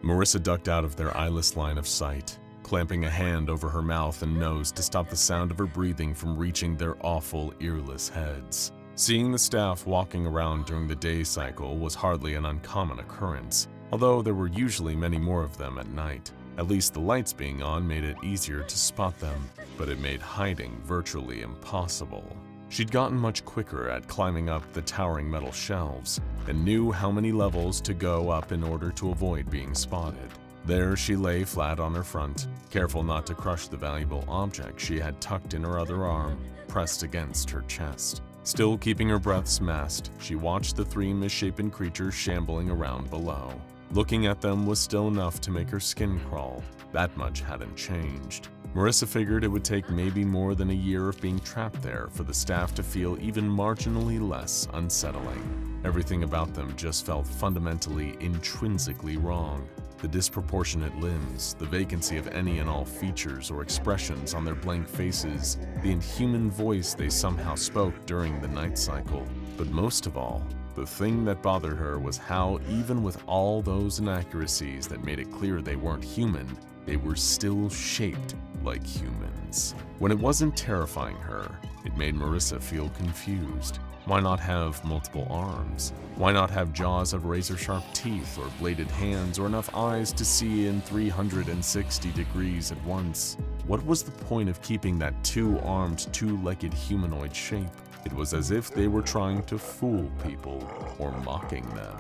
Marissa ducked out of their eyeless line of sight, clamping a hand over her mouth and nose to stop the sound of her breathing from reaching their awful, earless heads. Seeing the staff walking around during the day cycle was hardly an uncommon occurrence, although there were usually many more of them at night. At least the lights being on made it easier to spot them, but it made hiding virtually impossible. She'd gotten much quicker at climbing up the towering metal shelves and knew how many levels to go up in order to avoid being spotted. There she lay flat on her front, careful not to crush the valuable object she had tucked in her other arm, pressed against her chest. Still keeping her breaths masked, she watched the three misshapen creatures shambling around below. Looking at them was still enough to make her skin crawl. That much hadn't changed. Marissa figured it would take maybe more than a year of being trapped there for the staff to feel even marginally less unsettling. Everything about them just felt fundamentally, intrinsically wrong. The disproportionate limbs, the vacancy of any and all features or expressions on their blank faces, the inhuman voice they somehow spoke during the night cycle. But most of all, the thing that bothered her was how, even with all those inaccuracies that made it clear they weren't human, they were still shaped like humans. When it wasn't terrifying her, it made Marissa feel confused. Why not have multiple arms? Why not have jaws of razor-sharp teeth or bladed hands or enough eyes to see in 360 degrees at once? What was the point of keeping that two-armed, two-legged humanoid shape? It was as if they were trying to fool people or mocking them.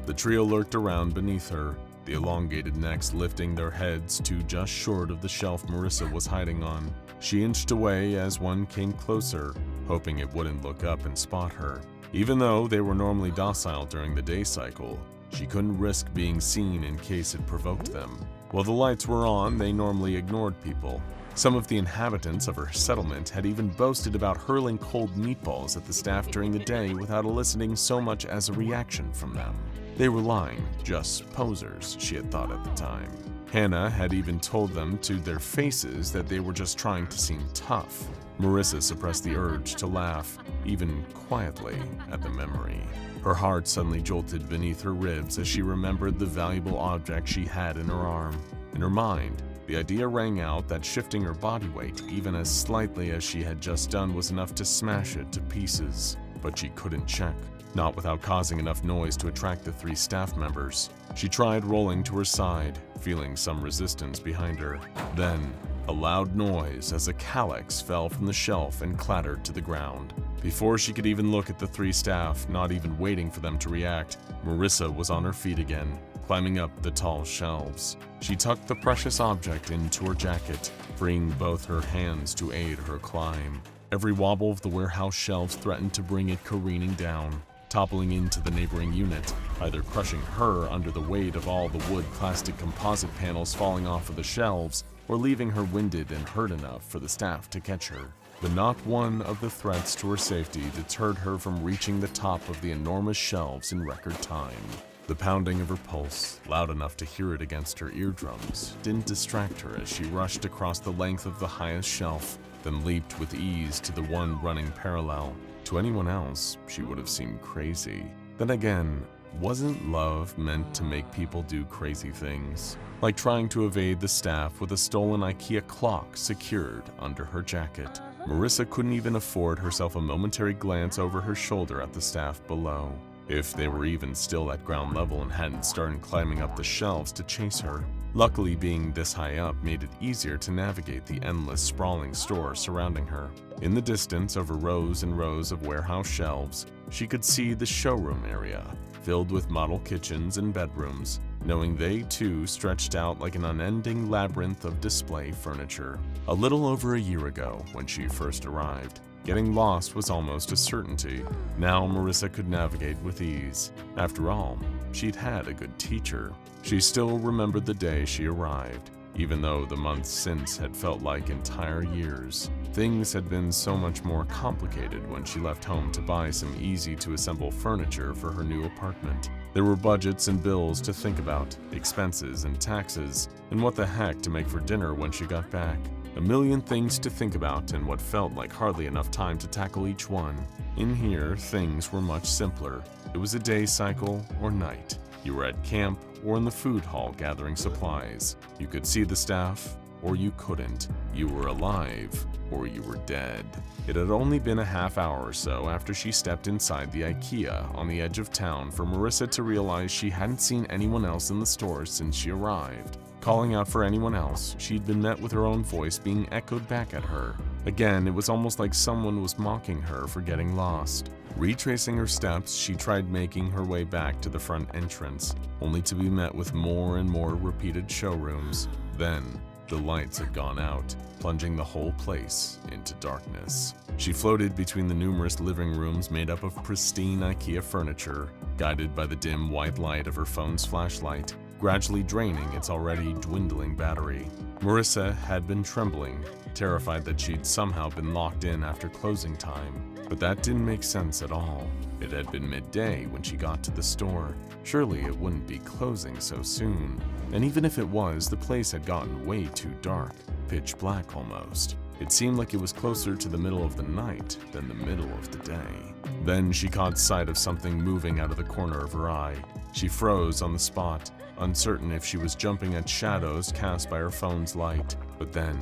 The trio lurked around beneath her, the elongated necks lifting their heads to just short of the shelf Marissa was hiding on. She inched away as one came closer, hoping it wouldn't look up and spot her. Even though they were normally docile during the day cycle, she couldn't risk being seen in case it provoked them. While the lights were on, they normally ignored people. Some of the inhabitants of her settlement had even boasted about hurling cold meatballs at the staff during the day without eliciting so much as a reaction from them. They were lying, just posers, she had thought at the time. Hannah had even told them to their faces that they were just trying to seem tough. Marissa suppressed the urge to laugh, even quietly, at the memory. Her heart suddenly jolted beneath her ribs as she remembered the valuable object she had in her arm. In her mind, the idea rang out that shifting her body weight, even as slightly as she had just done, was enough to smash it to pieces. But she couldn't check, not without causing enough noise to attract the three staff members. She tried rolling to her side, feeling some resistance behind her. Then, a loud noise as a calyx fell from the shelf and clattered to the ground. Before she could even look at the three staff, not even waiting for them to react, Marissa was on her feet again, climbing up the tall shelves. She tucked the precious object into her jacket, freeing both her hands to aid her climb. Every wobble of the warehouse shelves threatened to bring it careening down, toppling into the neighboring unit, either crushing her under the weight of all the wood plastic composite panels falling off of the shelves, or leaving her winded and hurt enough for the staff to catch her. But not one of the threats to her safety deterred her from reaching the top of the enormous shelves in record time. The pounding of her pulse, loud enough to hear it against her eardrums, didn't distract her as she rushed across the length of the highest shelf, then leaped with ease to the one running parallel. To anyone else, she would have seemed crazy. Then again, wasn't love meant to make people do crazy things? Like trying to evade the staff with a stolen Ikea clock secured under her jacket. Marissa couldn't even afford herself a momentary glance over her shoulder at the staff below, if they were even still at ground level and hadn't started climbing up the shelves to chase her. Luckily, being this high up made it easier to navigate the endless sprawling store surrounding her. In the distance, over rows and rows of warehouse shelves, she could see the showroom area, filled with model kitchens and bedrooms, knowing they too stretched out like an unending labyrinth of display furniture. A little over a year ago, when she first arrived, getting lost was almost a certainty. Now Marissa could navigate with ease. After all, she'd had a good teacher. She still remembered the day she arrived, even though the months since had felt like entire years. Things had been so much more complicated when she left home to buy some easy-to-assemble furniture for her new apartment. There were budgets and bills to think about, expenses and taxes, and what the heck to make for dinner when she got back. A million things to think about and what felt like hardly enough time to tackle each one. In here, things were much simpler. It was a day cycle or night. You were at camp or in the food hall gathering supplies. You could see the staff, or you couldn't. You were alive, or you were dead. It had only been a half hour or so after she stepped inside the Ikea on the edge of town for Marissa to realize she hadn't seen anyone else in the store since she arrived. Calling out for anyone else, she'd been met with her own voice being echoed back at her. Again, it was almost like someone was mocking her for getting lost. Retracing her steps, she tried making her way back to the front entrance, only to be met with more and more repeated showrooms. Then, the lights had gone out, plunging the whole place into darkness. She floated between the numerous living rooms made up of pristine IKEA furniture, guided by the dim white light of her phone's flashlight, gradually draining its already dwindling battery. Marissa had been trembling, terrified that she'd somehow been locked in after closing time. But that didn't make sense at all. It had been midday when she got to the store. Surely it wouldn't be closing so soon. And even if it was, the place had gotten way too dark, pitch black almost. It seemed like it was closer to the middle of the night than the middle of the day. Then she caught sight of something moving out of the corner of her eye. She froze on the spot, uncertain if she was jumping at shadows cast by her phone's light. But then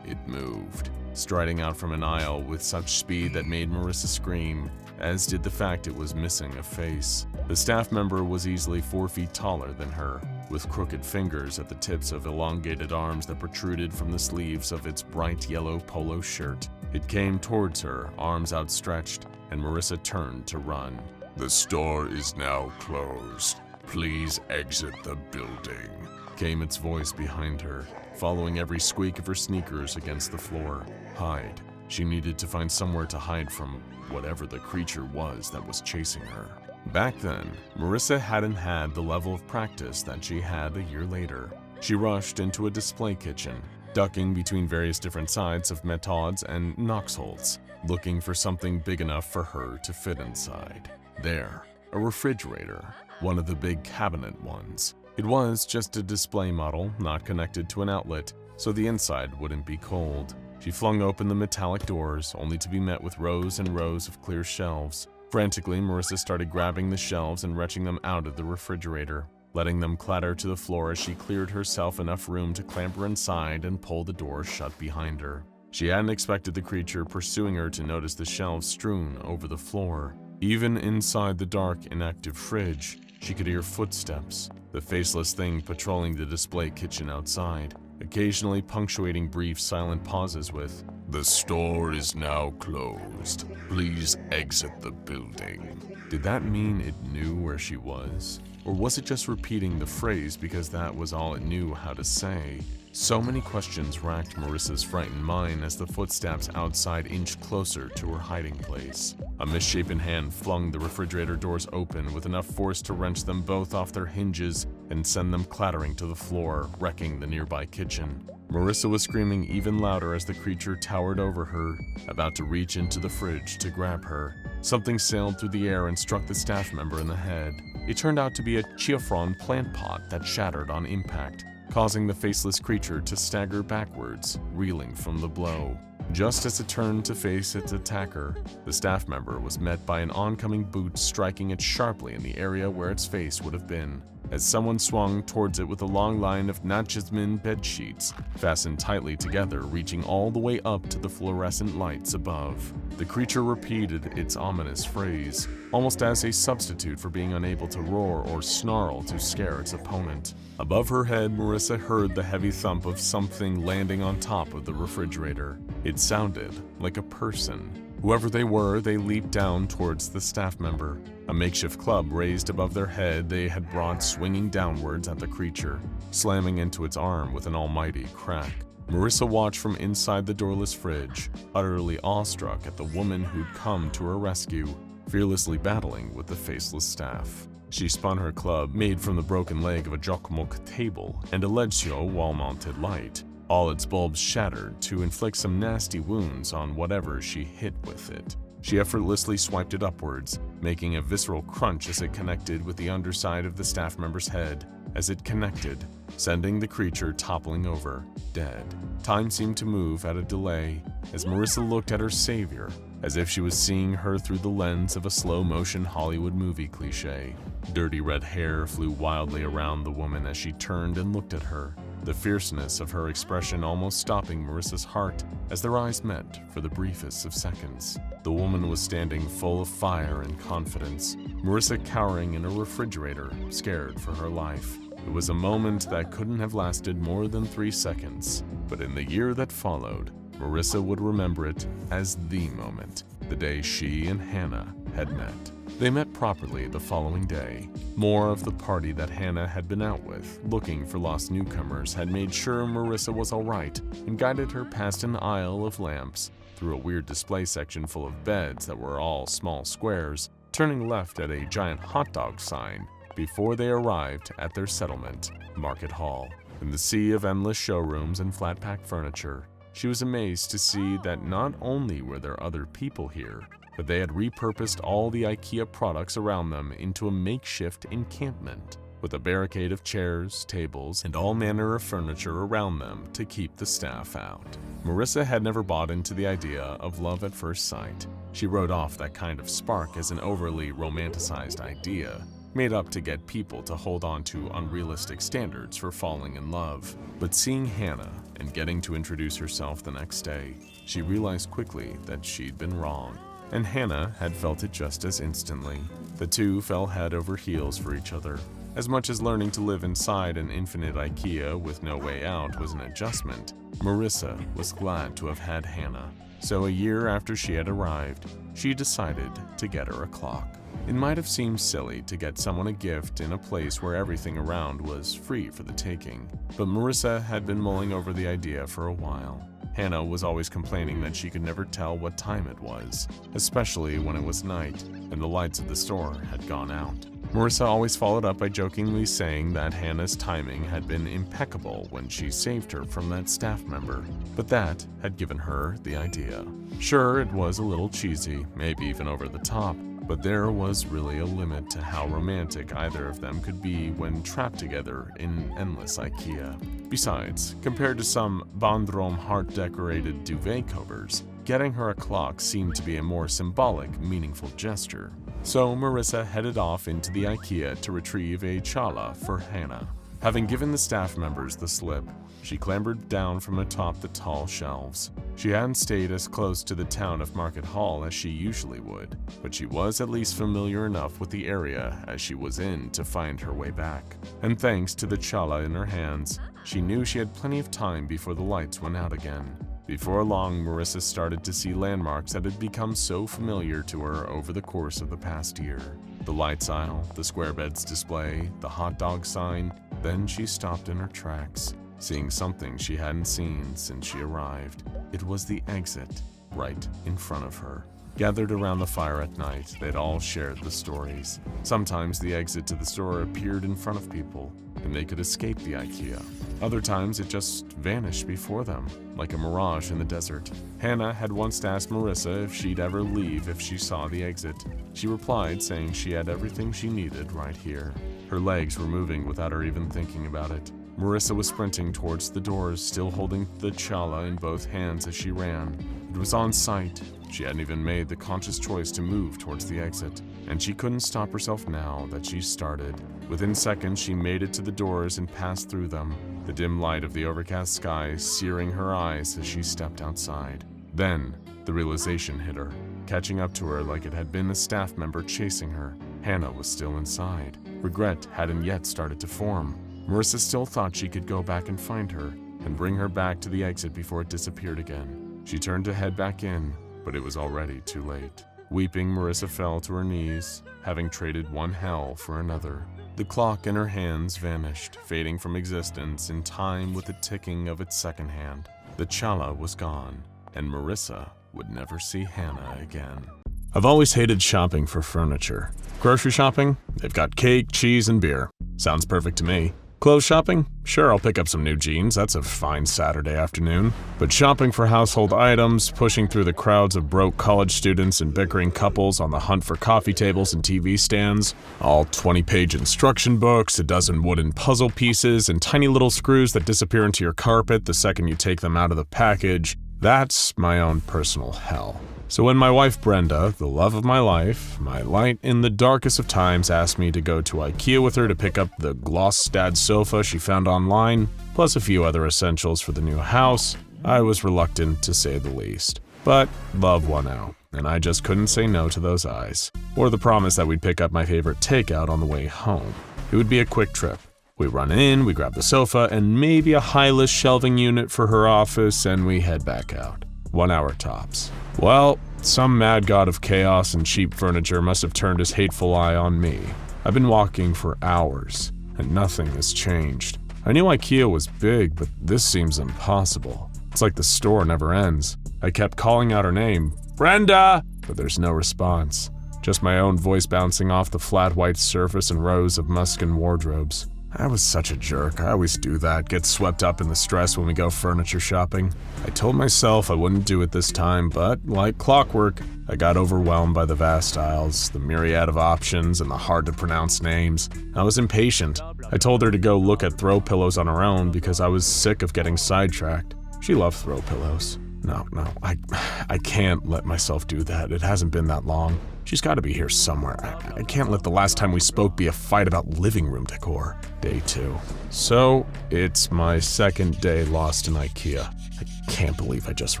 it moved, striding out from an aisle with such speed that made Marissa scream, as did the fact it was missing a face. The staff member was easily 4 feet taller than her, with crooked fingers at the tips of elongated arms that protruded from the sleeves of its bright yellow polo shirt. It came towards her, arms outstretched, and Marissa turned to run. "The store is now closed. Please exit the building," came its voice behind her, following every squeak of her sneakers against the floor. Hide. She needed to find somewhere to hide from whatever the creature was that was chasing her. Back then, Marissa hadn't had the level of practice that she had a year later. She rushed into a display kitchen, ducking between various different sides of methods and Knoxholz, looking for something big enough for her to fit inside. There, a refrigerator, one of the big cabinet ones. It was just a display model, not connected to an outlet, so the inside wouldn't be cold. She flung open the metallic doors, only to be met with rows and rows of clear shelves. Frantically, Marissa started grabbing the shelves and wrenching them out of the refrigerator, letting them clatter to the floor as she cleared herself enough room to clamber inside and pull the door shut behind her. She hadn't expected the creature pursuing her to notice the shelves strewn over the floor. Even inside the dark, inactive fridge, she could hear footsteps, the faceless thing patrolling the display kitchen outside, occasionally punctuating brief silent pauses with, "The store is now closed. Please exit the building." Did that mean it knew where she was? Or was it just repeating the phrase because that was all it knew how to say? So many questions racked Marissa's frightened mind as the footsteps outside inched closer to her hiding place. A misshapen hand flung the refrigerator doors open with enough force to wrench them both off their hinges and send them clattering to the floor, wrecking the nearby kitchen. Marissa was screaming even louder as the creature towered over her, about to reach into the fridge to grab her. Something sailed through the air and struck the staff member in the head. It turned out to be a chiffon plant pot that shattered on impact, causing the faceless creature to stagger backwards, reeling from the blow. Just as it turned to face its attacker, the staff member was met by an oncoming boot striking it sharply in the area where its face would have been, as someone swung towards it with a long line of Natchez-Min bed sheets, fastened tightly together, reaching all the way up to the fluorescent lights above. The creature repeated its ominous phrase, almost as a substitute for being unable to roar or snarl to scare its opponent. Above her head, Marissa heard the heavy thump of something landing on top of the refrigerator. It sounded like a person. Whoever they were, they leaped down towards the staff member. A makeshift club raised above their head they had brought swinging downwards at the creature, slamming into its arm with an almighty crack. Marissa watched from inside the doorless fridge, utterly awestruck at the woman who'd come to her rescue, fearlessly battling with the faceless staff. She spun her club, made from the broken leg of a Jokmok table and a Leggio wall-mounted light, all its bulbs shattered to inflict some nasty wounds on whatever she hit with it. She effortlessly swiped it upwards, making a visceral crunch as it connected with the underside of the staff member's head. As it connected, sending the creature toppling over, dead. Time seemed to move at a delay as Marissa looked at her savior, as if she was seeing her through the lens of a slow-motion Hollywood movie cliché. Dirty red hair flew wildly around the woman as she turned and looked at her, the fierceness of her expression almost stopping Marissa's heart as their eyes met for the briefest of seconds. The woman was standing full of fire and confidence, Marissa cowering in a refrigerator, scared for her life. It was a moment that couldn't have lasted more than 3 seconds, but in the year that followed, Marissa would remember it as the moment, the day she and Hannah had met. They met properly the following day. More of the party that Hannah had been out with, looking for lost newcomers, had made sure Marissa was all right and guided her past an aisle of lamps, through a weird display section full of beds that were all small squares, turning left at a giant hot dog sign before they arrived at their settlement, Market Hall. In the sea of endless showrooms and flat-pack furniture, she was amazed to see that not only were there other people here, but they had repurposed all the Ikea products around them into a makeshift encampment, with a barricade of chairs, tables, and all manner of furniture around them to keep the staff out. Marissa had never bought into the idea of love at first sight. She wrote off that kind of spark as an overly romanticized idea, made up to get people to hold on to unrealistic standards for falling in love. But seeing Hannah and getting to introduce herself the next day, she realized quickly that she'd been wrong. And Hannah had felt it just as instantly. The two fell head over heels for each other. As much as learning to live inside an infinite Ikea with no way out was an adjustment, Marissa was glad to have had Hannah. So a year after she had arrived, she decided to get her a clock. It might have seemed silly to get someone a gift in a place where everything around was free for the taking, but Marissa had been mulling over the idea for a while. Hannah was always complaining that she could never tell what time it was, especially when it was night and the lights of the store had gone out. Marissa always followed up by jokingly saying that Hannah's timing had been impeccable when she saved her from that staff member, but that had given her the idea. Sure, it was a little cheesy, maybe even over the top, but there was really a limit to how romantic either of them could be when trapped together in endless Ikea. Besides, compared to some Bondrome heart-decorated duvet covers, getting her a clock seemed to be a more symbolic, meaningful gesture. So Marissa headed off into the Ikea to retrieve a Tjalla for Hannah. Having given the staff members the slip, she clambered down from atop the tall shelves. She hadn't stayed as close to the town of Market Hall as she usually would, but she was at least familiar enough with the area as she was in to find her way back. And thanks to the Tjalla in her hands, she knew she had plenty of time before the lights went out again. Before long, Marissa started to see landmarks that had become so familiar to her over the course of the past year. The lights aisle, the square beds display, the hot dog sign. Then she stopped in her tracks, seeing something she hadn't seen since she arrived. It was the exit, right in front of her. Gathered around the fire at night, they'd all shared the stories. Sometimes the exit to the store appeared in front of people, and they could escape the Ikea. Other times it just vanished before them, like a mirage in the desert. Hannah had once asked Marissa if she'd ever leave if she saw the exit. She replied, saying she had everything she needed right here. Her legs were moving without her even thinking about it. Marissa was sprinting towards the doors, still holding the Tjalla in both hands as she ran. It was on sight. She hadn't even made the conscious choice to move towards the exit, and she couldn't stop herself now that she started. Within seconds, she made it to the doors and passed through them, the dim light of the overcast sky searing her eyes as she stepped outside. Then, the realization hit her, catching up to her like it had been a staff member chasing her. Hannah was still inside. Regret hadn't yet started to form. Marissa still thought she could go back and find her, and bring her back to the exit before it disappeared again. She turned to head back in, but it was already too late. Weeping, Marissa fell to her knees, having traded one hell for another. The clock in her hands vanished, fading from existence in time with the ticking of its second hand. The Tjalla was gone, and Marissa would never see Hannah again. I've always hated shopping for furniture. Grocery shopping? They've got cake, cheese, and beer. Sounds perfect to me. Clothes shopping? Sure, I'll pick up some new jeans, that's a fine Saturday afternoon. But shopping for household items, pushing through the crowds of broke college students and bickering couples on the hunt for coffee tables and TV stands, all 20-page instruction books, a dozen wooden puzzle pieces, and tiny little screws that disappear into your carpet the second you take them out of the package, that's my own personal hell. So when my wife Brenda, the love of my life, my light in the darkest of times, asked me to go to Ikea with her to pick up the Glossstad sofa she found online, plus a few other essentials for the new house, I was reluctant to say the least. But love won out, and I just couldn't say no to those eyes, or the promise that we'd pick up my favorite takeout on the way home. It would be a quick trip. We run in, we grab the sofa, and maybe a high-list shelving unit for her office, and we head back out. 1 hour tops. Well, some mad god of chaos and cheap furniture must have turned his hateful eye on me. I've been walking for hours, and nothing has changed. I knew Ikea was big, but this seems impossible. It's like the store never ends. I kept calling out her name, Brenda, but there's no response. Just my own voice bouncing off the flat white surface and rows of muskin wardrobes. I was such a jerk. I always do that, get swept up in the stress when we go furniture shopping. I told myself I wouldn't do it this time, but like clockwork, I got overwhelmed by the vast aisles, the myriad of options, and the hard-to-pronounce names. I was impatient. I told her to go look at throw pillows on her own because I was sick of getting sidetracked. She loved throw pillows. No, I can't let myself do that. It hasn't been that long. She's got to be here somewhere. I can't let the last time we spoke be a fight about living room decor. Day 2. So, it's my second day lost in Ikea. I can't believe I just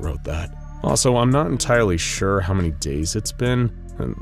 wrote that. Also, I'm not entirely sure how many days it's been.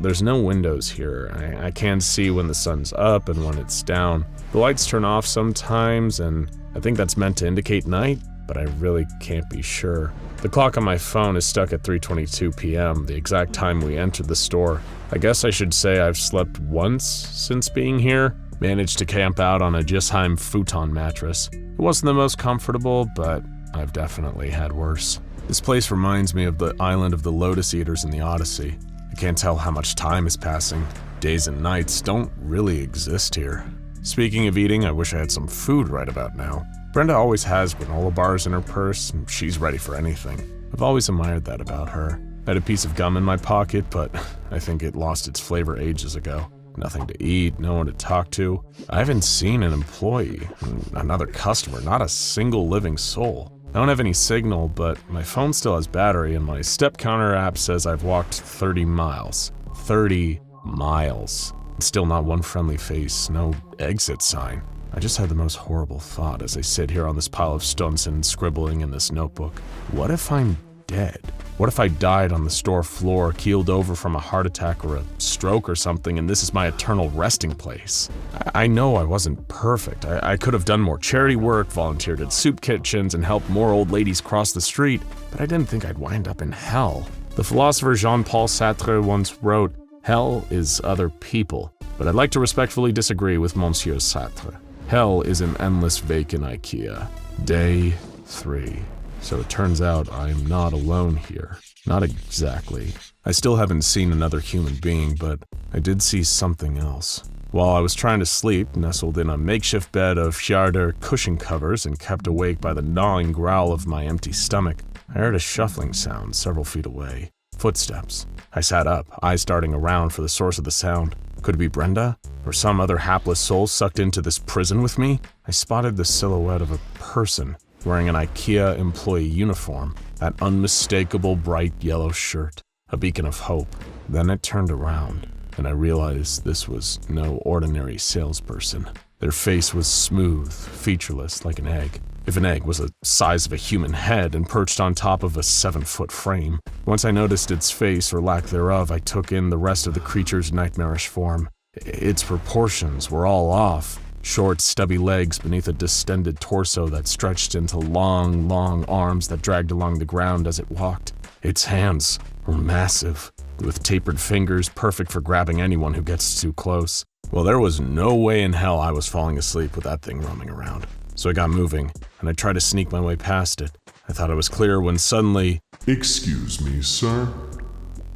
There's no windows here. I can't see when the sun's up and when it's down. The lights turn off sometimes, and I think that's meant to indicate night, but I really can't be sure. The clock on my phone is stuck at 3:22 p.m., the exact time we entered the store. I guess I should say I've slept once since being here. Managed to camp out on a Gisheim futon mattress. It wasn't the most comfortable, but I've definitely had worse. This place reminds me of the island of the Lotus Eaters in the Odyssey. I can't tell how much time is passing. Days and nights don't really exist here. Speaking of eating, I wish I had some food right about now. Brenda always has granola bars in her purse, and she's ready for anything. I've always admired that about her. I had a piece of gum in my pocket, but I think it lost its flavor ages ago. Nothing to eat, no one to talk to. I haven't seen an employee, another customer, not a single living soul. I don't have any signal, but my phone still has battery, and my step counter app says I've walked 30 miles. 30 miles. Still not one friendly face, no exit sign. I just had the most horrible thought as I sit here on this pile of stunts and scribbling in this notebook. What if I'm dead? What if I died on the store floor, keeled over from a heart attack or a stroke or something, and this is my eternal resting place? I know I wasn't perfect. I could have done more charity work, volunteered at soup kitchens, and helped more old ladies cross the street, but I didn't think I'd wind up in hell. The philosopher Jean-Paul Sartre once wrote, "Hell is other people," but I'd like to respectfully disagree with Monsieur Sartre. Hell is an endless vacant Ikea. Day 3. So it turns out I'm not alone here. Not exactly. I still haven't seen another human being, but I did see something else. While I was trying to sleep, nestled in a makeshift bed of Sharder cushion covers and kept awake by the gnawing growl of my empty stomach, I heard a shuffling sound several feet away. Footsteps. I sat up, eyes darting around for the source of the sound. Could it be Brenda? Or some other hapless soul sucked into this prison with me? I spotted the silhouette of a person wearing an Ikea employee uniform, that unmistakable bright yellow shirt, a beacon of hope. Then it turned around, and I realized this was no ordinary salesperson. Their face was smooth, featureless, like an egg. If an egg was the size of a human head and perched on top of a 7-foot frame. Once I noticed its face or lack thereof, I took in the rest of the creature's nightmarish form. Its proportions were all off. Short, stubby legs beneath a distended torso that stretched into long, long arms that dragged along the ground as it walked. Its hands were massive, with tapered fingers perfect for grabbing anyone who gets too close. Well, there was no way in hell I was falling asleep with that thing roaming around. So I got moving, and I tried to sneak my way past it. I thought I was clear when suddenly, "Excuse me, sir?"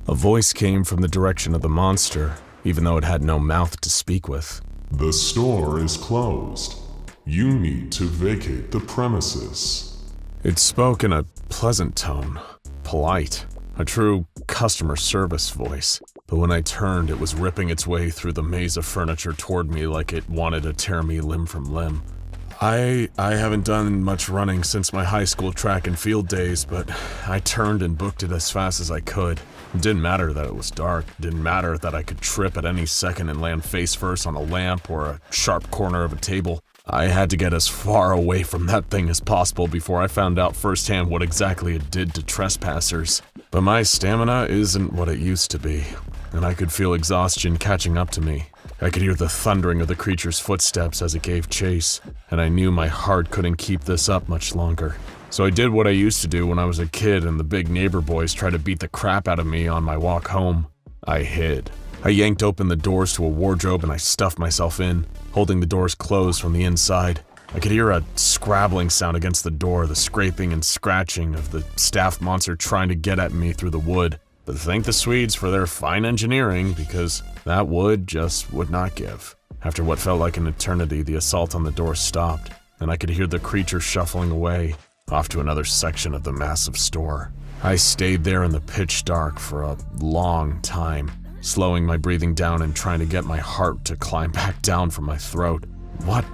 a voice came from the direction of the monster, even though it had no mouth to speak with. "The store is closed. You need to vacate the premises. It spoke in a pleasant tone, polite, a true customer service voice. But when I turned, it was ripping its way through the maze of furniture toward me like it wanted to tear me limb from limb. I haven't done much running since my high school track and field days, but I turned and booked it as fast as I could. It didn't matter that it was dark. It didn't matter that I could trip at any second and land face first on a lamp or a sharp corner of a table. I had to get as far away from that thing as possible before I found out firsthand what exactly it did to trespassers. But my stamina isn't what it used to be, and I could feel exhaustion catching up to me. I could hear the thundering of the creature's footsteps as it gave chase, and I knew my heart couldn't keep this up much longer. So I did what I used to do when I was a kid and the big neighbor boys tried to beat the crap out of me on my walk home. I hid. I yanked open the doors to a wardrobe and I stuffed myself in, holding the doors closed from the inside. I could hear a scrabbling sound against the door, the scraping and scratching of the staff monster trying to get at me through the wood. But thank the Swedes for their fine engineering, because that wood just would not give. After what felt like an eternity, the assault on the door stopped, and I could hear the creature shuffling away, off to another section of the massive store. I stayed there in the pitch dark for a long time, slowing my breathing down and trying to get my heart to climb back down from my throat. What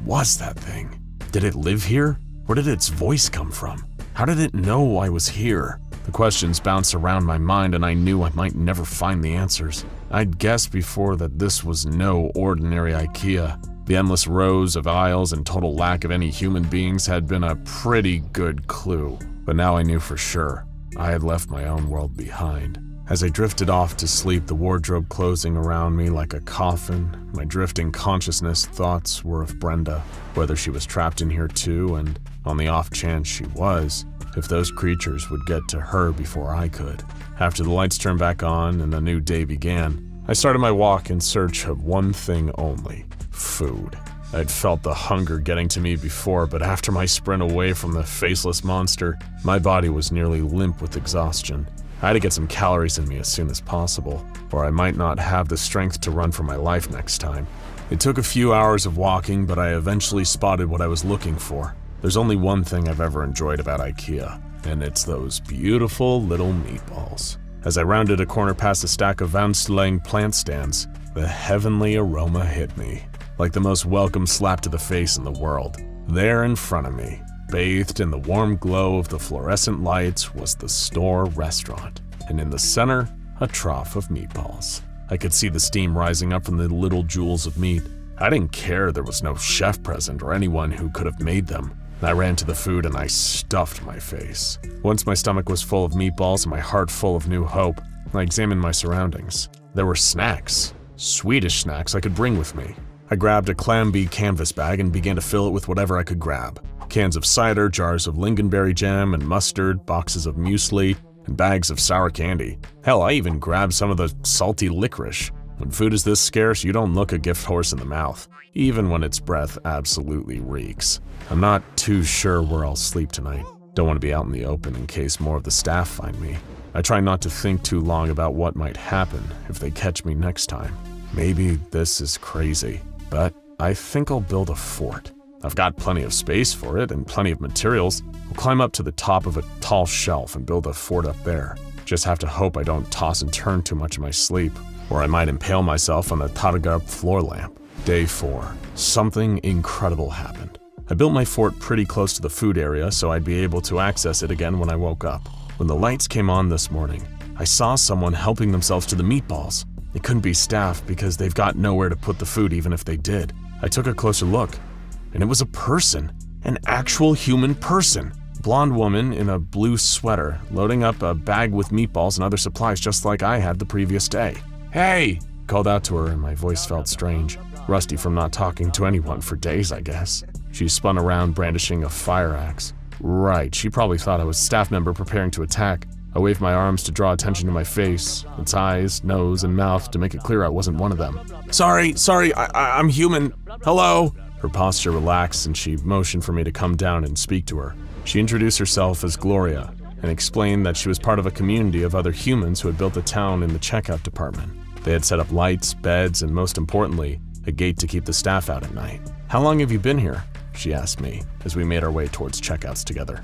was that thing? Did it live here? Where did its voice come from? How did it know I was here? The questions bounced around my mind and I knew I might never find the answers. I'd guessed before that this was no ordinary Ikea. The endless rows of aisles and total lack of any human beings had been a pretty good clue. But now I knew for sure. I had left my own world behind. As I drifted off to sleep, the wardrobe closing around me like a coffin, my drifting consciousness thoughts were of Brenda, whether she was trapped in here too, and on the off chance she was, if those creatures would get to her before I could. After the lights turned back on and a new day began, I started my walk in search of one thing only: food. I'd felt the hunger getting to me before, but after my sprint away from the faceless monster, my body was nearly limp with exhaustion. I had to get some calories in me as soon as possible, or I might not have the strength to run for my life next time. It took a few hours of walking, but I eventually spotted what I was looking for. There's only one thing I've ever enjoyed about Ikea, and it's those beautiful little meatballs. As I rounded a corner past a stack of Vanstelang plant stands, the heavenly aroma hit me, like the most welcome slap to the face in the world. There in front of me, bathed in the warm glow of the fluorescent lights, was the store restaurant, and in the center, a trough of meatballs. I could see the steam rising up from the little jewels of meat. I didn't care there was no chef present or anyone who could have made them. I ran to the food and I stuffed my face. Once my stomach was full of meatballs and my heart full of new hope, I examined my surroundings. There were snacks, Swedish snacks I could bring with me. I grabbed a clamby canvas bag and began to fill it with whatever I could grab. Cans of cider, jars of lingonberry jam and mustard, boxes of muesli, and bags of sour candy. Hell, I even grabbed some of the salty licorice. When food is this scarce, you don't look a gift horse in the mouth, even when its breath absolutely reeks. I'm not too sure where I'll sleep tonight. Don't want to be out in the open in case more of the staff find me. I try not to think too long about what might happen if they catch me next time. Maybe this is crazy, but I think I'll build a fort. I've got plenty of space for it and plenty of materials. I'll climb up to the top of a tall shelf and build a fort up there. Just have to hope I don't toss and turn too much in my sleep, or I might impale myself on the Taragarp floor lamp. Day 4. Something incredible happened. I built my fort pretty close to the food area so I'd be able to access it again when I woke up. When the lights came on this morning, I saw someone helping themselves to the meatballs. It couldn't be staff because they've got nowhere to put the food even if they did. I took a closer look, and it was a person, an actual human person. Blonde woman in a blue sweater, loading up a bag with meatballs and other supplies just like I had the previous day. "Hey!" called out to her and my voice felt strange. Rusty from not talking to anyone for days, I guess. She spun around brandishing a fire axe. Right, she probably thought I was a staff member preparing to attack. I waved my arms to draw attention to my face, its eyes, nose, and mouth to make it clear I wasn't one of them. Sorry, I'm human. Hello? Her posture relaxed and she motioned for me to come down and speak to her. She introduced herself as Gloria and explained that she was part of a community of other humans who had built a town in the checkout department. They had set up lights, beds, and most importantly, a gate to keep the staff out at night. "How long have you been here?" she asked me as we made our way towards checkouts together.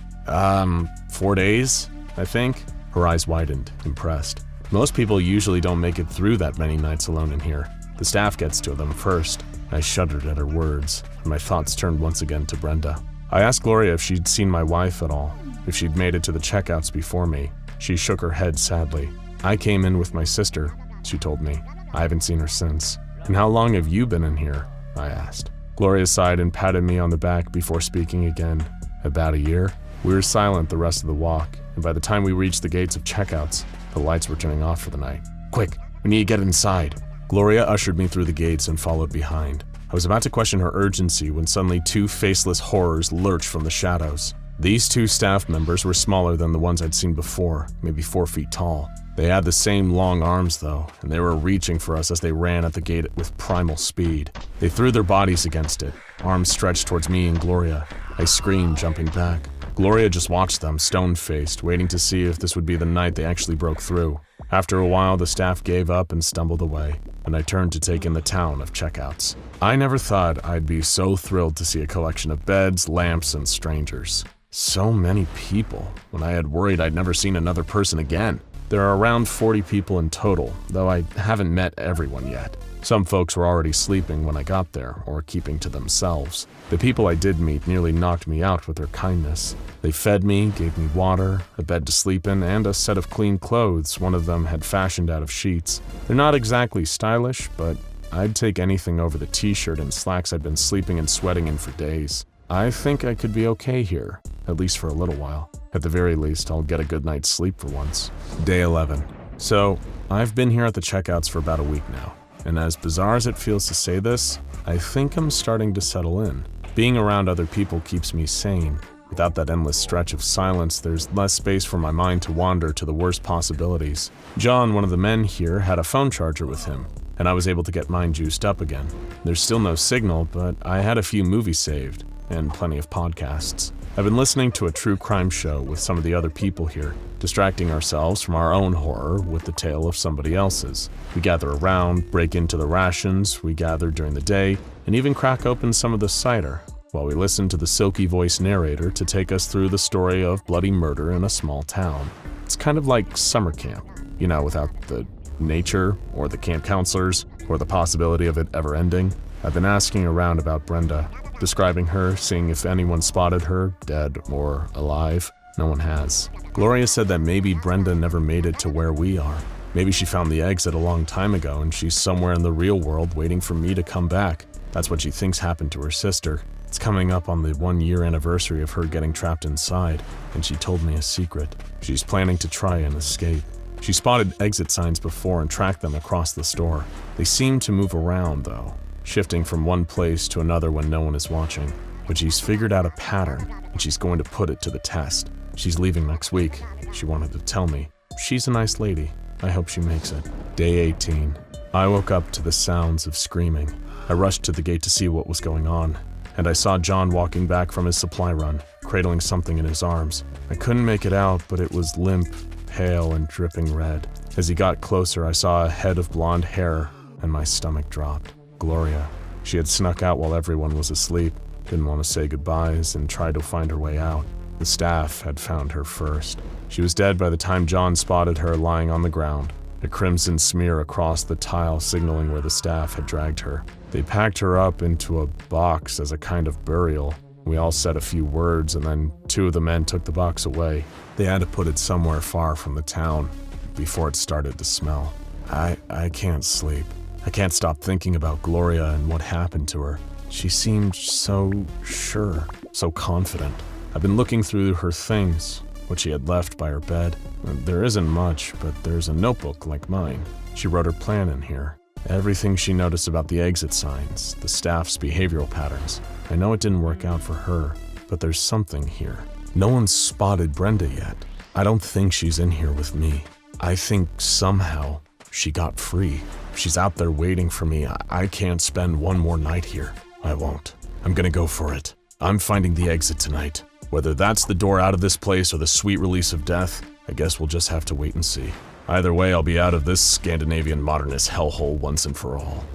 4 days, I think. Her eyes widened, impressed. Most people usually don't make it through that many nights alone in here. The staff gets to them first. I shuddered at her words, and my thoughts turned once again to Brenda. I asked Gloria if she'd seen my wife at all, if she'd made it to the checkouts before me. She shook her head sadly. I came in with my sister, she told me. I haven't seen her since. And how long have you been in here? I asked. Gloria sighed and patted me on the back before speaking again. About a year. We were silent the rest of the walk, and by the time we reached the gates of checkouts, the lights were turning off for the night. Quick, we need to get inside. Gloria ushered me through the gates and followed behind. I was about to question her urgency when suddenly 2 faceless horrors lurched from the shadows. These 2 staff members were smaller than the ones I'd seen before, maybe 4 feet tall. They had the same long arms though, and they were reaching for us as they ran at the gate with primal speed. They threw their bodies against it, arms stretched towards me and Gloria. I screamed, jumping back. Gloria just watched them, stone-faced, waiting to see if this would be the night they actually broke through. After a while, the staff gave up and stumbled away, and I turned to take in the town of checkouts. I never thought I'd be so thrilled to see a collection of beds, lamps, and strangers. So many people, when I had worried I'd never seen another person again. There are around 40 people in total, though I haven't met everyone yet. Some folks were already sleeping when I got there, or keeping to themselves. The people I did meet nearly knocked me out with their kindness. They fed me, gave me water, a bed to sleep in, and a set of clean clothes one of them had fashioned out of sheets. They're not exactly stylish, but I'd take anything over the t-shirt and slacks I'd been sleeping and sweating in for days. I think I could be okay here, at least for a little while. At the very least, I'll get a good night's sleep for once. Day 11. So, I've been here at the checkouts for about a week now. And as bizarre as it feels to say this, I think I'm starting to settle in. Being around other people keeps me sane. Without that endless stretch of silence, there's less space for my mind to wander to the worst possibilities. John, one of the men here, had a phone charger with him, and I was able to get mine juiced up again. There's still no signal, but I had a few movies saved, and plenty of podcasts. I've been listening to a true crime show with some of the other people here, distracting ourselves from our own horror with the tale of somebody else's. We gather around, break into the rations we gathered during the day, and even crack open some of the cider, while we listen to the silky-voiced narrator to take us through the story of bloody murder in a small town. It's kind of like summer camp, without the nature, or the camp counselors, or the possibility of it ever ending. I've been asking around about Brenda, describing her, seeing if anyone spotted her, dead or alive. No one has. Gloria said that maybe Brenda never made it to where we are. Maybe she found the exit a long time ago and she's somewhere in the real world waiting for me to come back. That's what she thinks happened to her sister. It's coming up on the 1-year anniversary of her getting trapped inside, and she told me a secret. She's planning to try and escape. She spotted exit signs before and tracked them across the store. They seem to move around though, shifting from one place to another when no one is watching. But she's figured out a pattern, and she's going to put it to the test. She's leaving next week. She wanted to tell me. She's a nice lady. I hope she makes it. Day 18. I woke up to the sounds of screaming. I rushed to the gate to see what was going on, and I saw John walking back from his supply run, cradling something in his arms. I couldn't make it out, but it was limp, pale, and dripping red. As he got closer, I saw a head of blonde hair, and my stomach dropped. Gloria. She had snuck out while everyone was asleep, didn't want to say goodbyes, and tried to find her way out. The staff had found her first. She was dead by the time John spotted her lying on the ground, a crimson smear across the tile signaling where the staff had dragged her. They packed her up into a box as a kind of burial. We all said a few words, and then 2 of the men took the box away. They had to put it somewhere far from the town before it started to smell. I can't sleep. I can't stop thinking about Gloria and what happened to her. She seemed so sure, so confident. I've been looking through her things, what she had left by her bed. There isn't much, but there's a notebook like mine. She wrote her plan in here. Everything she noticed about the exit signs, the staff's behavioral patterns. I know it didn't work out for her, but there's something here. No one's spotted Brenda yet. I don't think she's in here with me. I think somehow she got free. She's out there waiting for me. I can't spend one more night here. I won't. I'm gonna go for it. I'm finding the exit tonight. Whether that's the door out of this place or the sweet release of death, I guess we'll just have to wait and see. Either way, I'll be out of this Scandinavian modernist hellhole once and for all.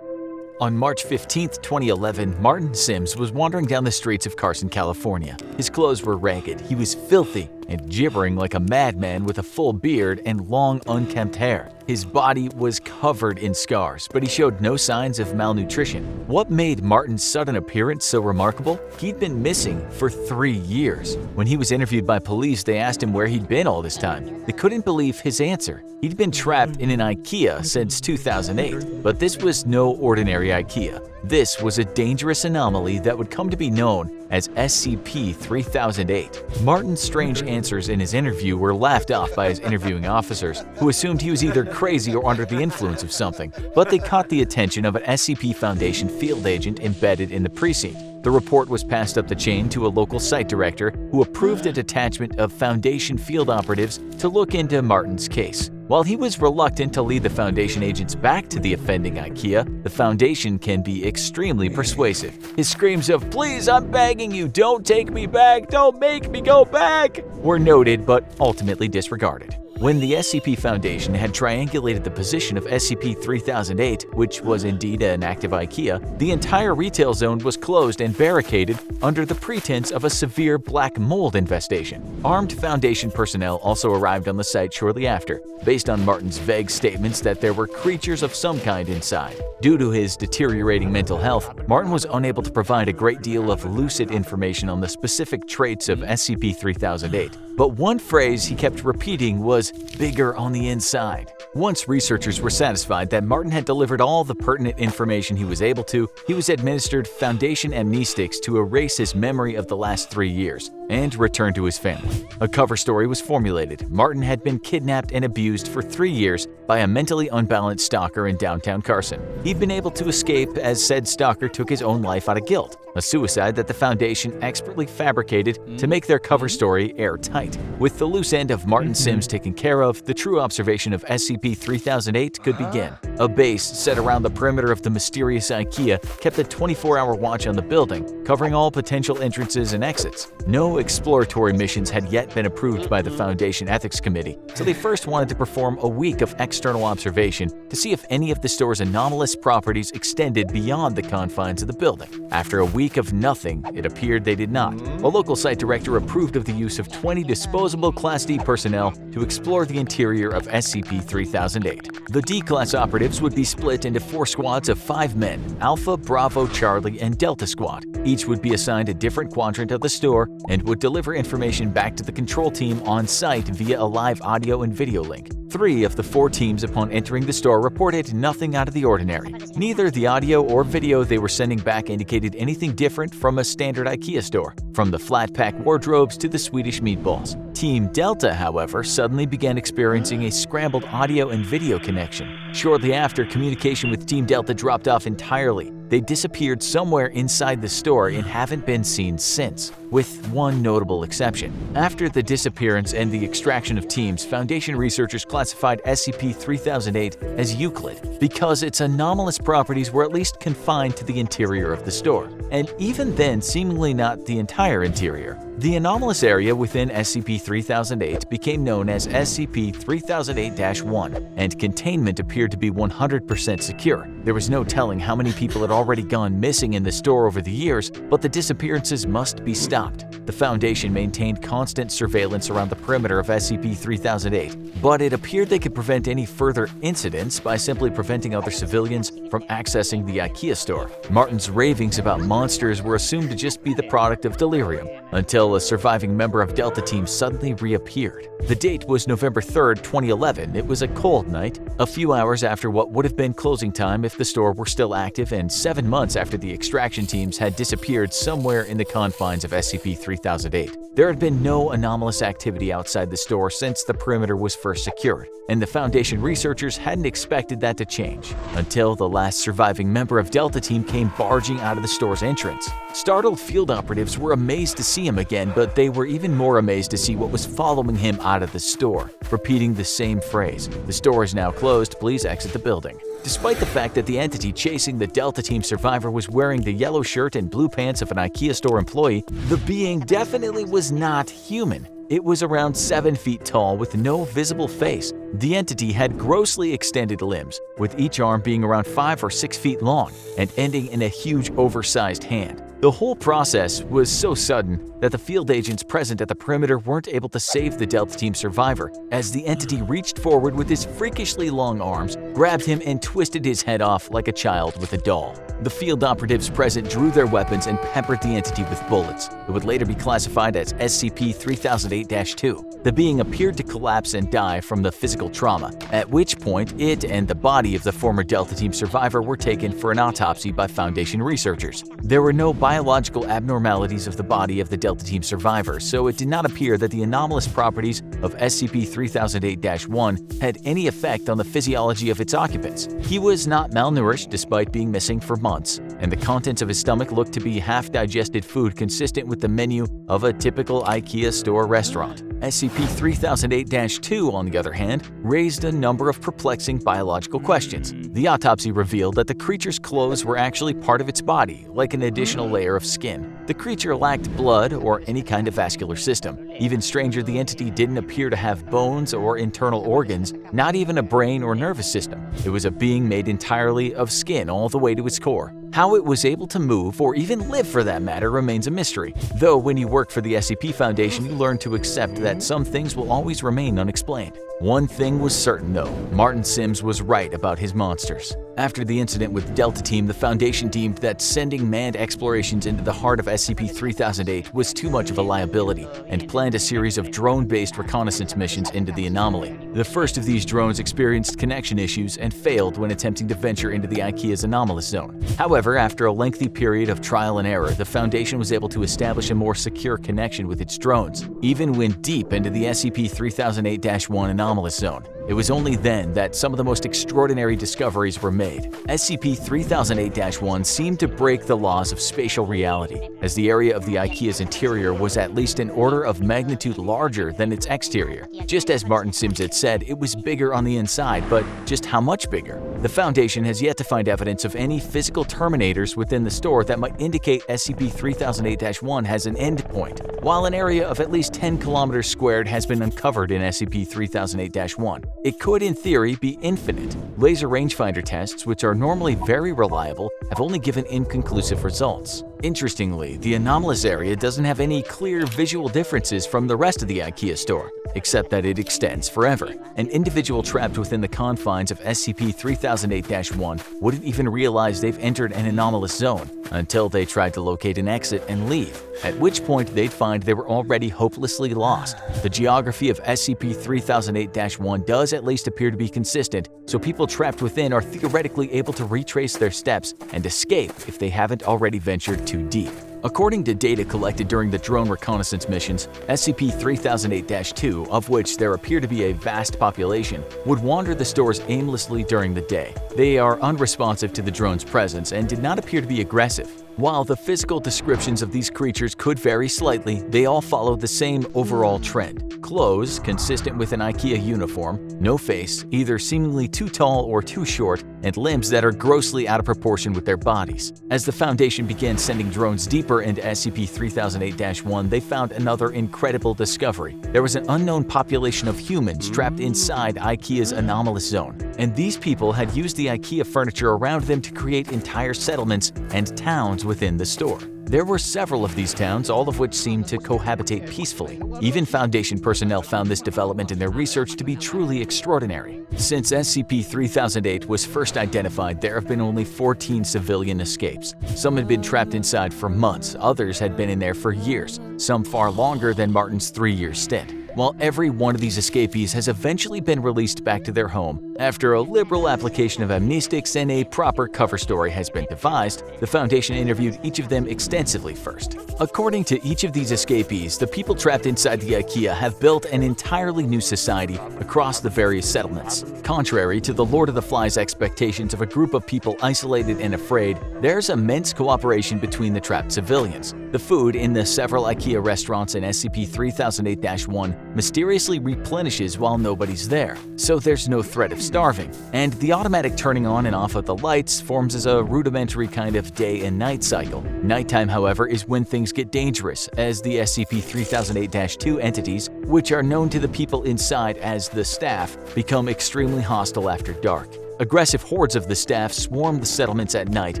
On March 15, 2011, Martin Sims was wandering down the streets of Carson, California. His clothes were ragged, he was filthy, and gibbering like a madman with a full beard and long, unkempt hair. His body was covered in scars, but he showed no signs of malnutrition. What made Martin's sudden appearance so remarkable? He'd been missing for 3 years. When he was interviewed by police, they asked him where he'd been all this time. They couldn't believe his answer. He'd been trapped in an Ikea since 2008, but this was no ordinary Ikea. This was a dangerous anomaly that would come to be known as SCP-3008. Martin's strange answers in his interview were laughed off by his interviewing officers, who assumed he was either crazy or under the influence of something, but they caught the attention of an SCP Foundation field agent embedded in the precinct. The report was passed up the chain to a local site director who approved a detachment of Foundation field operatives to look into Martin's case. While he was reluctant to lead the Foundation agents back to the offending Ikea, the Foundation can be extremely persuasive. His screams of "Please, I'm begging you, don't take me back, don't make me go back," were noted but ultimately disregarded. When the SCP Foundation had triangulated the position of SCP-3008, which was indeed an active Ikea, the entire retail zone was closed and barricaded under the pretense of a severe black mold infestation. Armed Foundation personnel also arrived on the site shortly after, based on Martin's vague statements that there were creatures of some kind inside. Due to his deteriorating mental health, Martin was unable to provide a great deal of lucid information on the specific traits of SCP-3008. But one phrase he kept repeating was "bigger on the inside." Once researchers were satisfied that Martin had delivered all the pertinent information he was able to, he was administered Foundation amnestics to erase his memory of the last 3 years and return to his family. A cover story was formulated. Martin had been kidnapped and abused for 3 years by a mentally unbalanced stalker in downtown Carson. He'd been able to escape as said stalker took his own life out of guilt, a suicide that the Foundation expertly fabricated to make their cover story airtight. With the loose end of Martin Sims taken care of, the true observation of SCP-3008 could begin. A base set around the perimeter of the mysterious Ikea kept a 24-hour watch on the building, covering all potential entrances and exits. No exploratory missions had yet been approved by the Foundation Ethics Committee, so they first wanted to perform a week of external observation to see if any of the store's anomalous properties extended beyond the confines of the building. After a week of nothing, it appeared they did not. A local site director approved of the use of 20 disposable Class D personnel to explore the interior of SCP-3008. The D-Class operatives would be split into 4 squads of 5 men, Alpha, Bravo, Charlie, and Delta Squad. Each would be assigned a different quadrant of the store and would deliver information back to the control team on site via a live audio and video link. 3 of the 4 teams upon entering the store reported nothing out of the ordinary. Neither the audio or video they were sending back indicated anything different from a standard Ikea store, from the flat-pack wardrobes to the Swedish meatballs. Team Delta, however, suddenly began experiencing a scrambled audio and video connection. Shortly after, communication with Team Delta dropped off entirely. They disappeared somewhere inside the store and haven't been seen since, with one notable exception. After the disappearance and the extraction of teams, Foundation researchers classified SCP-3008 as Euclid because its anomalous properties were at least confined to the interior of the store, and even then seemingly not the entire interior. The anomalous area within SCP-3008 became known as SCP-3008-1, and containment appeared to be 100% secure. There was no telling how many people had already gone missing in the store over the years, but the disappearances must be stopped. The Foundation maintained constant surveillance around the perimeter of SCP-3008, but it appeared they could prevent any further incidents by simply preventing other civilians from accessing the Ikea store. Martin's ravings about monsters were assumed to just be the product of delirium, until a surviving member of Delta Team suddenly reappeared. The date was November 3, 2011. It was a cold night, a few hours after what would have been closing time if the store were still active, and 7 months after the extraction teams had disappeared somewhere in the confines of SCP-3008. There had been no anomalous activity outside the store since the perimeter was first secured, and the Foundation researchers hadn't expected that to change until the last surviving member of Delta Team came barging out of the store's entrance. Startled field operatives were amazed to see him again, but they were even more amazed to see what was following him out of the store, repeating the same phrase: "The store is now closed, please exit the building." Despite the fact that the entity chasing the Delta Team survivor was wearing the yellow shirt and blue pants of an Ikea store employee, the being definitely was not human. It was around 7 feet tall with no visible face. The entity had grossly extended limbs, with each arm being around 5 or 6 feet long and ending in a huge oversized hand. The whole process was so sudden that the field agents present at the perimeter weren't able to save the Delta Team survivor, as the entity reached forward with his freakishly long arms, grabbed him and twisted his head off like a child with a doll. The field operatives present drew their weapons and peppered the entity with bullets. It would later be classified as SCP-3008-2. The being appeared to collapse and die from the physical trauma, at which point it and the body of the former Delta Team survivor were taken for an autopsy by Foundation researchers. There were no biological abnormalities of the body of the Delta Team survivor, so it did not appear that the anomalous properties of SCP-3008-1 had any effect on the physiology of its occupants. He was not malnourished despite being missing for months, and the contents of his stomach looked to be half-digested food consistent with the menu of a typical Ikea store restaurant. SCP-3008-2, on the other hand, raised a number of perplexing biological questions. The autopsy revealed that the creature's clothes were actually part of its body, like an additional layer of skin. The creature lacked blood or any kind of vascular system. Even stranger, the entity didn't appear to have bones or internal organs, not even a brain or nervous system. It was a being made entirely of skin all the way to its core. How it was able to move, or even live for that matter, remains a mystery. Though when you work for the SCP Foundation, you learn to accept that some things will always remain unexplained. One thing was certain though, Martin Sims was right about his monsters. After the incident with Delta Team, the Foundation deemed that sending manned explorations into the heart of SCP-3008 was too much of a liability and planned a series of drone-based reconnaissance missions into the anomaly. The first of these drones experienced connection issues and failed when attempting to venture into the Ikea's anomalous zone. However, after a lengthy period of trial and error, the Foundation was able to establish a more secure connection with its drones, even when deep into the SCP-3008-1 anomalous zone. It was only then that some of the most extraordinary discoveries were made. SCP-3008-1 seemed to break the laws of spatial reality, as the area of the Ikea's interior was at least an order of magnitude larger than its exterior. Just as Martin Sims had said, it was bigger on the inside, but just how much bigger? The Foundation has yet to find evidence of any physical terminators within the store that might indicate SCP-3008-1 has an endpoint, while an area of at least 10 kilometers squared has been uncovered in SCP-3008-1. It could, in theory, be infinite. Laser rangefinder tests, which are normally very reliable, have only given inconclusive results. Interestingly, the anomalous area doesn't have any clear visual differences from the rest of the Ikea store, except that it extends forever. An individual trapped within the confines of SCP-3008-1 wouldn't even realize they've entered an anomalous zone until they tried to locate an exit and leave, at which point they'd find they were already hopelessly lost. The geography of SCP-3008-1 does at least appear to be consistent, so people trapped within are theoretically able to retrace their steps and escape if they haven't already ventured too deep. According to data collected during the drone reconnaissance missions, SCP-3008-2, of which there appear to be a vast population, would wander the stores aimlessly during the day. They are unresponsive to the drone's presence and did not appear to be aggressive. While the physical descriptions of these creatures could vary slightly, they all follow the same overall trend. Clothes consistent with an Ikea uniform, no face, either seemingly too tall or too short, and limbs that are grossly out of proportion with their bodies. As the Foundation began sending drones deeper into SCP-3008-1, they found another incredible discovery. There was an unknown population of humans trapped inside Ikea's anomalous zone, and these people had used the Ikea furniture around them to create entire settlements and towns within the store. There were several of these towns, all of which seemed to cohabitate peacefully. Even Foundation personnel found this development in their research to be truly extraordinary. Since SCP-3008 was first identified, there have been only 14 civilian escapes. Some had been trapped inside for months, others had been in there for years, some far longer than Martin's 3-year stint. While every one of these escapees has eventually been released back to their home, after a liberal application of amnestics and a proper cover story has been devised, the Foundation interviewed each of them extensively first. According to each of these escapees, the people trapped inside the Ikea have built an entirely new society across the various settlements. Contrary to the Lord of the Flies expectations of a group of people isolated and afraid, there's immense cooperation between the trapped civilians. The food in the several Ikea restaurants in SCP-3008-1 mysteriously replenishes while nobody's there, so there's no threat of starving, and the automatic turning on and off of the lights forms as a rudimentary kind of day and night cycle. Nighttime, however, is when things get dangerous, as the SCP-3008-2 entities, which are known to the people inside as the staff, become extremely hostile after dark. Aggressive hordes of the staff swarm the settlements at night,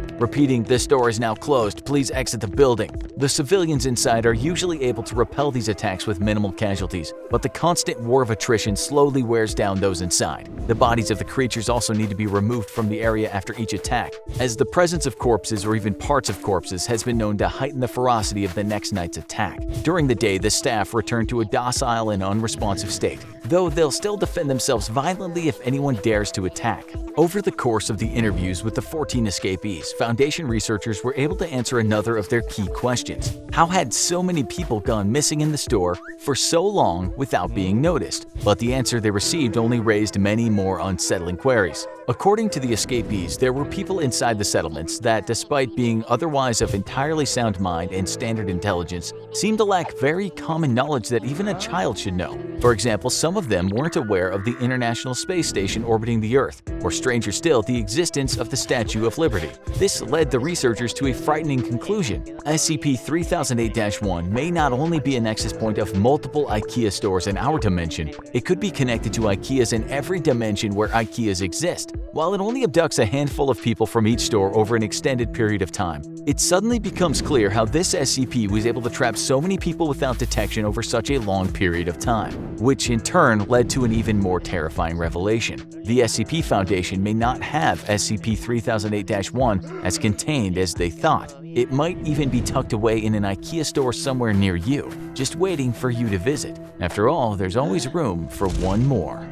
repeating, "This door is now closed, please exit the building." The civilians inside are usually able to repel these attacks with minimal casualties, but the constant war of attrition slowly wears down those inside. The bodies of the creatures also need to be removed from the area after each attack, as the presence of corpses or even parts of corpses has been known to heighten the ferocity of the next night's attack. During the day, the staff return to a docile and unresponsive state, though they'll still defend themselves violently if anyone dares to attack. Over the course of the interviews with the 14 escapees, Foundation researchers were able to answer another of their key questions. How had so many people gone missing in the store for so long without being noticed? But the answer they received only raised many more unsettling queries. According to the escapees, there were people inside the settlements that, despite being otherwise of entirely sound mind and standard intelligence, seemed to lack very common knowledge that even a child should know. For example, some of them weren't aware of the International Space Station orbiting the Earth, or stranger still, the existence of the Statue of Liberty. This led the researchers to a frightening conclusion. SCP-3008-1 may not only be a nexus point of multiple Ikea stores in our dimension, it could be connected to Ikeas in every dimension where Ikeas exist. While it only abducts a handful of people from each store over an extended period of time, it suddenly becomes clear how this SCP was able to trap so many people without detection over such a long period of time, which in turn led to an even more terrifying revelation. The SCP Foundation may not have SCP-3008-1 as contained as they thought. It might even be tucked away in an Ikea store somewhere near you, just waiting for you to visit. After all, there's always room for one more.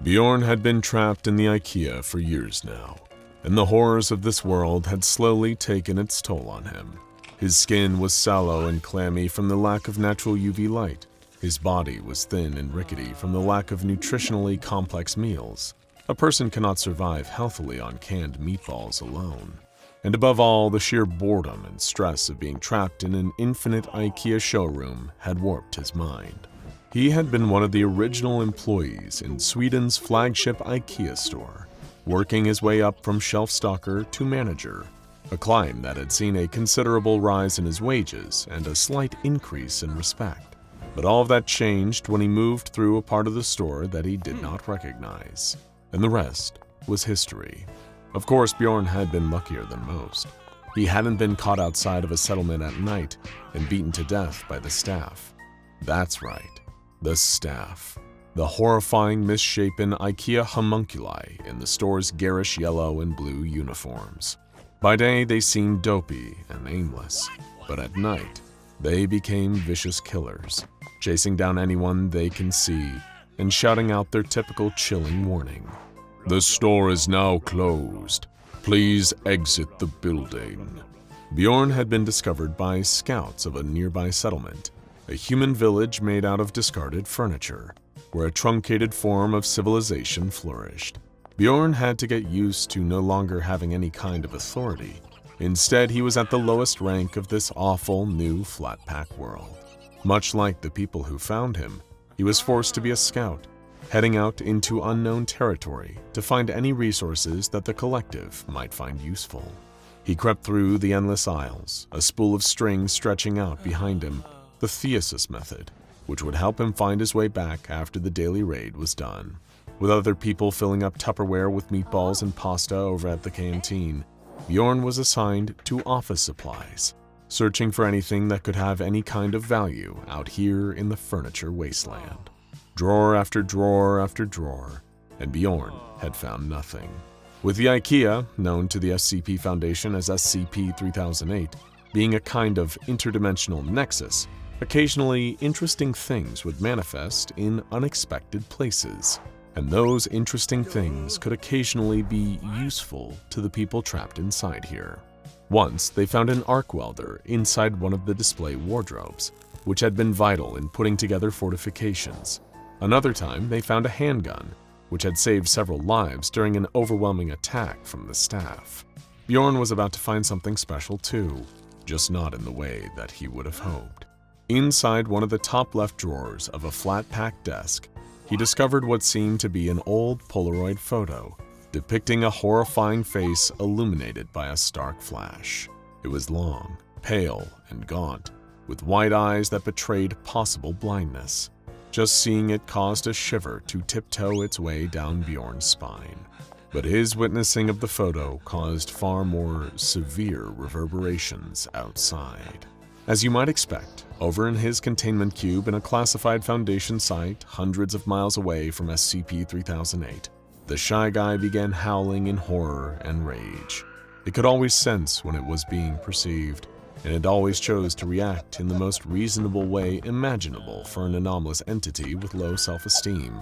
Bjorn had been trapped in the Ikea for years now, and the horrors of this world had slowly taken its toll on him. His skin was sallow and clammy from the lack of natural UV light. His body was thin and rickety from the lack of nutritionally complex meals. A person cannot survive healthily on canned meatballs alone. And above all, the sheer boredom and stress of being trapped in an infinite Ikea showroom had warped his mind. He had been one of the original employees in Sweden's flagship Ikea store, working his way up from shelf stalker to manager, a climb that had seen a considerable rise in his wages and a slight increase in respect. But all of that changed when he moved through a part of the store that he did not recognize, and the rest was history. Of course, Bjorn had been luckier than most. He hadn't been caught outside of a settlement at night and beaten to death by the staff. That's right. The staff. The horrifying, misshapen Ikea homunculi in the store's garish yellow and blue uniforms. By day, they seemed dopey and aimless, but at night, they became vicious killers, chasing down anyone they can see and shouting out their typical chilling warning. "The store is now closed. Please exit the building." Bjorn had been discovered by scouts of a nearby settlement, a human village made out of discarded furniture, where a truncated form of civilization flourished. Bjorn had to get used to no longer having any kind of authority. Instead, he was at the lowest rank of this awful new flat-pack world. Much like the people who found him, he was forced to be a scout, heading out into unknown territory to find any resources that the collective might find useful. He crept through the endless aisles, a spool of string stretching out behind him, the Thesis method, which would help him find his way back after the daily raid was done. With other people filling up Tupperware with meatballs and pasta over at the canteen, Bjorn was assigned to office supplies, searching for anything that could have any kind of value out here in the furniture wasteland. Drawer after drawer after drawer, and Bjorn had found nothing. With the Ikea, known to the SCP Foundation as SCP-3008, being a kind of interdimensional nexus, occasionally interesting things would manifest in unexpected places, and those interesting things could occasionally be useful to the people trapped inside here. Once, they found an arc welder inside one of the display wardrobes, which had been vital in putting together fortifications. Another time, they found a handgun, which had saved several lives during an overwhelming attack from the staff. Bjorn was about to find something special too, just not in the way that he would have hoped. Inside one of the top left drawers of a flat-pack desk, he discovered what seemed to be an old Polaroid photo depicting a horrifying face illuminated by a stark flash. It was long, pale, and gaunt, with wide eyes that betrayed possible blindness. Just seeing it caused a shiver to tiptoe its way down Bjorn's spine. But his witnessing of the photo caused far more severe reverberations outside. As you might expect, over in his containment cube in a classified Foundation site hundreds of miles away from SCP-3008, the Shy Guy began howling in horror and rage. It could always sense when it was being perceived, and it always chose to react in the most reasonable way imaginable for an anomalous entity with low self-esteem,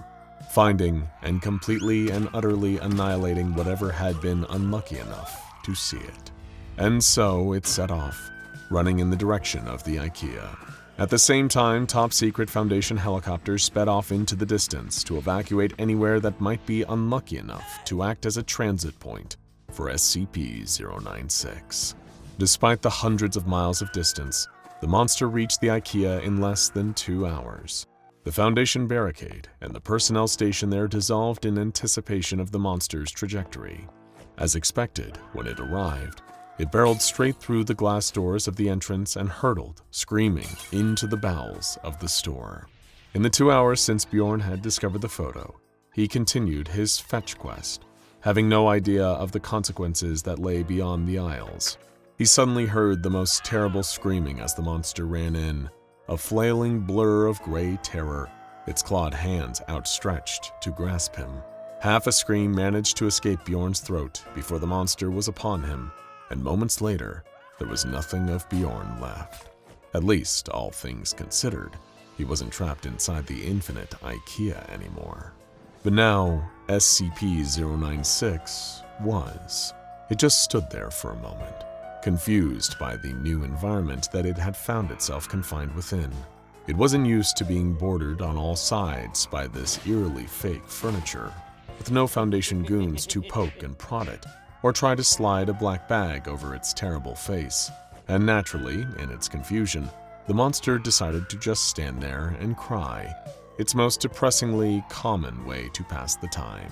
finding and completely and utterly annihilating whatever had been unlucky enough to see it. And so it set off, running in the direction of the Ikea. At the same time, top-secret Foundation helicopters sped off into the distance to evacuate anywhere that might be unlucky enough to act as a transit point for SCP-096. Despite the hundreds of miles of distance, the monster reached the Ikea in less than 2 hours. The Foundation barricade and the personnel station there dissolved in anticipation of the monster's trajectory. As expected, when it arrived, it barreled straight through the glass doors of the entrance and hurtled, screaming, into the bowels of the store. In the 2 hours since Bjorn had discovered the photo, he continued his fetch quest, having no idea of the consequences that lay beyond the aisles. He suddenly heard the most terrible screaming as the monster ran in, a flailing blur of gray terror, its clawed hands outstretched to grasp him. Half a scream managed to escape Bjorn's throat before the monster was upon him, and moments later, there was nothing of Bjorn left. At least, all things considered, he wasn't trapped inside the infinite Ikea anymore. But now, SCP-096 was. It just stood there for a moment, confused by the new environment that it had found itself confined within. It wasn't used to being bordered on all sides by this eerily fake furniture, with no Foundation goons to poke and prod it, or try to slide a black bag over its terrible face. And naturally, in its confusion, the monster decided to just stand there and cry, its most depressingly common way to pass the time.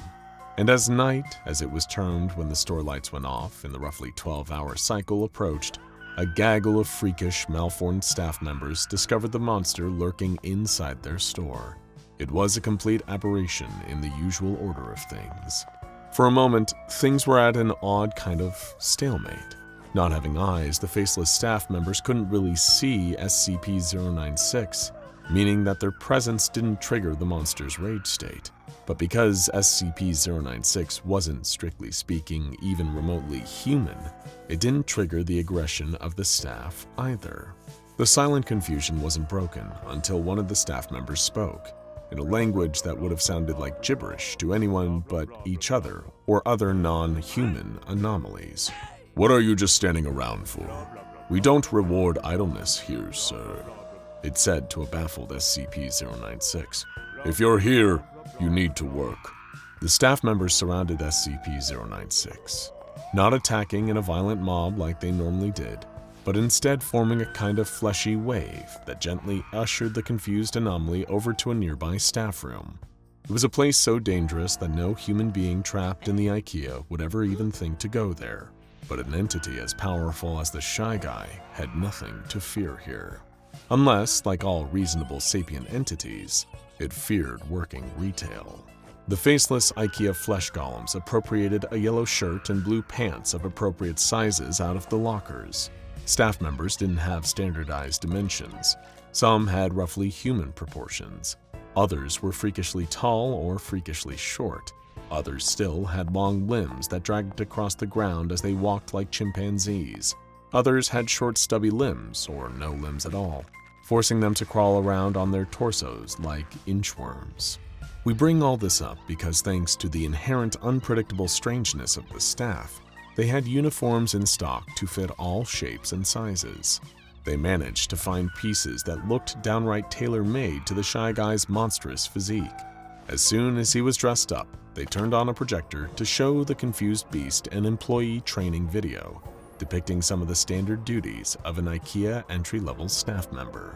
And as night, as it was termed when the store lights went off in the roughly 12-hour cycle, approached, a gaggle of freakish, malformed staff members discovered the monster lurking inside their store. It was a complete aberration in the usual order of things. For a moment, things were at an odd kind of stalemate. Not having eyes, the faceless staff members couldn't really see SCP-096, meaning that their presence didn't trigger the monster's rage state. But because SCP-096 wasn't, strictly speaking, even remotely human, it didn't trigger the aggression of the staff either. The silent confusion wasn't broken until one of the staff members spoke, in a language that would have sounded like gibberish to anyone but each other or other non-human anomalies. "What are you just standing around for? We don't reward idleness here, sir," it said to a baffled SCP-096. "If you're here, you need to work." The staff members surrounded SCP-096, not attacking in a violent mob like they normally did, but instead forming a kind of fleshy wave that gently ushered the confused anomaly over to a nearby staff room. It was a place so dangerous that no human being trapped in the Ikea would ever even think to go there, but an entity as powerful as the Shy Guy had nothing to fear here. Unless, like all reasonable sapient entities, it feared working retail. The faceless Ikea flesh golems appropriated a yellow shirt and blue pants of appropriate sizes out of the lockers. Staff members didn't have standardized dimensions. Some had roughly human proportions. Others were freakishly tall or freakishly short. Others still had long limbs that dragged across the ground as they walked like chimpanzees. Others had short, stubby limbs, or no limbs at all, forcing them to crawl around on their torsos like inchworms. We bring all this up because thanks to the inherent unpredictable strangeness of the staff, they had uniforms in stock to fit all shapes and sizes. They managed to find pieces that looked downright tailor-made to the Shy Guy's monstrous physique. As soon as he was dressed up, they turned on a projector to show the confused beast an employee training video, depicting some of the standard duties of an Ikea entry-level staff member.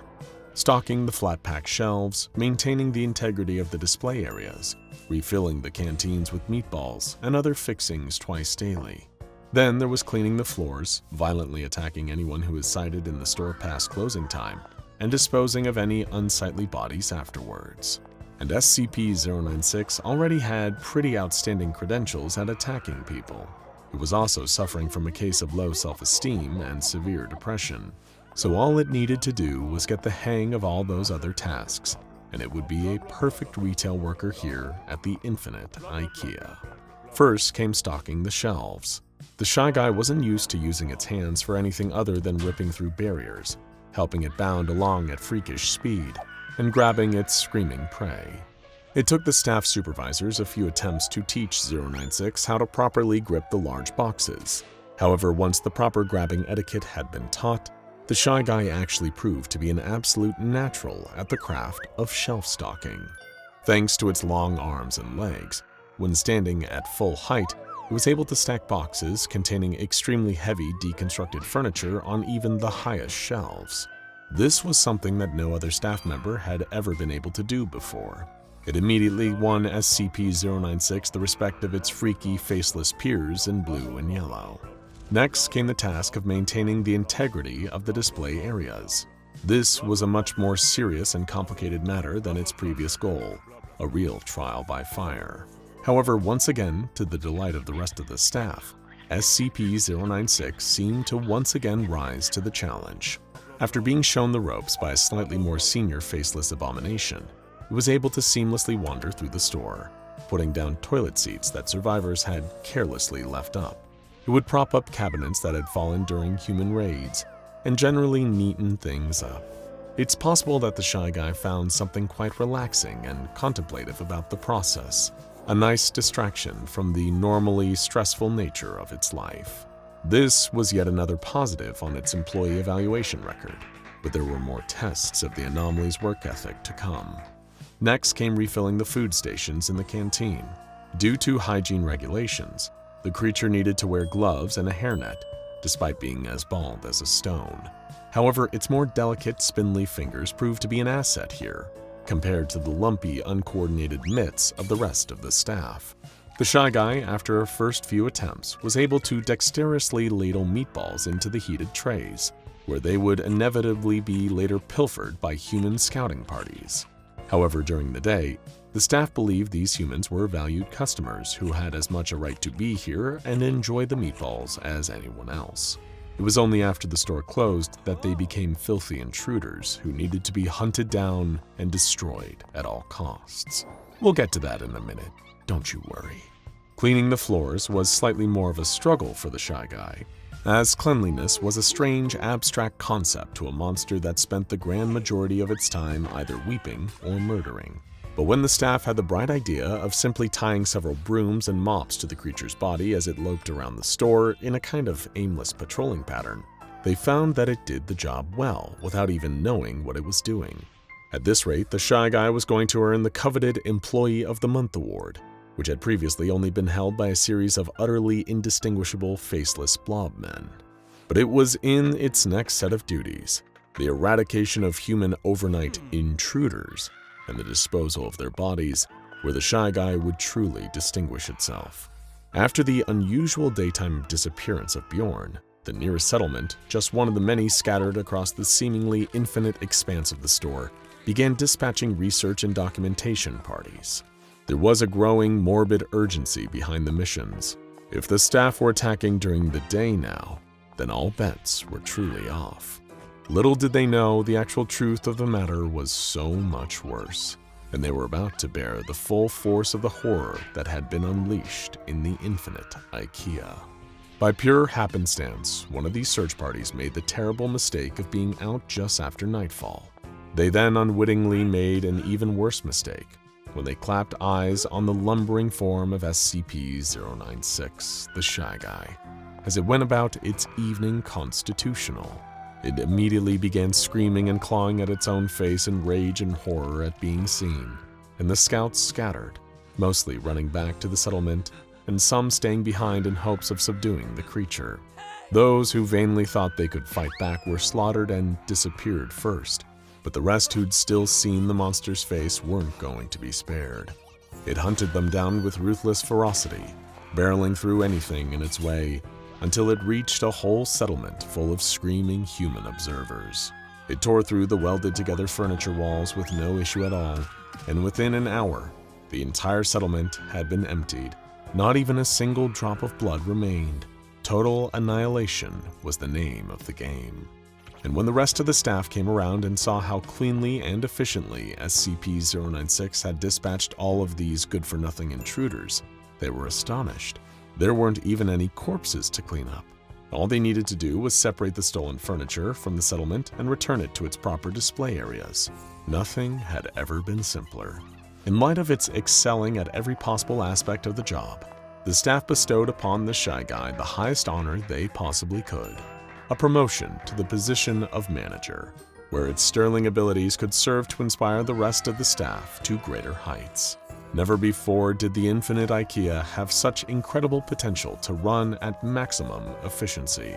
stocking the flat-pack shelves, maintaining the integrity of the display areas, refilling the canteens with meatballs and other fixings twice daily. Then there was cleaning the floors, violently attacking anyone who is sighted in the store past closing time, and disposing of any unsightly bodies afterwards. And SCP-096 already had pretty outstanding credentials at attacking people. It was also suffering from a case of low self-esteem and severe depression, so all it needed to do was get the hang of all those other tasks, and it would be a perfect retail worker here at the infinite Ikea. First came stocking the shelves. The Shy Guy wasn't used to using its hands for anything other than ripping through barriers, helping it bound along at freakish speed, and grabbing its screaming prey. It took the staff supervisors a few attempts to teach 096 how to properly grip the large boxes. However, once the proper grabbing etiquette had been taught, the Shy Guy actually proved to be an absolute natural at the craft of shelf stocking. Thanks to its long arms and legs, when standing at full height, it was able to stack boxes containing extremely heavy deconstructed furniture on even the highest shelves. This was something that no other staff member had ever been able to do before. It immediately won SCP-096 the respect of its freaky, faceless peers in blue and yellow. Next came the task of maintaining the integrity of the display areas. This was a much more serious and complicated matter than its previous goal, a real trial by fire. However, once again, to the delight of the rest of the staff, SCP-096 seemed to once again rise to the challenge. After being shown the ropes by a slightly more senior faceless abomination, it was able to seamlessly wander through the store, putting down toilet seats that survivors had carelessly left up. It would prop up cabinets that had fallen during human raids, and generally neaten things up. It's possible that the Shy Guy found something quite relaxing and contemplative about the process, a nice distraction from the normally stressful nature of its life. This was yet another positive on its employee evaluation record, but there were more tests of the anomaly's work ethic to come. Next came refilling the food stations in the canteen. Due to hygiene regulations, the creature needed to wear gloves and a hairnet, despite being as bald as a stone. However, its more delicate, spindly fingers proved to be an asset here, compared to the lumpy, uncoordinated mitts of the rest of the staff. The Shy Guy, after her first few attempts, was able to dexterously ladle meatballs into the heated trays, where they would inevitably be later pilfered by human scouting parties. However, during the day, the staff believed these humans were valued customers who had as much a right to be here and enjoy the meatballs as anyone else. It was only after the store closed that they became filthy intruders who needed to be hunted down and destroyed at all costs. We'll get to that in a minute, don't you worry. Cleaning the floors was slightly more of a struggle for the Shy Guy, as cleanliness was a strange, abstract concept to a monster that spent the grand majority of its time either weeping or murdering. But when the staff had the bright idea of simply tying several brooms and mops to the creature's body as it loped around the store in a kind of aimless patrolling pattern, they found that it did the job well without even knowing what it was doing. At this rate, the Shy Guy was going to earn the coveted Employee of the Month award, which had previously only been held by a series of utterly indistinguishable faceless blob men. But it was in its next set of duties, the eradication of human overnight intruders, and the disposal of their bodies, where the Shy Guy would truly distinguish itself. After the unusual daytime disappearance of Bjorn, the nearest settlement, just one of the many scattered across the seemingly infinite expanse of the store, began dispatching research and documentation parties. There was a growing morbid urgency behind the missions. If the staff were attacking during the day now, then all bets were truly off. Little did they know the actual truth of the matter was so much worse, and they were about to bear the full force of the horror that had been unleashed in the infinite Ikea. By pure happenstance, one of these search parties made the terrible mistake of being out just after nightfall. They then unwittingly made an even worse mistake when they clapped eyes on the lumbering form of SCP-096, the Shy Guy, as it went about its evening constitutional. It immediately began screaming and clawing at its own face in rage and horror at being seen, and the scouts scattered, mostly running back to the settlement, and some staying behind in hopes of subduing the creature. Those who vainly thought they could fight back were slaughtered and disappeared first, But the rest who'd still seen the monster's face weren't going to be spared. It hunted them down with ruthless ferocity, barreling through anything in its way until it reached a whole settlement full of screaming human observers. It tore through the welded-together furniture walls with no issue at all, and within an hour, the entire settlement had been emptied. Not even a single drop of blood remained. Total annihilation was the name of the game. And when the rest of the staff came around and saw how cleanly and efficiently SCP-096 had dispatched all of these good-for-nothing intruders, they were astonished. There weren't even any corpses to clean up. All they needed to do was separate the stolen furniture from the settlement and return it to its proper display areas. Nothing had ever been simpler. In light of its excelling at every possible aspect of the job, the staff bestowed upon the Shy Guy the highest honor they possibly could. A promotion to the position of manager, where its sterling abilities could serve to inspire the rest of the staff to greater heights. Never before did the infinite Ikea have such incredible potential to run at maximum efficiency.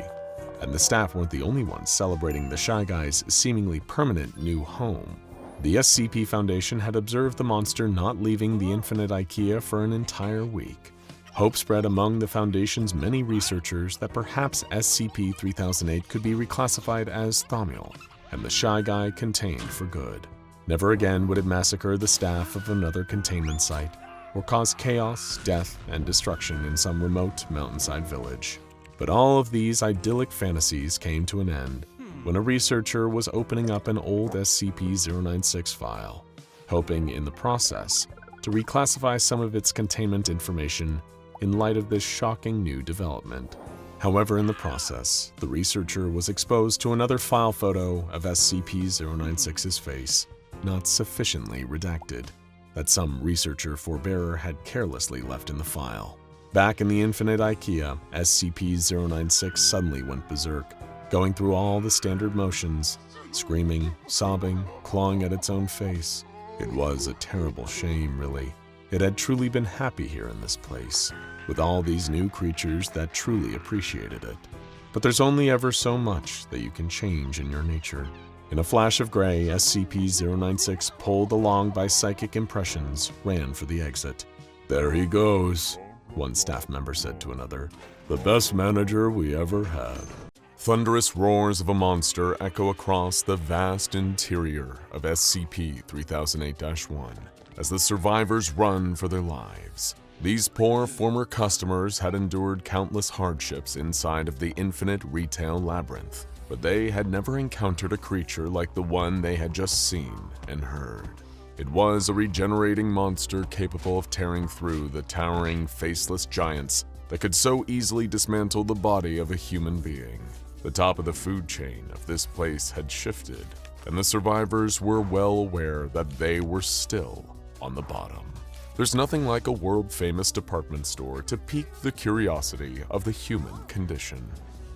And the staff weren't the only ones celebrating the Shy Guy's seemingly permanent new home. The SCP Foundation had observed the monster not leaving the infinite Ikea for an entire week. Hope spread among the Foundation's many researchers that perhaps SCP-3008 could be reclassified as Thaumiel, and the Shy Guy contained for good. Never again would it massacre the staff of another containment site, or cause chaos, death, and destruction in some remote mountainside village. But all of these idyllic fantasies came to an end when a researcher was opening up an old SCP-096 file, hoping in the process to reclassify some of its containment information in light of this shocking new development. However, in the process, the researcher was exposed to another file photo of SCP-096's face, not sufficiently redacted, that some researcher forbearer had carelessly left in the file. Back in the infinite Ikea, SCP-096 suddenly went berserk, going through all the standard motions, screaming, sobbing, clawing at its own face. It was a terrible shame, really. It had truly been happy here in this place, with all these new creatures that truly appreciated it. But there's only ever so much that you can change in your nature. In a flash of gray, SCP-096, pulled along by psychic impressions, ran for the exit. "There he goes," one staff member said to another. "The best manager we ever had." Thunderous roars of a monster echo across the vast interior of SCP-3008-1 as the survivors run for their lives. These poor former customers had endured countless hardships inside of the infinite retail labyrinth, but they had never encountered a creature like the one they had just seen and heard. It was a regenerating monster capable of tearing through the towering, faceless giants that could so easily dismantle the body of a human being. The top of the food chain of this place had shifted, and the survivors were well aware that they were still on the bottom. There's nothing like a world-famous department store to pique the curiosity of the human condition.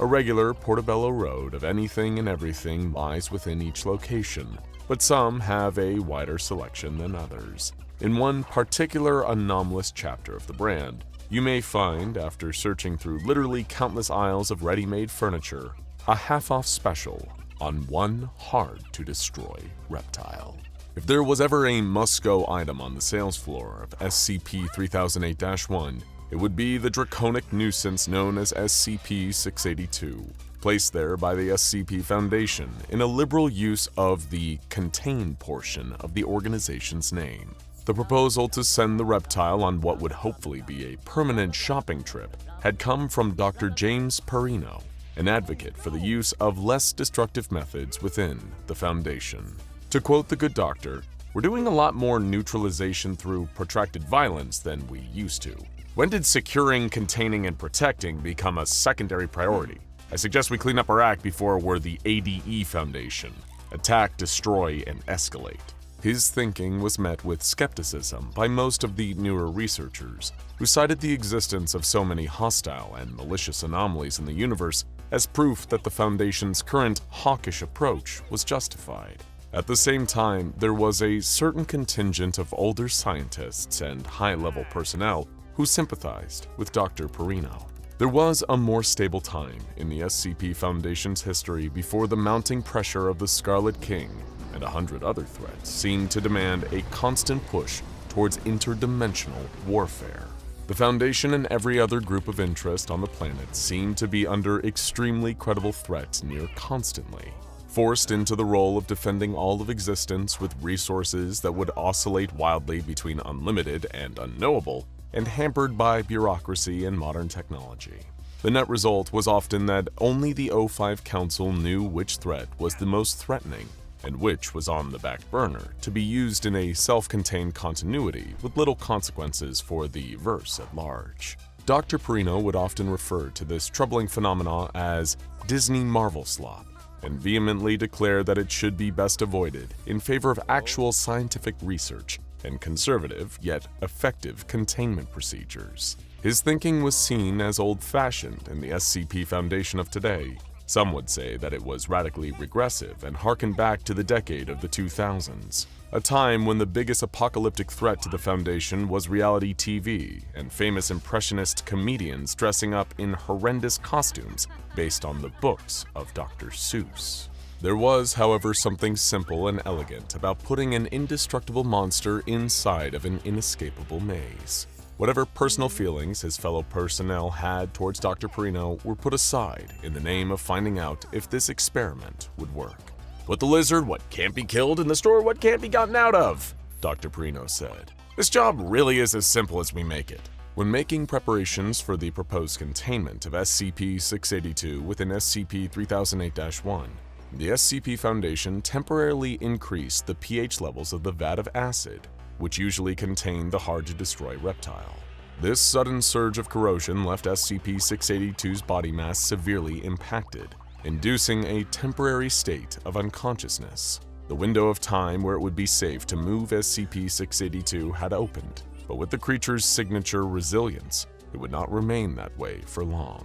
A regular Portobello Road of anything and everything lies within each location, but some have a wider selection than others. In one particular anomalous chapter of the brand, you may find, after searching through literally countless aisles of ready-made furniture, a half-off special on one hard-to-destroy reptile. If there was ever a must-go item on the sales floor of SCP-3008-1, it would be the draconic nuisance known as SCP-682, placed there by the SCP Foundation in a liberal use of the contain portion of the organization's name. The proposal to send the reptile on what would hopefully be a permanent shopping trip had come from Dr. James Perino, an advocate for the use of less destructive methods within the Foundation. To quote the good doctor, "We're doing a lot more neutralization through protracted violence than we used to. When did securing, containing, and protecting become a secondary priority? I suggest we clean up our act before we're the ADE Foundation. Attack, destroy, and escalate." His thinking was met with skepticism by most of the newer researchers, who cited the existence of so many hostile and malicious anomalies in the universe as proof that the Foundation's current hawkish approach was justified. At the same time, there was a certain contingent of older scientists and high-level personnel who sympathized with Dr. Perino. There was a more stable time in the SCP Foundation's history before the mounting pressure of the Scarlet King and and 100 other threats seemed to demand a constant push towards interdimensional warfare. The Foundation and every other group of interest on the planet seemed to be under extremely credible threat near constantly, forced into the role of defending all of existence with resources that would oscillate wildly between unlimited and unknowable, and hampered by bureaucracy and modern technology. The net result was often that only the O5 Council knew which threat was the most threatening and which was on the back burner to be used in a self-contained continuity with little consequences for the verse at large. Dr. Perino would often refer to this troubling phenomena as Disney Marvel slop, and vehemently declare that it should be best avoided in favor of actual scientific research and conservative yet effective containment procedures. His thinking was seen as old-fashioned in the SCP Foundation of today. Some would say that it was radically regressive and harkened back to the decade of the 2000s, a time when the biggest apocalyptic threat to the Foundation was reality TV and famous impressionist comedians dressing up in horrendous costumes based on the books of Dr. Seuss. There was, however, something simple and elegant about putting an indestructible monster inside of an inescapable maze. Whatever personal feelings his fellow personnel had towards Dr. Perino were put aside in the name of finding out if this experiment would work. "Put the lizard what can't be killed in the store what can't be gotten out of," Dr. Perino said. "This job really is as simple as we make it." When making preparations for the proposed containment of SCP-682 within SCP-3008-1, the SCP Foundation temporarily increased the pH levels of the vat of acid, which usually contained the hard-to-destroy reptile. This sudden surge of corrosion left SCP-682's body mass severely impacted, inducing a temporary state of unconsciousness. The window of time where it would be safe to move SCP-682 had opened, but with the creature's signature resilience, it would not remain that way for long.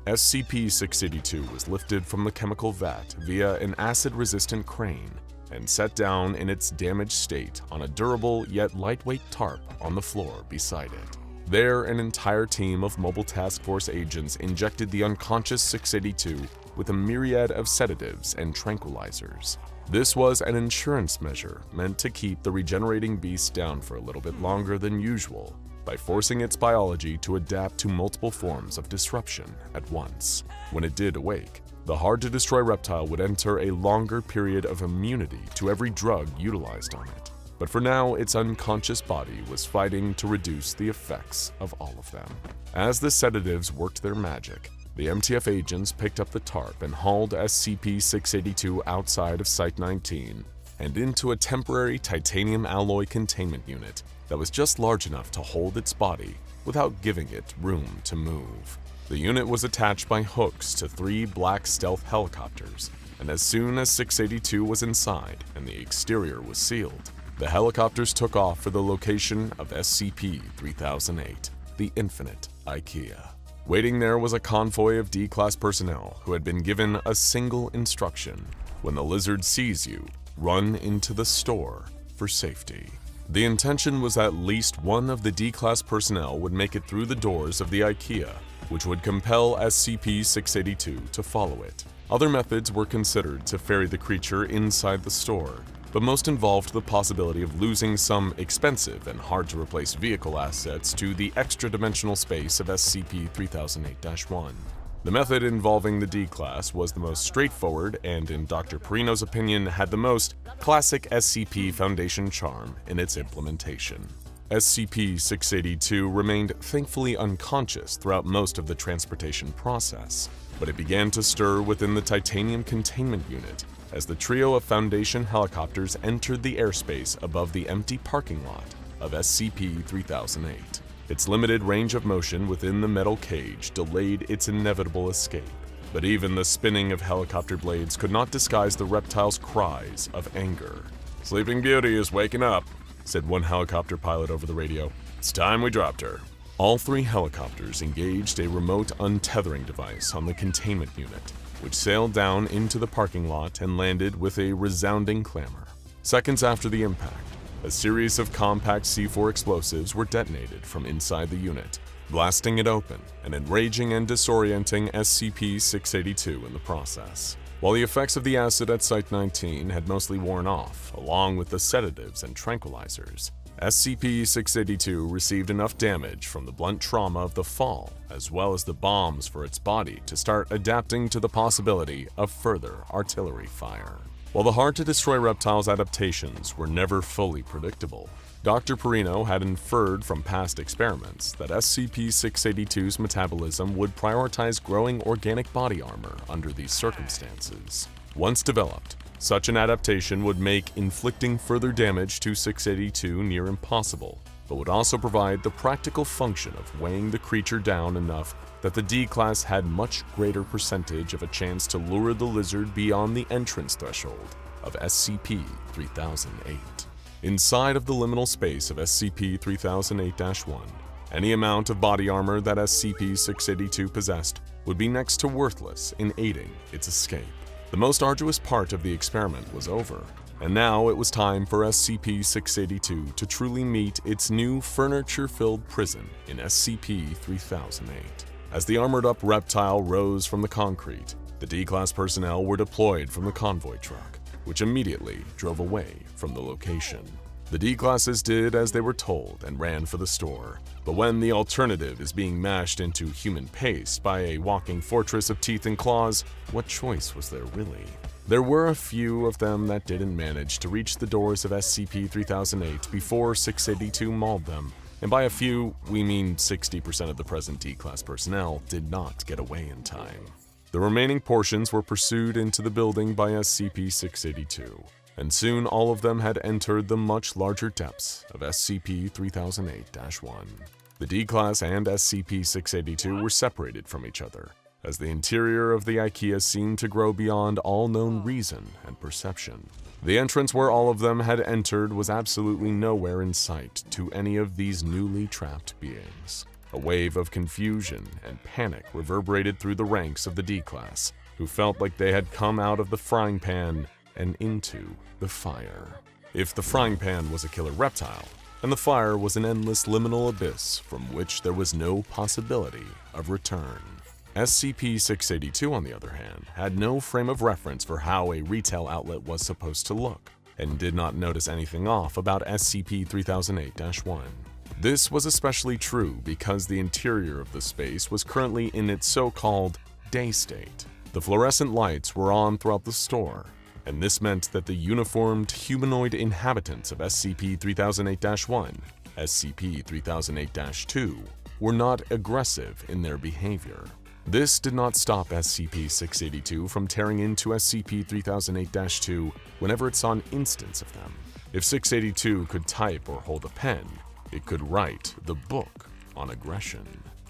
SCP-682 was lifted from the chemical vat via an acid-resistant crane and set down in its damaged state on a durable yet lightweight tarp on the floor beside it. There, an entire team of Mobile Task Force agents injected the unconscious 682 with a myriad of sedatives and tranquilizers. This was an insurance measure meant to keep the regenerating beast down for a little bit longer than usual by forcing its biology to adapt to multiple forms of disruption at once. When it did awake, the hard-to-destroy reptile would enter a longer period of immunity to every drug utilized on it. But for now, its unconscious body was fighting to reduce the effects of all of them. As the sedatives worked their magic, the MTF agents picked up the tarp and hauled SCP-682 outside of Site-19 and into a temporary titanium alloy containment unit that was just large enough to hold its body without giving it room to move. The unit was attached by hooks to 3 black stealth helicopters, and as soon as 682 was inside and the exterior was sealed, the helicopters took off for the location of SCP-3008, the Infinite Ikea. Waiting there was a convoy of D-Class personnel who had been given a single instruction: when the lizard sees you, run into the store for safety. The intention was at least one of the D-Class personnel would make it through the doors of the Ikea, which would compel SCP-682 to follow it. Other methods were considered to ferry the creature inside the store, but most involved the possibility of losing some expensive and hard-to-replace vehicle assets to the extra-dimensional space of SCP-3008-1. The method involving the D-Class was the most straightforward and, in Dr. Perino's opinion, had the most classic SCP Foundation charm in its implementation. SCP-682 remained thankfully unconscious throughout most of the transportation process, but it began to stir within the titanium containment unit as the trio of Foundation helicopters entered the airspace above the empty parking lot of SCP-3008. Its limited range of motion within the metal cage delayed its inevitable escape, but even the spinning of helicopter blades could not disguise the reptile's cries of anger. "Sleeping Beauty is waking up," said one helicopter pilot over the radio. "It's time we dropped her." All 3 helicopters engaged a remote untethering device on the containment unit, which sailed down into the parking lot and landed with a resounding clamor. Seconds after the impact, a series of compact C4 explosives were detonated from inside the unit, blasting it open and enraging and disorienting SCP-682 in the process. While the effects of the acid at Site-19 had mostly worn off, along with the sedatives and tranquilizers, SCP-682 received enough damage from the blunt trauma of the fall, as well as the bombs for its body, to start adapting to the possibility of further artillery fire. While the hard-to-destroy reptile's adaptations were never fully predictable, Dr. Perino had inferred from past experiments that SCP-682's metabolism would prioritize growing organic body armor under these circumstances. Once developed, such an adaptation would make inflicting further damage to 682 near impossible, but would also provide the practical function of weighing the creature down enough that the D-Class had much greater percentage of a chance to lure the lizard beyond the entrance threshold of SCP-3008. Inside of the liminal space of SCP-3008-1, any amount of body armor that SCP-682 possessed would be next to worthless in aiding its escape. The most arduous part of the experiment was over, and now it was time for SCP-682 to truly meet its new furniture-filled prison in SCP-3008. As the armored-up reptile rose from the concrete, the D-Class personnel were deployed from the convoy truck, which immediately drove away from the location. The D-Classes did as they were told and ran for the store, but when the alternative is being mashed into human paste by a walking fortress of teeth and claws, what choice was there really? There were a few of them that didn't manage to reach the doors of SCP-3008 before 682 mauled them, and by a few, we mean 60% of the present D-Class personnel did not get away in time. The remaining portions were pursued into the building by SCP-682, and soon all of them had entered the much larger depths of SCP-3008-1. The D-Class and SCP-682 were separated from each other, as the interior of the Ikea seemed to grow beyond all known reason and perception. The entrance where all of them had entered was absolutely nowhere in sight to any of these newly trapped beings. A wave of confusion and panic reverberated through the ranks of the D-Class, who felt like they had come out of the frying pan and into the fire. If the frying pan was a killer reptile, and the fire was an endless liminal abyss from which there was no possibility of return. SCP-682, on the other hand, had no frame of reference for how a retail outlet was supposed to look, and did not notice anything off about SCP-3008-1. This was especially true because the interior of the space was currently in its so-called day state. The fluorescent lights were on throughout the store, and this meant that the uniformed humanoid inhabitants of SCP-3008-1, SCP-3008-2, were not aggressive in their behavior. This did not stop SCP-682 from tearing into SCP-3008-2 whenever it saw an instance of them. If 682 could type or hold a pen, it could write the book on aggression.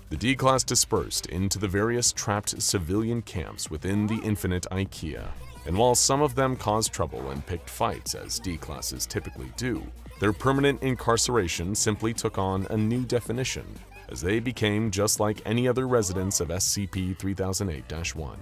The D-Class dispersed into the various trapped civilian camps within the infinite Ikea, and while some of them caused trouble and picked fights as D-Classes typically do, their permanent incarceration simply took on a new definition, as they became just like any other residents of SCP-3008-1.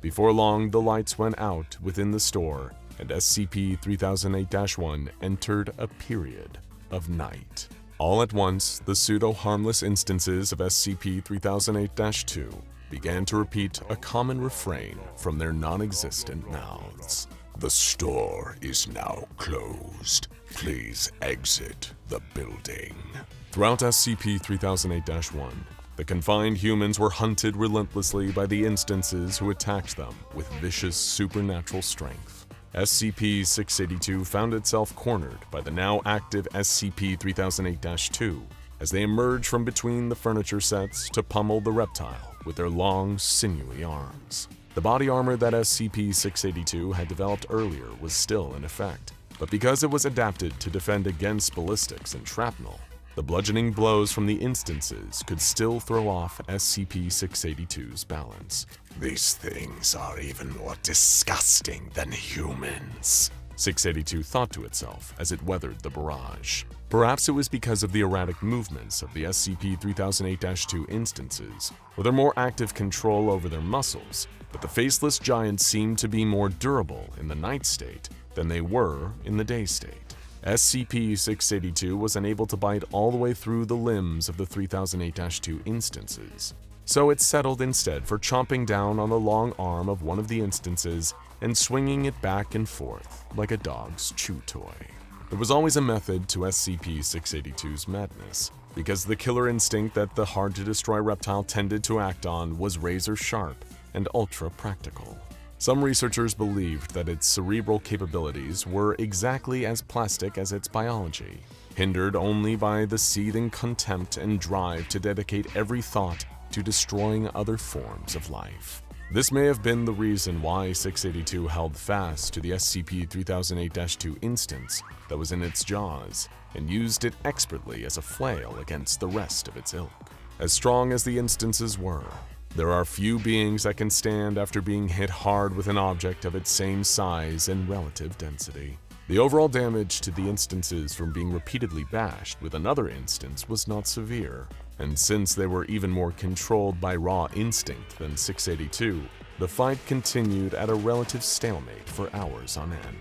Before long, the lights went out within the store, and SCP-3008-1 entered a period of night. All at once, the pseudo-harmless instances of SCP-3008-2 began to repeat a common refrain from their non-existent mouths. "The store is now closed. Please exit the building." Throughout SCP-3008-1, the confined humans were hunted relentlessly by the instances who attacked them with vicious supernatural strength. SCP-682 found itself cornered by the now active SCP-3008-2 as they emerged from between the furniture sets to pummel the reptile with their long, sinewy arms. The body armor that SCP-682 had developed earlier was still in effect, but because it was adapted to defend against ballistics and shrapnel, the bludgeoning blows from the instances could still throw off SCP-682's balance. "These things are even more disgusting than humans," 682 thought to itself as it weathered the barrage. Perhaps it was because of the erratic movements of the SCP-3008-2 instances, or their more active control over their muscles, but the faceless giants seemed to be more durable in the night state than they were in the day state. SCP-682 was unable to bite all the way through the limbs of the 3008-2 instances, so it settled instead for chomping down on the long arm of one of the instances and swinging it back and forth like a dog's chew toy. There was always a method to SCP-682's madness, because the killer instinct that the hard-to-destroy reptile tended to act on was razor-sharp and ultra-practical. Some researchers believed that its cerebral capabilities were exactly as plastic as its biology, hindered only by the seething contempt and drive to dedicate every thought to destroying other forms of life. This may have been the reason why 682 held fast to the SCP-3008-2 instance that was in its jaws and used it expertly as a flail against the rest of its ilk. As strong as the instances were, there are few beings that can stand after being hit hard with an object of its same size and relative density. The overall damage to the instances from being repeatedly bashed with another instance was not severe, and since they were even more controlled by raw instinct than 682, the fight continued at a relative stalemate for hours on end.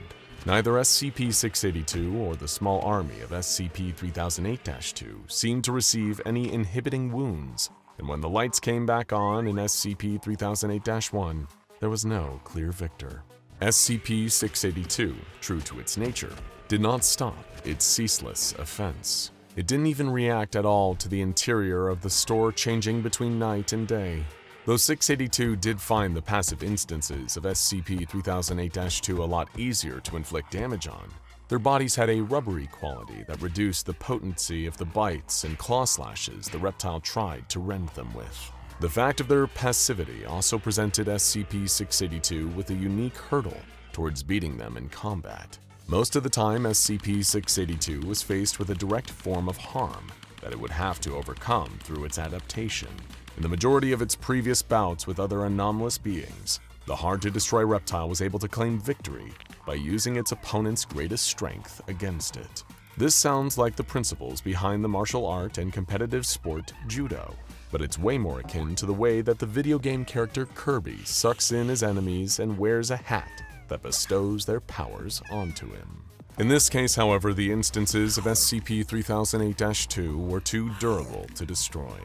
Neither SCP-682 or the small army of SCP-3008-2 seemed to receive any inhibiting wounds, and when the lights came back on in SCP-3008-1, there was no clear victor. SCP-682, true to its nature, did not stop its ceaseless offense. It didn't even react at all to the interior of the store changing between night and day. Though 682 did find the passive instances of SCP-3008-2 a lot easier to inflict damage on, their bodies had a rubbery quality that reduced the potency of the bites and claw slashes the reptile tried to rend them with. The fact of their passivity also presented SCP-682 with a unique hurdle towards beating them in combat. Most of the time, SCP-682 was faced with a direct form of harm that it would have to overcome through its adaptation. In the majority of its previous bouts with other anomalous beings, the hard-to-destroy reptile was able to claim victory by using its opponent's greatest strength against it. This sounds like the principles behind the martial art and competitive sport judo, but it's way more akin to the way that the video game character Kirby sucks in his enemies and wears a hat that bestows their powers onto him. In this case, however, the instances of SCP-3008-2 were too durable to destroy,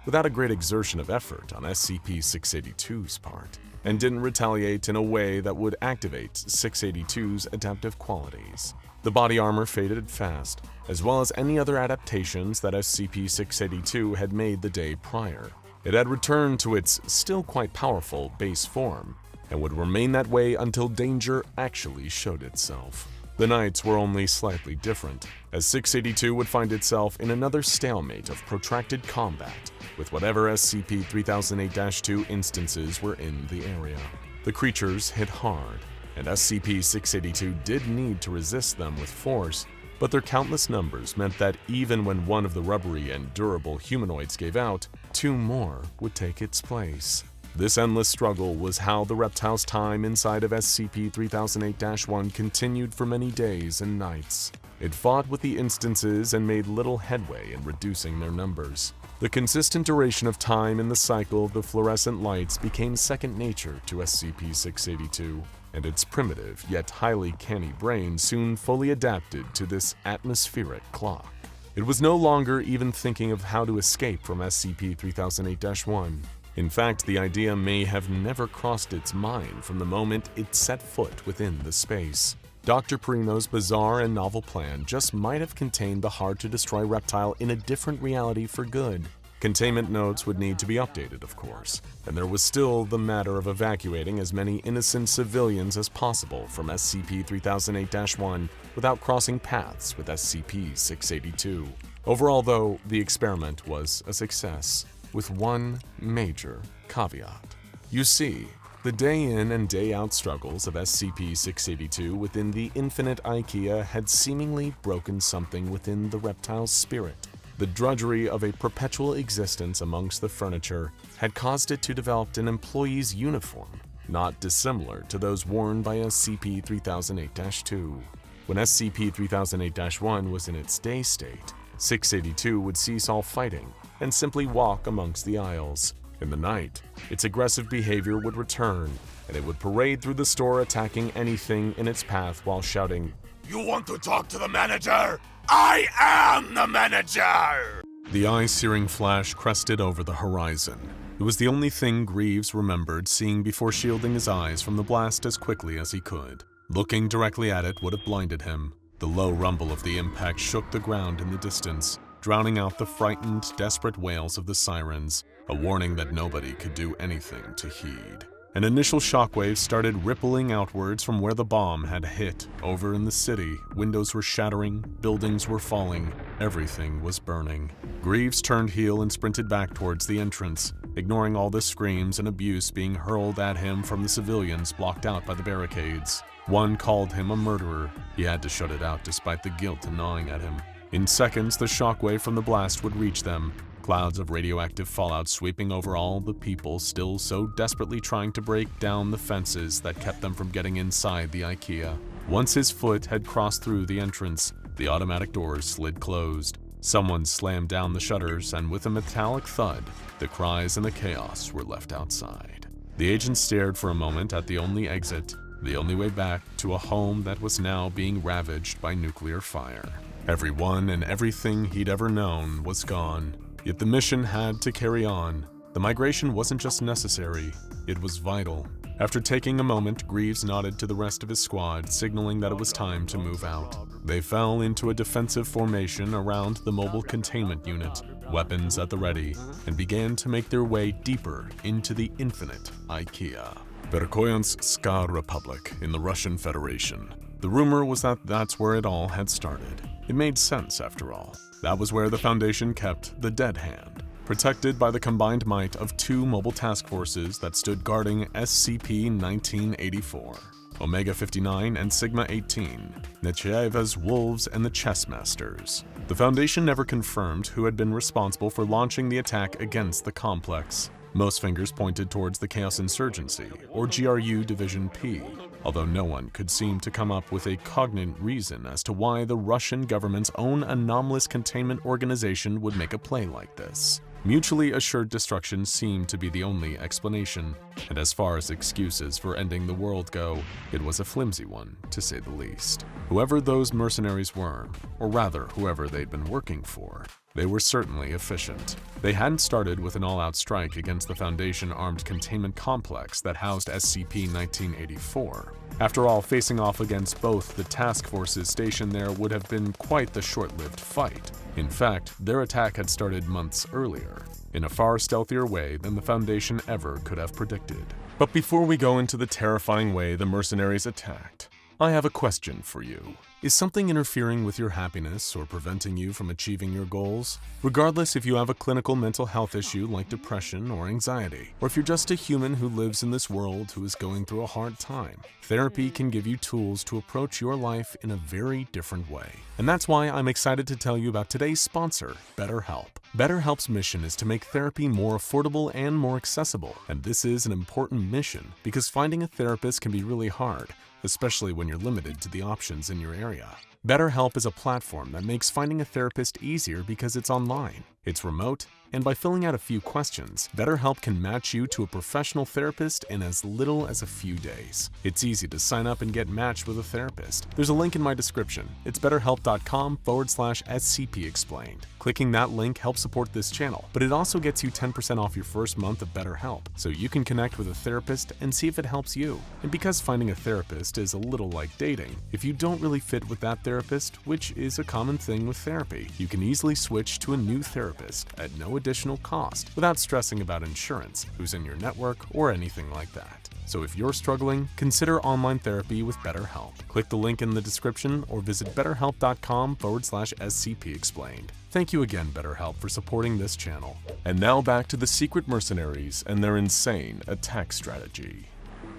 without a great exertion of effort on SCP-682's part, and didn't retaliate in a way that would activate 682's adaptive qualities. The body armor faded fast, as well as any other adaptations that SCP-682 had made the day prior. It had returned to its still quite powerful base form, and would remain that way until danger actually showed itself. The nights were only slightly different, as 682 would find itself in another stalemate of protracted combat with whatever SCP-3008-2 instances were in the area. The creatures hit hard, and SCP-682 did need to resist them with force, but their countless numbers meant that even when one of the rubbery and durable humanoids gave out, two more would take its place. This endless struggle was how the reptile's time inside of SCP-3008-1 continued for many days and nights. It fought with the instances and made little headway in reducing their numbers. The consistent duration of time in the cycle of the fluorescent lights became second nature to SCP-682, and its primitive yet highly canny brain soon fully adapted to this atmospheric clock. It was no longer even thinking of how to escape from SCP-3008-1. In fact, the idea may have never crossed its mind from the moment it set foot within the space. Dr. Perino's bizarre and novel plan just might have contained the hard-to-destroy reptile in a different reality for good. Containment notes would need to be updated, of course, and there was still the matter of evacuating as many innocent civilians as possible from SCP-3008-1 without crossing paths with SCP-682. Overall, though, the experiment was a success, with one major caveat. You see, the day-in and day-out struggles of SCP-682 within the infinite Ikea had seemingly broken something within the reptile's spirit. The drudgery of a perpetual existence amongst the furniture had caused it to develop an employee's uniform, not dissimilar to those worn by SCP-3008-2. When SCP-3008-1 was in its day state, 682 would cease all fighting and simply walk amongst the aisles. In the night, its aggressive behavior would return, and it would parade through the store attacking anything in its path while shouting, You want to talk to the manager? I am the manager! The eye-searing flash crested over the horizon. It was the only thing Greaves remembered seeing before shielding his eyes from the blast as quickly as he could. Looking directly at it would have blinded him. The low rumble of the impact shook the ground in the distance, drowning out the frightened, desperate wails of the sirens, a warning that nobody could do anything to heed. An initial shockwave started rippling outwards from where the bomb had hit. Over in the city, windows were shattering, buildings were falling, everything was burning. Greaves turned heel and sprinted back towards the entrance, ignoring all the screams and abuse being hurled at him from the civilians blocked out by the barricades. One called him a murderer. He had to shut it out despite the guilt gnawing at him. In seconds, the shockwave from the blast would reach them, clouds of radioactive fallout sweeping over all the people still so desperately trying to break down the fences that kept them from getting inside the Ikea. Once his foot had crossed through the entrance, the automatic doors slid closed. Someone slammed down the shutters, and with a metallic thud, the cries and the chaos were left outside. The agent stared for a moment at the only exit, the only way back to a home that was now being ravaged by nuclear fire. Everyone and everything he'd ever known was gone. Yet the mission had to carry on. The migration wasn't just necessary, it was vital. After taking a moment, Greaves nodded to the rest of his squad, signaling that it was time to move out. They fell into a defensive formation around the mobile containment unit, weapons at the ready, and began to make their way deeper into the infinite Ikea. Verkhoyansk Ska Republic in the Russian Federation. The rumor was that that's where it all had started. It made sense, after all. That was where the Foundation kept the Dead Hand, protected by the combined might of two mobile task forces that stood guarding SCP-3008, Omega-59 and Sigma-18, Nechayeva's Wolves and the Chess Masters. The Foundation never confirmed who had been responsible for launching the attack against the complex. Most fingers pointed towards the Chaos Insurgency, or GRU Division P, although no one could seem to come up with a cognate reason as to why the Russian government's own anomalous containment organization would make a play like this. Mutually assured destruction seemed to be the only explanation, and as far as excuses for ending the world go, it was a flimsy one, to say the least. Whoever those mercenaries were, or rather whoever they'd been working for, they were certainly efficient. They hadn't started with an all-out strike against the Foundation armed containment complex that housed SCP-3008. After all, facing off against both the task forces stationed there would have been quite the short-lived fight. In fact, their attack had started months earlier, in a far stealthier way than the Foundation ever could have predicted. But before we go into the terrifying way the mercenaries attacked, I have a question for you. Is something interfering with your happiness or preventing you from achieving your goals? Regardless if you have a clinical mental health issue like depression or anxiety, or if you're just a human who lives in this world who is going through a hard time, therapy can give you tools to approach your life in a very different way. And that's why I'm excited to tell you about today's sponsor, BetterHelp. BetterHelp's mission is to make therapy more affordable and more accessible, and this is an important mission because finding a therapist can be really hard, especially when you're limited to the options in your area. BetterHelp is a platform that makes finding a therapist easier because it's online, it's remote, and by filling out a few questions, BetterHelp can match you to a professional therapist in as little as a few days. It's easy to sign up and get matched with a therapist. There's a link in my description. It's betterhelp.com/SCP Explained. Clicking that link helps support this channel, but it also gets you 10% off your first month of BetterHelp, so you can connect with a therapist and see if it helps you. And because finding a therapist is a little like dating, if you don't really fit with that therapist, which is a common thing with therapy, you can easily switch to a new therapist at no additional cost without stressing about insurance, who's in your network, or anything like that. So if you're struggling, consider online therapy with BetterHelp. Click the link in the description or visit betterhelp.com/SCP Explained. Thank you again, BetterHelp, for supporting this channel. And now back to the secret mercenaries and their insane attack strategy.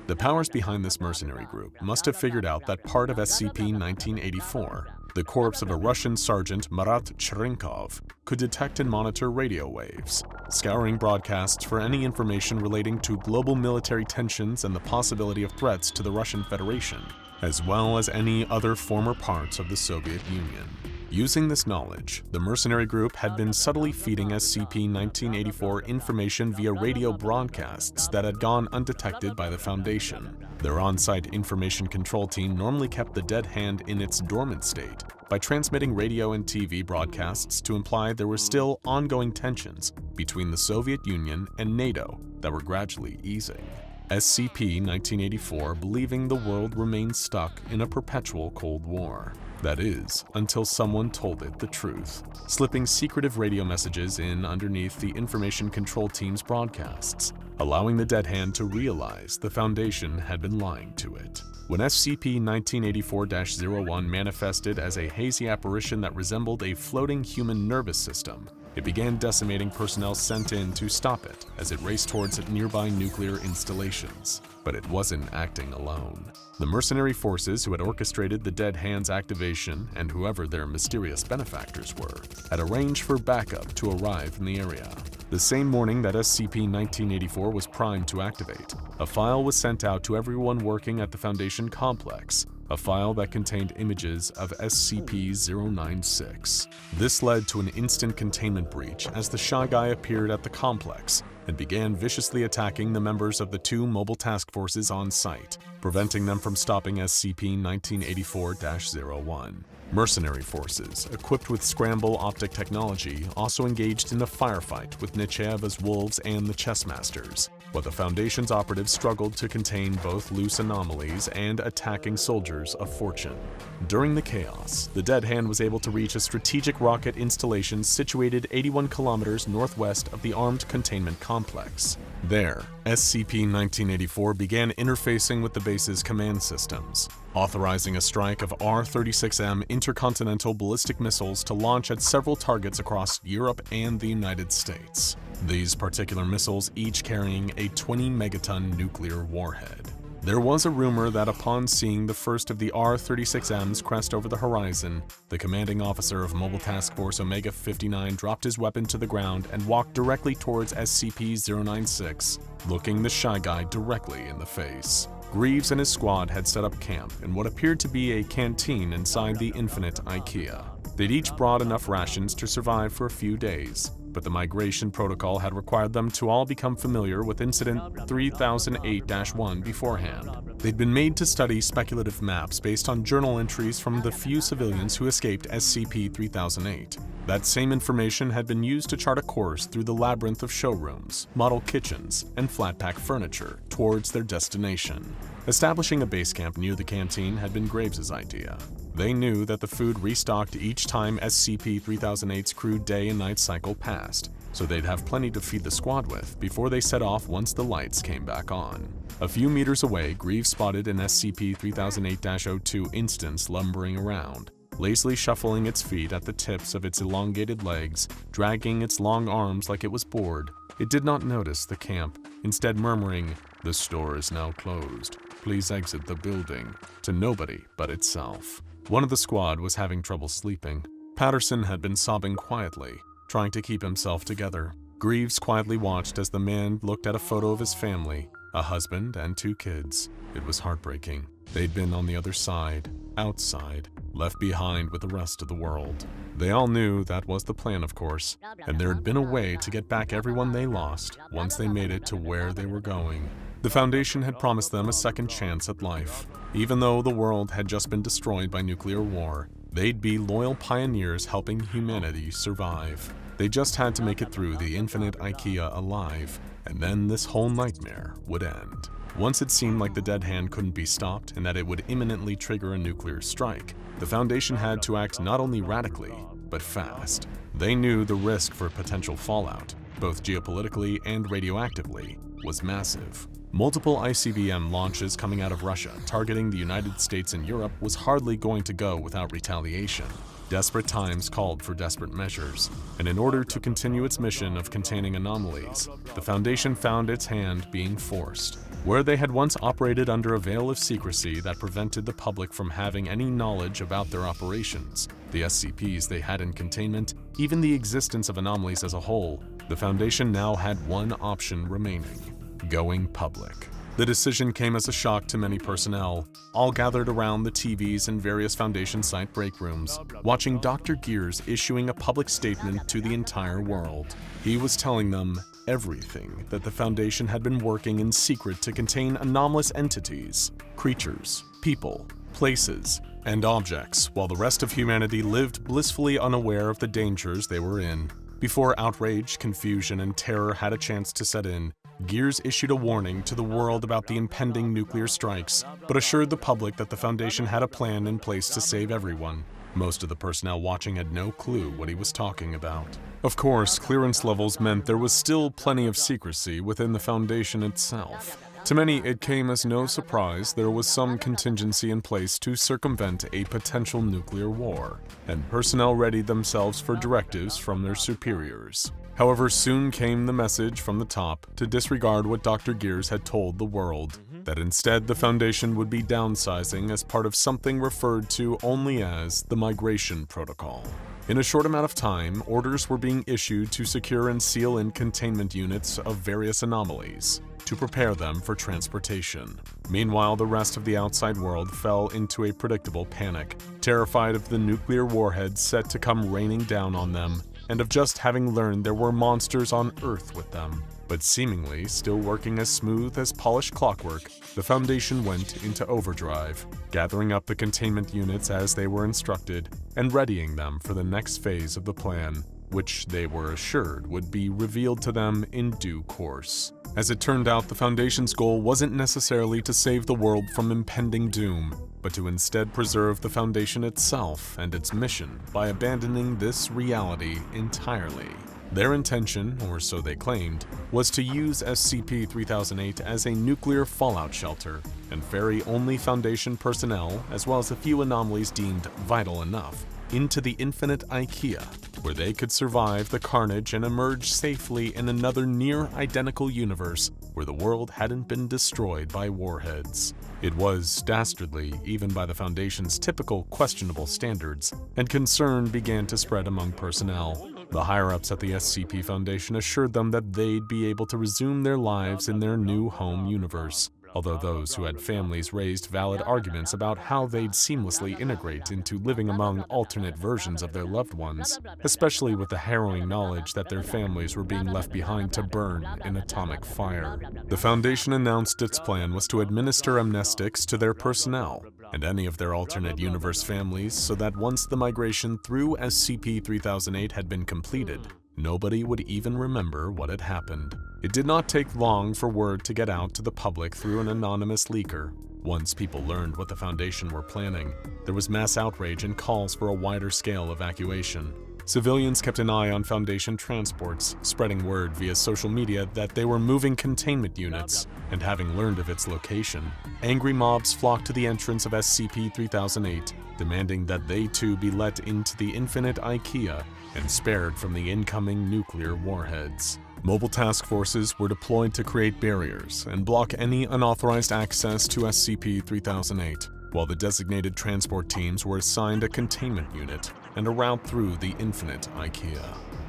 The powers behind this mercenary group must have figured out that part of SCP-3008, the corpse of a Russian Sergeant Marat Cherinkov, could detect and monitor radio waves, scouring broadcasts for any information relating to global military tensions and the possibility of threats to the Russian Federation, as well as any other former parts of the Soviet Union. Using this knowledge, the mercenary group had been subtly feeding SCP-1984 information via radio broadcasts that had gone undetected by the Foundation. Their on-site information control team normally kept the dead hand in its dormant state by transmitting radio and TV broadcasts to imply there were still ongoing tensions between the Soviet Union and NATO that were gradually easing. SCP-1984 believing the world remained stuck in a perpetual Cold War. That is, until someone told it the truth, slipping secretive radio messages in underneath the information control team's broadcasts, allowing the dead hand to realize the Foundation had been lying to it. When SCP-1984-01 manifested as a hazy apparition that resembled a floating human nervous system, it began decimating personnel sent in to stop it as it raced towards nearby nuclear installations. But it wasn't acting alone. The mercenary forces who had orchestrated the dead hand's activation, and whoever their mysterious benefactors were, had arranged for backup to arrive in the area. The same morning that SCP-1984 was primed to activate, a file was sent out to everyone working at the Foundation complex, a file that contained images of SCP-096. This led to an instant containment breach as the Shy Guy appeared at the complex and began viciously attacking the members of the two mobile task forces on site, preventing them from stopping SCP-1984-01. Mercenary forces, equipped with scramble optic technology, also engaged in a firefight with Nechaeva's wolves and the Chessmasters, while the Foundation's operatives struggled to contain both loose anomalies and attacking soldiers of fortune. During the chaos, the Dead Hand was able to reach a strategic rocket installation situated 81 kilometers northwest of the armed containment complex. There, SCP-1984 began interfacing with the base's command systems, authorizing a strike of R-36M intercontinental ballistic missiles to launch at several targets across Europe and the United States. These particular missiles each carrying a 20-megaton nuclear warhead. There was a rumor that upon seeing the first of the R-36Ms crest over the horizon, the commanding officer of Mobile Task Force Omega-59 dropped his weapon to the ground and walked directly towards SCP-096, looking the Shy Guy directly in the face. Greaves and his squad had set up camp in what appeared to be a canteen inside the infinite Ikea. They'd each brought enough rations to survive for a few days, but the migration protocol had required them to all become familiar with Incident 3008-1 beforehand. They'd been made to study speculative maps based on journal entries from the few civilians who escaped SCP-3008. That same information had been used to chart a course through the labyrinth of showrooms, model kitchens, and flat-pack furniture towards their destination. Establishing a base camp near the canteen had been Graves' idea. They knew that the food restocked each time SCP-3008's crude day and night cycle passed, so they'd have plenty to feed the squad with before they set off once the lights came back on. A few meters away, Greaves spotted an SCP-3008-02 instance lumbering around, lazily shuffling its feet at the tips of its elongated legs, dragging its long arms like it was bored. It did not notice the camp, instead murmuring, "The store is now closed. Please exit the building," to nobody but itself. One of the squad was having trouble sleeping. Patterson had been sobbing quietly, trying to keep himself together. Greaves quietly watched as the man looked at a photo of his family, a husband and 2 kids. It was heartbreaking. They'd been on the other side, outside, left behind with the rest of the world. They all knew that was the plan, of course, and there had been a way to get back everyone they lost once they made it to where they were going. The Foundation had promised them a second chance at life. Even though the world had just been destroyed by nuclear war, they'd be loyal pioneers helping humanity survive. They just had to make it through the infinite Ikea alive, and then this whole nightmare would end. Once it seemed like the Dead Hand couldn't be stopped and that it would imminently trigger a nuclear strike, the Foundation had to act not only radically, but fast. They knew the risk for potential fallout, both geopolitically and radioactively, was massive. Multiple ICBM launches coming out of Russia targeting the United States and Europe was hardly going to go without retaliation. Desperate times called for desperate measures, and in order to continue its mission of containing anomalies, the Foundation found its hand being forced. Where they had once operated under a veil of secrecy that prevented the public from having any knowledge about their operations, the SCPs they had in containment, even the existence of anomalies as a whole, the Foundation now had one option remaining: going public. The decision came as a shock to many personnel, all gathered around the TVs in various Foundation site break rooms, watching Dr. Gears issuing a public statement to the entire world. He was telling them everything that the Foundation had been working in secret to contain anomalous entities, creatures, people, places, and objects, while the rest of humanity lived blissfully unaware of the dangers they were in. Before outrage, confusion, and terror had a chance to set in, Gears issued a warning to the world about the impending nuclear strikes, but assured the public that the Foundation had a plan in place to save everyone. Most of the personnel watching had no clue what he was talking about. Of course, clearance levels meant there was still plenty of secrecy within the Foundation itself. To many, it came as no surprise there was some contingency in place to circumvent a potential nuclear war, and personnel readied themselves for directives from their superiors. However, soon came the message from the top to disregard what Dr. Gears had told the world, that instead the Foundation would be downsizing as part of something referred to only as the Migration Protocol. In a short amount of time, orders were being issued to secure and seal in containment units of various anomalies, to prepare them for transportation. Meanwhile, the rest of the outside world fell into a predictable panic, terrified of the nuclear warheads set to come raining down on them, and of just having learned there were monsters on Earth with them. But seemingly still working as smooth as polished clockwork, the Foundation went into overdrive, gathering up the containment units as they were instructed, and readying them for the next phase of the plan, which they were assured would be revealed to them in due course. As it turned out, the Foundation's goal wasn't necessarily to save the world from impending doom, but to instead preserve the Foundation itself and its mission by abandoning this reality entirely. Their intention, or so they claimed, was to use SCP-3008 as a nuclear fallout shelter and ferry only Foundation personnel, as well as a few anomalies deemed vital enough, into the infinite Ikea, where they could survive the carnage and emerge safely in another near-identical universe where the world hadn't been destroyed by warheads. It was dastardly even by the Foundation's typical questionable standards, and concern began to spread among personnel. The higher-ups at the SCP Foundation assured them that they'd be able to resume their lives in their new home universe, although those who had families raised valid arguments about how they'd seamlessly integrate into living among alternate versions of their loved ones, especially with the harrowing knowledge that their families were being left behind to burn in atomic fire. The Foundation announced its plan was to administer amnestics to their personnel and any of their alternate universe families so that once the migration through SCP-3008 had been completed, nobody would even remember what had happened. It did not take long for word to get out to the public through an anonymous leaker. Once people learned what the Foundation were planning, there was mass outrage and calls for a wider scale evacuation. Civilians kept an eye on Foundation transports, spreading word via social media that they were moving containment units, and having learned of its location, angry mobs flocked to the entrance of SCP-3008, demanding that they too be let into the infinite Ikea and spared from the incoming nuclear warheads. Mobile task forces were deployed to create barriers and block any unauthorized access to SCP-3008, while the designated transport teams were assigned a containment unit and a route through the infinite Ikea.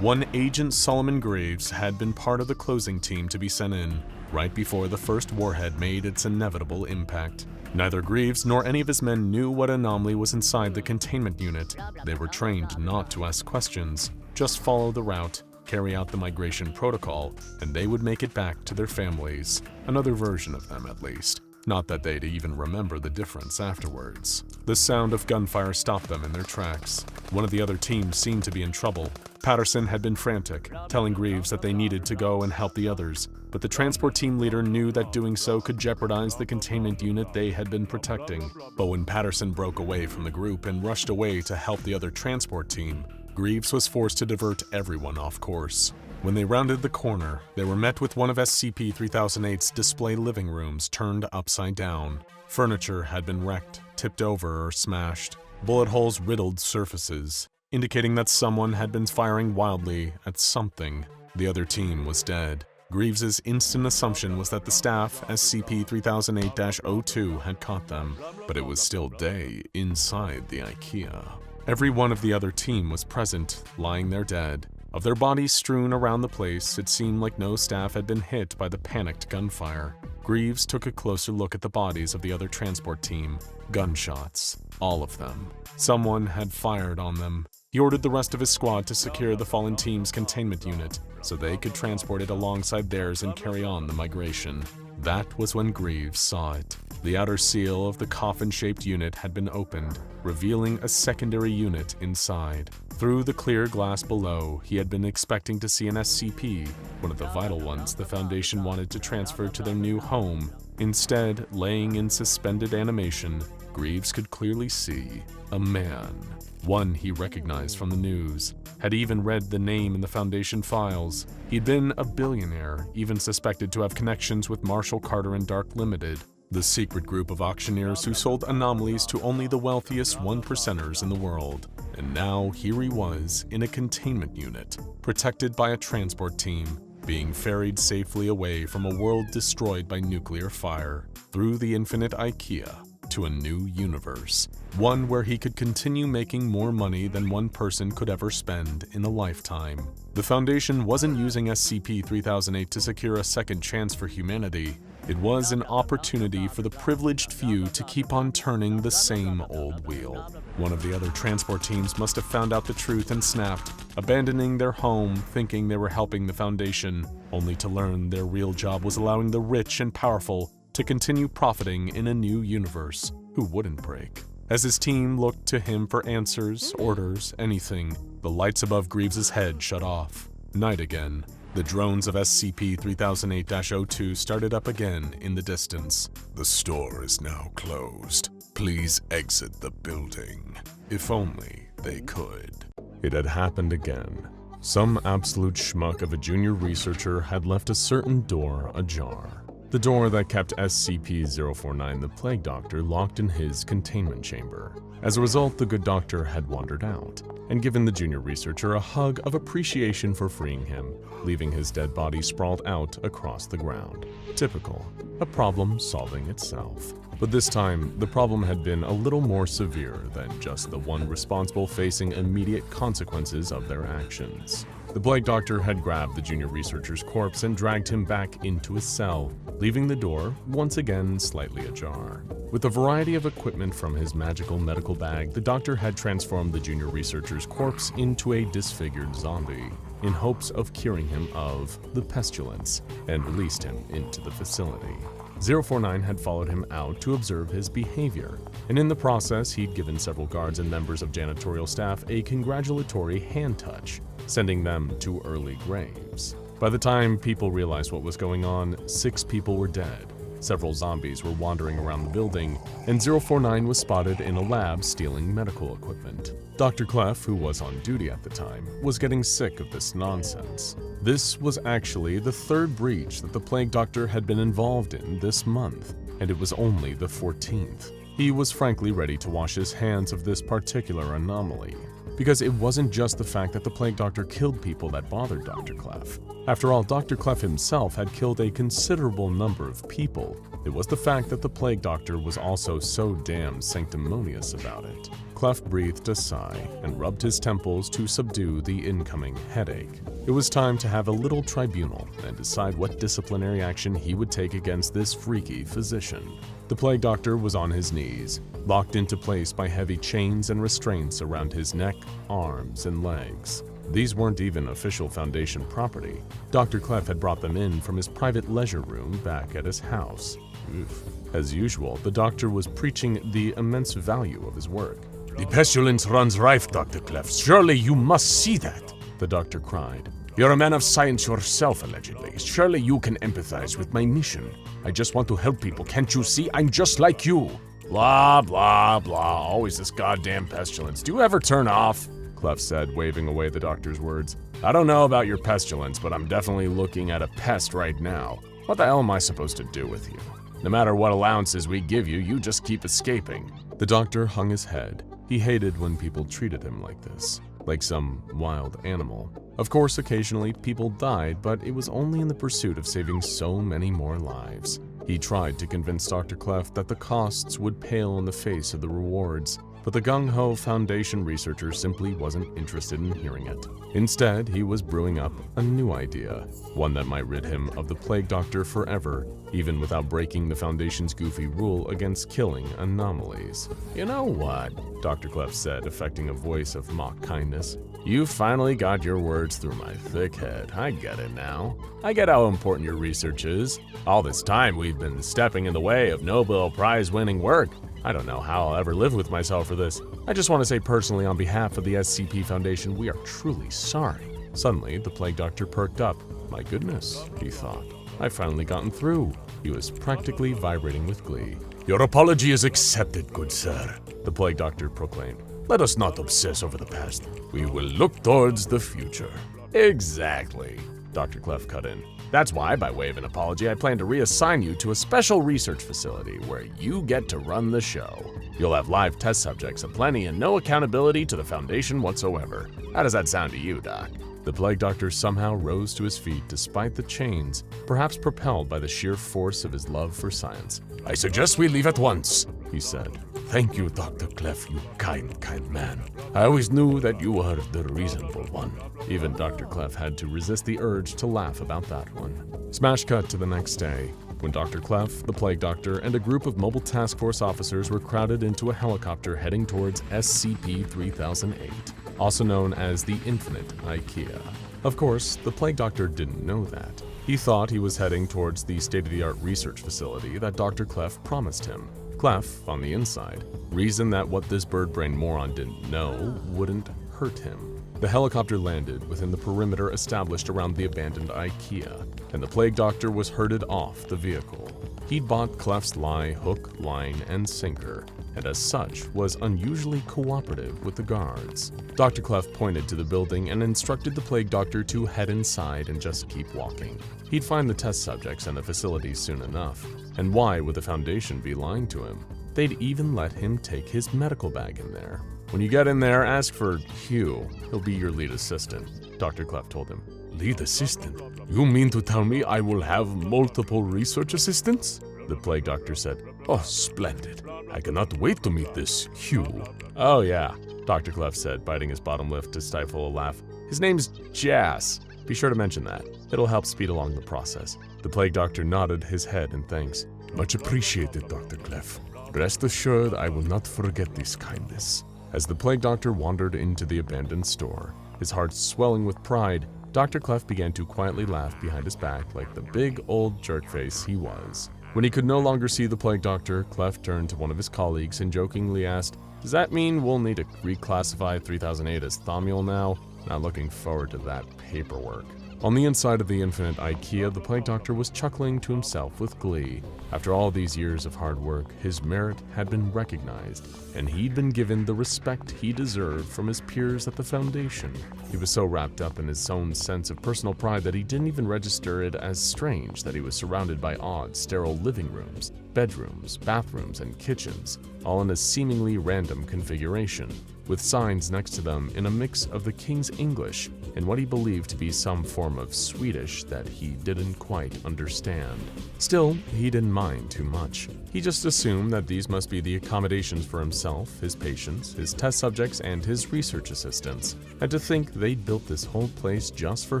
One Agent Solomon Graves had been part of the closing team to be sent in, right before the first warhead made its inevitable impact. Neither Graves nor any of his men knew what anomaly was inside the containment unit. They were trained not to ask questions, just follow the route, carry out the migration protocol, and they would make it back to their families. Another version of them, at least. Not that they'd even remember the difference afterwards. The sound of gunfire stopped them in their tracks. One of the other teams seemed to be in trouble. Patterson had been frantic, telling Greaves that they needed to go and help the others, but the transport team leader knew that doing so could jeopardize the containment unit they had been protecting. But when Patterson broke away from the group and rushed away to help the other transport team, Greaves was forced to divert everyone off course. When they rounded the corner, they were met with one of SCP-3008's display living rooms turned upside down. Furniture had been wrecked, tipped over, or smashed. Bullet holes riddled surfaces, indicating that someone had been firing wildly at something. The other team was dead. Greaves's instant assumption was that the staff, SCP-3008-02, had caught them, but it was still day inside the Ikea. Every one of the other team was present, lying there dead. Of their bodies strewn around the place, it seemed like no staff had been hit by the panicked gunfire. Greaves took a closer look at the bodies of the other transport team. Gunshots. All of them. Someone had fired on them. He ordered the rest of his squad to secure the fallen team's containment unit so they could transport it alongside theirs and carry on the migration. That was when Greaves saw it. The outer seal of the coffin-shaped unit had been opened, revealing a secondary unit inside. Through the clear glass below, he had been expecting to see an SCP, one of the vital ones the Foundation wanted to transfer to their new home. Instead, laying in suspended animation, Greaves could clearly see a man. One he recognized from the news, had even read the name in the Foundation files. He'd been a billionaire, even suspected to have connections with Marshall Carter and Dark Limited, the secret group of auctioneers who sold anomalies to only the wealthiest 1%ers in the world. And now here he was in a containment unit, protected by a transport team, being ferried safely away from a world destroyed by nuclear fire, through the infinite Ikea, to a new universe. One where he could continue making more money than one person could ever spend in a lifetime. The Foundation wasn't using SCP-3008 to secure a second chance for humanity. It was an opportunity for the privileged few to keep on turning the same old wheel. One of the other transport teams must have found out the truth and snapped, abandoning their home, thinking they were helping the Foundation, only to learn their real job was allowing the rich and powerful to continue profiting in a new universe. Who wouldn't break? As his team looked to him for answers, orders, anything, the lights above Greaves' head shut off. Night again. The drones of SCP-3008-02 started up again in the distance. The store is now closed. Please exit the building. If only they could. It had happened again. Some absolute schmuck of a junior researcher had left a certain door ajar. The door that kept SCP-049, the Plague Doctor, locked in his containment chamber. As a result, the good doctor had wandered out and given the junior researcher a hug of appreciation for freeing him, leaving his dead body sprawled out across the ground. Typical. A problem solving itself. But this time, the problem had been a little more severe than just the one responsible facing immediate consequences of their actions. The Plague Doctor had grabbed the junior researcher's corpse and dragged him back into his cell, leaving the door once again slightly ajar. With a variety of equipment from his magical medical bag, the doctor had transformed the junior researcher's corpse into a disfigured zombie, in hopes of curing him of the Pestilence, and released him into the facility. 049 had followed him out to observe his behavior, and in the process he'd given several guards and members of janitorial staff a congratulatory hand touch, sending them to early graves. By the time people realized what was going on, 6 people were dead. Several zombies were wandering around the building, and 049 was spotted in a lab stealing medical equipment. Dr. Clef, who was on duty at the time, was getting sick of this nonsense. This was actually the 3rd breach that the Plague Doctor had been involved in this month, and it was only the 14th. He was frankly ready to wash his hands of this particular anomaly, because it wasn't just the fact that the Plague Doctor killed people that bothered Dr. Clef. After all, Dr. Clef himself had killed a considerable number of people. It was the fact that the Plague Doctor was also so damn sanctimonious about it. Clef breathed a sigh and rubbed his temples to subdue the incoming headache. It was time to have a little tribunal and decide what disciplinary action he would take against this freaky physician. The Plague Doctor was on his knees, locked into place by heavy chains and restraints around his neck, arms, and legs. These weren't even official Foundation property. Dr. Clef had brought them in from his private leisure room back at his house. Oof. As usual, the doctor was preaching the immense value of his work. "The pestilence runs rife, Dr. Clef. Surely you must see that," the doctor cried. "You're a man of science yourself, allegedly. Surely you can empathize with my mission. I just want to help people. Can't you see? I'm just like you." Blah, blah, blah. Always this goddamn pestilence. Do you ever turn off? Clef said, waving away the doctor's words. I don't know about your pestilence, but I'm definitely looking at a pest right now. What the hell am I supposed to do with you? No matter what allowances we give you, you just keep escaping. The doctor hung his head. He hated when people treated him like this, like some wild animal. Of course, occasionally people died, but it was only in the pursuit of saving so many more lives. He tried to convince Dr. Clef that the costs would pale in the face of the rewards. but the gung-ho Foundation researcher simply wasn't interested in hearing it. Instead, he was brewing up a new idea, one that might rid him of the Plague Doctor forever, even without breaking the Foundation's goofy rule against killing anomalies. "You know what?" Dr. Clef said, affecting a voice of mock kindness. "You finally got your words through my thick head. I get it now. I get how important your research is. All this time we've been stepping in the way of Nobel Prize-winning work. I don't know how I'll ever live with myself for this. I just want to say personally on behalf of the SCP Foundation, we are truly sorry." Suddenly, the Plague Doctor perked up. "My goodness," he thought. "I've finally gotten through." He was practically vibrating with glee. Your apology is accepted, good sir, the Plague Doctor proclaimed. Let us not obsess over the past. We will look towards the future. "Exactly," Dr. Clef cut in. "That's why, by way of an apology, I plan to reassign you to a special research facility where you get to run the show. You'll have live test subjects aplenty and no accountability to the Foundation whatsoever. How does that sound to you, Doc?" The Plague Doctor somehow rose to his feet despite the chains, perhaps propelled by the sheer force of his love for science. I suggest we leave at once, he said. Thank you, Dr. Clef, you kind, kind man. I always knew that you were the reasonable one. Even Dr. Clef had to resist the urge to laugh about that one. Smash cut to the next day, when Dr. Clef, the Plague Doctor, and a group of Mobile Task Force officers were crowded into a helicopter heading towards SCP-3008, also known as the Infinite Ikea. Of course, the Plague Doctor didn't know that. He thought he was heading towards the state-of-the-art research facility that Dr. Clef promised him. Clef, on the inside, reasoned that what this bird-brained moron didn't know wouldn't hurt him. The helicopter landed within the perimeter established around the abandoned Ikea, and the Plague Doctor was herded off the vehicle. He'd bought Clef's lie hook, line, and sinker, and as such was unusually cooperative with the guards. Dr. Clef pointed to the building and instructed the Plague Doctor to head inside and just keep walking. He'd find the test subjects and the facilities soon enough. And why would the Foundation be lying to him? They'd even let him take his medical bag in there. "When you get in there, ask for Hugh. He'll be your lead assistant," Dr. Clef told him. Lead assistant? You mean to tell me I will have multiple research assistants? The Plague Doctor said. Oh, splendid. I cannot wait to meet this Hugh. "Oh yeah," Dr. Clef said, biting his bottom lip to stifle a laugh. "His name's Jas. Be sure to mention that. It'll help speed along the process." The Plague Doctor nodded his head in thanks. Much appreciated, Dr. Clef. Rest assured I will not forget this kindness. As the Plague Doctor wandered into the abandoned store, his heart swelling with pride, Dr. Clef began to quietly laugh behind his back like the big old jerkface he was. When he could no longer see the Plague Doctor, Clef turned to one of his colleagues and jokingly asked, "Does that mean we'll need to reclassify 3008 as Thaumiel now? Not looking forward to that paperwork." On the inside of the Infinite Ikea, the Plague Doctor was chuckling to himself with glee. After all these years of hard work, his merit had been recognized, and he'd been given the respect he deserved from his peers at the Foundation. He was so wrapped up in his own sense of personal pride that he didn't even register it as strange that he was surrounded by odd, sterile living rooms, bedrooms, bathrooms, and kitchens, all in a seemingly random configuration, with signs next to them in a mix of the King's English and what he believed to be some form of Swedish that he didn't quite understand. Still, he didn't mind too much. He just assumed that these must be the accommodations for himself, his patients, his test subjects, and his research assistants, and to think they'd built this whole place just for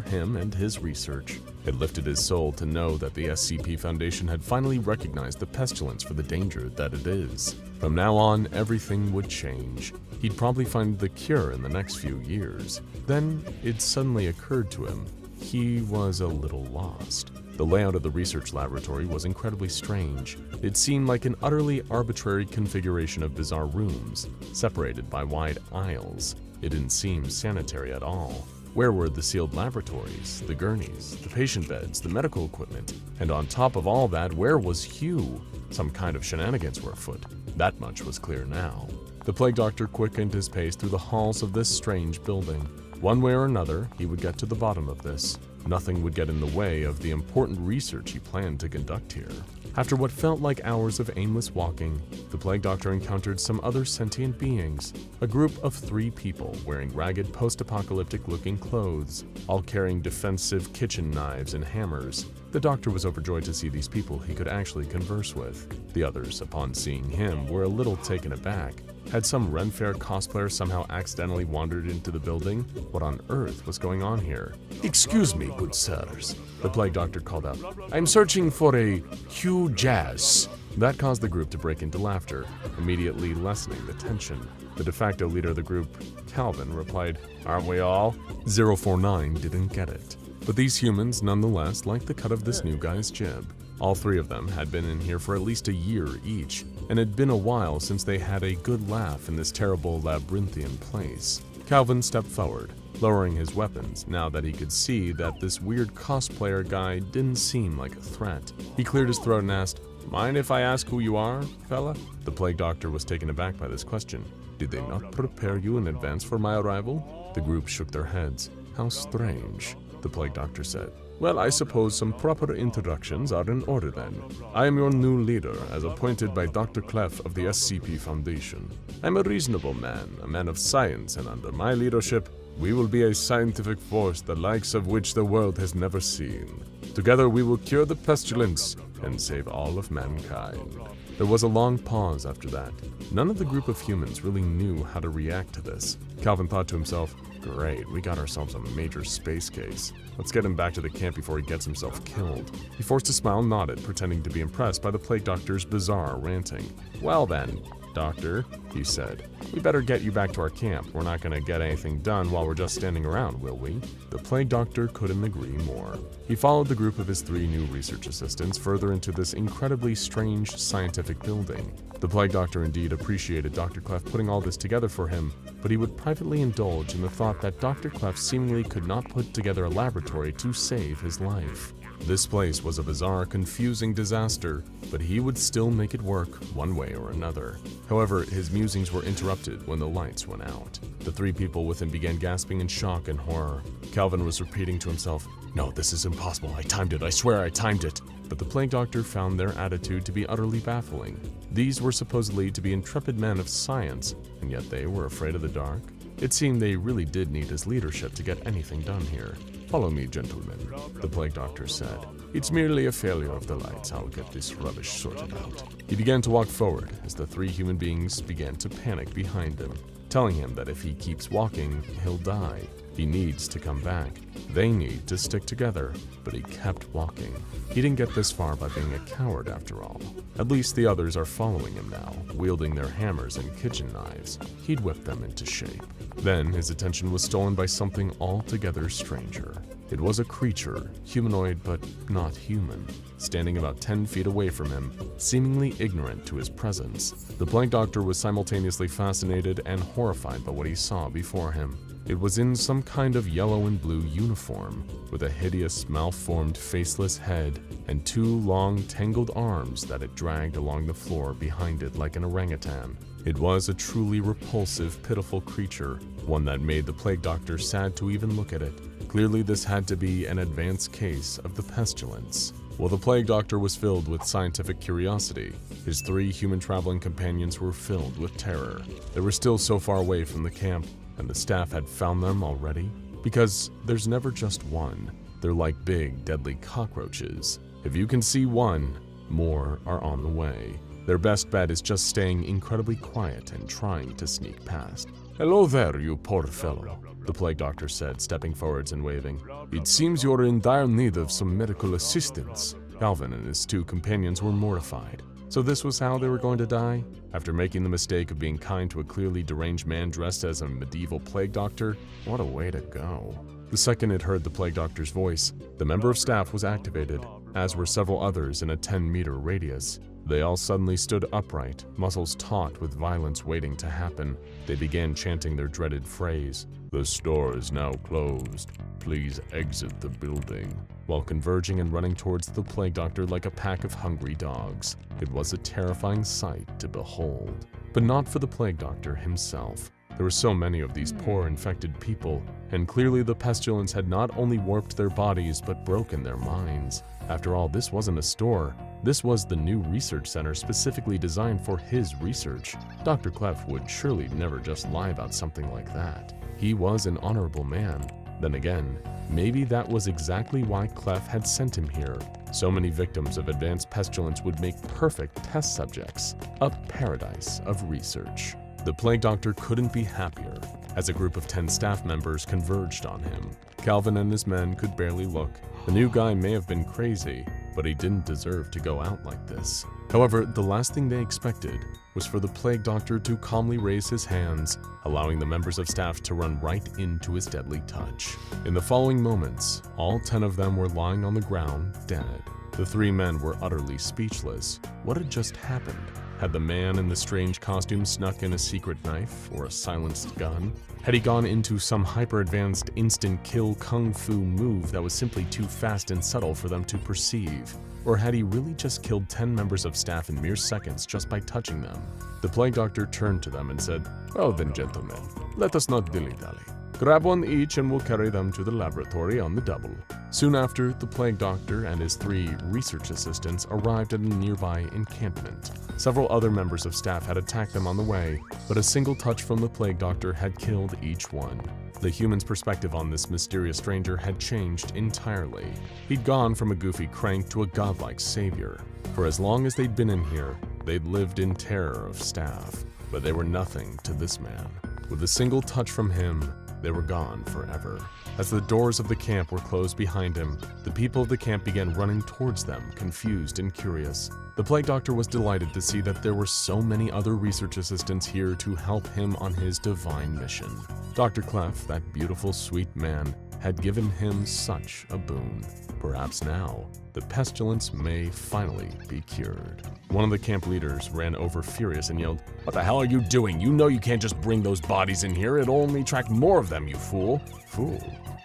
him and his research. It lifted his soul to know that the SCP Foundation had finally recognized the Pestilence for the danger that it is. From now on, everything would change. He'd probably find the cure in the next few years. Then, it suddenly occurred to him, he was a little lost. The layout of the research laboratory was incredibly strange. It seemed like an utterly arbitrary configuration of bizarre rooms, separated by wide aisles. It didn't seem sanitary at all. Where were the sealed laboratories, the gurneys, the patient beds, the medical equipment? And on top of all that, where was Hugh? Some kind of shenanigans were afoot. That much was clear now. The Plague Doctor quickened his pace through the halls of this strange building. One way or another, he would get to the bottom of this. Nothing would get in the way of the important research he planned to conduct here. After what felt like hours of aimless walking, the Plague Doctor encountered some other sentient beings. A group of 3 people wearing ragged post-apocalyptic looking clothes, all carrying defensive kitchen knives and hammers. The doctor was overjoyed to see these people he could actually converse with. The others, upon seeing him, were a little taken aback. Had some Ren Fair cosplayer somehow accidentally wandered into the building? What on earth was going on here? Excuse me, good sirs, the plague doctor called out. I'm searching for a Hugh Jazz. That caused the group to break into laughter, immediately lessening the tension. The de facto leader of the group, Calvin, replied, "Aren't we all?" 049 didn't get it. But these humans nonetheless liked the cut of this new guy's jib. All three of them had been in here for at least a year each, and it had been a while since they had a good laugh in this terrible labyrinthian place. Calvin stepped forward, lowering his weapons now that he could see that this weird cosplayer guy didn't seem like a threat. He cleared his throat and asked, "Mind if I ask who you are, fella?" The plague doctor was taken aback by this question. "Did they not prepare you in advance for my arrival?" The group shook their heads. "How strange," the plague doctor said. "Well, I suppose some proper introductions are in order then. I am your new leader, as appointed by Dr. Clef of the SCP Foundation. I'm a reasonable man, a man of science, and under my leadership, we will be a scientific force the likes of which the world has never seen. Together we will cure the pestilence and save all of mankind." There was a long pause after that. None of the group of humans really knew how to react to this. Calvin thought to himself, "Great, we got ourselves a major space case. Let's get him back to the camp before he gets himself killed." He forced a smile and nodded, pretending to be impressed by the plague doctor's bizarre ranting. "Well then, Doctor," he said, "we better get you back to our camp. We're not going to get anything done while we're just standing around, will we?" The plague doctor couldn't agree more. He followed the group of his three new research assistants further into this incredibly strange scientific building. The plague doctor indeed appreciated Dr. Clef putting all this together for him, but he would privately indulge in the thought that Dr. Clef seemingly could not put together a laboratory to save his life. This place was a bizarre, confusing disaster, but he would still make it work one way or another. However, his musings were interrupted when the lights went out. The three people with him began gasping in shock and horror. Calvin was repeating to himself, "No, this is impossible. I timed it. I swear I timed it." But the plague doctor found their attitude to be utterly baffling. These were supposedly to be intrepid men of science, and yet they were afraid of the dark. It seemed they really did need his leadership to get anything done here. "Follow me, gentlemen," the plague doctor said. "It's merely a failure of the lights. I'll get this rubbish sorted out." He began to walk forward as the three human beings began to panic behind him, telling him that if he keeps walking, he'll die. He needs to come back. They need to stick together, but he kept walking. He didn't get this far by being a coward after all. At least the others are following him now, wielding their hammers and kitchen knives. He'd whipped them into shape. Then his attention was stolen by something altogether stranger. It was a creature, humanoid but not human, standing about 10 feet away from him, seemingly ignorant to his presence. The plague doctor was simultaneously fascinated and horrified by what he saw before him. It was in some kind of yellow and blue uniform, with a hideous, malformed, faceless head and two long, tangled arms that it dragged along the floor behind it like an orangutan. It was a truly repulsive, pitiful creature, one that made the plague doctor sad to even look at it. Clearly, this had to be an advanced case of the pestilence. While the plague doctor was filled with scientific curiosity, his three human traveling companions were filled with terror. They were still so far away from the camp, and the staff had found them already? Because there's never just one. They're like big, deadly cockroaches. If you can see one, more are on the way. Their best bet is just staying incredibly quiet and trying to sneak past. "Hello there, you poor fellow," the plague doctor said, stepping forwards and waving. "It seems you're in dire need of some medical assistance." Calvin and his two companions were mortified. So this was how they were going to die? After making the mistake of being kind to a clearly deranged man dressed as a medieval plague doctor? What a way to go. The second it heard the plague doctor's voice, the member of staff was activated, as were several others in a 10-meter radius. They all suddenly stood upright, muscles taut with violence waiting to happen. They began chanting their dreaded phrase, "The store is now closed. Please exit the building," while converging and running towards the plague doctor like a pack of hungry dogs. It was a terrifying sight to behold. But not for the plague doctor himself. There were so many of these poor infected people, and clearly the pestilence had not only warped their bodies but broken their minds. After all, this wasn't a store. This was the new research center specifically designed for his research. Dr. Clef would surely never just lie about something like that. He was an honorable man. Then again, maybe that was exactly why Clef had sent him here. So many victims of advanced pestilence would make perfect test subjects, a paradise of research. The Plague Doctor couldn't be happier as a group of 10 staff members converged on him. Calvin and his men could barely look. The new guy may have been crazy, but he didn't deserve to go out like this. However, the last thing they expected was for the Plague Doctor to calmly raise his hands, allowing the members of staff to run right into his deadly touch. In the following moments, all 10 of them were lying on the ground, dead. The 3 men were utterly speechless. What had just happened? Had the man in the strange costume snuck in a secret knife or a silenced gun? Had he gone into some hyper-advanced instant-kill kung fu move that was simply too fast and subtle for them to perceive? Or had he really just killed 10 members of staff in mere seconds just by touching them? The Plague Doctor turned to them and said, "Well then, gentlemen, let us not dilly-dally. Grab one each and we'll carry them to the laboratory on the double." Soon after, the Plague Doctor and his 3 research assistants arrived at a nearby encampment. Several other members of staff had attacked them on the way, but a single touch from the Plague Doctor had killed each one. The human's perspective on this mysterious stranger had changed entirely. He'd gone from a goofy crank to a godlike savior. For as long as they'd been in here, they'd lived in terror of staff, but they were nothing to this man. With a single touch from him, they were gone forever. As the doors of the camp were closed behind him, the people of the camp began running towards them, confused and curious. The Plague Doctor was delighted to see that there were so many other research assistants here to help him on his divine mission. Dr. Clef, that beautiful, sweet man, had given him such a boon. Perhaps now, the pestilence may finally be cured. One of the camp leaders ran over furious and yelled, "What the hell are you doing? You know you can't just bring those bodies in here. It'll only attract more of them, you fool." Fool?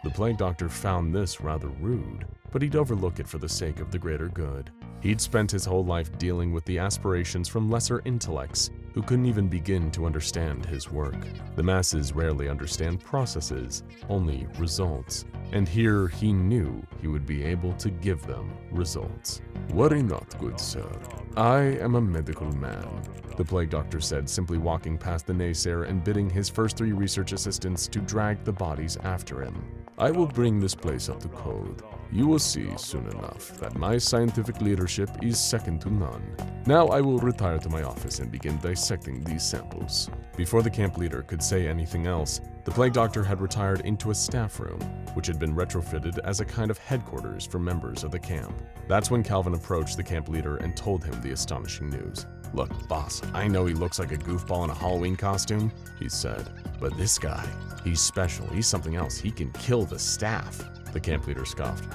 The Plague Doctor found this rather rude, but he'd overlook it for the sake of the greater good. He'd spent his whole life dealing with the aspirations from lesser intellects who couldn't even begin to understand his work. The masses rarely understand processes, only results. And here he knew he would be able to give them results. "Worry not, good sir. I am a medical man," the Plague Doctor said, simply walking past the naysayer and bidding his first 3 research assistants to drag the bodies after him. "I will bring this place up to code. You will see soon enough that my scientific leadership is second to none. Now I will retire to my office and begin dissecting these samples." Before the camp leader could say anything else, the Plague Doctor had retired into a staff room, which had been retrofitted as a kind of headquarters for members of the camp. That's when Calvin approached the camp leader and told him the astonishing news. "Look, boss, I know he looks like a goofball in a Halloween costume," he said, "but this guy, he's special. He's something else. He can kill the staff." The camp leader scoffed.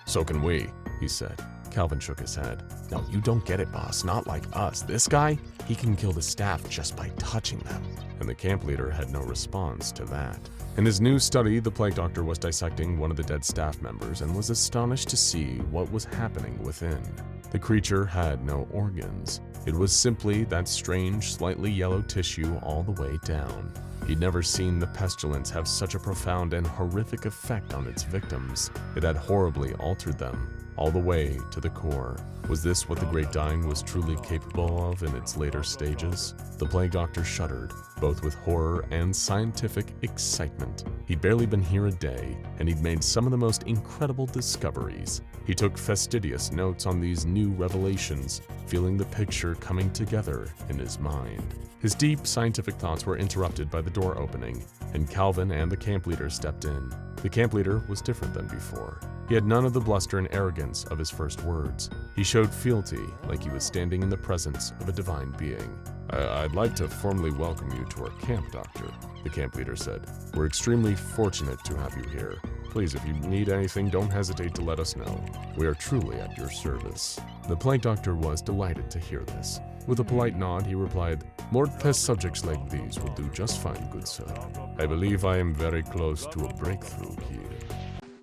"So can we," he said. Calvin shook his head. "No, you don't get it, boss. Not like us. This guy, he can kill the staff just by touching them." And the camp leader had no response to that. In his new study, the Plague Doctor was dissecting one of the dead staff members and was astonished to see what was happening within. The creature had no organs. It was simply that strange, slightly yellow tissue all the way down. He'd never seen the pestilence have such a profound and horrific effect on its victims. It had horribly altered them, all the way to the core. Was this what the Great Dying was truly capable of in its later stages? The Plague Doctor shuddered, both with horror and scientific excitement. He'd barely been here a day, and he'd made some of the most incredible discoveries. He took fastidious notes on these new revelations, feeling the picture coming together in his mind. His deep scientific thoughts were interrupted by the door opening, and Calvin and the camp leader stepped in. The camp leader was different than before. He had none of the bluster and arrogance of his first words. He showed fealty, like he was standing in the presence of a divine being. "I'd like to formally welcome you to our camp, Doctor," the camp leader said. "We're extremely fortunate to have you here. Please, if you need anything, don't hesitate to let us know. We are truly at your service." The Plague Doctor was delighted to hear this. With a polite nod, he replied, "More test subjects like these will do just fine, good sir. I believe I am very close to a breakthrough here."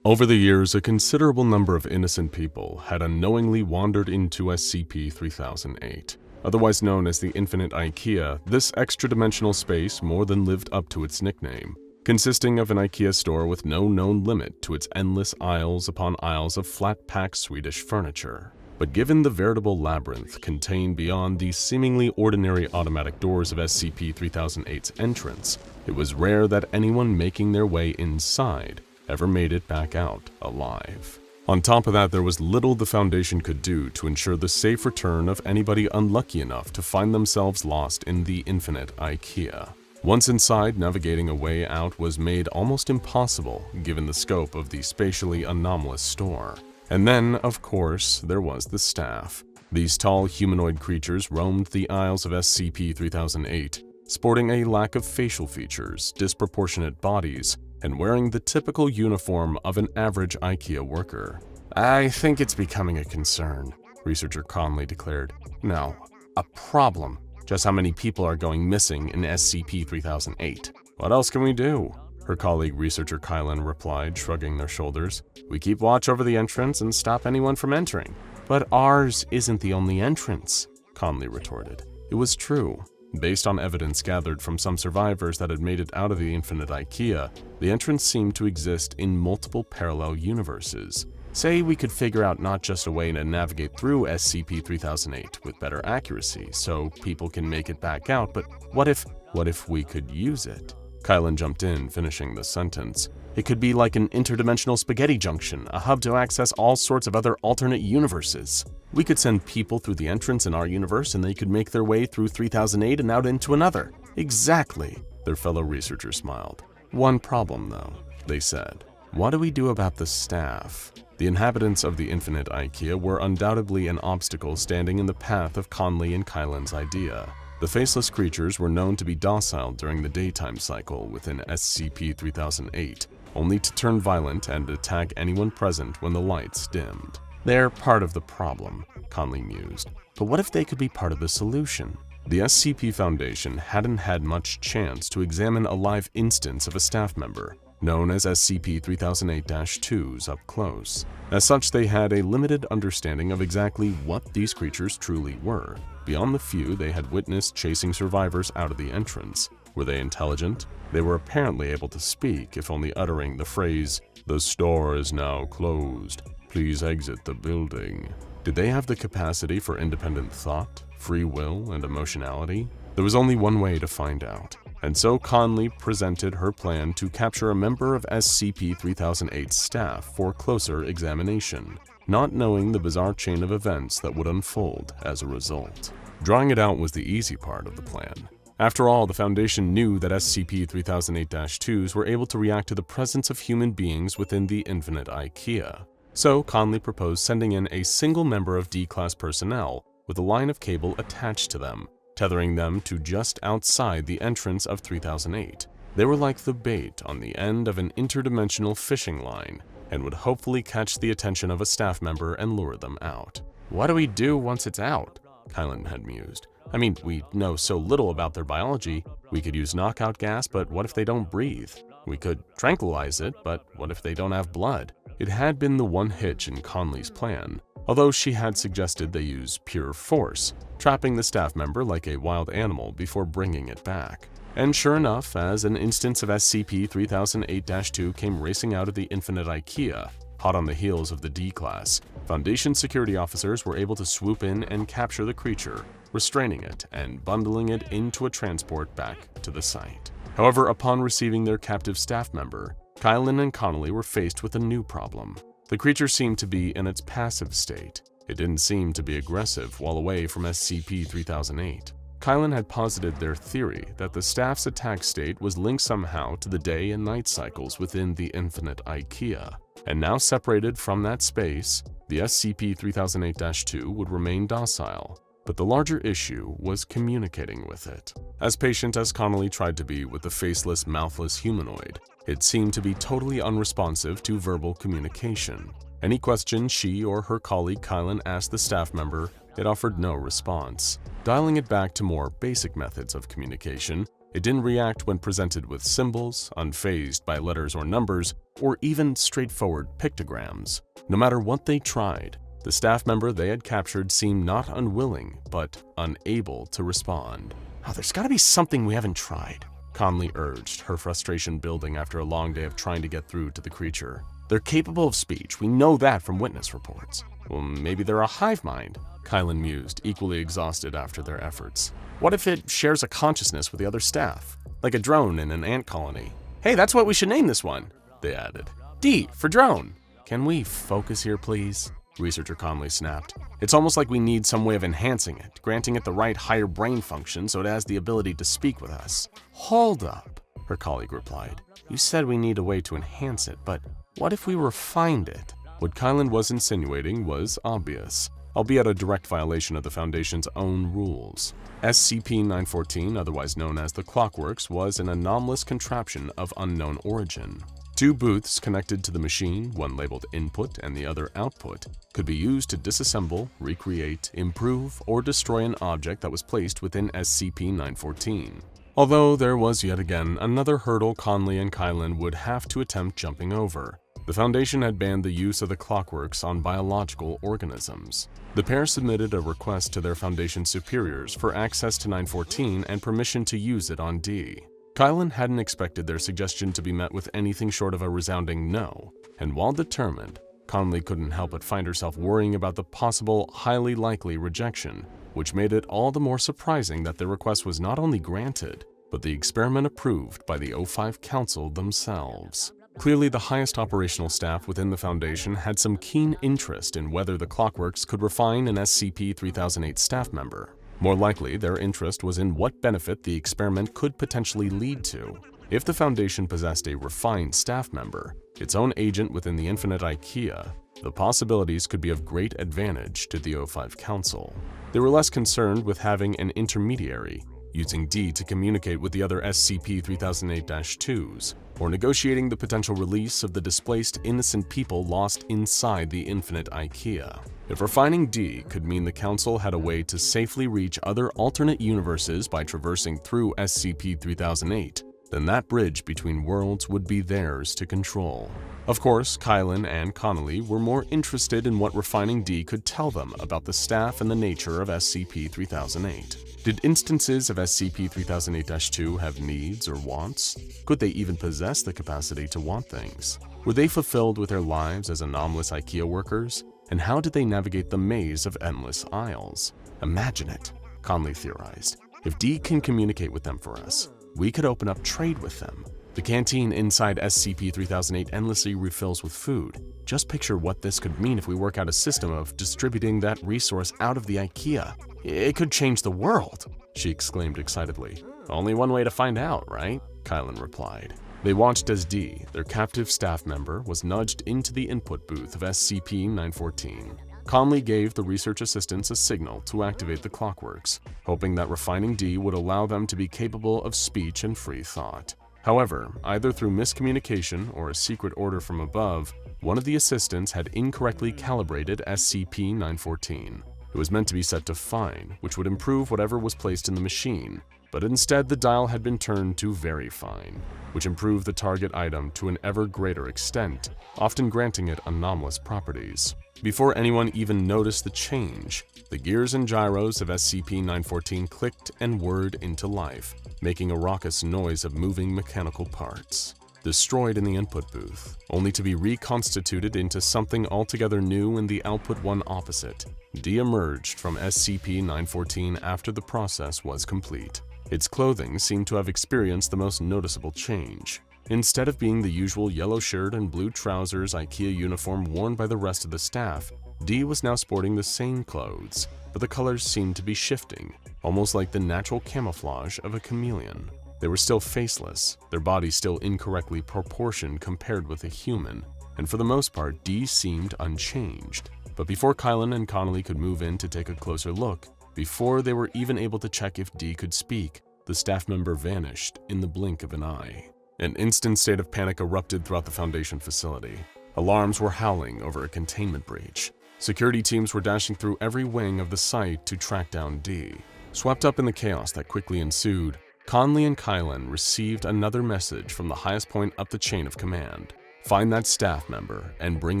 Over the years, a considerable number of innocent people had unknowingly wandered into SCP-3008. Otherwise known as the Infinite Ikea, this extra-dimensional space more than lived up to its nickname, consisting of an Ikea store with no known limit to its endless aisles upon aisles of flat-packed Swedish furniture. But given the veritable labyrinth contained beyond the seemingly ordinary automatic doors of SCP-3008's entrance, it was rare that anyone making their way inside ever made it back out alive. On top of that, there was little the Foundation could do to ensure the safe return of anybody unlucky enough to find themselves lost in the infinite Ikea. Once inside, navigating a way out was made almost impossible given the scope of the spatially anomalous store. And then, of course, there was the staff. These tall humanoid creatures roamed the aisles of SCP-3008, sporting a lack of facial features, disproportionate bodies, and wearing the typical uniform of an average Ikea worker. "I think it's becoming a concern," researcher Conley declared. "No, a problem. Just how many people are going missing in SCP-3008? What else can we do?" Her colleague researcher Kylan replied, shrugging their shoulders. "We keep watch over the entrance and stop anyone from entering." "But ours isn't the only entrance," Conley retorted. It was true. Based on evidence gathered from some survivors that had made it out of the infinite Ikea, the entrance seemed to exist in multiple parallel universes. Say we could figure out not just a way to navigate through SCP-3008 with better accuracy so people can make it back out, but what if we could use it? Kylan jumped in, finishing the sentence. "It could be like an interdimensional spaghetti junction, a hub to access all sorts of other alternate universes. We could send people through the entrance in our universe and they could make their way through 3008 and out into another." "Exactly," their fellow researcher smiled. "One problem though," they said. "What do we do about the staff?" The inhabitants of the infinite Ikea were undoubtedly an obstacle standing in the path of Conley and Kylan's idea. The faceless creatures were known to be docile during the daytime cycle within SCP-3008, only to turn violent and attack anyone present when the lights dimmed. "They're part of the problem," Conley mused. "But what if they could be part of the solution?" The SCP Foundation hadn't had much chance to examine a live instance of a staff member, known as SCP-3008-2s, up close. As such, they had a limited understanding of exactly what these creatures truly were, beyond the few they had witnessed chasing survivors out of the entrance. Were they intelligent? They were apparently able to speak, if only uttering the phrase, "The store is now closed. Please exit the building." Did they have the capacity for independent thought, free will, and emotionality? There was only one way to find out. And so Conley presented her plan to capture a member of SCP-3008's staff for closer examination, not knowing the bizarre chain of events that would unfold as a result. Drawing it out was the easy part of the plan. After all, the Foundation knew that SCP-3008-2s were able to react to the presence of human beings within the infinite Ikea. So Conley proposed sending in a single member of D-Class personnel with a line of cable attached to them, tethering them to just outside the entrance of 3008. They were like the bait on the end of an interdimensional fishing line and would hopefully catch the attention of a staff member and lure them out. "What do we do once it's out?" Kylan had mused. "I mean, we know so little about their biology. We could use knockout gas, but what if they don't breathe? We could tranquilize it, but what if they don't have blood?" It had been the one hitch in Conley's plan, although she had suggested they use pure force, trapping the staff member like a wild animal before bringing it back. And sure enough, as an instance of SCP-3008-2 came racing out of the infinite Ikea, hot on the heels of the D-Class, Foundation security officers were able to swoop in and capture the creature, restraining it and bundling it into a transport back to the site. However, upon receiving their captive staff member, Kylan and Connolly were faced with a new problem. The creature seemed to be in its passive state. It didn't seem to be aggressive while away from SCP-3008. Kylan had posited their theory that the staff's attack state was linked somehow to the day and night cycles within the infinite Ikea, and now separated from that space, the SCP-3008-2 would remain docile. But the larger issue was communicating with it. As patient as Connolly tried to be with the faceless, mouthless humanoid, it seemed to be totally unresponsive to verbal communication. Any question she or her colleague Kylan asked the staff member, it offered no response. Dialing it back to more basic methods of communication, it didn't react when presented with symbols, unfazed by letters or numbers, or even straightforward pictograms. No matter what they tried, the staff member they had captured seemed not unwilling, but unable to respond. "Oh, there's gotta be something we haven't tried," Conley urged, her frustration building after a long day of trying to get through to the creature. "They're capable of speech, we know that from witness reports." "Well, maybe they're a hive mind," Kylan mused, equally exhausted after their efforts. "What if it shares a consciousness with the other staff? Like a drone in an ant colony." "Hey, that's what we should name this one," they added. D, for drone. Can we focus here, please? Researcher Conley snapped. It's almost like we need some way of enhancing it, granting it the right higher brain function so it has the ability to speak with us. Hold up, her colleague replied. You said we need a way to enhance it, but what if we refined it? What Kylan was insinuating was obvious, albeit a direct violation of the Foundation's own rules. SCP-914, otherwise known as the Clockworks, was an anomalous contraption of unknown origin. Two booths connected to the machine, one labeled input and the other output, could be used to disassemble, recreate, improve, or destroy an object that was placed within SCP-914. Although there was yet again another hurdle Conley and Kylan would have to attempt jumping over. The Foundation had banned the use of the Clockworks on biological organisms. The pair submitted a request to their Foundation superiors for access to 914 and permission to use it on D. Kylan hadn't expected their suggestion to be met with anything short of a resounding no, and while determined, Conley couldn't help but find herself worrying about the possible, highly likely rejection, which made it all the more surprising that their request was not only granted, but the experiment approved by the O5 Council themselves. Clearly, the highest operational staff within the Foundation had some keen interest in whether the Clockworks could refine an SCP-3008 staff member. More likely, their interest was in what benefit the experiment could potentially lead to. If the Foundation possessed a refined staff member, its own agent within the infinite Ikea, the possibilities could be of great advantage to the O5 Council. They were less concerned with having an intermediary, using D to communicate with the other SCP-3008-2s, or negotiating the potential release of the displaced innocent people lost inside the infinite Ikea. If refining D could mean the Council had a way to safely reach other alternate universes by traversing through SCP-3008, then that bridge between worlds would be theirs to control. Of course, Kylan and Connolly were more interested in what refining D could tell them about the staff and the nature of SCP-3008. Did instances of SCP-3008-2 have needs or wants? Could they even possess the capacity to want things? Were they fulfilled with their lives as anomalous Ikea workers? And how did they navigate the maze of endless aisles? Imagine it, Conley theorized. If D can communicate with them for us, we could open up trade with them. The canteen inside SCP-3008 endlessly refills with food. Just picture what this could mean if we work out a system of distributing that resource out of the Ikea. It could change the world, she exclaimed excitedly. Only one way to find out, right? Kylan replied. They watched as D, their captive staff member, was nudged into the input booth of SCP-914. Conley gave the research assistants a signal to activate the Clockworks, hoping that refining D would allow them to be capable of speech and free thought. However, either through miscommunication or a secret order from above, one of the assistants had incorrectly calibrated SCP-914. It was meant to be set to fine, which would improve whatever was placed in the machine, but instead the dial had been turned to very fine, which improved the target item to an ever greater extent, often granting it anomalous properties. Before anyone even noticed the change, the gears and gyros of SCP-914 clicked and whirred into life, making a raucous noise of moving mechanical parts. Destroyed in the input booth, only to be reconstituted into something altogether new in the output one opposite, D emerged from SCP-914 after the process was complete. Its clothing seemed to have experienced the most noticeable change. Instead of being the usual yellow shirt and blue trousers Ikea uniform worn by the rest of the staff, D was now sporting the same clothes, but the colors seemed to be shifting, almost like the natural camouflage of a chameleon. They were still faceless, their bodies still incorrectly proportioned compared with a human, and for the most part, D seemed unchanged. But before Kylan and Connolly could move in to take a closer look, before they were even able to check if D could speak, the staff member vanished in the blink of an eye. An instant state of panic erupted throughout the Foundation facility. Alarms were howling over a containment breach. Security teams were dashing through every wing of the site to track down D. Swept up in the chaos that quickly ensued, Conley and Kylan received another message from the highest point up the chain of command. Find that staff member and bring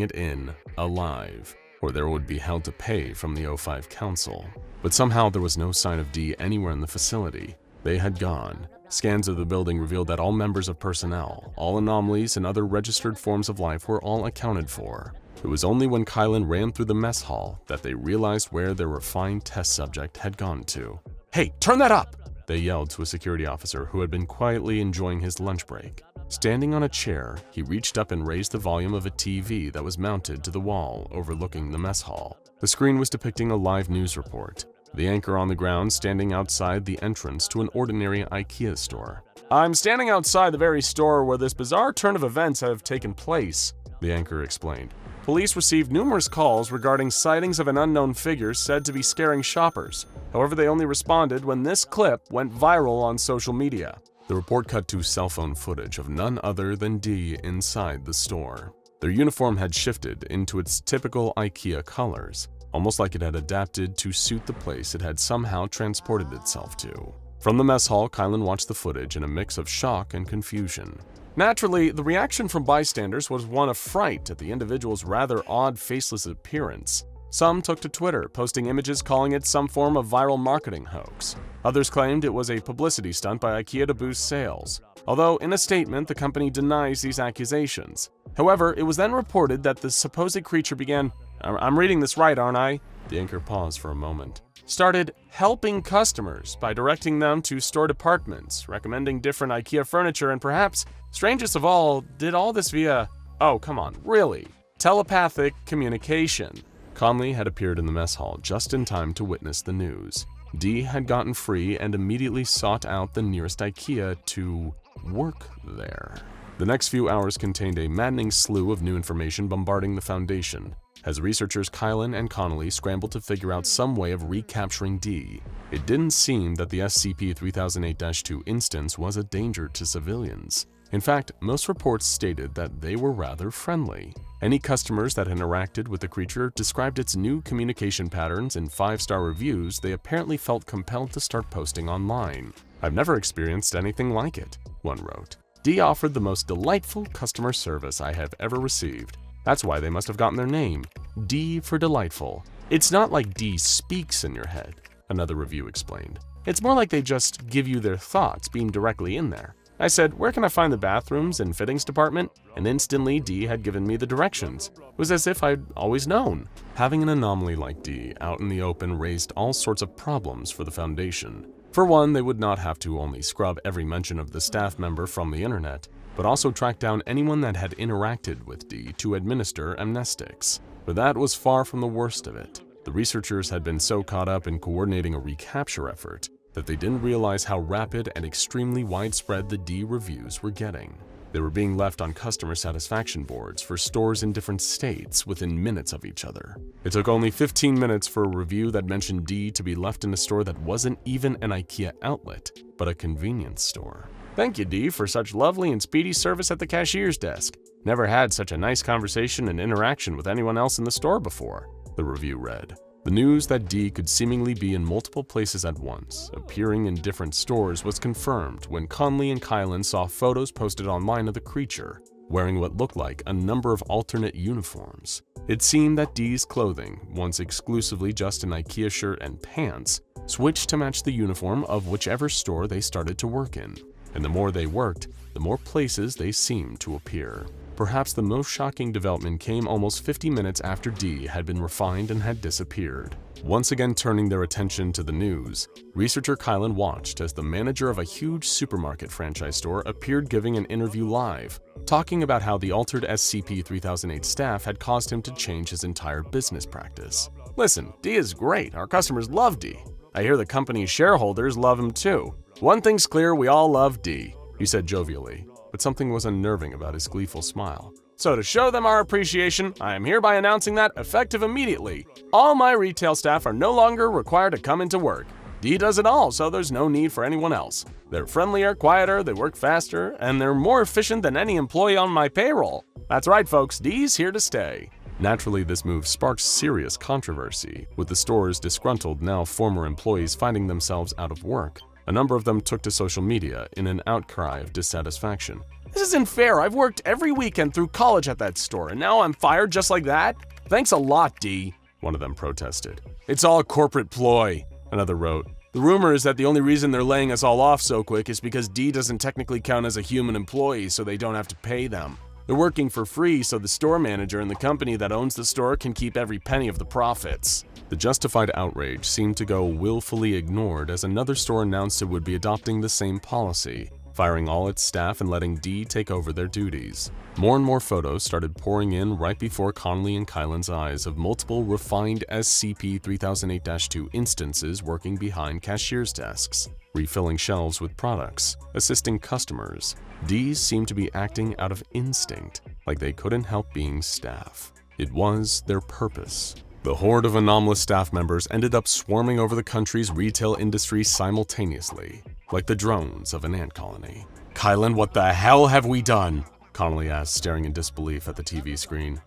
it in alive, or there would be hell to pay from the O5 Council. But somehow there was no sign of D anywhere in the facility. They had gone. Scans of the building revealed that all members of personnel, all anomalies, and other registered forms of life were all accounted for. It was only when Kylan ran through the mess hall that they realized where their refined test subject had gone to. "Hey, turn that up!" they yelled to a security officer who had been quietly enjoying his lunch break. Standing on a chair, he reached up and raised the volume of a TV that was mounted to the wall overlooking the mess hall. The screen was depicting a live news report. The anchor on the ground standing outside the entrance to an ordinary Ikea store. "I'm standing outside the very store where this bizarre turn of events have taken place," the anchor explained. "Police received numerous calls regarding sightings of an unknown figure said to be scaring shoppers. However, they only responded when this clip went viral on social media." The report cut to cell phone footage of none other than D inside the store. Their uniform had shifted into its typical Ikea colors, almost like it had adapted to suit the place it had somehow transported itself to. From the mess hall, Kylan watched the footage in a mix of shock and confusion. Naturally, the reaction from bystanders was one of fright at the individual's rather odd faceless appearance. Some took to Twitter, posting images calling it some form of viral marketing hoax. Others claimed it was a publicity stunt by Ikea to boost sales, although in a statement the company denies these accusations. However, it was then reported that the supposed creature began, I'm reading this right, aren't I? The anchor paused for a moment. Started helping customers by directing them to store departments, recommending different Ikea furniture, and perhaps, strangest of all, did all this via, oh come on, really, telepathic communication. Conley had appeared in the mess hall just in time to witness the news. D had gotten free and immediately sought out the nearest Ikea to work there. The next few hours contained a maddening slew of new information bombarding the Foundation, as researchers Kylan and Connolly scrambled to figure out some way of recapturing D. It didn't seem that the SCP-3008-2 instance was a danger to civilians. In fact, most reports stated that they were rather friendly. Any customers that interacted with the creature described its new communication patterns in 5-star reviews they apparently felt compelled to start posting online. "I've never experienced anything like it," one wrote. "D offered the most delightful customer service I have ever received. That's why they must have gotten their name, D for delightful. It's not like D speaks in your head," another review explained. "It's more like they just give you their thoughts beamed directly in there. I said, 'Where can I find the bathrooms and fittings department?' And instantly D had given me the directions. It was as if I'd always known." Having an anomaly like D out in the open raised all sorts of problems for the Foundation. For one, they would not have to only scrub every mention of the staff member from the internet, but also track down anyone that had interacted with D to administer amnestics. But that was far from the worst of it. The researchers had been so caught up in coordinating a recapture effort that they didn't realize how rapid and extremely widespread the D reviews were getting. They were being left on customer satisfaction boards for stores in different states within minutes of each other. It took only 15 minutes for a review that mentioned D to be left in a store that wasn't even an Ikea outlet, but a convenience store. "Thank you, D, for such lovely and speedy service at the cashier's desk. Never had such a nice conversation and interaction with anyone else in the store before," the review read. The news that D could seemingly be in multiple places at once, appearing in different stores, was confirmed when Conley and Kylan saw photos posted online of the creature, wearing what looked like a number of alternate uniforms. It seemed that D's clothing, once exclusively just an Ikea shirt and pants, switched to match the uniform of whichever store they started to work in. And the more they worked, the more places they seemed to appear. Perhaps the most shocking development came almost 50 minutes after D had been refined and had disappeared. Once again turning their attention to the news, researcher Kylan watched as the manager of a huge supermarket franchise store appeared giving an interview live, talking about how the altered SCP-3008 staff had caused him to change his entire business practice. "Listen, D is great. Our customers love D. I hear the company's shareholders love him too. One thing's clear, we all love D," he said jovially. But something was unnerving about his gleeful smile. "So to show them our appreciation, I am hereby announcing that, effective immediately, all my retail staff are no longer required to come into work. D does it all, so there's no need for anyone else. They're friendlier, quieter, they work faster, and they're more efficient than any employee on my payroll. That's right, folks, D's here to stay." Naturally, this move sparked serious controversy, with the store's disgruntled, now former employees finding themselves out of work. A number of them took to social media in an outcry of dissatisfaction. "This isn't fair. I've worked every weekend through college at that store, and now I'm fired just like that? Thanks a lot, D," one of them protested. "It's all a corporate ploy," another wrote. "The rumor is that the only reason they're laying us all off so quick is because D doesn't technically count as a human employee, so they don't have to pay them. They're working for free, so the store manager and the company that owns the store can keep every penny of the profits." The justified outrage seemed to go willfully ignored as another store announced it would be adopting the same policy. firing all its staff and letting Dee take over their duties. More and more photos started pouring in right before Connolly and Kylan's eyes of multiple refined SCP-3008-2 instances working behind cashiers' desks, refilling shelves with products, assisting customers. These seemed to be acting out of instinct, like they couldn't help being staff. It was their purpose. The horde of anomalous staff members ended up swarming over the country's retail industry simultaneously, like the drones of an ant colony. "Kylan, what the hell have we done?" Connolly asked, staring in disbelief at the TV screen.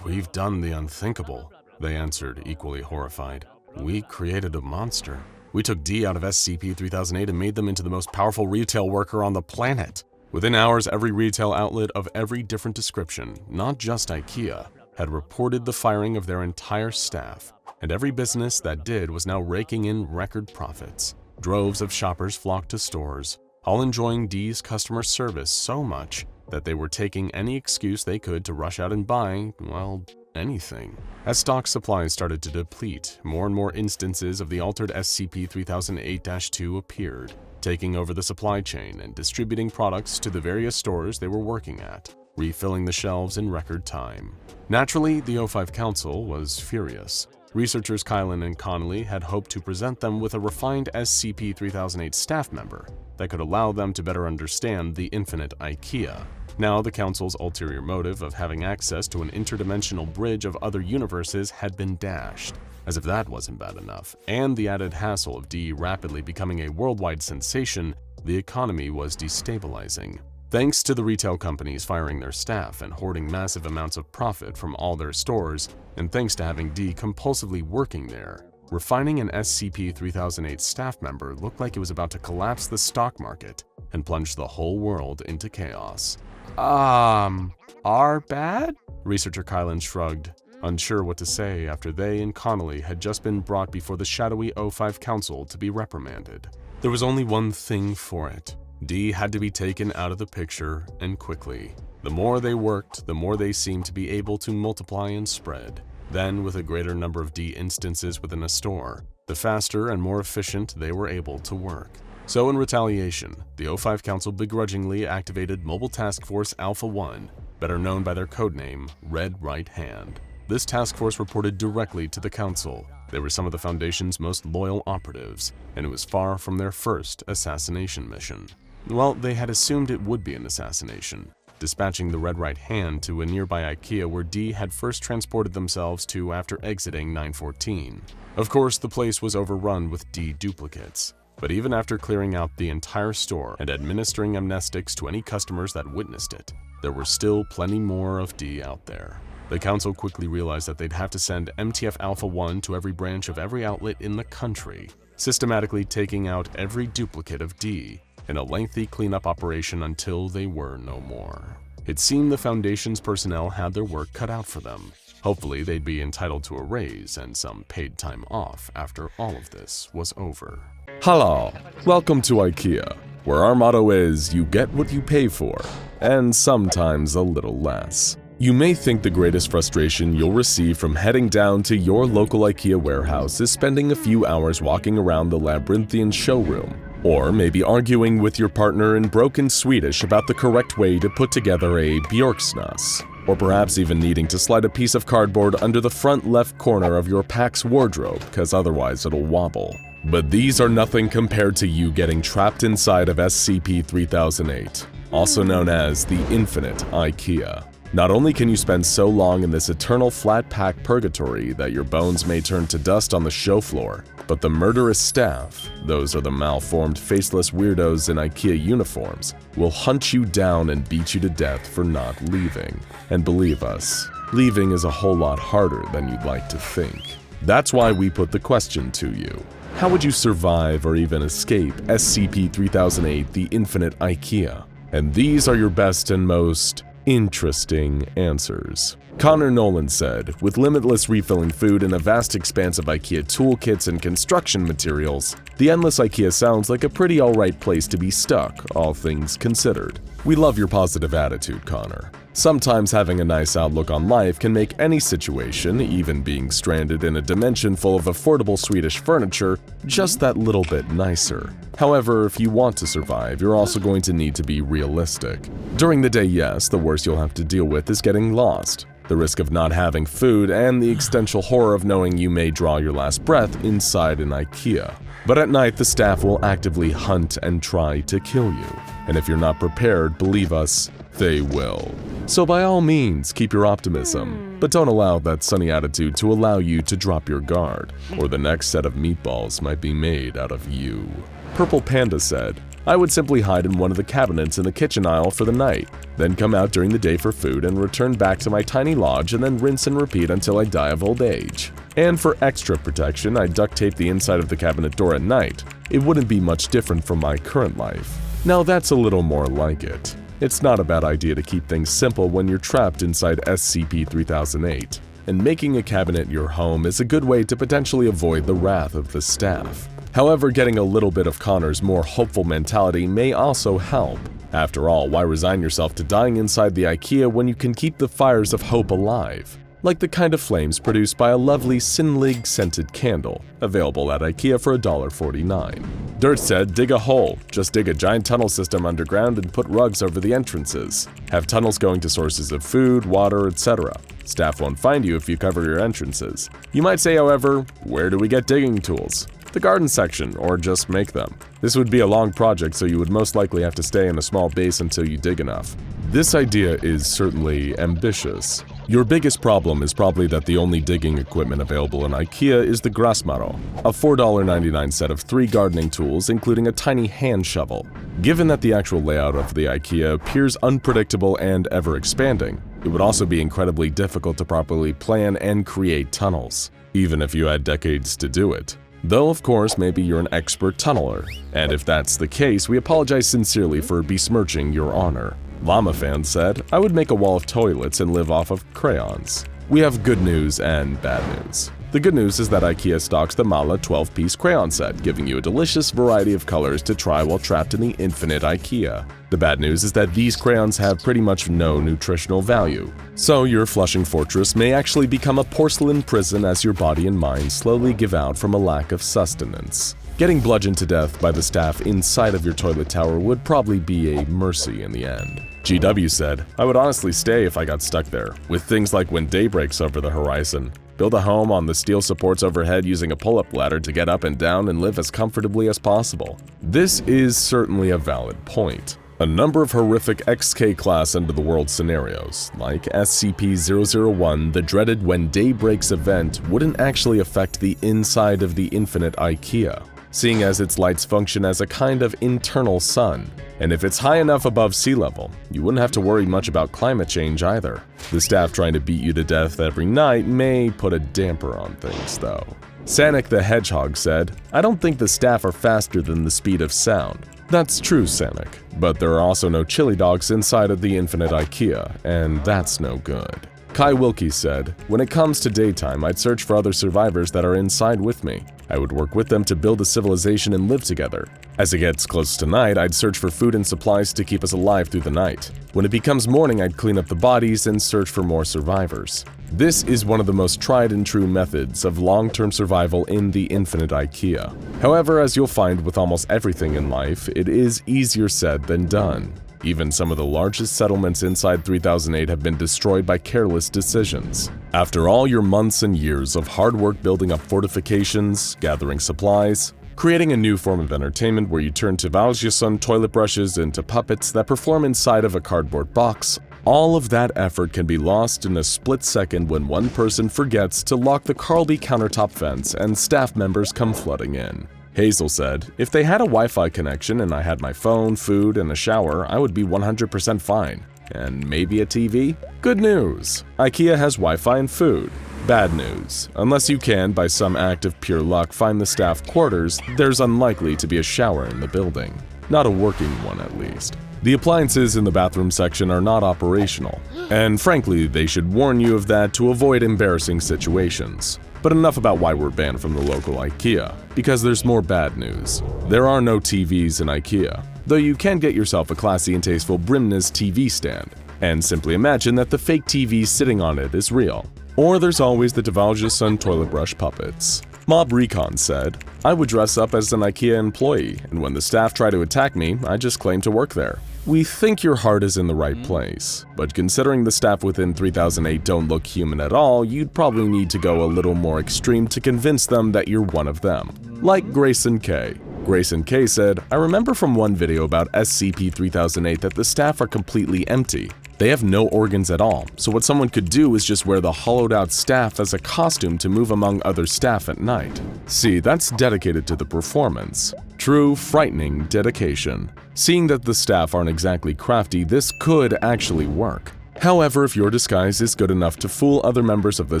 "We've done the unthinkable," they answered, equally horrified. "We created a monster. We took Dee out of SCP-3008 and made them into the most powerful retail worker on the planet." Within hours, every retail outlet of every different description, not just Ikea, had reported the firing of their entire staff, and every business that did was now raking in record profits. Droves of shoppers flocked to stores, all enjoying Dee's customer service so much that they were taking any excuse they could to rush out and buy, well, anything. As stock supplies started to deplete, more and more instances of the altered SCP-3008-2 appeared, taking over the supply chain and distributing products to the various stores they were working at, refilling the shelves in record time. Naturally, the O5 Council was furious. Researchers Kylan and Connolly had hoped to present them with a refined SCP-3008 staff member that could allow them to better understand the infinite Ikea. Now, the Council's ulterior motive of having access to an interdimensional bridge of other universes had been dashed. As if that wasn't bad enough, and the added hassle of Dee rapidly becoming a worldwide sensation, the economy was destabilizing. Thanks to the retail companies firing their staff and hoarding massive amounts of profit from all their stores, and thanks to having Dee compulsively working there, refining an SCP-3008 staff member looked like it was about to collapse the stock market and plunge the whole world into chaos. Our bad? Researcher Kylan shrugged, unsure what to say after they and Connolly had just been brought before the shadowy O5 Council to be reprimanded. There was only one thing for it. Dee had to be taken out of the picture, and quickly. The more they worked, the more they seemed to be able to multiply and spread. Then, with a greater number of Dee instances within a store, the faster and more efficient they were able to work. So in retaliation, the O5 Council begrudgingly activated Mobile Task Force Alpha-1, better known by their codename, Red Right Hand. This task force reported directly to the Council. They were some of the Foundation's most loyal operatives, and it was far from their first assassination mission. Well, they had assumed it would be an assassination, dispatching the Red Right Hand to a nearby Ikea where Dee had first transported themselves to after exiting 914. Of course, the place was overrun with Dee duplicates, but even after clearing out the entire store and administering amnestics to any customers that witnessed it, there were still plenty more of Dee out there. The Council quickly realized that they'd have to send MTF Alpha-1 to every branch of every outlet in the country, systematically taking out every duplicate of Dee in a lengthy cleanup operation until they were no more. It seemed the Foundation's personnel had their work cut out for them. Hopefully, they'd be entitled to a raise and some paid time off after all of this was over. Hello, welcome to Ikea, where our motto is you get what you pay for, and sometimes a little less. You may think the greatest frustration you'll receive from heading down to your local Ikea warehouse is spending a few hours walking around the labyrinthian showroom, or maybe arguing with your partner in broken Swedish about the correct way to put together a björksnass, or perhaps even needing to slide a piece of cardboard under the front left corner of your PAX wardrobe because otherwise it'll wobble. But these are nothing compared to you getting trapped inside of SCP-3008, also known as the Infinite Ikea. Not only can you spend so long in this eternal flat-pack purgatory that your bones may turn to dust on the show floor, but the murderous staff, those are the malformed, faceless weirdos in Ikea uniforms, will hunt you down and beat you to death for not leaving. And believe us, leaving is a whole lot harder than you'd like to think. That's why we put the question to you. How would you survive or even escape SCP-3008, the Infinite Ikea? And these are your best and most interesting answers. Connor Nolan said, with limitless refilling food and a vast expanse of Ikea toolkits and construction materials, The endless IKEA sounds like a pretty alright place to be stuck, all things considered. We love your positive attitude, Connor. Sometimes having a nice outlook on life can make any situation, even being stranded in a dimension full of affordable Swedish furniture, just that little bit nicer. However, if you want to survive, you're also going to need to be realistic. During the day, yes, the worst you'll have to deal with is getting lost, the risk of not having food, and the existential horror of knowing you may draw your last breath inside an IKEA. But at night, the staff will actively hunt and try to kill you. And if you're not prepared, believe us, they will. So by all means, keep your optimism, but don't allow that sunny attitude to allow you to drop your guard, or the next set of meatballs might be made out of you. Purple Panda said, I would simply hide in one of the cabinets in the kitchen aisle for the night, then come out during the day for food and return back to my tiny lodge and then rinse and repeat until I die of old age. And for extra protection, I duct tape the inside of the cabinet door at night. It wouldn't be much different from my current life. Now that's a little more like it. It's not a bad idea to keep things simple when you're trapped inside SCP-3008, and making a cabinet your home is a good way to potentially avoid the wrath of the staff. However, getting a little bit of Connor's more hopeful mentality may also help. After all, why resign yourself to dying inside the IKEA when you can keep the fires of hope alive? Like the kind of flames produced by a lovely Sinlig scented candle, available at IKEA for $1.49. Dirt said, dig a hole. Just dig a giant tunnel system underground and put rugs over the entrances. Have tunnels going to sources of food, water, etc. Staff won't find you if you cover your entrances. You might say, however, where do we get digging tools? The garden section, or just make them. This would be a long project, so you would most likely have to stay in a small base until you dig enough. This idea is certainly ambitious. Your biggest problem is probably that the only digging equipment available in IKEA is the Grasmaro, a $4.99 set of 3 gardening tools including a tiny hand shovel. Given that the actual layout of the IKEA appears unpredictable and ever-expanding, it would also be incredibly difficult to properly plan and create tunnels, even if you had decades to do it. Though, of course, maybe you're an expert tunneler, and if that's the case, we apologize sincerely for besmirching your honor. Llama Fan said, I would make a wall of toilets and live off of crayons. We have good news and bad news. The good news is that IKEA stocks the Mala 12-piece crayon set, giving you a delicious variety of colors to try while trapped in the infinite IKEA. The bad news is that these crayons have pretty much no nutritional value. So your Flushing Fortress may actually become a porcelain prison as your body and mind slowly give out from a lack of sustenance. Getting bludgeoned to death by the staff inside of your toilet tower would probably be a mercy in the end. GW said, I would honestly stay if I got stuck there, with things like when day breaks over the horizon. Build a home on the steel supports overhead using a pull-up ladder to get up and down and live as comfortably as possible. This is certainly a valid point. A number of horrific XK-class end-of-the-world scenarios, like SCP-001, the dreaded When Day Breaks event, wouldn't actually affect the inside of the infinite IKEA, seeing as its lights function as a kind of internal sun. And if it's high enough above sea level, you wouldn't have to worry much about climate change either. The staff trying to beat you to death every night may put a damper on things, though. Sanic the Hedgehog said, I don't think the staff are faster than the speed of sound. That's true, Sanic, but there are also no chili dogs inside of the infinite IKEA, and that's no good. Kai Wilkie said, when it comes to daytime, I'd search for other survivors that are inside with me. I would work with them to build a civilization and live together. As it gets close to night, I'd search for food and supplies to keep us alive through the night. When it becomes morning, I'd clean up the bodies and search for more survivors. This is one of the most tried and true methods of long-term survival in the infinite IKEA. However, as you'll find with almost everything in life, it is easier said than done. Even some of the largest settlements inside 3008 have been destroyed by careless decisions. After all your months and years of hard work building up fortifications, gathering supplies, creating a new form of entertainment where you turn Tvalsjöson toilet brushes into puppets that perform inside of a cardboard box, all of that effort can be lost in a split second when one person forgets to lock the Carlby countertop fence and staff members come flooding in. Hazel said, if they had a Wi-Fi connection and I had my phone, food, and a shower, I would be 100% fine. And maybe a TV? Good news! IKEA has Wi-Fi and food. Bad news. Unless you can, by some act of pure luck, find the staff quarters, there's unlikely to be a shower in the building. Not a working one, at least. The appliances in the bathroom section are not operational, and frankly, they should warn you of that to avoid embarrassing situations. But enough about why we're banned from the local Ikea, because there's more bad news. There are no TVs in Ikea, though you can get yourself a classy and tasteful Brimnes TV stand, and simply imagine that the fake TV sitting on it is real. Or there's always the Devalge's Son toilet brush puppets. Mob Recon said, I would dress up as an Ikea employee, and when the staff try to attack me, I just claim to work there. We think your heart is in the right place, but considering the staff within 3008 don't look human at all, you'd probably need to go a little more extreme to convince them that you're one of them. Like Grayson K. Grayson K said, I remember from one video about SCP-3008 that the staff are completely empty. They have no organs at all, so what someone could do is just wear the hollowed out staff as a costume to move among other staff at night. See, that's dedicated to the performance. True, frightening dedication. Seeing that the staff aren't exactly crafty, this could actually work. However, if your disguise is good enough to fool other members of the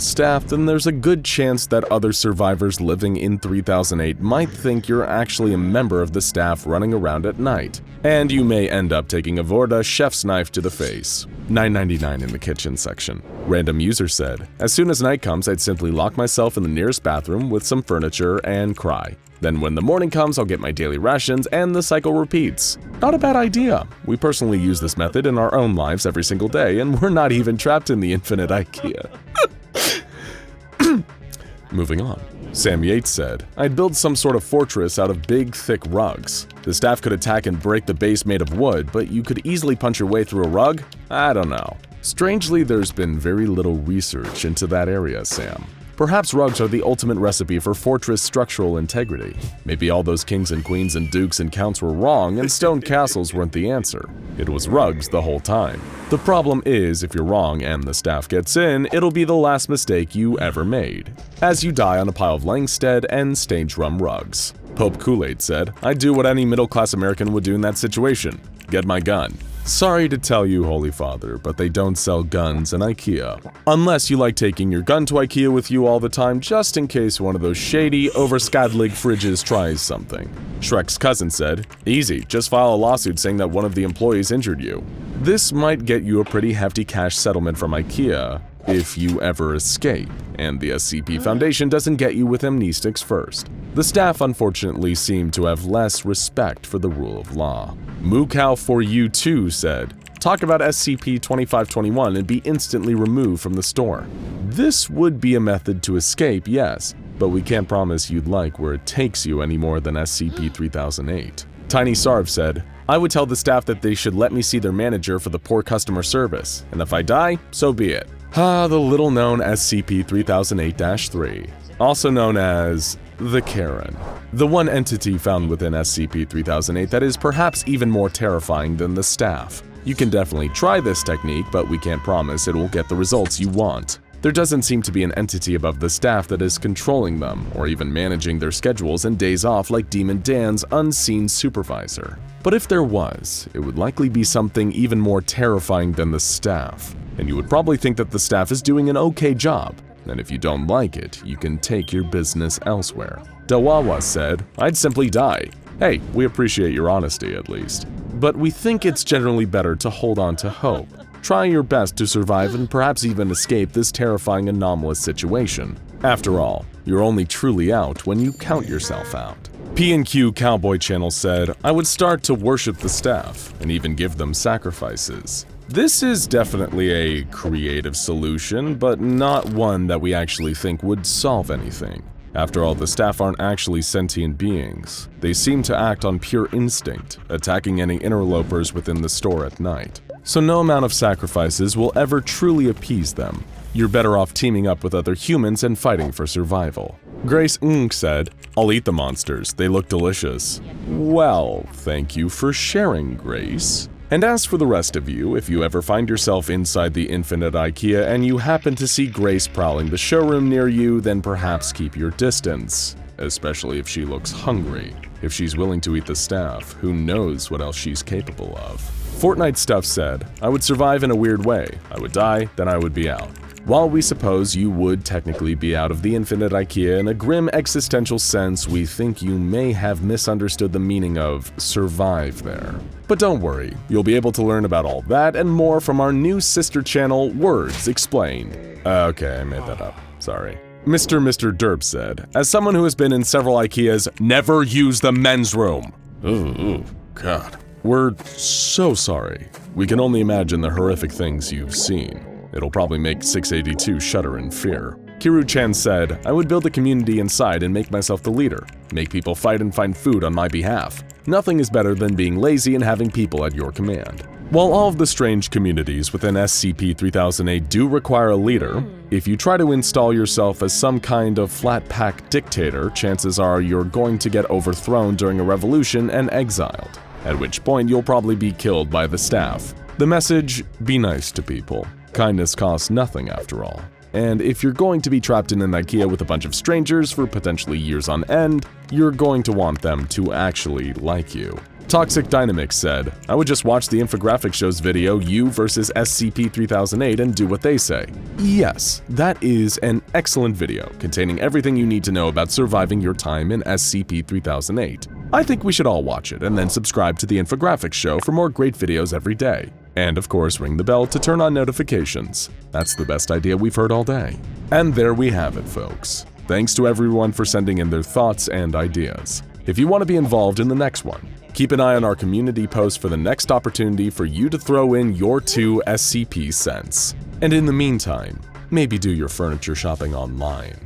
staff, then there's a good chance that other survivors living in 3008 might think you're actually a member of the staff running around at night. And you may end up taking a Vorda chef's knife to the face. $9.99 in the kitchen section. Random user said, as soon as night comes, I'd simply lock myself in the nearest bathroom with some furniture and cry. Then when the morning comes, I'll get my daily rations and the cycle repeats. Not a bad idea. We personally use this method in our own lives every single day, and we're not even trapped in the infinite Ikea. Moving on. Sam Yates said, I'd build some sort of fortress out of big, thick rugs. The staff could attack and break the base made of wood, but you could easily punch your way through a rug? I don't know. Strangely, there's been very little research into that area, Sam. Perhaps rugs are the ultimate recipe for fortress structural integrity. Maybe all those kings and queens and dukes and counts were wrong and stone castles weren't the answer. It was rugs the whole time. The problem is, if you're wrong and the staff gets in, it'll be the last mistake you ever made, as you die on a pile of Langstead and stained drum rugs. Pope Kool-Aid said, I'd do what any middle-class American would do in that situation. Get my gun. Sorry to tell you, Holy Father, but they don't sell guns in Ikea. Unless you like taking your gun to Ikea with you all the time just in case one of those shady, overskadlig fridges tries something. Shrek's cousin said, easy, just file a lawsuit saying that one of the employees injured you. This might get you a pretty hefty cash settlement from Ikea if you ever escape, and the SCP Foundation doesn't get you with amnestics first. The staff unfortunately seem to have less respect for the rule of law. Moo Cow for You Too said, talk about SCP-2521 and be instantly removed from the store. This would be a method to escape, yes, but we can't promise you'd like where it takes you any more than SCP-3008. Tiny Sarv said, I would tell the staff that they should let me see their manager for the poor customer service, and if I die, so be it. The little-known SCP-3008-3, also known as the Karen. The one entity found within SCP-3008 that is perhaps even more terrifying than the staff. You can definitely try this technique, but we can't promise it will get the results you want. There doesn't seem to be an entity above the staff that is controlling them, or even managing their schedules and days off like Demon Dan's unseen supervisor. But if there was, it would likely be something even more terrifying than the staff. And you would probably think that the staff is doing an okay job. And if you don't like it, you can take your business elsewhere. Dawawa said, I'd simply die. Hey, we appreciate your honesty at least. But we think it's generally better to hold on to hope. Try your best to survive and perhaps even escape this terrifying anomalous situation. After all, you're only truly out when you count yourself out. P&Q Cowboy Channel said, I would start to worship the staff and even give them sacrifices. This is definitely a creative solution, but not one that we actually think would solve anything. After all, the staff aren't actually sentient beings. They seem to act on pure instinct, attacking any interlopers within the store at night. So no amount of sacrifices will ever truly appease them. You're better off teaming up with other humans and fighting for survival. Grace Ng said, I'll eat the monsters, they look delicious. Well, thank you for sharing, Grace. And as for the rest of you, if you ever find yourself inside the infinite Ikea and you happen to see Grace prowling the showroom near you, then perhaps keep your distance, especially if she looks hungry. If she's willing to eat the staff, who knows what else she's capable of. Fortnite Stuff said, I would survive in a weird way. I would die, then I would be out. While we suppose you would technically be out of the infinite Ikea in a grim existential sense, we think you may have misunderstood the meaning of survive there. But don't worry, you'll be able to learn about all that and more from our new sister channel, Words Explained. Okay, I made that up. Sorry. Mr. Derp said, as someone who has been in several IKEAs, never use the men's room. Ooh, God. We're so sorry. We can only imagine the horrific things you've seen. It'll probably make 682 shudder in fear. Kiru-chan said, I would build a community inside and make myself the leader. Make people fight and find food on my behalf. Nothing is better than being lazy and having people at your command. While all of the strange communities within SCP-3008 do require a leader, if you try to install yourself as some kind of flat-pack dictator, chances are you're going to get overthrown during a revolution and exiled, at which point you'll probably be killed by the staff. The message, be nice to people. Kindness costs nothing after all. And if you're going to be trapped in an IKEA with a bunch of strangers for potentially years on end, you're going to want them to actually like you. Toxic Dynamics said, I would just watch the infographic show's video You versus SCP-3008 and do what they say. Yes, that is an excellent video containing everything you need to know about surviving your time in SCP-3008. I think we should all watch it and then subscribe to the infographic show for more great videos every day. And of course, ring the bell to turn on notifications. That's the best idea we've heard all day. And there we have it, folks. Thanks to everyone for sending in their thoughts and ideas. If you want to be involved in the next one, keep an eye on our community post for the next opportunity for you to throw in your 2 SCP cents. And in the meantime, maybe do your furniture shopping online.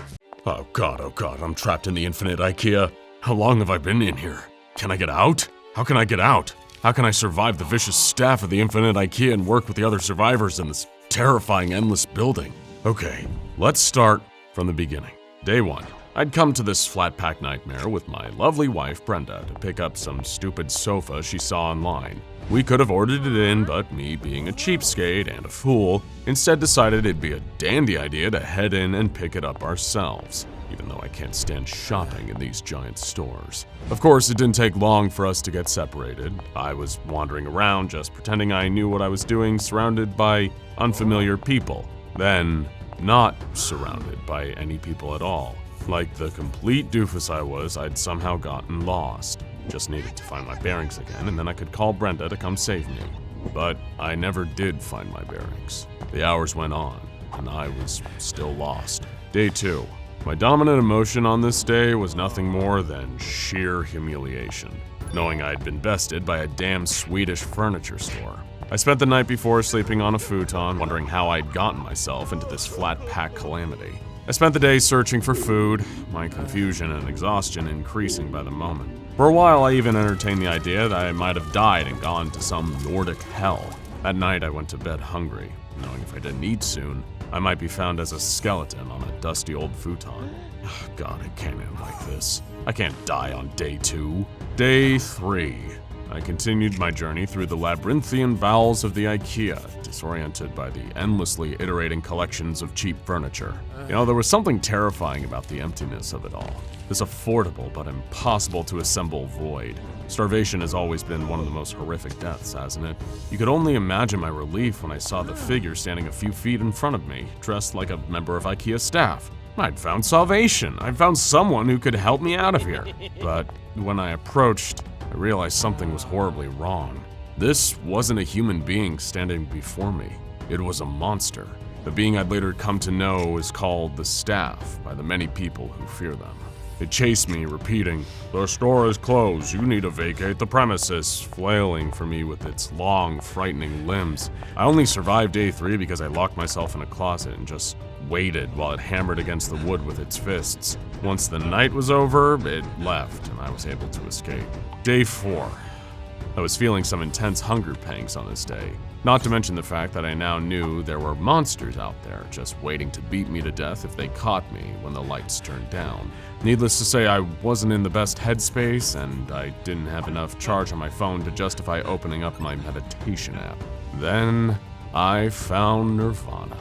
Oh God, I'm trapped in the infinite IKEA. How long have I been in here? Can I get out? How can I get out? How can I survive the vicious staff of the infinite IKEA and work with the other survivors in this terrifying endless building? Okay, let's start from the beginning. Day 1. I'd come to this flat-pack nightmare with my lovely wife Brenda to pick up some stupid sofa she saw online. We could have ordered it in, but me being a cheapskate and a fool, instead decided it'd be a dandy idea to head in and pick it up ourselves, even though I can't stand shopping in these giant stores. Of course, it didn't take long for us to get separated. I was wandering around just pretending I knew what I was doing, surrounded by unfamiliar people. Then, not surrounded by any people at all. Like the complete doofus I was, I'd somehow gotten lost. Just needed to find my bearings again, and then I could call Brenda to come save me. But I never did find my bearings. The hours went on, and I was still lost. Day 2. My dominant emotion on this day was nothing more than sheer humiliation, knowing I'd been bested by a damn Swedish furniture store. I spent the night before sleeping on a futon, wondering how I'd gotten myself into this flat-pack calamity. I spent the day searching for food, my confusion and exhaustion increasing by the moment. For a while, I even entertained the idea that I might have died and gone to some Nordic hell. That night, I went to bed hungry, knowing if I didn't eat soon, I might be found as a skeleton on a dusty old futon. God, it can't end like this. I can't die on day 2. Day 3. I continued my journey through the labyrinthian bowels of the IKEA, disoriented by the endlessly iterating collections of cheap furniture. You know, there was something terrifying about the emptiness of it all. This affordable but impossible to assemble void. Starvation has always been one of the most horrific deaths, hasn't it? You could only imagine my relief when I saw the figure standing a few feet in front of me, dressed like a member of IKEA staff. I'd found salvation. I'd found someone who could help me out of here. But when I approached, I realized something was horribly wrong. This wasn't a human being standing before me. It was a monster. The being I'd later come to know is called the Staff by the many people who fear them. It chased me, repeating, "The store is closed, you need to vacate the premises," flailing for me with its long, frightening limbs. I only survived day 3 because I locked myself in a closet and just waited while it hammered against the wood with its fists. Once the night was over, it left and I was able to escape. Day 4. I was feeling some intense hunger pangs on this day, not to mention the fact that I now knew there were monsters out there just waiting to beat me to death if they caught me when the lights turned down. Needless to say, I wasn't in the best headspace and I didn't have enough charge on my phone to justify opening up my meditation app. Then I found Nirvana.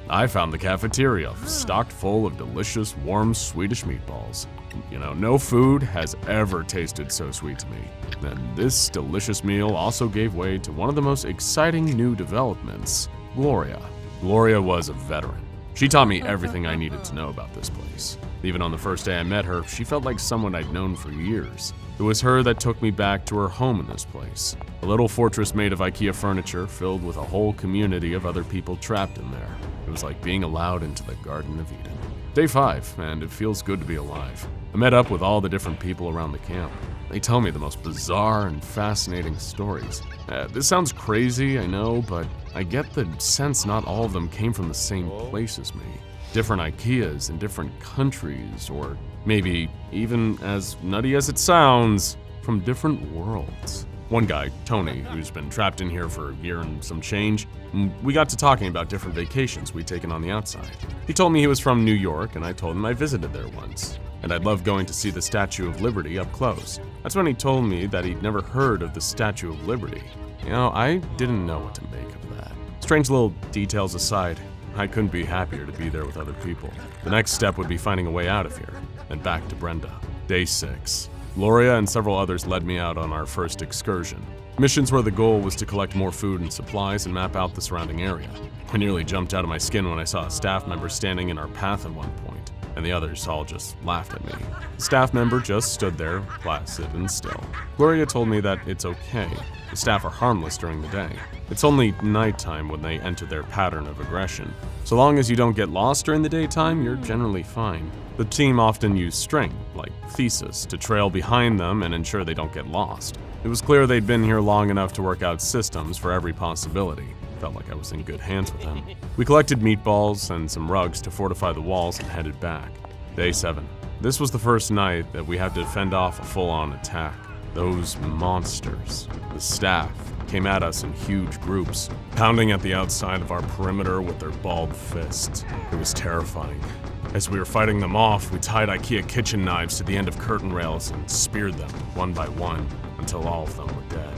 I found the cafeteria stocked full of delicious, warm Swedish meatballs. You know, no food has ever tasted so sweet to me. And this delicious meal also gave way to one of the most exciting new developments, Gloria. Gloria was a veteran. She taught me everything I needed to know about this place. Even on the first day I met her, she felt like someone I'd known for years. It was her that took me back to her home in this place. A little fortress made of IKEA furniture filled with a whole community of other people trapped in there. It was like being allowed into the Garden of Eden. Day 5, and it feels good to be alive. I met up with all the different people around the camp. They tell me the most bizarre and fascinating stories. This sounds crazy, I know, but I get the sense not all of them came from the same place as me. Different Ikeas in different countries, or maybe, even as nutty as it sounds, from different worlds. One guy, Tony, who's been trapped in here for a year and some change, we got to talking about different vacations we'd taken on the outside. He told me he was from New York, and I told him I visited there once, and I'd love going to see the Statue of Liberty up close. That's when he told me that he'd never heard of the Statue of Liberty. You know, I didn't know what to make of that. Strange little details aside, I couldn't be happier to be there with other people. The next step would be finding a way out of here, and back to Brenda. Day 6. Gloria and several others led me out on our first excursion. Missions where the goal was to collect more food and supplies and map out the surrounding area. I nearly jumped out of my skin when I saw a staff member standing in our path at one point, and the others all just laughed at me. The staff member just stood there, placid and still. Gloria told me that it's okay. The staff are harmless during the day. It's only nighttime when they enter their pattern of aggression. So long as you don't get lost during the daytime, you're generally fine. The team often used string, like Thesis, to trail behind them and ensure they don't get lost. It was clear they'd been here long enough to work out systems for every possibility. Felt like I was in good hands with them. We collected meatballs and some rugs to fortify the walls and headed back. Day 7. This was the first night that we had to fend off a full-on attack. Those monsters, the staff, came at us in huge groups, pounding at the outside of our perimeter with their balled fists. It was terrifying. As we were fighting them off, we tied Ikea kitchen knives to the end of curtain rails and speared them, one by one, until all of them were dead.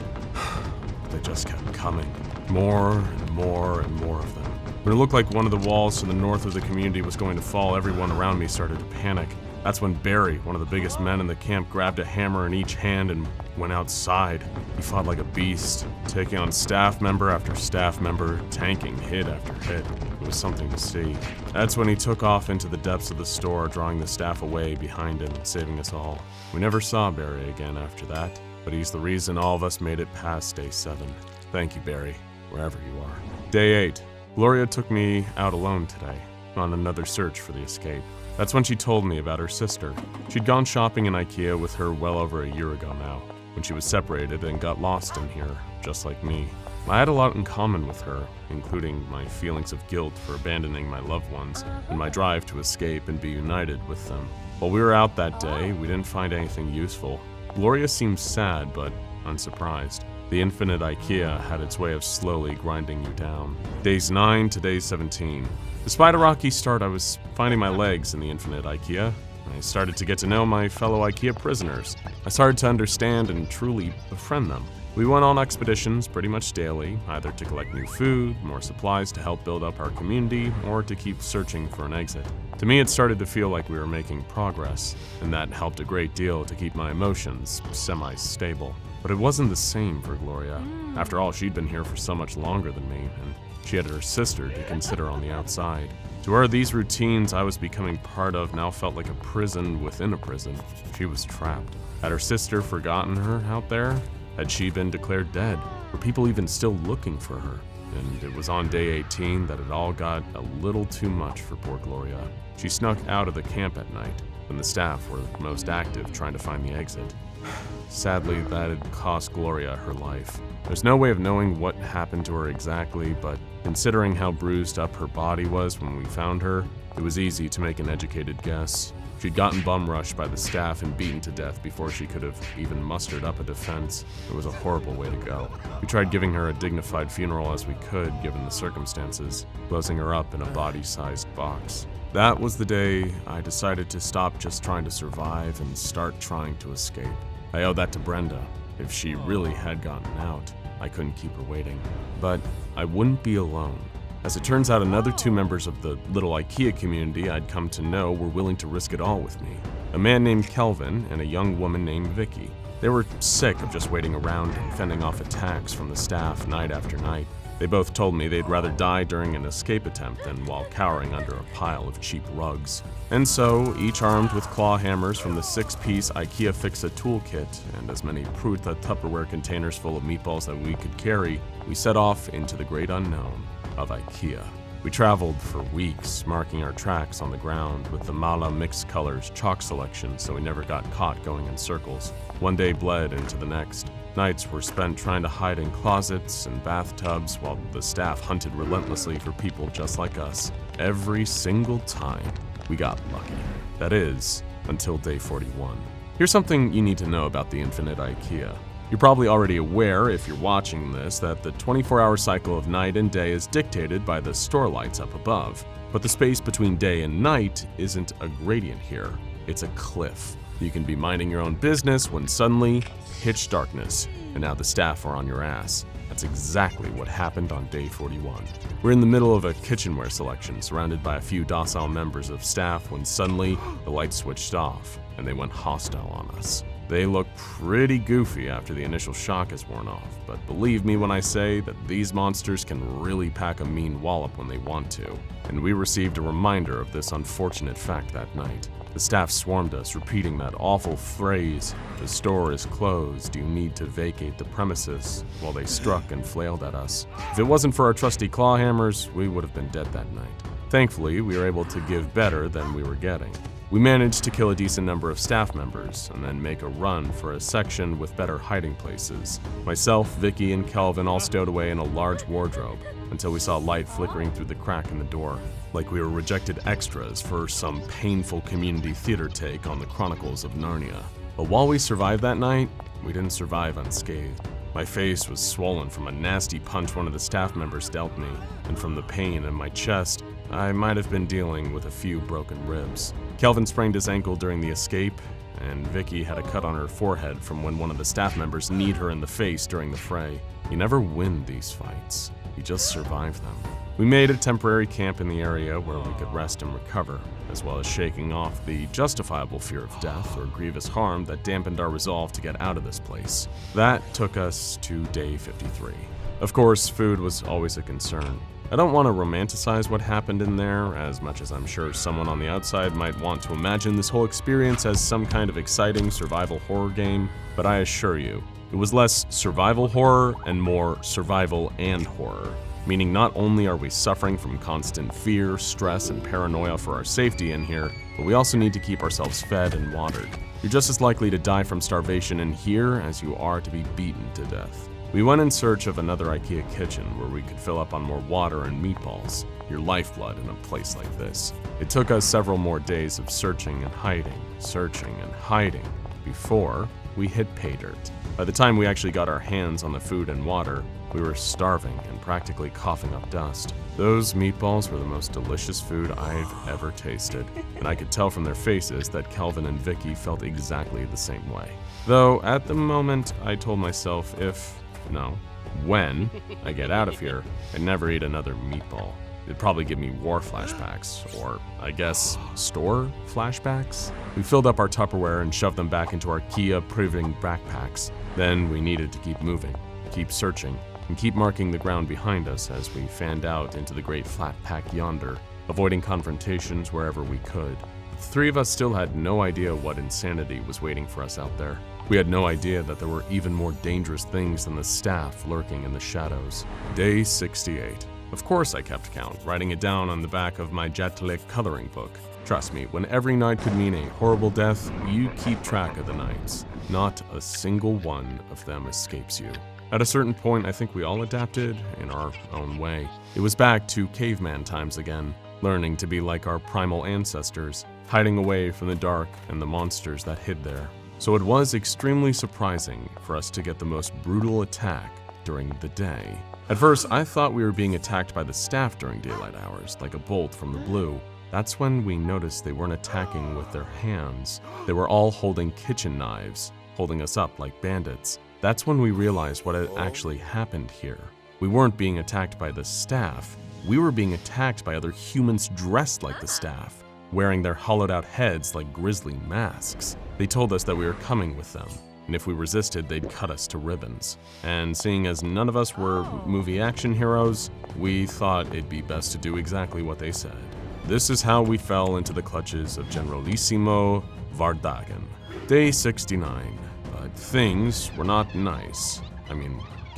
They just kept coming. More and more and more of them. When it looked like one of the walls to the north of the community was going to fall, everyone around me started to panic. That's when Barry, one of the biggest men in the camp, grabbed a hammer in each hand and went outside. He fought like a beast, taking on staff member after staff member, tanking hit after hit. It was something to see. That's when he took off into the depths of the store, drawing the staff away behind him, saving us all. We never saw Barry again after that, but he's the reason all of us made it past Day 7. Thank you, Barry, wherever you are. Day 8. Gloria took me out alone today, on another search for the escape. That's when she told me about her sister. She'd gone shopping in Ikea with her well over a year ago now, when she was separated and got lost in here, just like me. I had a lot in common with her, including my feelings of guilt for abandoning my loved ones and my drive to escape and be united with them. While we were out that day, we didn't find anything useful. Gloria seemed sad, but unsurprised. The infinite Ikea had its way of slowly grinding you down. Days 9 to day 17. Despite a rocky start, I was finding my legs in the infinite Ikea. I started to get to know my fellow Ikea prisoners. I started to understand and truly befriend them. We went on expeditions pretty much daily, either to collect new food, more supplies to help build up our community, or to keep searching for an exit. To me, it started to feel like we were making progress, and that helped a great deal to keep my emotions semi-stable. But it wasn't the same for Gloria. After all, she'd been here for so much longer than me, and she had her sister to consider on the outside. To her, these routines I was becoming part of now felt like a prison within a prison. She was trapped. Had her sister forgotten her out there? Had she been declared dead? Were people even still looking for her? And it was on day 18 that it all got a little too much for poor Gloria. She snuck out of the camp at night, when the staff were most active trying to find the exit. Sadly, that had cost Gloria her life. There's no way of knowing what happened to her exactly, but considering how bruised up her body was when we found her, it was easy to make an educated guess. She'd gotten bum-rushed by the staff and beaten to death before she could have even mustered up a defense. It was a horrible way to go. We tried giving her a dignified funeral as we could, given the circumstances, closing her up in a body-sized box. That was the day I decided to stop just trying to survive and start trying to escape. I owe that to Brenda. If she really had gotten out, I couldn't keep her waiting. But I wouldn't be alone. As it turns out, another 2 members of the little Ikea community I'd come to know were willing to risk it all with me. A man named Kelvin and a young woman named Vicky. They were sick of just waiting around and fending off attacks from the staff night after night. They both told me they'd rather die during an escape attempt than while cowering under a pile of cheap rugs. And so, each armed with claw hammers from the 6-piece Ikea Fixa toolkit and as many Pruta Tupperware containers full of meatballs that we could carry, we set off into the great unknown of Ikea. We traveled for weeks, marking our tracks on the ground with the Mala mixed colors chalk selection so we never got caught going in circles. One day bled into the next. Nights were spent trying to hide in closets and bathtubs while the staff hunted relentlessly for people just like us. Every single time, we got lucky. That is, until day 41. Here's something you need to know about the infinite Ikea. You're probably already aware, if you're watching this, that the 24-hour cycle of night and day is dictated by the store lights up above. But the space between day and night isn't a gradient here, it's a cliff. You can be minding your own business when suddenly, pitch darkness, and now the staff are on your ass. That's exactly what happened on day 41. We're in the middle of a kitchenware selection, surrounded by a few docile members of staff when suddenly the lights switched off, and they went hostile on us. They look pretty goofy after the initial shock has worn off, but believe me when I say that these monsters can really pack a mean wallop when they want to. And we received a reminder of this unfortunate fact that night. The staff swarmed us, repeating that awful phrase, "The store is closed, you need to vacate the premises," while they struck and flailed at us. If it wasn't for our trusty claw hammers, we would have been dead that night. Thankfully, we were able to give better than we were getting. We managed to kill a decent number of staff members and then make a run for a section with better hiding places. Myself, Vicky, and Kelvin all stowed away in a large wardrobe until we saw light flickering through the crack in the door, like we were rejected extras for some painful community theater take on the Chronicles of Narnia. But while we survived that night, we didn't survive unscathed. My face was swollen from a nasty punch one of the staff members dealt me, and from the pain in my chest, I might have been dealing with a few broken ribs. Kelvin sprained his ankle during the escape, and Vicky had a cut on her forehead from when one of the staff members kneed her in the face during the fray. You never win these fights, you just survive them. We made a temporary camp in the area where we could rest and recover, as well as shaking off the justifiable fear of death or grievous harm that dampened our resolve to get out of this place. That took us to day 53. Of course, food was always a concern. I don't want to romanticize what happened in there, as much as I'm sure someone on the outside might want to imagine this whole experience as some kind of exciting survival horror game, but I assure you, it was less survival horror and more survival and horror. Meaning not only are we suffering from constant fear, stress, and paranoia for our safety in here, but we also need to keep ourselves fed and watered. You're just as likely to die from starvation in here as you are to be beaten to death. We went in search of another Ikea kitchen where we could fill up on more water and meatballs, your lifeblood in a place like this. It took us several more days of searching and hiding before we hit pay dirt. By the time we actually got our hands on the food and water, we were starving and practically coughing up dust. Those meatballs were the most delicious food I've ever tasted, and I could tell from their faces that Kelvin and Vicky felt exactly the same way. Though at the moment, I told myself when I get out of here, I'd never eat another meatball. It'd probably give me war flashbacks, or I guess store flashbacks. We filled up our Tupperware and shoved them back into our Kia proving backpacks. Then we needed to keep moving, keep searching, and keep marking the ground behind us as we fanned out into the great flat pack yonder, avoiding confrontations wherever we could. The three of us still had no idea what insanity was waiting for us out there. We had no idea that there were even more dangerous things than the staff lurking in the shadows. Day 68. Of course I kept count, writing it down on the back of my Jetlick coloring book. Trust me, when every night could mean a horrible death, you keep track of the nights. Not a single one of them escapes you. At a certain point, I think we all adapted in our own way. It was back to caveman times again, learning to be like our primal ancestors, hiding away from the dark and the monsters that hid there. So it was extremely surprising for us to get the most brutal attack during the day. At first, I thought we were being attacked by the staff during daylight hours, like a bolt from the blue. That's when we noticed they weren't attacking with their hands. They were all holding kitchen knives, holding us up like bandits. That's when we realized what had actually happened here. We weren't being attacked by the staff. We were being attacked by other humans dressed like the staff, wearing their hollowed-out heads like grisly masks. They told us that we were coming with them, and if we resisted, they'd cut us to ribbons. And seeing as none of us were movie action heroes, we thought it'd be best to do exactly what they said. This is how we fell into the clutches of Generalissimo Vardagen. Day 69. But things were not nice.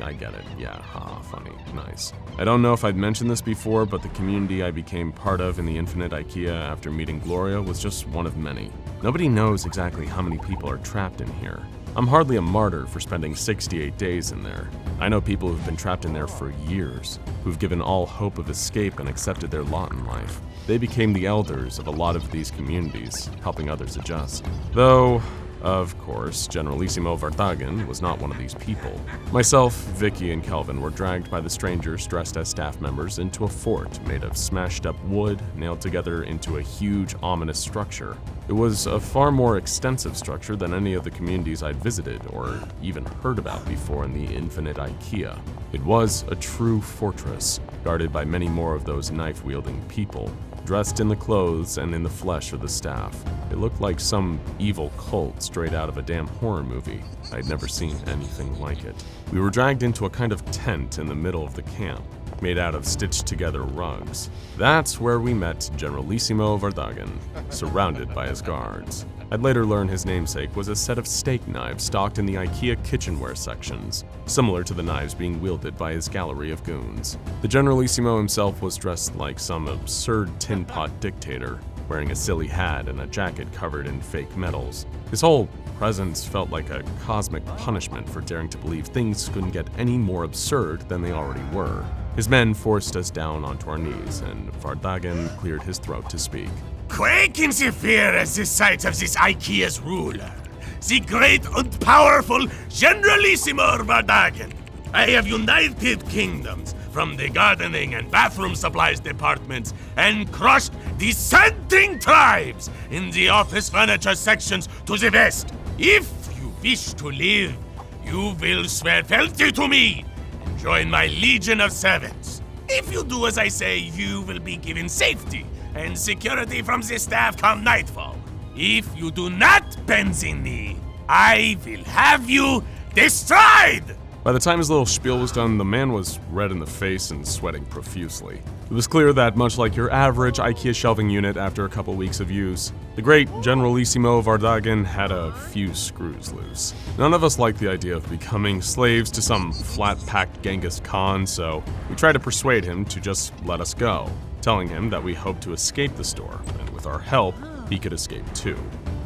I get it. Yeah, haha, funny. Nice. I don't know if I'd mentioned this before, but the community I became part of in the Infinite Ikea after meeting Gloria was just one of many. Nobody knows exactly how many people are trapped in here. I'm hardly a martyr for spending 68 days in there. I know people who've been trapped in there for years, who've given all hope of escape and accepted their lot in life. They became the elders of a lot of these communities, helping others adjust. Though, of course, Generalissimo Vardagan was not one of these people. Myself, Vicky, and Kelvin were dragged by the strangers dressed as staff members into a fort made of smashed up wood, nailed together into a huge, ominous structure. It was a far more extensive structure than any of the communities I'd visited or even heard about before in the Infinite Ikea. It was a true fortress, guarded by many more of those knife-wielding people, dressed in the clothes and in the flesh of the staff. It looked like some evil cult straight out of a damn horror movie. I'd never seen anything like it. We were dragged into a kind of tent in the middle of the camp, made out of stitched-together rugs. That's where we met Generalissimo Vardagan, surrounded by his guards. I'd later learn his namesake was a set of steak knives stocked in the IKEA kitchenware sections, similar to the knives being wielded by his gallery of goons. The Generalissimo himself was dressed like some absurd tin pot dictator, wearing a silly hat and a jacket covered in fake metals. His whole presence felt like a cosmic punishment for daring to believe things couldn't get any more absurd than they already were. His men forced us down onto our knees, and Vardagan cleared his throat to speak. Quake in the fear at the sight of this IKEA's ruler, the great and powerful Generalissimo Vardagan. I have united kingdoms from the gardening and bathroom supplies departments and crushed dissenting tribes in the office furniture sections to the west. If you wish to live, you will swear fealty to me and join my legion of servants. If you do as I say, you will be given safety and security from the staff come nightfall. If you do not bend the knee, I will have you destroyed! By the time his little spiel was done, the man was red in the face and sweating profusely. It was clear that, much like your average IKEA shelving unit after a couple weeks of use, the great Generalissimo Vardagan had a few screws loose. None of us liked the idea of becoming slaves to some flat-packed Genghis Khan, so we tried to persuade him to just let us go, telling him that we hoped to escape the store, and with our help, he could escape too.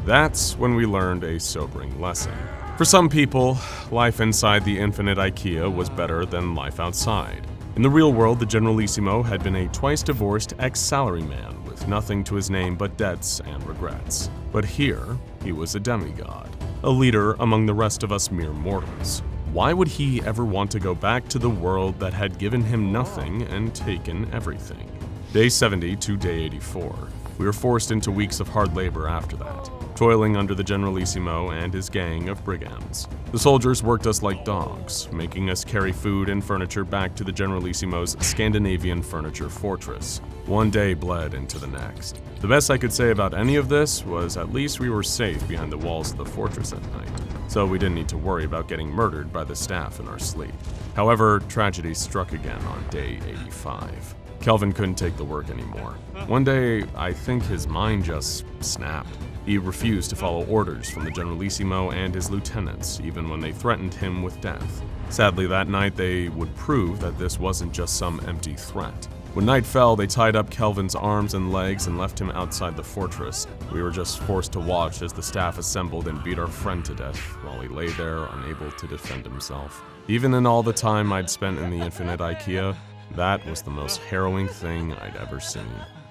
That's when we learned a sobering lesson. For some people, life inside the Infinite Ikea was better than life outside. In the real world, the Generalissimo had been a twice-divorced ex-salaryman with nothing to his name but debts and regrets. But here, he was a demigod, a leader among the rest of us mere mortals. Why would he ever want to go back to the world that had given him nothing and taken everything? Day 70 to day 84. We were forced into weeks of hard labor after that, toiling under the Generalissimo and his gang of brigands. The soldiers worked us like dogs, making us carry food and furniture back to the Generalissimo's Scandinavian furniture fortress. One day bled into the next. The best I could say about any of this was at least we were safe behind the walls of the fortress at night, so we didn't need to worry about getting murdered by the staff in our sleep. However, tragedy struck again on day 85. Kelvin couldn't take the work anymore. One day, I think his mind just snapped. He refused to follow orders from the Generalissimo and his lieutenants, even when they threatened him with death. Sadly, that night they would prove that this wasn't just some empty threat. When night fell, they tied up Kelvin's arms and legs and left him outside the fortress. We were just forced to watch as the staff assembled and beat our friend to death while he lay there unable to defend himself. Even in all the time I'd spent in the Infinite Ikea, that was the most harrowing thing I'd ever seen.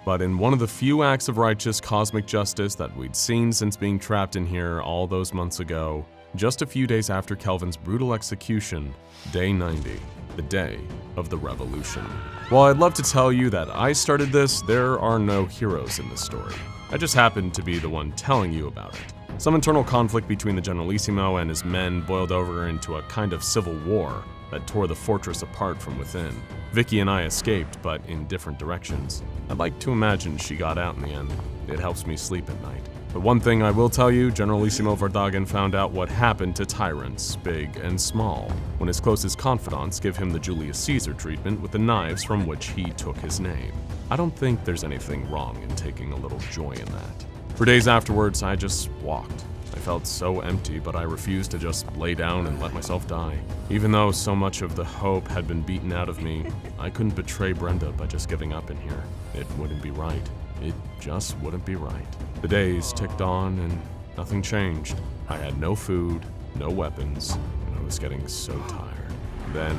But in one of the few acts of righteous cosmic justice that we'd seen since being trapped in here all those months ago, just a few days after Kelvin's brutal execution, day 90, the day of the revolution. While I'd love to tell you that I started this, there are no heroes in this story. I just happened to be the one telling you about it. Some internal conflict between the Generalissimo and his men boiled over into a kind of civil war that tore the fortress apart from within. Vicky and I escaped, but in different directions. I'd like to imagine she got out in the end. It helps me sleep at night. But one thing I will tell you, Generalissimo Vardagan found out what happened to tyrants, big and small, when his closest confidants give him the Julius Caesar treatment with the knives from which he took his name. I don't think there's anything wrong in taking a little joy in that. For days afterwards, I just walked. I felt so empty, but I refused to just lay down and let myself die. Even though so much of the hope had been beaten out of me, I couldn't betray Brenda by just giving up in here. It wouldn't be right. It just wouldn't be right. The days ticked on and nothing changed. I had no food, no weapons, and I was getting so tired. Then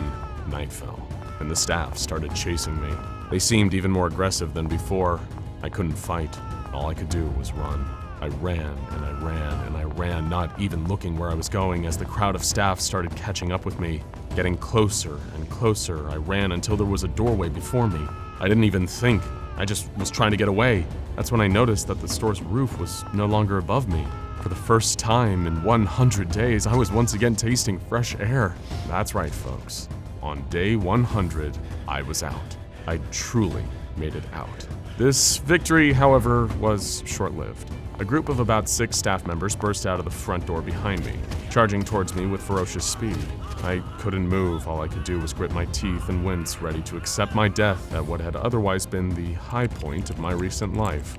night fell, and the staff started chasing me. They seemed even more aggressive than before. I couldn't fight. All I could do was run. I ran and I ran and I ran, not even looking where I was going, as the crowd of staff started catching up with me. Getting closer and closer, I ran until there was a doorway before me. I didn't even think. I just was trying to get away. That's when I noticed that the store's roof was no longer above me. For the first time in 100 days, I was once again tasting fresh air. That's right, folks. On day 100, I was out. I truly made it out. This victory, however, was short-lived. A group of about 6 staff members burst out of the front door behind me, charging towards me with ferocious speed. I couldn't move. All I could do was grit my teeth and wince, ready to accept my death at what had otherwise been the high point of my recent life.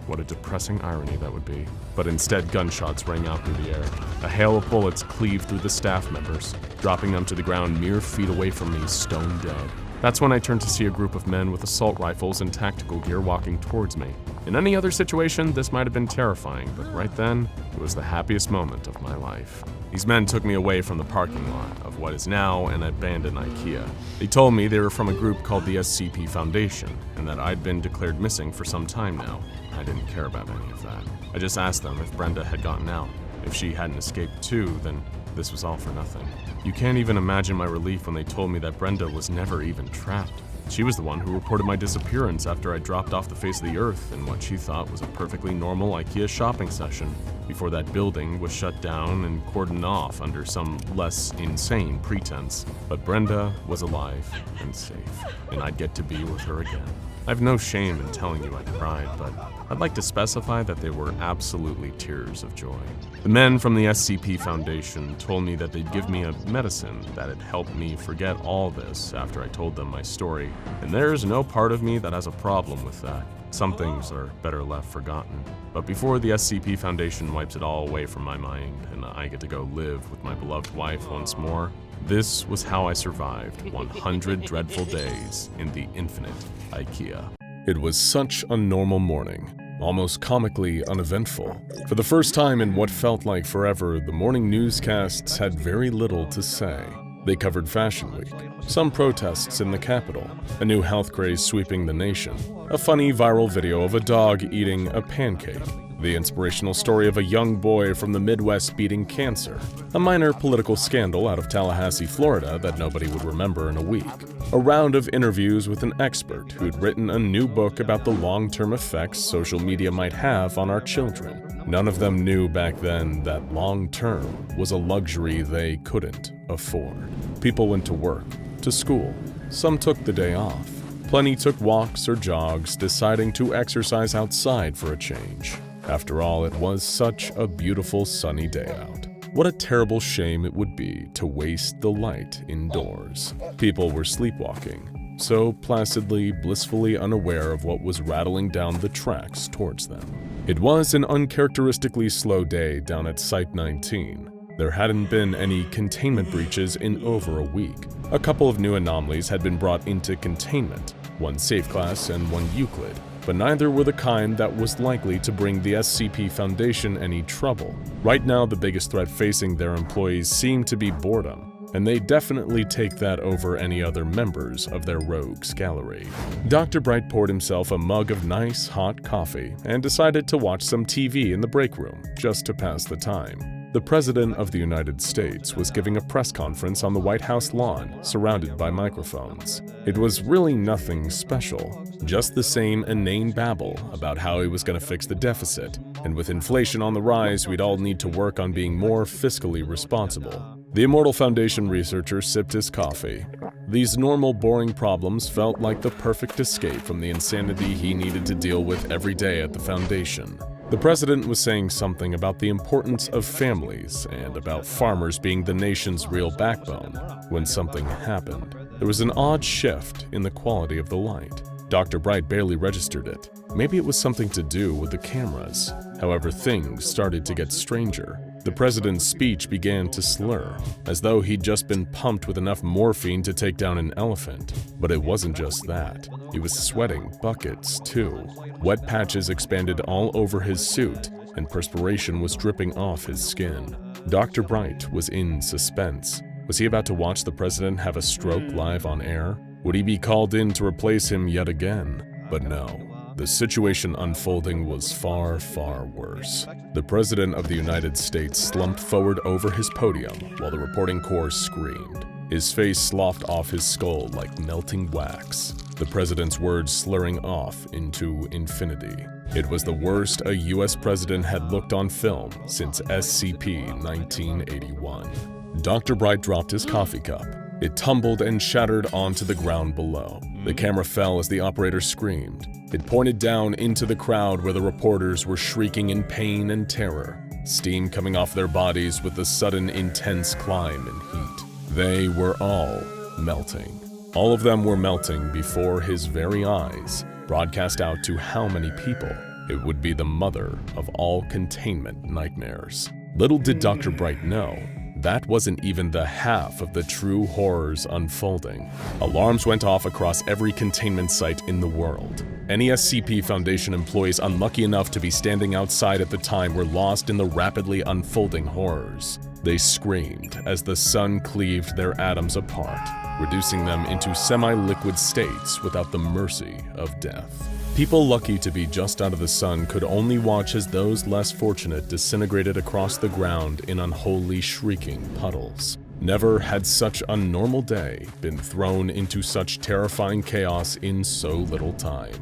What a depressing irony that would be. But instead, gunshots rang out through the air. A hail of bullets cleaved through the staff members, dropping them to the ground mere feet away from me, stone dead. That's when I turned to see a group of men with assault rifles and tactical gear walking towards me. In any other situation, this might have been terrifying, but right then, it was the happiest moment of my life. These men took me away from the parking lot of what is now an abandoned Ikea. They told me they were from a group called the SCP Foundation, and that I'd been declared missing for some time now. I didn't care about any of that. I just asked them if Brenda had gotten out. If she hadn't escaped too, then this was all for nothing. You can't even imagine my relief when they told me that Brenda was never even trapped. She was the one who reported my disappearance after I dropped off the face of the earth in what she thought was a perfectly normal Ikea shopping session, before that building was shut down and cordoned off under some less insane pretense. But Brenda was alive and safe, and I'd get to be with her again. I have no shame in telling you I cried, but I'd like to specify that they were absolutely tears of joy. The men from the SCP Foundation told me that they'd give me a medicine that'd help me forget all this after I told them my story, and there's no part of me that has a problem with that. Some things are better left forgotten. But before the SCP Foundation wipes it all away from my mind and I get to go live with my beloved wife once more, this was how I survived 100 dreadful days in the infinite Ikea. It was such a normal morning, almost comically uneventful. For the first time in what felt like forever, the morning newscasts had very little to say. They covered Fashion Week, some protests in the Capitol, a new health craze sweeping the nation, a funny viral video of a dog eating a pancake, the inspirational story of a young boy from the Midwest beating cancer, a minor political scandal out of Tallahassee, Florida that nobody would remember in a week, a round of interviews with an expert who'd written a new book about the long-term effects social media might have on our children. None of them knew back then that long-term was a luxury they couldn't afford. People went to work, to school. Some took the day off. Plenty took walks or jogs, deciding to exercise outside for a change. After all, it was such a beautiful sunny day out. What a terrible shame it would be to waste the light indoors. People were sleepwalking, so placidly, blissfully unaware of what was rattling down the tracks towards them. It was an uncharacteristically slow day down at Site 19. There hadn't been any containment breaches in over a week. A couple of new anomalies had been brought into containment, one safe class and one Euclid, but neither were the kind that was likely to bring the SCP Foundation any trouble. Right now, the biggest threat facing their employees seemed to be boredom, and they definitely take that over any other members of their rogues gallery. Dr. Bright poured himself a mug of nice, hot coffee and decided to watch some TV in the break room, just to pass the time. The President of the United States was giving a press conference on the White House lawn, surrounded by microphones. It was really nothing special, just the same inane babble about how he was going to fix the deficit, and with inflation on the rise, we'd all need to work on being more fiscally responsible. The Immortal Foundation researcher sipped his coffee. These normal, boring problems felt like the perfect escape from the insanity he needed to deal with every day at the Foundation. The president was saying something about the importance of families and about farmers being the nation's real backbone when something happened. There was an odd shift in the quality of the light. Dr. Bright barely registered it. Maybe it was something to do with the cameras. However, things started to get stranger. The president's speech began to slur, as though he'd just been pumped with enough morphine to take down an elephant. But it wasn't just that. He was sweating buckets, too. Wet patches expanded all over his suit, and perspiration was dripping off his skin. Dr. Bright was in suspense. Was he about to watch the president have a stroke live on air? Would he be called in to replace him yet again? But no. The situation unfolding was far, far worse. The President of the United States slumped forward over his podium while the reporting corps screamed. His face sloughed off his skull like melting wax, the President's words slurring off into infinity. It was the worst a US President had looked on film since SCP-1981. Dr. Bright dropped his coffee cup. It tumbled and shattered onto the ground below. The camera fell as the operator screamed. It pointed down into the crowd where the reporters were shrieking in pain and terror, steam coming off their bodies with the sudden intense climb in heat. They were all melting. All of them were melting before his very eyes, broadcast out to how many people? It would be the mother of all containment nightmares. Little did Dr. Bright know, that wasn't even the half of the true horrors unfolding. Alarms went off across every containment site in the world. Any SCP Foundation employees unlucky enough to be standing outside at the time were lost in the rapidly unfolding horrors. They screamed as the sun cleaved their atoms apart, reducing them into semi-liquid states without the mercy of death. People lucky to be just out of the sun could only watch as those less fortunate disintegrated across the ground in unholy shrieking puddles. Never had such a normal day been thrown into such terrifying chaos in so little time.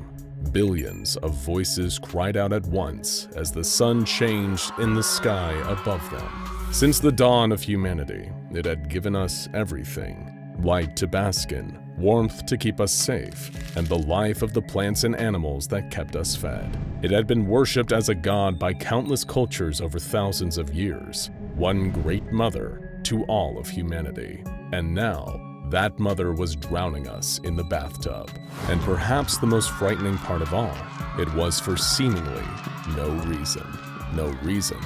Billions of voices cried out at once as the sun changed in the sky above them. Since the dawn of humanity, it had given us everything. Light to bask in, warmth to keep us safe, and the life of the plants and animals that kept us fed. It had been worshipped as a god by countless cultures over thousands of years, one great mother to all of humanity. And now, that mother was drowning us in the bathtub. And perhaps the most frightening part of all, it was for seemingly no reason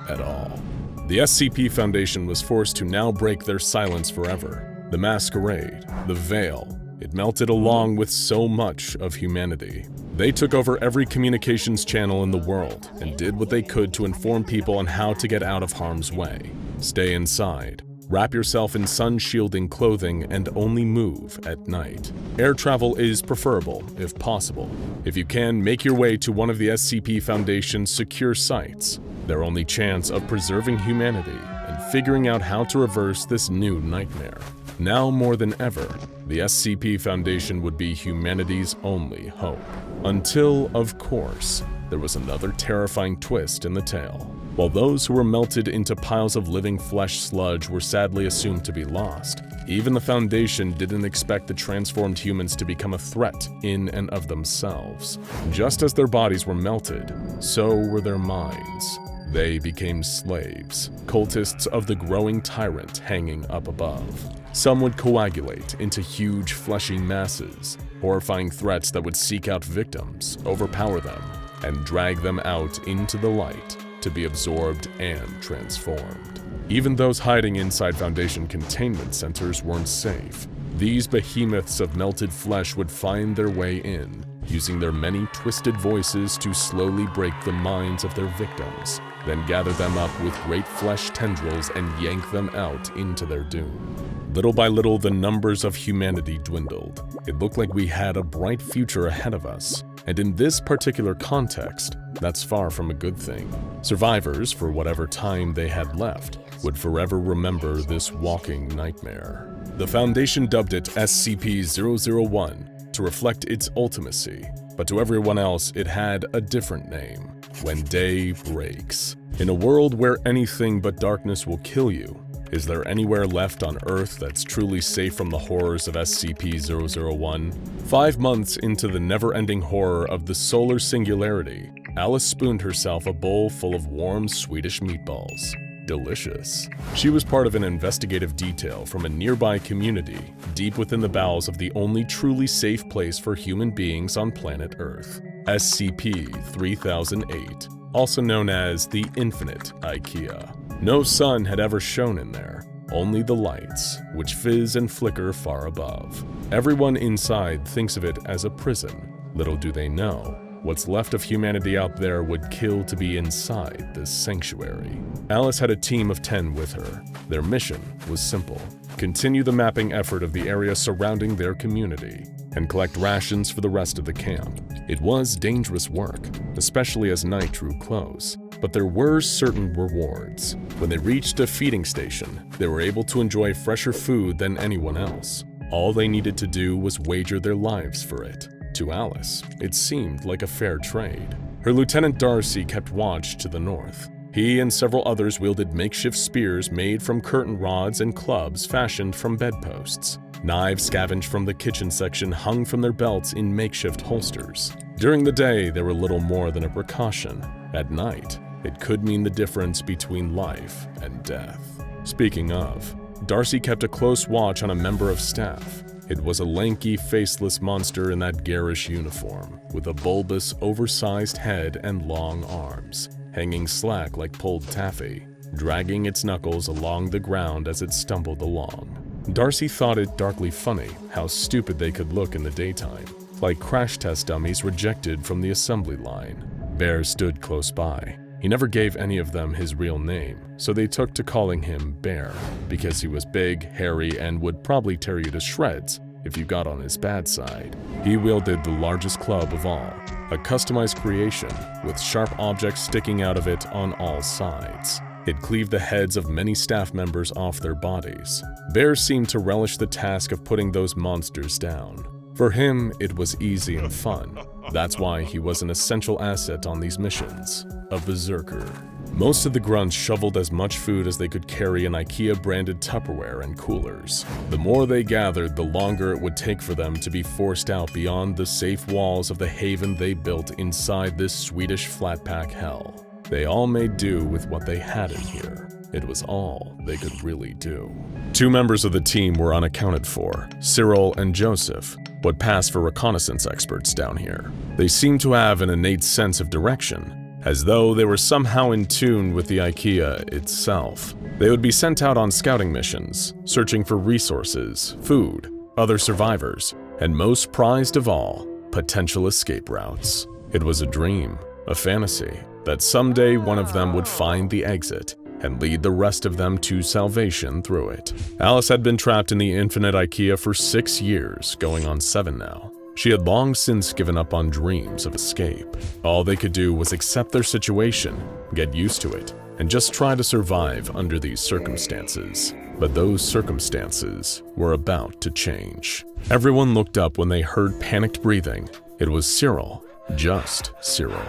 at all. The SCP Foundation was forced to now break their silence forever. The masquerade, the veil, it melted along with so much of humanity. They took over every communications channel in the world and did what they could to inform people on how to get out of harm's way. Stay inside, wrap yourself in sun-shielding clothing, and only move at night. Air travel is preferable, if possible. If you can, make your way to one of the SCP Foundation's secure sites. Their only chance of preserving humanity and figuring out how to reverse this new nightmare. Now more than ever, the SCP Foundation would be humanity's only hope. Until, of course, there was another terrifying twist in the tale. While those who were melted into piles of living flesh sludge were sadly assumed to be lost, even the Foundation didn't expect the transformed humans to become a threat in and of themselves. Just as their bodies were melted, so were their minds. They became slaves, cultists of the growing tyrant hanging up above. Some would coagulate into huge fleshy masses, horrifying threats that would seek out victims, overpower them, and drag them out into the light to be absorbed and transformed. Even those hiding inside Foundation containment centers weren't safe. These behemoths of melted flesh would find their way in, using their many twisted voices to slowly break the minds of their victims, then gather them up with great flesh tendrils and yank them out into their doom. Little by little, the numbers of humanity dwindled. It looked like we had a bright future ahead of us. And in this particular context, that's far from a good thing. Survivors, for whatever time they had left, would forever remember this walking nightmare. The Foundation dubbed it SCP-001 to reflect its ultimacy, but to everyone else it had a different name: When Day Breaks. In a world where anything but darkness will kill you, is there anywhere left on Earth that's truly safe from the horrors of SCP-001? 5 months into the never-ending horror of the solar singularity, Alice spooned herself a bowl full of warm Swedish meatballs. delicious. She was part of an investigative detail from a nearby community deep within the bowels of the only truly safe place for human beings on planet Earth, SCP-3008, also known as the Infinite Ikea. No sun had ever shone in there, only the lights, which fizz and flicker far above. Everyone inside thinks of it as a prison. Little do they know, what's left of humanity out there would kill to be inside this sanctuary. Alice had a team of 10 with her. Their mission was simple: continue the mapping effort of the area surrounding their community and collect rations for the rest of the camp. It was dangerous work, especially as night drew close, but there were certain rewards. When they reached a feeding station, they were able to enjoy fresher food than anyone else. All they needed to do was wager their lives for it. To Alice, it seemed like a fair trade. Her Lieutenant Darcy kept watch to the north. He and several others wielded makeshift spears made from curtain rods and clubs fashioned from bedposts. Knives scavenged from the kitchen section hung from their belts in makeshift holsters. During the day, they were little more than a precaution. At night, it could mean the difference between life and death. Speaking of, Darcy kept a close watch on a member of staff. It was a lanky, faceless monster in that garish uniform, with a bulbous, oversized head and long arms, hanging slack like pulled taffy, dragging its knuckles along the ground as it stumbled along. Darcy thought it darkly funny how stupid they could look in the daytime, like crash test dummies rejected from the assembly line. Bear stood close by. He never gave any of them his real name, so they took to calling him Bear, because he was big, hairy, and would probably tear you to shreds if you got on his bad side. He wielded the largest club of all, a customized creation with sharp objects sticking out of it on all sides. It cleaved the heads of many staff members off their bodies. Bear seemed to relish the task of putting those monsters down. For him, it was easy and fun. That's why he was an essential asset on these missions, a berserker. Most of the grunts shoveled as much food as they could carry in IKEA-branded Tupperware and coolers. The more they gathered, the longer it would take for them to be forced out beyond the safe walls of the haven they built inside this Swedish flat-pack hell. They all made do with what they had in here. It was all they could really do. 2 members of the team were unaccounted for, Cyril and Joseph, what passed for reconnaissance experts down here. They seemed to have an innate sense of direction, as though they were somehow in tune with the IKEA itself. They would be sent out on scouting missions, searching for resources, food, other survivors, and most prized of all, potential escape routes. It was a dream, a fantasy, that someday one of them would find the exit and lead the rest of them to salvation through it. Alice had been trapped in the Infinite Ikea for 6 years, going on 7 now. She had long since given up on dreams of escape. All they could do was accept their situation, get used to it, and just try to survive under these circumstances. But those circumstances were about to change. Everyone looked up when they heard panicked breathing. It was Cyril, just Cyril.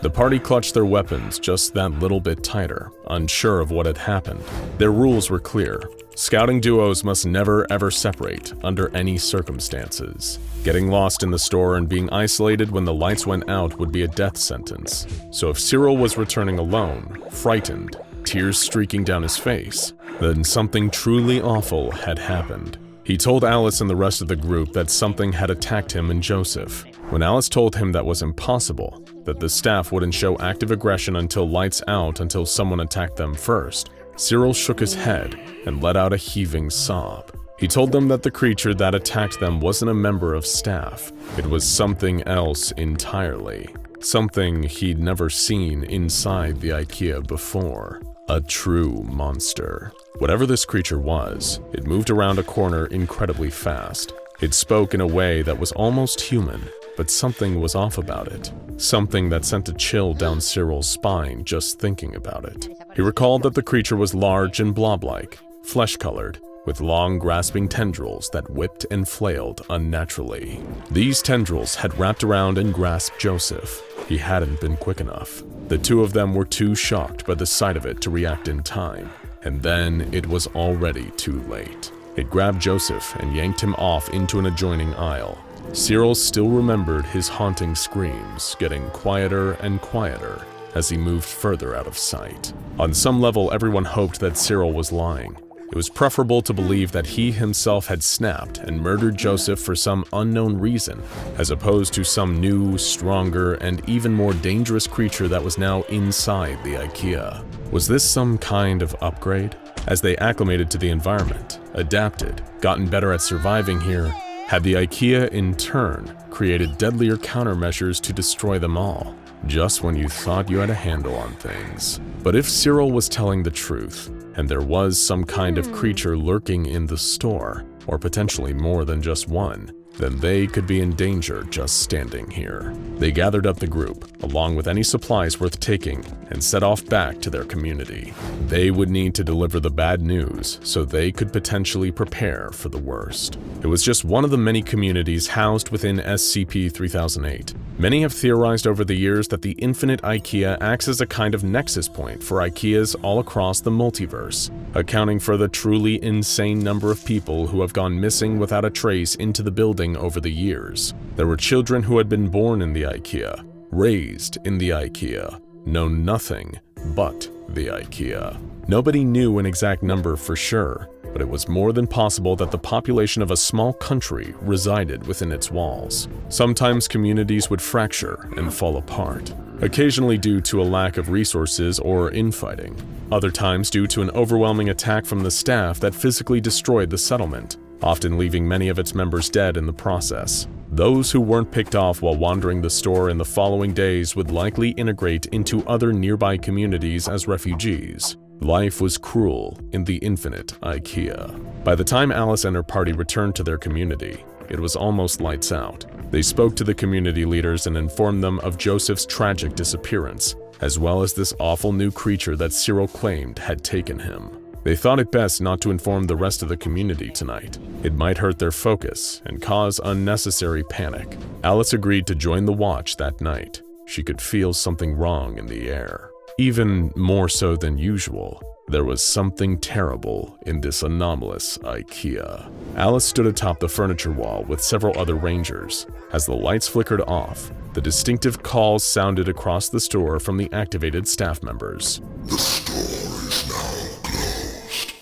The party clutched their weapons just that little bit tighter, unsure of what had happened. Their rules were clear. Scouting duos must never ever separate under any circumstances. Getting lost in the store and being isolated when the lights went out would be a death sentence. So if Cyril was returning alone, frightened, tears streaking down his face, then something truly awful had happened. He told Alice and the rest of the group that something had attacked him and Joseph. When Alice told him that was impossible, that the staff wouldn't show active aggression until lights out until someone attacked them first, Cyril shook his head and let out a heaving sob. He told them that the creature that attacked them wasn't a member of staff. It was something else entirely. Something he'd never seen inside the IKEA before. A true monster. Whatever this creature was, it moved around a corner incredibly fast. It spoke in a way that was almost human, but something was off about it. Something that sent a chill down Cyril's spine just thinking about it. He recalled that the creature was large and blob-like, flesh-colored, with long grasping tendrils that whipped and flailed unnaturally. These tendrils had wrapped around and grasped Joseph. He hadn't been quick enough. The 2 of them were too shocked by the sight of it to react in time. And then it was already too late. It grabbed Joseph and yanked him off into an adjoining aisle. Cyril still remembered his haunting screams getting quieter and quieter as he moved further out of sight. On some level, everyone hoped that Cyril was lying. It was preferable to believe that he himself had snapped and murdered Joseph for some unknown reason, as opposed to some new, stronger, and even more dangerous creature that was now inside the Ikea. Was this some kind of upgrade? As they acclimated to the environment, adapted, gotten better at surviving here, had the Ikea in turn created deadlier countermeasures to destroy them all, just when you thought you had a handle on things. But if Cyril was telling the truth, and there was some kind of creature lurking in the store, or potentially more than just one, then they could be in danger just standing here. They gathered up the group, along with any supplies worth taking, and set off back to their community. They would need to deliver the bad news so they could potentially prepare for the worst. It was just one of the many communities housed within SCP-3008. Many have theorized over the years that the infinite Ikea acts as a kind of nexus point for Ikeas all across the multiverse, accounting for the truly insane number of people who have gone missing without a trace into the building over the years. There were children who had been born in the Ikea, raised in the Ikea, known nothing but the Ikea. Nobody knew an exact number for sure, but it was more than possible that the population of a small country resided within its walls. Sometimes communities would fracture and fall apart, occasionally due to a lack of resources or infighting, other times due to an overwhelming attack from the staff that physically destroyed the settlement, often leaving many of its members dead in the process. Those who weren't picked off while wandering the store in the following days would likely integrate into other nearby communities as refugees. Life was cruel in the infinite Ikea. By the time Alice and her party returned to their community, it was almost lights out. They spoke to the community leaders and informed them of Joseph's tragic disappearance, as well as this awful new creature that Cyril claimed had taken him. They thought it best not to inform the rest of the community tonight. It might hurt their focus and cause unnecessary panic. Alice agreed to join the watch that night. She could feel something wrong in the air. Even more so than usual, there was something terrible in this anomalous Ikea. Alice stood atop the furniture wall with several other rangers. As the lights flickered off, the distinctive calls sounded across the store from the activated staff members. The store is now closed.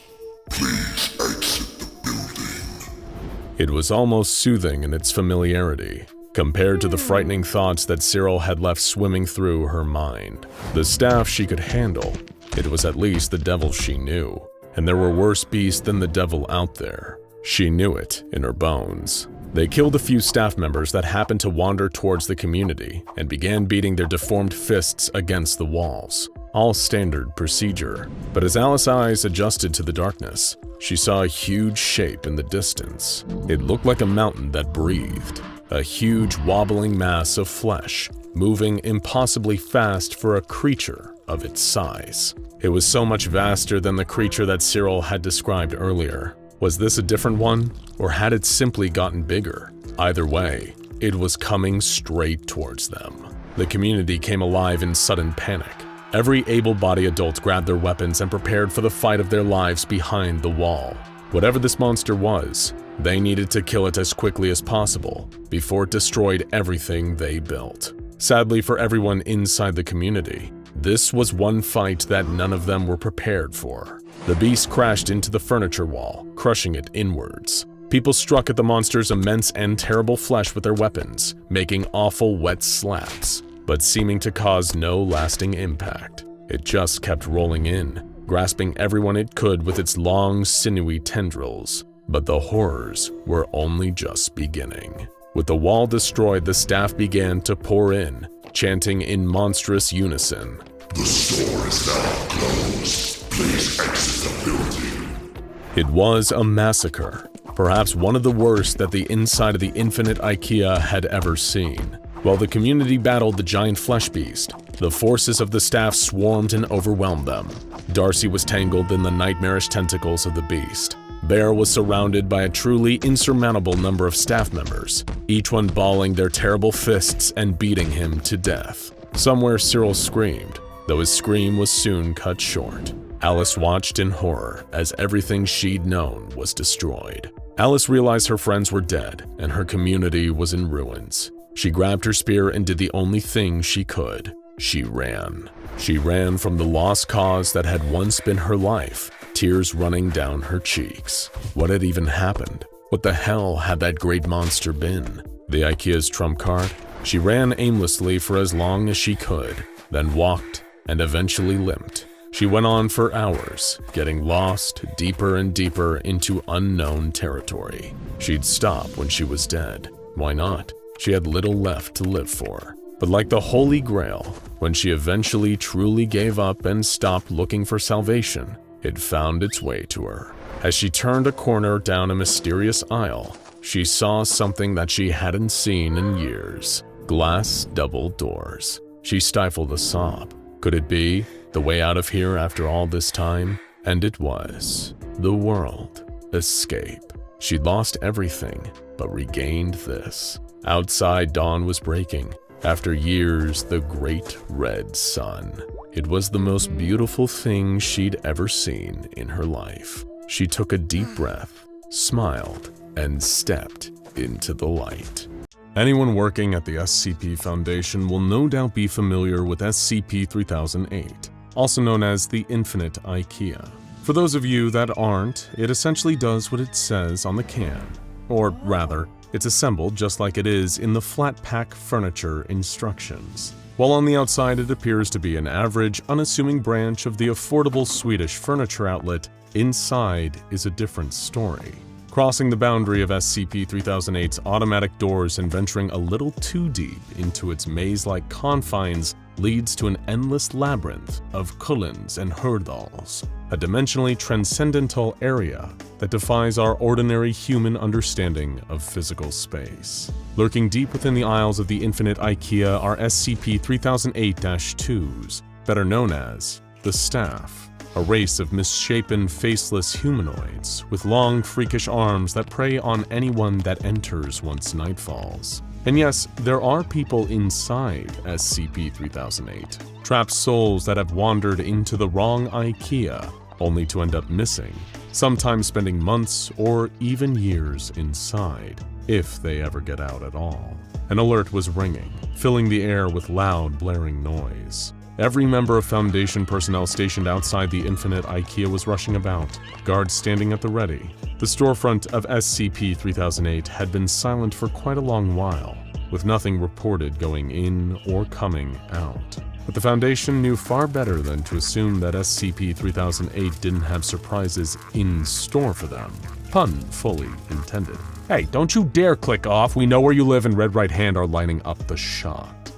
Please exit the building. It was almost soothing in its familiarity, compared to the frightening thoughts that Cyril had left swimming through her mind. The staff she could handle. It was at least the devil she knew, and there were worse beasts than the devil out there. She knew it in her bones. They killed a few staff members that happened to wander towards the community and began beating their deformed fists against the walls. All standard procedure. But as Alice's eyes adjusted to the darkness, she saw a huge shape in the distance. It looked like a mountain that breathed. A huge wobbling mass of flesh, moving impossibly fast for a creature of its size. It was so much vaster than the creature that Cyril had described earlier. Was this a different one, or had it simply gotten bigger? Either way, it was coming straight towards them. The community came alive in sudden panic. Every able-bodied adult grabbed their weapons and prepared for the fight of their lives behind the wall. Whatever this monster was, they needed to kill it as quickly as possible before it destroyed everything they built. Sadly for everyone inside the community, this was one fight that none of them were prepared for. The beast crashed into the furniture wall, crushing it inwards. People struck at the monster's immense and terrible flesh with their weapons, making awful wet slaps, but seeming to cause no lasting impact. It just kept rolling in, grasping everyone it could with its long, sinewy tendrils. But the horrors were only just beginning. With the wall destroyed, the staff began to pour in, chanting in monstrous unison. The store is now closed. Please exit the building. It was a massacre, perhaps one of the worst that the inside of the infinite Ikea had ever seen. While the community battled the giant flesh beast, the forces of the staff swarmed and overwhelmed them. Darcy was tangled in the nightmarish tentacles of the beast. Bear was surrounded by a truly insurmountable number of staff members, each one balling their terrible fists and beating him to death. Somewhere Cyril screamed, though his scream was soon cut short. Alice watched in horror as everything she'd known was destroyed. Alice realized her friends were dead and her community was in ruins. She grabbed her spear and did the only thing she could. She ran. She ran from the lost cause that had once been her life, tears running down her cheeks. What had even happened? What the hell had that great monster been? The IKEA's trump card? She ran aimlessly for as long as she could, then walked and eventually limped. She went on for hours, getting lost deeper and deeper into unknown territory. She'd stop when she was dead. Why not? She had little left to live for. But like the Holy Grail, when she eventually truly gave up and stopped looking for salvation, it found its way to her. As she turned a corner down a mysterious aisle, she saw something that she hadn't seen in years. Glass double doors. She stifled a sob. Could it be the way out of here after all this time? And it was. The world. Escape. She'd lost everything, but regained this. Outside, dawn was breaking. After years, the great red sun. It was the most beautiful thing she'd ever seen in her life. She took a deep breath, smiled, and stepped into the light. Anyone working at the SCP Foundation will no doubt be familiar with SCP-3008, also known as the Infinite Ikea. For those of you that aren't, it essentially does what it says on the can. Or rather, it's assembled just like it is in the flat pack furniture instructions. While on the outside it appears to be an average, unassuming branch of the affordable Swedish furniture outlet, inside is a different story. Crossing the boundary of SCP-3008's automatic doors and venturing a little too deep into its maze-like confines leads to an endless labyrinth of Kullens and Hurdals, a dimensionally transcendental area that defies our ordinary human understanding of physical space. Lurking deep within the aisles of the Infinite Ikea are SCP-3008-2s, better known as the Staff, a race of misshapen, faceless humanoids with long, freakish arms that prey on anyone that enters once night falls. And yes, there are people inside SCP-3008, trapped souls that have wandered into the wrong Ikea, only to end up missing, sometimes spending months or even years inside, if they ever get out at all. An alert was ringing, filling the air with loud, blaring noise. Every member of Foundation personnel stationed outside the Infinite Ikea was rushing about, guards standing at the ready. The storefront of SCP-3008 had been silent for quite a long while, with nothing reported going in or coming out. But the Foundation knew far better than to assume that SCP-3008 didn't have surprises in store for them. Pun fully intended. Hey, don't you dare click off. We know where you live and Red Right Hand are lining up the shot.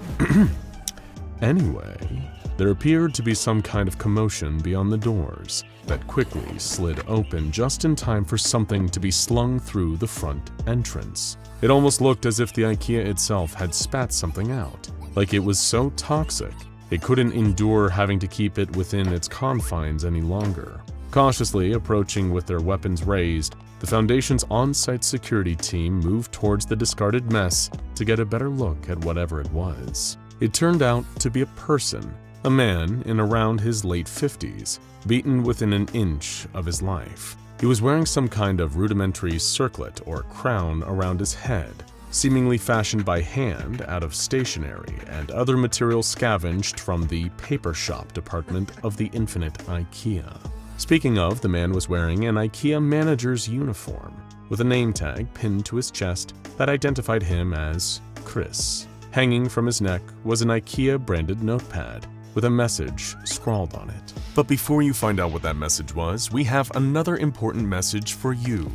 Anyway, there appeared to be some kind of commotion beyond the doors that quickly slid open just in time for something to be slung through the front entrance. It almost looked as if the Ikea itself had spat something out, like it was so toxic it couldn't endure having to keep it within its confines any longer. Cautiously approaching with their weapons raised, the Foundation's on-site security team moved towards the discarded mess to get a better look at whatever it was. It turned out to be a person, a man in around his late 50s, beaten within an inch of his life. He was wearing some kind of rudimentary circlet or crown around his head, seemingly fashioned by hand out of stationery and other materials scavenged from the paper shop department of the Infinite Ikea. Speaking of, the man was wearing an Ikea manager's uniform, with a name tag pinned to his chest that identified him as Chris. Hanging from his neck was an IKEA-branded notepad with a message scrawled on it. But before you find out what that message was, we have another important message for you.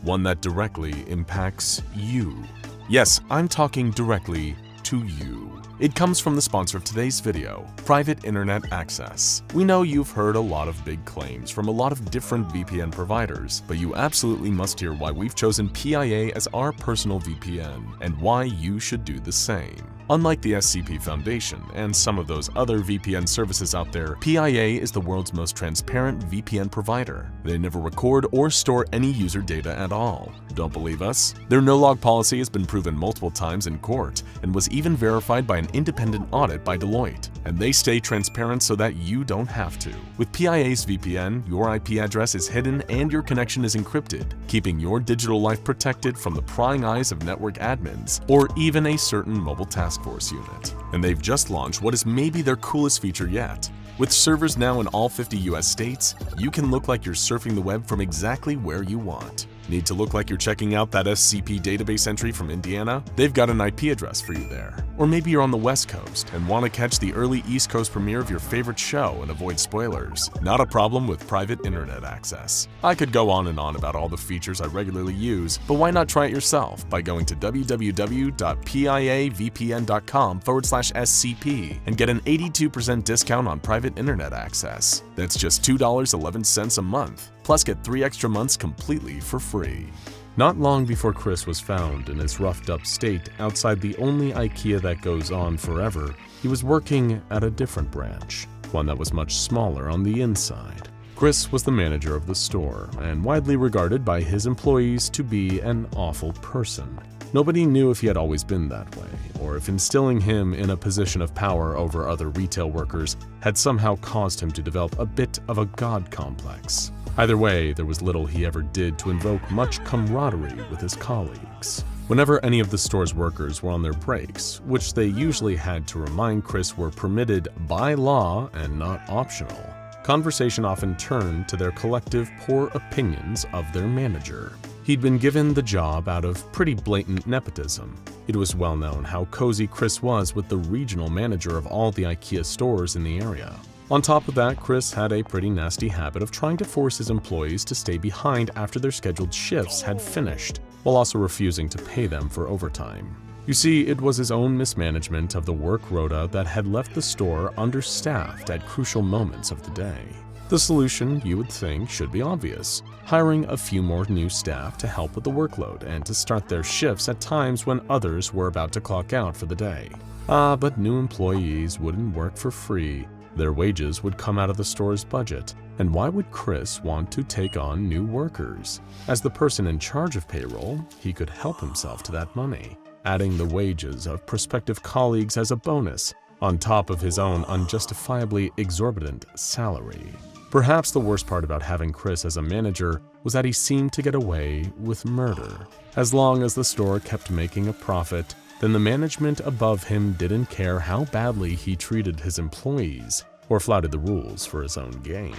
One that directly impacts you. Yes, I'm talking directly to you. It comes from the sponsor of today's video, Private Internet Access. We know you've heard a lot of big claims from a lot of different VPN providers, but you absolutely must hear why we've chosen PIA as our personal VPN and why you should do the same. Unlike the SCP Foundation and some of those other VPN services out there, PIA is the world's most transparent VPN provider. They never record or store any user data at all. Don't believe us? Their no-log policy has been proven multiple times in court and was even verified by an independent audit by Deloitte. And they stay transparent so that you don't have to. With PIA's VPN, your IP address is hidden and your connection is encrypted, keeping your digital life protected from the prying eyes of network admins or even a certain mobile taskmaster. Force unit. And they've just launched what is maybe their coolest feature yet. With servers now in all 50 US states, you can look like you're surfing the web from exactly where you want. Need to look like you're checking out that SCP database entry from Indiana? They've got an IP address for you there. Or maybe you're on the West Coast and want to catch the early East Coast premiere of your favorite show and avoid spoilers. Not a problem with private internet access. I could go on and on about all the features I regularly use, but why not try it yourself by going to www.piavpn.com/SCP and get an 82% discount on private internet access. That's just $2.11 a month. Plus get 3 extra months completely for free. Not long before Chris was found in his roughed up state outside the only Ikea that goes on forever, he was working at a different branch, one that was much smaller on the inside. Chris was the manager of the store and widely regarded by his employees to be an awful person. Nobody knew if he had always been that way, or if instilling him in a position of power over other retail workers had somehow caused him to develop a bit of a god complex. Either way, there was little he ever did to invoke much camaraderie with his colleagues. Whenever any of the store's workers were on their breaks, which they usually had to remind Chris were permitted by law and not optional, conversation often turned to their collective poor opinions of their manager. He'd been given the job out of pretty blatant nepotism. It was well known how cozy Chris was with the regional manager of all the Ikea stores in the area. On top of that, Chris had a pretty nasty habit of trying to force his employees to stay behind after their scheduled shifts had finished, while also refusing to pay them for overtime. You see, it was his own mismanagement of the work rota that had left the store understaffed at crucial moments of the day. The solution, you would think, should be obvious: hiring a few more new staff to help with the workload and to start their shifts at times when others were about to clock out for the day. But new employees wouldn't work for free. Their wages would come out of the store's budget, and why would Chris want to take on new workers? As the person in charge of payroll, he could help himself to that money, adding the wages of prospective colleagues as a bonus, on top of his own unjustifiably exorbitant salary. Perhaps the worst part about having Chris as a manager was that he seemed to get away with murder. As long as the store kept making a profit, then the management above him didn't care how badly he treated his employees or flouted the rules for his own gain.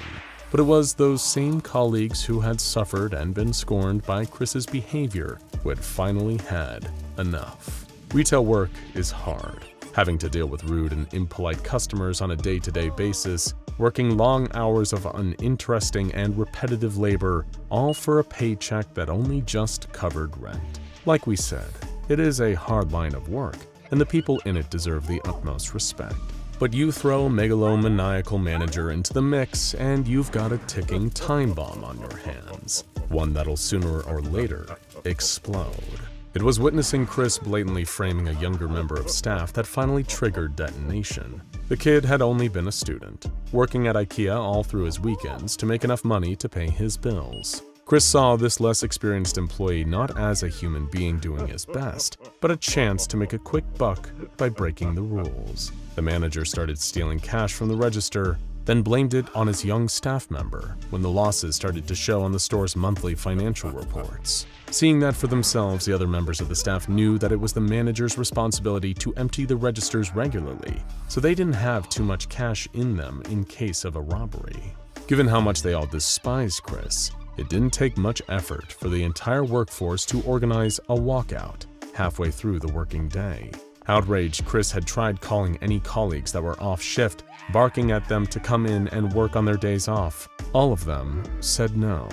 But it was those same colleagues who had suffered and been scorned by Chris's behavior who had finally had enough. Retail work is hard. Having to deal with rude and impolite customers on a day-to-day basis, working long hours of uninteresting and repetitive labor, all for a paycheck that only just covered rent. Like we said, it is a hard line of work, and the people in it deserve the utmost respect. But you throw a megalomaniacal manager into the mix, and you've got a ticking time bomb on your hands, one that'll sooner or later explode. It was witnessing Chris blatantly framing a younger member of staff that finally triggered detonation. The kid had only been a student, working at Ikea all through his weekends to make enough money to pay his bills. Chris saw this less experienced employee not as a human being doing his best, but a chance to make a quick buck by breaking the rules. The manager started stealing cash from the register, then blamed it on his young staff member when the losses started to show on the store's monthly financial reports. Seeing that for themselves, the other members of the staff knew that it was the manager's responsibility to empty the registers regularly, so they didn't have too much cash in them in case of a robbery. Given how much they all despised Chris, it didn't take much effort for the entire workforce to organize a walkout halfway through the working day. Outraged, Chris had tried calling any colleagues that were off shift, barking at them to come in and work on their days off. All of them said no.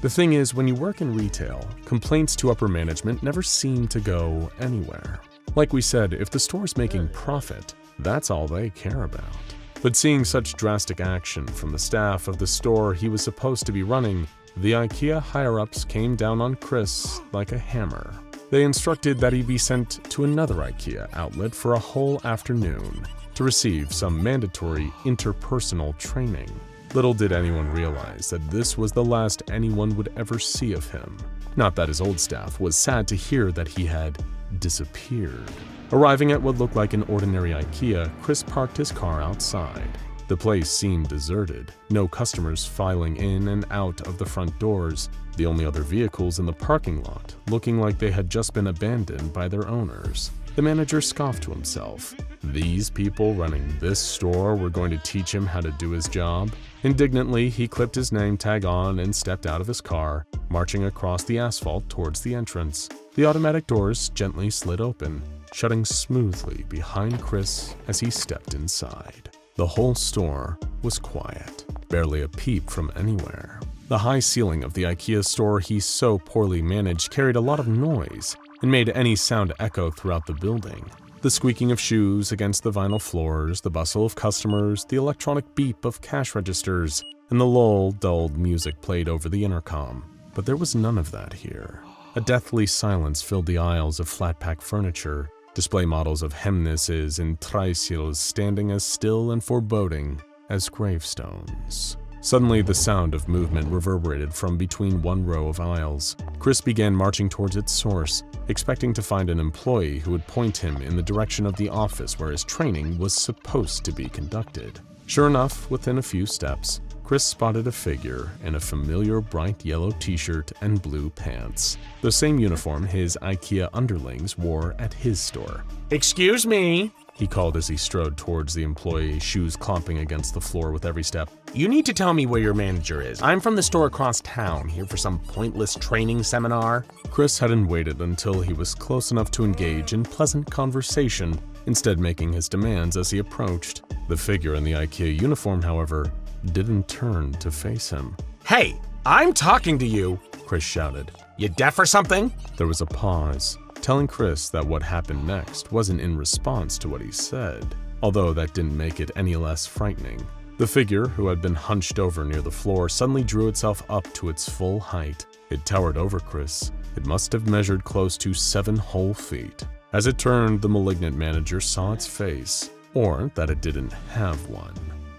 The thing is, when you work in retail, complaints to upper management never seem to go anywhere. Like we said, if the store's making profit, that's all they care about. But seeing such drastic action from the staff of the store he was supposed to be running, the Ikea higher-ups came down on Chris like a hammer. They instructed that he be sent to another Ikea outlet for a whole afternoon to receive some mandatory interpersonal training. Little did anyone realize that this was the last anyone would ever see of him. Not that his old staff was sad to hear that he had disappeared. Arriving at what looked like an ordinary Ikea, Chris parked his car outside. The place seemed deserted, no customers filing in and out of the front doors, the only other vehicles in the parking lot looking like they had just been abandoned by their owners. The manager scoffed to himself. These people running this store were going to teach him how to do his job? Indignantly, he clipped his name tag on and stepped out of his car, marching across the asphalt towards the entrance. The automatic doors gently slid open, shutting smoothly behind Chris as he stepped inside. The whole store was quiet, barely a peep from anywhere. The high ceiling of the Ikea store he so poorly managed carried a lot of noise and made any sound echo throughout the building. The squeaking of shoes against the vinyl floors, the bustle of customers, the electronic beep of cash registers, and the lull, dulled music played over the intercom. But there was none of that here. A deathly silence filled the aisles of flat-pack furniture, display models of Hemnesses and Triceals standing as still and foreboding as gravestones. Suddenly, the sound of movement reverberated from between one row of aisles. Chris began marching towards its source, expecting to find an employee who would point him in the direction of the office where his training was supposed to be conducted. Sure enough, within a few steps, Chris spotted a figure in a familiar bright yellow t-shirt and blue pants, the same uniform his Ikea underlings wore at his store. Excuse me, he called as he strode towards the employee, shoes clomping against the floor with every step. you need to tell me where your manager is. I'm from the store across town, here for some pointless training seminar. Chris hadn't waited until he was close enough to engage in pleasant conversation, instead making his demands as he approached. The figure in the Ikea uniform, however, didn't turn to face him. Hey, I'm talking to you, Chris shouted. You deaf or something? There was a pause, telling Chris that what happened next wasn't in response to what he said, although that didn't make it any less frightening. The figure, who had been hunched over near the floor, suddenly drew itself up to its full height. It towered over Chris. It must have measured close to 7 whole feet. As it turned, the malignant manager saw its face, or that it didn't have one.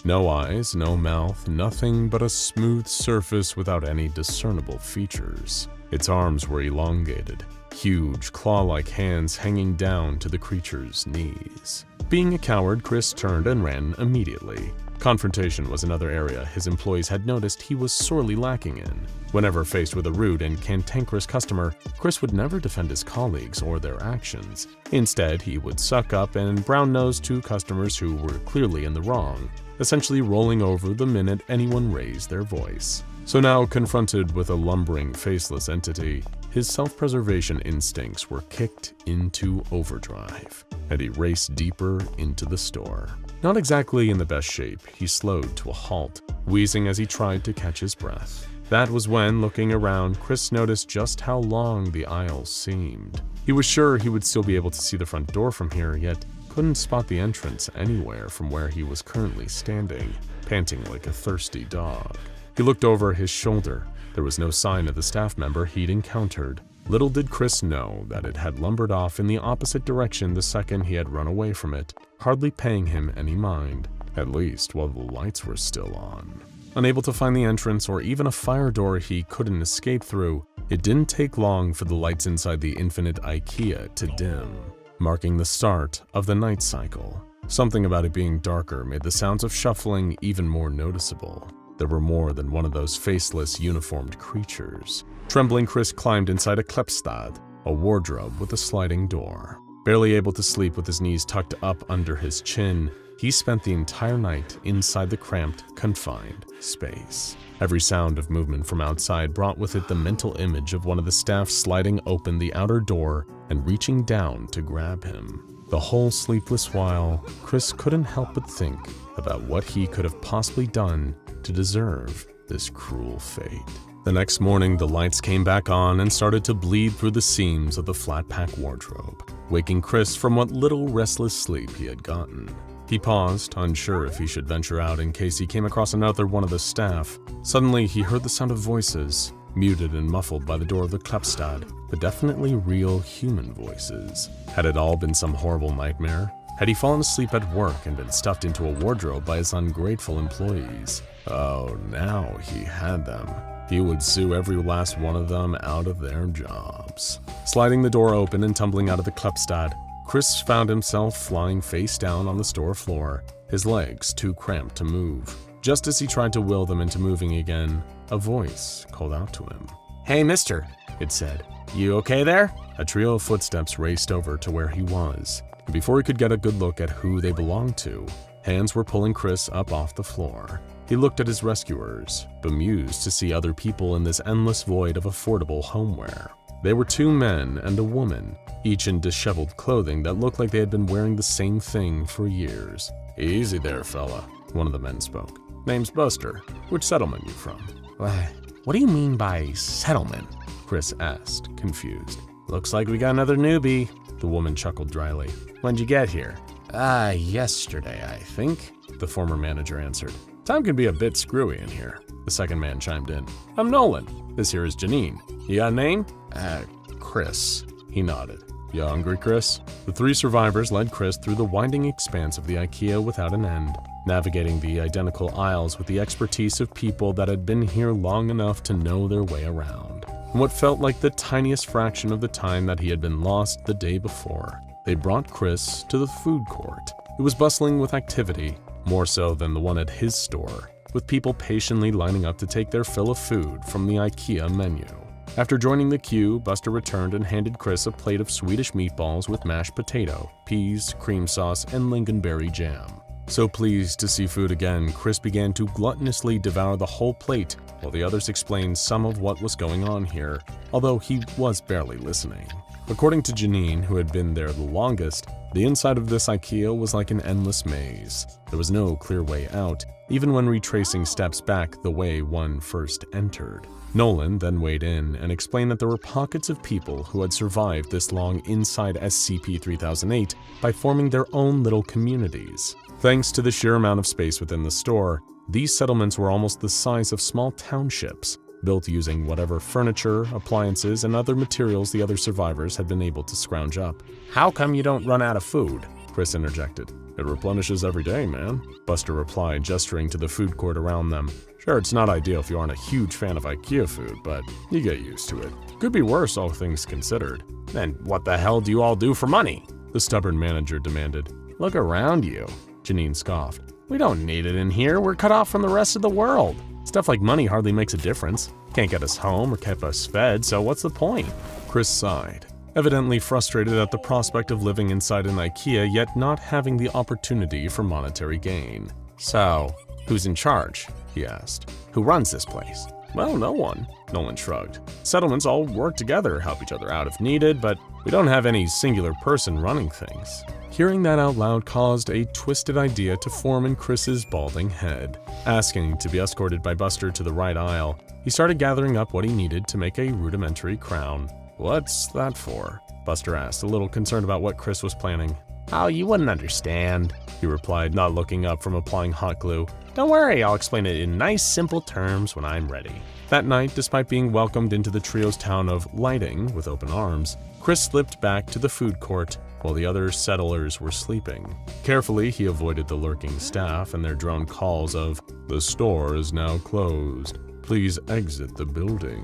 No eyes, no mouth, nothing but a smooth surface without any discernible features. Its arms were elongated, huge claw-like hands hanging down to the creature's knees. Being a coward, Chris turned and ran immediately. Confrontation was another area his employees had noticed he was sorely lacking in. Whenever faced with a rude and cantankerous customer, Chris would never defend his colleagues or their actions. Instead, he would suck up and brown-nose to customers who were clearly in the wrong, essentially rolling over the minute anyone raised their voice. So now, confronted with a lumbering, faceless entity, his self-preservation instincts were kicked into overdrive, and he raced deeper into the store. Not exactly in the best shape, he slowed to a halt, wheezing as he tried to catch his breath. That was when, looking around, Chris noticed just how long the aisles seemed. He was sure he would still be able to see the front door from here, yet couldn't spot the entrance anywhere from where he was currently standing, panting like a thirsty dog. He looked over his shoulder. There was no sign of the staff member he'd encountered. Little did Chris know that it had lumbered off in the opposite direction the second he had run away from it, hardly paying him any mind, at least while the lights were still on. Unable to find the entrance or even a fire door he couldn't escape through, it didn't take long for the lights inside the infinite Ikea to dim, marking the start of the night cycle. Something about it being darker made the sounds of shuffling even more noticeable. There were more than one of those faceless, uniformed creatures. Trembling, Chris climbed inside a Kleppstad, a wardrobe with a sliding door. Barely able to sleep with his knees tucked up under his chin, he spent the entire night inside the cramped, confined space. Every sound of movement from outside brought with it the mental image of one of the staff sliding open the outer door and reaching down to grab him. The whole sleepless while, Chris couldn't help but think about what he could have possibly done to deserve this cruel fate. The next morning, the lights came back on and started to bleed through the seams of the flat-pack wardrobe, waking Chris from what little restless sleep he had gotten. He paused, unsure if he should venture out in case he came across another one of the staff. Suddenly, he heard the sound of voices, muted and muffled by the door of the Kleppstad, but definitely real human voices. Had it all been some horrible nightmare? Had he fallen asleep at work and been stuffed into a wardrobe by his ungrateful employees? Oh, now he had them. He would sue every last one of them out of their jobs. Sliding the door open and tumbling out of the Kleppstad, Chris found himself flying face down on the store floor, his legs too cramped to move. Just as he tried to will them into moving again, a voice called out to him. Hey, mister, it said. You okay there? A trio of footsteps raced over to where he was. Before he could get a good look at who they belonged to, hands were pulling Chris up off the floor. He looked at his rescuers, bemused to see other people in this endless void of affordable homeware. They were two men and a woman, each in disheveled clothing that looked like they had been wearing the same thing for years. Easy there, fella, one of the men spoke. Name's Buster. Which settlement you from? What do you mean by settlement? Chris asked, confused. Looks like we got another newbie. The woman chuckled dryly. When'd you get here? Yesterday, I think, the former manager answered. Time can be a bit screwy in here. The second man chimed in. I'm Nolan. This here is Janine. You got a name? Chris. He nodded. You hungry, Chris? The three survivors led Chris through the winding expanse of the Ikea without an end, navigating the identical aisles with the expertise of people that had been here long enough to know their way around. In what felt like the tiniest fraction of the time that he had been lost the day before, they brought Chris to the food court. It was bustling with activity, more so than the one at his store, with people patiently lining up to take their fill of food from the Ikea menu. After joining the queue, Buster returned and handed Chris a plate of Swedish meatballs with mashed potato, peas, cream sauce, and lingonberry jam. So pleased to see food again, Chris began to gluttonously devour the whole plate, while the others explained some of what was going on here, although he was barely listening. According to Janine, who had been there the longest, the inside of this Ikea was like an endless maze. There was no clear way out, even when retracing steps back the way one first entered. Nolan then weighed in and explained that there were pockets of people who had survived this long inside SCP-3008 by forming their own little communities. Thanks to the sheer amount of space within the store, these settlements were almost the size of small townships, built using whatever furniture, appliances, and other materials the other survivors had been able to scrounge up. How come you don't run out of food? Chris interjected. It replenishes every day, man, Buster replied, gesturing to the food court around them. Sure, it's not ideal if you aren't a huge fan of Ikea food, but you get used to it. Could be worse, all things considered. Then what the hell do you all do for money? The stubborn manager demanded. Look around you, Janine scoffed. We don't need it in here. We're cut off from the rest of the world. Stuff like money hardly makes a difference. Can't get us home or keep us fed, so what's the point? Chris sighed, evidently frustrated at the prospect of living inside an Ikea yet not having the opportunity for monetary gain. So, who's in charge? He asked. Who runs this place? Well, no one, Nolan shrugged. Settlements all work together, help each other out if needed, but we don't have any singular person running things. Hearing that out loud caused a twisted idea to form in Chris's balding head. Asking to be escorted by Buster to the right aisle, he started gathering up what he needed to make a rudimentary crown. What's that for? Buster asked, a little concerned about what Chris was planning. Oh, you wouldn't understand, he replied, not looking up from applying hot glue. Don't worry, I'll explain it in nice, simple terms when I'm ready. That night, despite being welcomed into the trio's town of lighting with open arms, Chris slipped back to the food court while the other settlers were sleeping. Carefully, he avoided the lurking staff and their drone calls of, "The store is now closed. Please exit the building."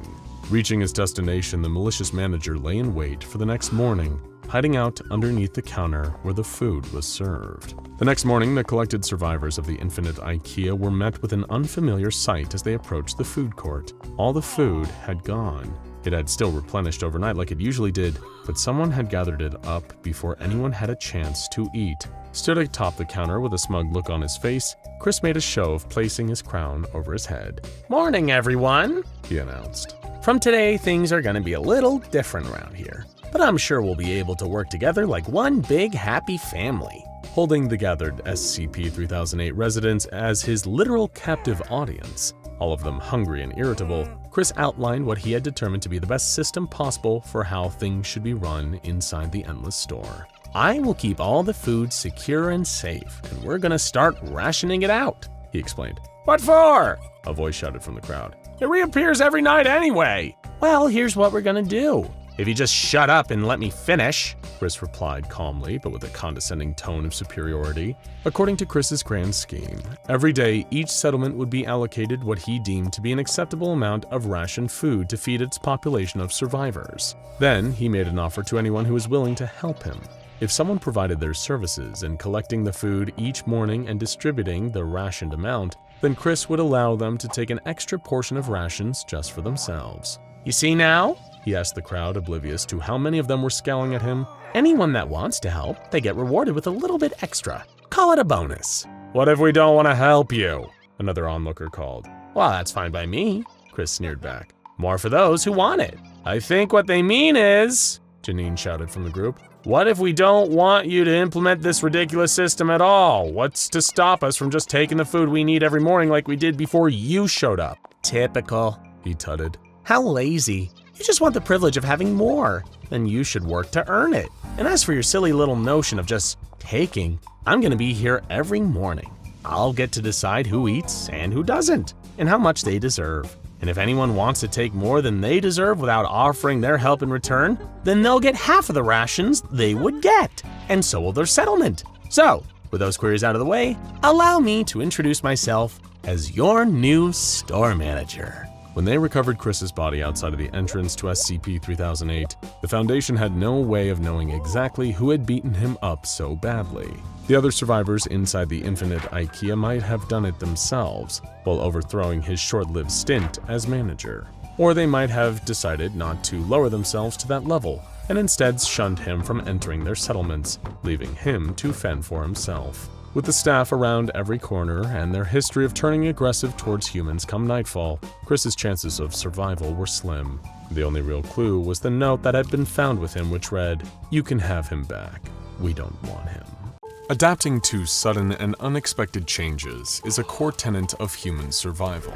Reaching his destination, the malicious manager lay in wait for the next morning, hiding out underneath the counter where the food was served. The next morning, the collected survivors of the infinite Ikea were met with an unfamiliar sight as they approached the food court. All the food had gone. It had still replenished overnight like it usually did, but someone had gathered it up before anyone had a chance to eat. Stood atop the counter with a smug look on his face, Chris made a show of placing his crown over his head. "Morning, everyone," he announced. "From today, things are gonna be a little different around here, but I'm sure we'll be able to work together like one big happy family." Holding the gathered SCP-3008 residents as his literal captive audience, all of them hungry and irritable, Chris outlined what he had determined to be the best system possible for how things should be run inside the Endless Store. "I will keep all the food secure and safe, and we're gonna start rationing it out," he explained. "What for?" a voice shouted from the crowd. "It reappears every night anyway." "Well, here's what we're gonna do. If you just shut up and let me finish," Chris replied calmly, but with a condescending tone of superiority. According to Chris's grand scheme, every day each settlement would be allocated what he deemed to be an acceptable amount of rationed food to feed its population of survivors. Then he made an offer to anyone who was willing to help him. If someone provided their services in collecting the food each morning and distributing the rationed amount, then Chris would allow them to take an extra portion of rations just for themselves. You see now? He asked the crowd, oblivious to how many of them were scowling at him. Anyone that wants to help, they get rewarded with a little bit extra. Call it a bonus. What if we don't want to help you? Another onlooker called. Well, that's fine by me, Chris sneered back. More for those who want it. I think what they mean is, Janine shouted from the group, what if we don't want you to implement this ridiculous system at all? What's to stop us from just taking the food we need every morning like we did before you showed up? Typical, he tutted. How lazy. You just want the privilege of having more. Then you should work to earn it. And as for your silly little notion of just taking, I'm gonna be here every morning. I'll get to decide who eats and who doesn't, and how much they deserve. And if anyone wants to take more than they deserve without offering their help in return, then they'll get half of the rations they would get, and so will their settlement. So, with those queries out of the way, allow me to introduce myself as your new store manager. When they recovered Chris's body outside of the entrance to SCP-3008, the Foundation had no way of knowing exactly who had beaten him up so badly. The other survivors inside the infinite Ikea might have done it themselves, while overthrowing his short-lived stint as manager. Or they might have decided not to lower themselves to that level, and instead shunned him from entering their settlements, leaving him to fend for himself. With the staff around every corner and their history of turning aggressive towards humans come nightfall, Chris's chances of survival were slim. The only real clue was the note that had been found with him, which read, "You can have him back. We don't want him." Adapting to sudden and unexpected changes is a core tenet of human survival.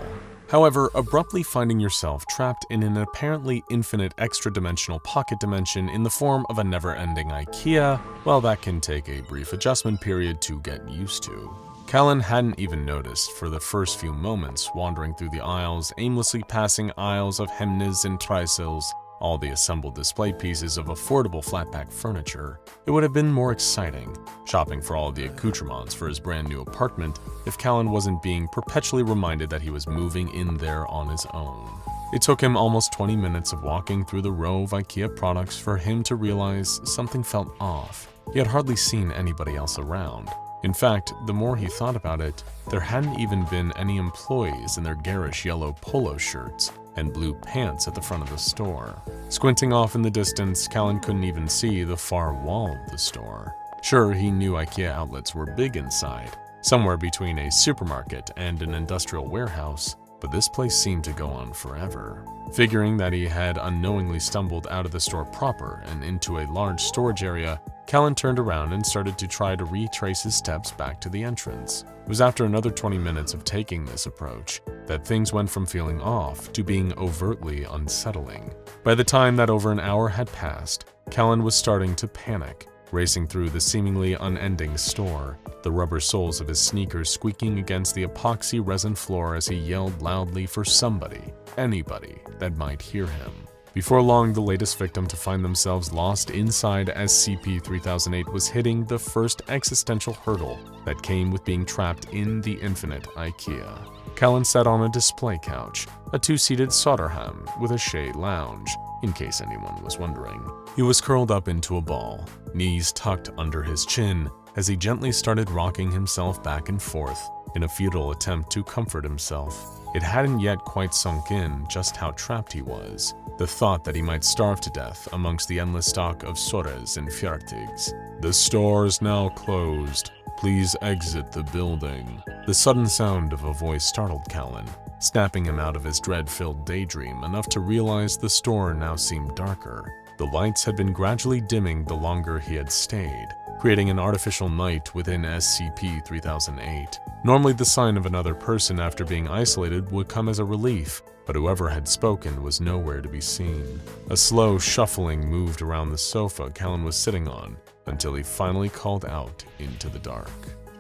However, abruptly finding yourself trapped in an apparently infinite extra-dimensional pocket dimension in the form of a never-ending Ikea, well, that can take a brief adjustment period to get used to. Callan hadn't even noticed for the first few moments wandering through the aisles, aimlessly passing aisles of hemnes and trisils, all the assembled display pieces of affordable flatpack furniture. It would have been more exciting, shopping for all of the accoutrements for his brand new apartment, if Callan wasn't being perpetually reminded that he was moving in there on his own. It took him almost 20 minutes of walking through the row of Ikea products for him to realize something felt off. He had hardly seen anybody else around. In fact, the more he thought about it, there hadn't even been any employees in their garish yellow polo shirts and blue pants at the front of the store. Squinting off in the distance, Callan couldn't even see the far wall of the store. Sure, he knew Ikea outlets were big inside, somewhere between a supermarket and an industrial warehouse, but this place seemed to go on forever. Figuring that he had unknowingly stumbled out of the store proper and into a large storage area, Callan turned around and started to try to retrace his steps back to the entrance. It was after another 20 minutes of taking this approach that things went from feeling off to being overtly unsettling. By the time that over an hour had passed, Callan was starting to panic, racing through the seemingly unending store, the rubber soles of his sneakers squeaking against the epoxy resin floor as he yelled loudly for somebody, anybody, that might hear him. Before long, the latest victim to find themselves lost inside SCP-3008 was hitting the first existential hurdle that came with being trapped in the infinite Ikea. Callan sat on a display couch, a two-seated Soderham with a shade lounge, in case anyone was wondering. He was curled up into a ball, knees tucked under his chin, as he gently started rocking himself back and forth in a futile attempt to comfort himself. It hadn't yet quite sunk in just how trapped he was. The thought that he might starve to death amongst the endless stock of Sores and Fjartigs. "The store is now closed. Please exit the building." The sudden sound of a voice startled Callan, snapping him out of his dread-filled daydream enough to realize the store now seemed darker. The lights had been gradually dimming the longer he had stayed, creating an artificial night within SCP-3008. Normally, the sign of another person after being isolated would come as a relief, but whoever had spoken was nowhere to be seen. A slow shuffling moved around the sofa Callan was sitting on until he finally called out into the dark.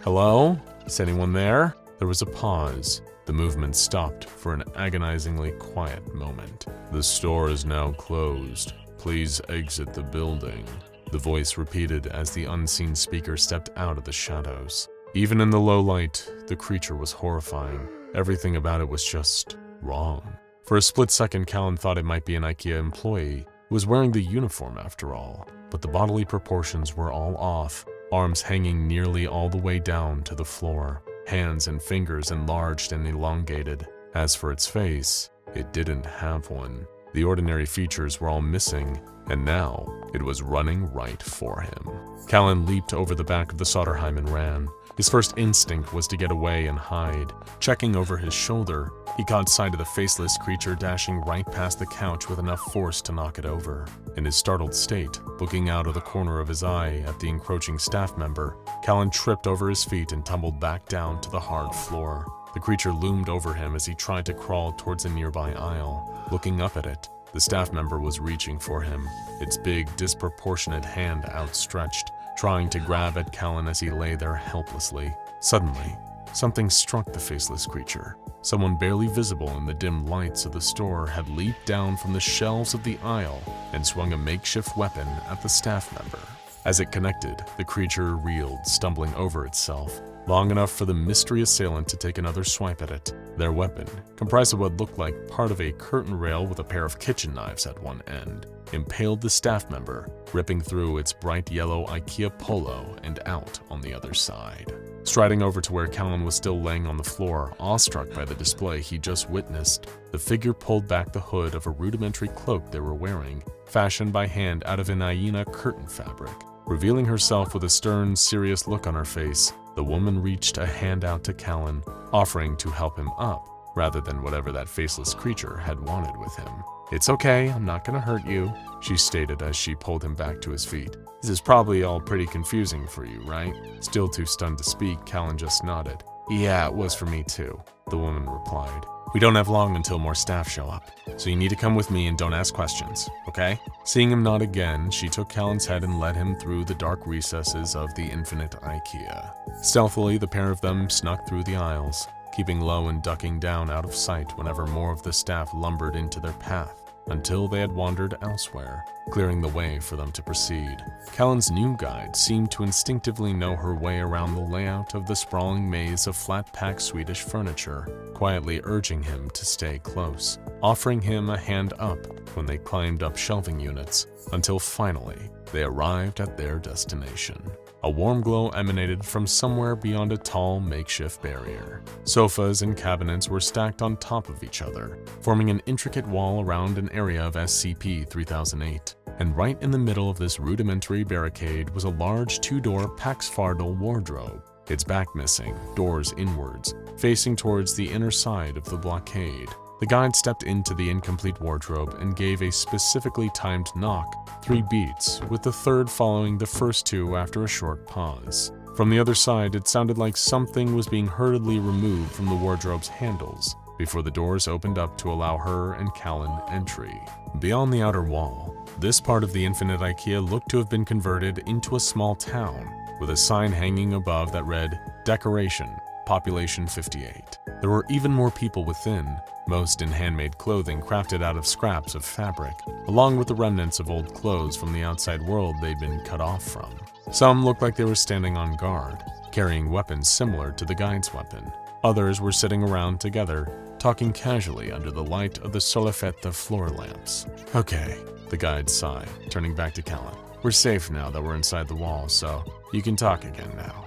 "Hello? Is anyone there?" There was a pause. The movement stopped for an agonizingly quiet moment. "The store is now closed. Please exit the building," the voice repeated as the unseen speaker stepped out of the shadows. Even in the low light, the creature was horrifying. Everything about it was just wrong. For a split second, Callan thought it might be an Ikea employee who was wearing the uniform after all, but the bodily proportions were all off, arms hanging nearly all the way down to the floor, hands and fingers enlarged and elongated. As for its face, it didn't have one. The ordinary features were all missing, and now it was running right for him. Callan leaped over the back of the Soderheim and ran. His first instinct was to get away and hide. Checking over his shoulder, he caught sight of the faceless creature dashing right past the couch with enough force to knock it over. In his startled state, looking out of the corner of his eye at the encroaching staff member, Callan tripped over his feet and tumbled back down to the hard floor. The creature loomed over him as he tried to crawl towards a nearby aisle. Looking up at it, the staff member was reaching for him, its big, disproportionate hand outstretched, trying to grab at Callan as he lay there helplessly. Suddenly, something struck the faceless creature. Someone barely visible in the dim lights of the store had leaped down from the shelves of the aisle and swung a makeshift weapon at the staff member. As it connected, the creature reeled, stumbling over itself, long enough for the mystery assailant to take another swipe at it. Their weapon, comprised of what looked like part of a curtain rail with a pair of kitchen knives at one end, impaled the staff member, ripping through its bright yellow Ikea polo and out on the other side. Striding over to where Callan was still laying on the floor, awestruck by the display he just witnessed, the figure pulled back the hood of a rudimentary cloak they were wearing, fashioned by hand out of an hyena curtain fabric. Revealing herself with a stern, serious look on her face, the woman reached a hand out to Callan, offering to help him up, rather than whatever that faceless creature had wanted with him. "It's okay, I'm not gonna hurt you," she stated as she pulled him back to his feet. "This is probably all pretty confusing for you, right?" Still too stunned to speak, Callan just nodded. "Yeah, it was for me too," the woman replied. "We don't have long until more staff show up, so you need to come with me and don't ask questions, okay?" Seeing him nod again, she took Callan's head and led him through the dark recesses of the infinite Ikea. Stealthily, the pair of them snuck through the aisles, keeping low and ducking down out of sight whenever more of the staff lumbered into their path, until they had wandered elsewhere, clearing the way for them to proceed. Callan's new guide seemed to instinctively know her way around the layout of the sprawling maze of flat-packed Swedish furniture, quietly urging him to stay close, offering him a hand up when they climbed up shelving units, until finally they arrived at their destination. A warm glow emanated from somewhere beyond a tall makeshift barrier. Sofas and cabinets were stacked on top of each other, forming an intricate wall around an area of SCP-3008. And right in the middle of this rudimentary barricade was a large two-door Pax Fardel wardrobe, its back missing, doors inwards, facing towards the inner side of the blockade. The guide stepped into the incomplete wardrobe and gave a specifically timed knock, 3 beats, with the third following the first 2 after a short pause. From the other side, it sounded like something was being hurriedly removed from the wardrobe's handles before the doors opened up to allow her and Callan entry. Beyond the outer wall, this part of the infinite Ikea looked to have been converted into a small town, with a sign hanging above that read, "Decoration, Population 58. There were even more people within, most in handmade clothing crafted out of scraps of fabric, along with the remnants of old clothes from the outside world they'd been cut off from. Some looked like they were standing on guard, carrying weapons similar to the guide's weapon. Others were sitting around together, talking casually under the light of the solifetta floor lamps. "Okay," the guide sighed, turning back to Callan. "We're safe now that we're inside the wall, so you can talk again now."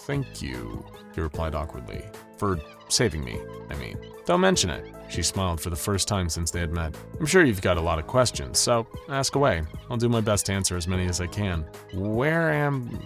Thank you," he replied awkwardly. "For saving me, I mean." "Don't mention it." She smiled for the first time since they had met. "I'm sure you've got a lot of questions, so ask away. I'll do my best to answer as many as I can." "Where am—"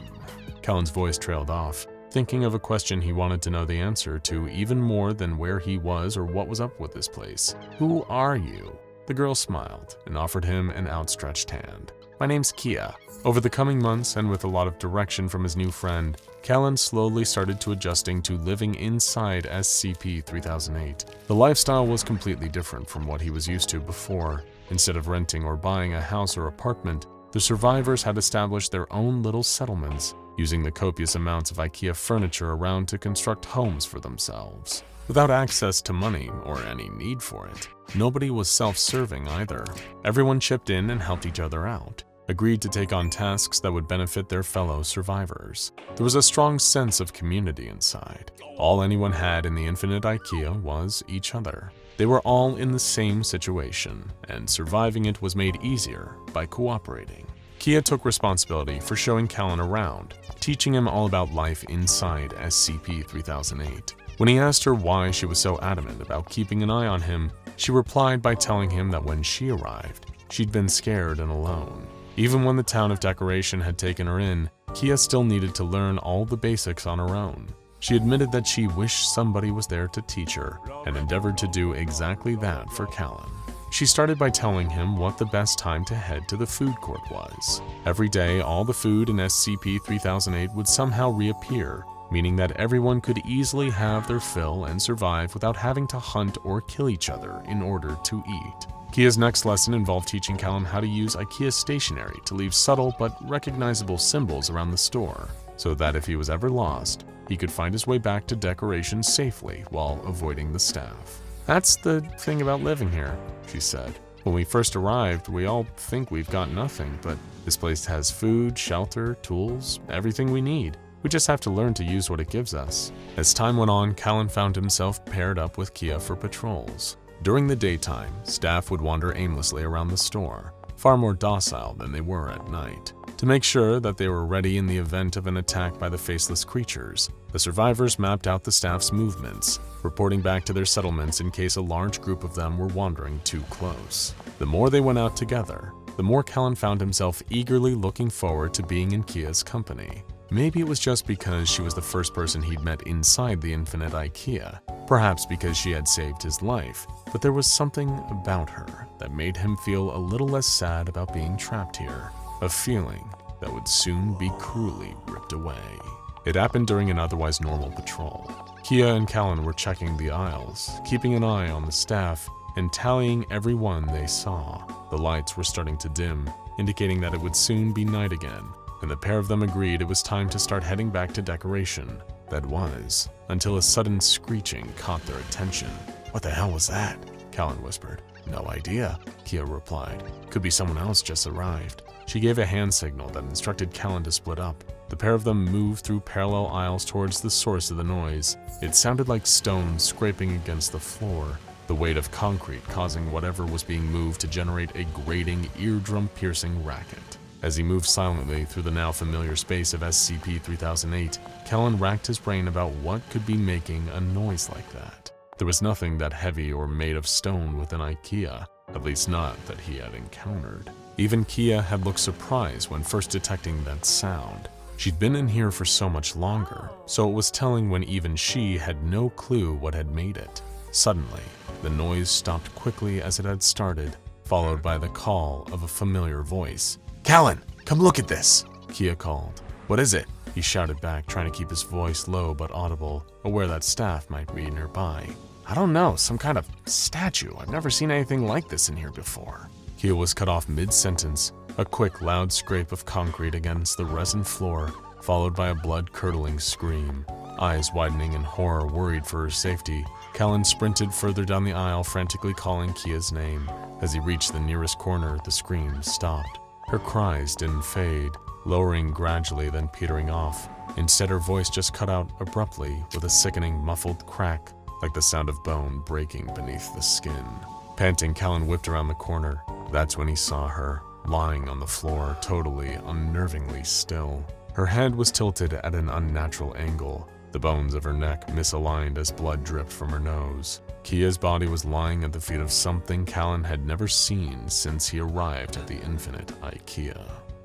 Callan's voice trailed off, thinking of a question he wanted to know the answer to even more than where he was or what was up with this place. "Who are you?" The girl smiled and offered him an outstretched hand. "My name's Kia." Over the coming months, and with a lot of direction from his new friend, Callan slowly started to adjusting to living inside SCP-3008. The lifestyle was completely different from what he was used to before. Instead of renting or buying a house or apartment, the survivors had established their own little settlements, using the copious amounts of Ikea furniture around to construct homes for themselves. Without access to money, or any need for it, nobody was self-serving either. Everyone chipped in and helped each other out, agreed to take on tasks that would benefit their fellow survivors. There was a strong sense of community inside. All anyone had in the infinite Ikea was each other. They were all in the same situation, and surviving it was made easier by cooperating. Kia took responsibility for showing Callan around, teaching him all about life inside SCP-3008. When he asked her why she was so adamant about keeping an eye on him, She replied by telling him that when she arrived, she'd been scared and alone. Even when the town of Decoration had taken her in, Kia still needed to learn all the basics on her own. She admitted that she wished somebody was there to teach her, and endeavored to do exactly that for Callan. She started by telling him what the best time to head to the food court was. Every day, all the food in SCP-3008 would somehow reappear, meaning that everyone could easily have their fill and survive without having to hunt or kill each other in order to eat. Kia's next lesson involved teaching Callan how to use Ikea stationery to leave subtle but recognizable symbols around the store, so that if he was ever lost, he could find his way back to Decoration safely while avoiding the staff. "That's the thing about living here," she said. "When we first arrived, we all think we've got nothing, but this place has food, shelter, tools, everything we need. We just have to learn to use what it gives us." As time went on, Callan found himself paired up with Kia for patrols. During the daytime, staff would wander aimlessly around the store, far more docile than they were at night. To make sure that they were ready in the event of an attack by the faceless creatures, the survivors mapped out the staff's movements, reporting back to their settlements in case a large group of them were wandering too close. The more they went out together, the more Callan found himself eagerly looking forward to being in Kia's company. Maybe it was just because she was the first person he'd met inside the infinite Ikea, perhaps because she had saved his life, but there was something about her that made him feel a little less sad about being trapped here, a feeling that would soon be cruelly ripped away. It happened during an otherwise normal patrol. Kia and Callan were checking the aisles, keeping an eye on the staff, and tallying every one they saw. The lights were starting to dim, indicating that it would soon be night again, and the pair of them agreed it was time to start heading back to Decoration. That was, until a sudden screeching caught their attention. "What the hell was that?" Callan whispered. "No idea," Kia replied. "Could be someone else just arrived." She gave a hand signal that instructed Callan to split up. The pair of them moved through parallel aisles towards the source of the noise. It sounded like stone scraping against the floor, the weight of concrete causing whatever was being moved to generate a grating, eardrum-piercing racket. As he moved silently through the now familiar space of SCP-3008, Callan racked his brain about what could be making a noise like that. There was nothing that heavy or made of stone within Ikea, at least not that he had encountered. Even Kia had looked surprised when first detecting that sound. She'd been in here for so much longer, so it was telling when even she had no clue what had made it. Suddenly, the noise stopped quickly as it had started, followed by the call of a familiar voice. "Callan, come look at this," Kia called. "What is it?" he shouted back, trying to keep his voice low but audible, aware that staff might be nearby. "I don't know, some kind of statue. I've never seen anything like this in here before." Kia was cut off mid-sentence, a quick, loud scrape of concrete against the resin floor, followed by a blood-curdling scream. Eyes widening in horror, worried for her safety, Callan sprinted further down the aisle, frantically calling Kia's name. As he reached the nearest corner, the scream stopped. Her cries didn't fade, lowering gradually then petering off. Instead, her voice just cut out abruptly with a sickening, muffled crack, like the sound of bone breaking beneath the skin. Panting, Callan whipped around the corner. That's when he saw her, lying on the floor, totally, unnervingly still. Her head was tilted at an unnatural angle, the bones of her neck misaligned as blood dripped from her nose. Kia's body was lying at the feet of something Callan had never seen since he arrived at the infinite Ikea.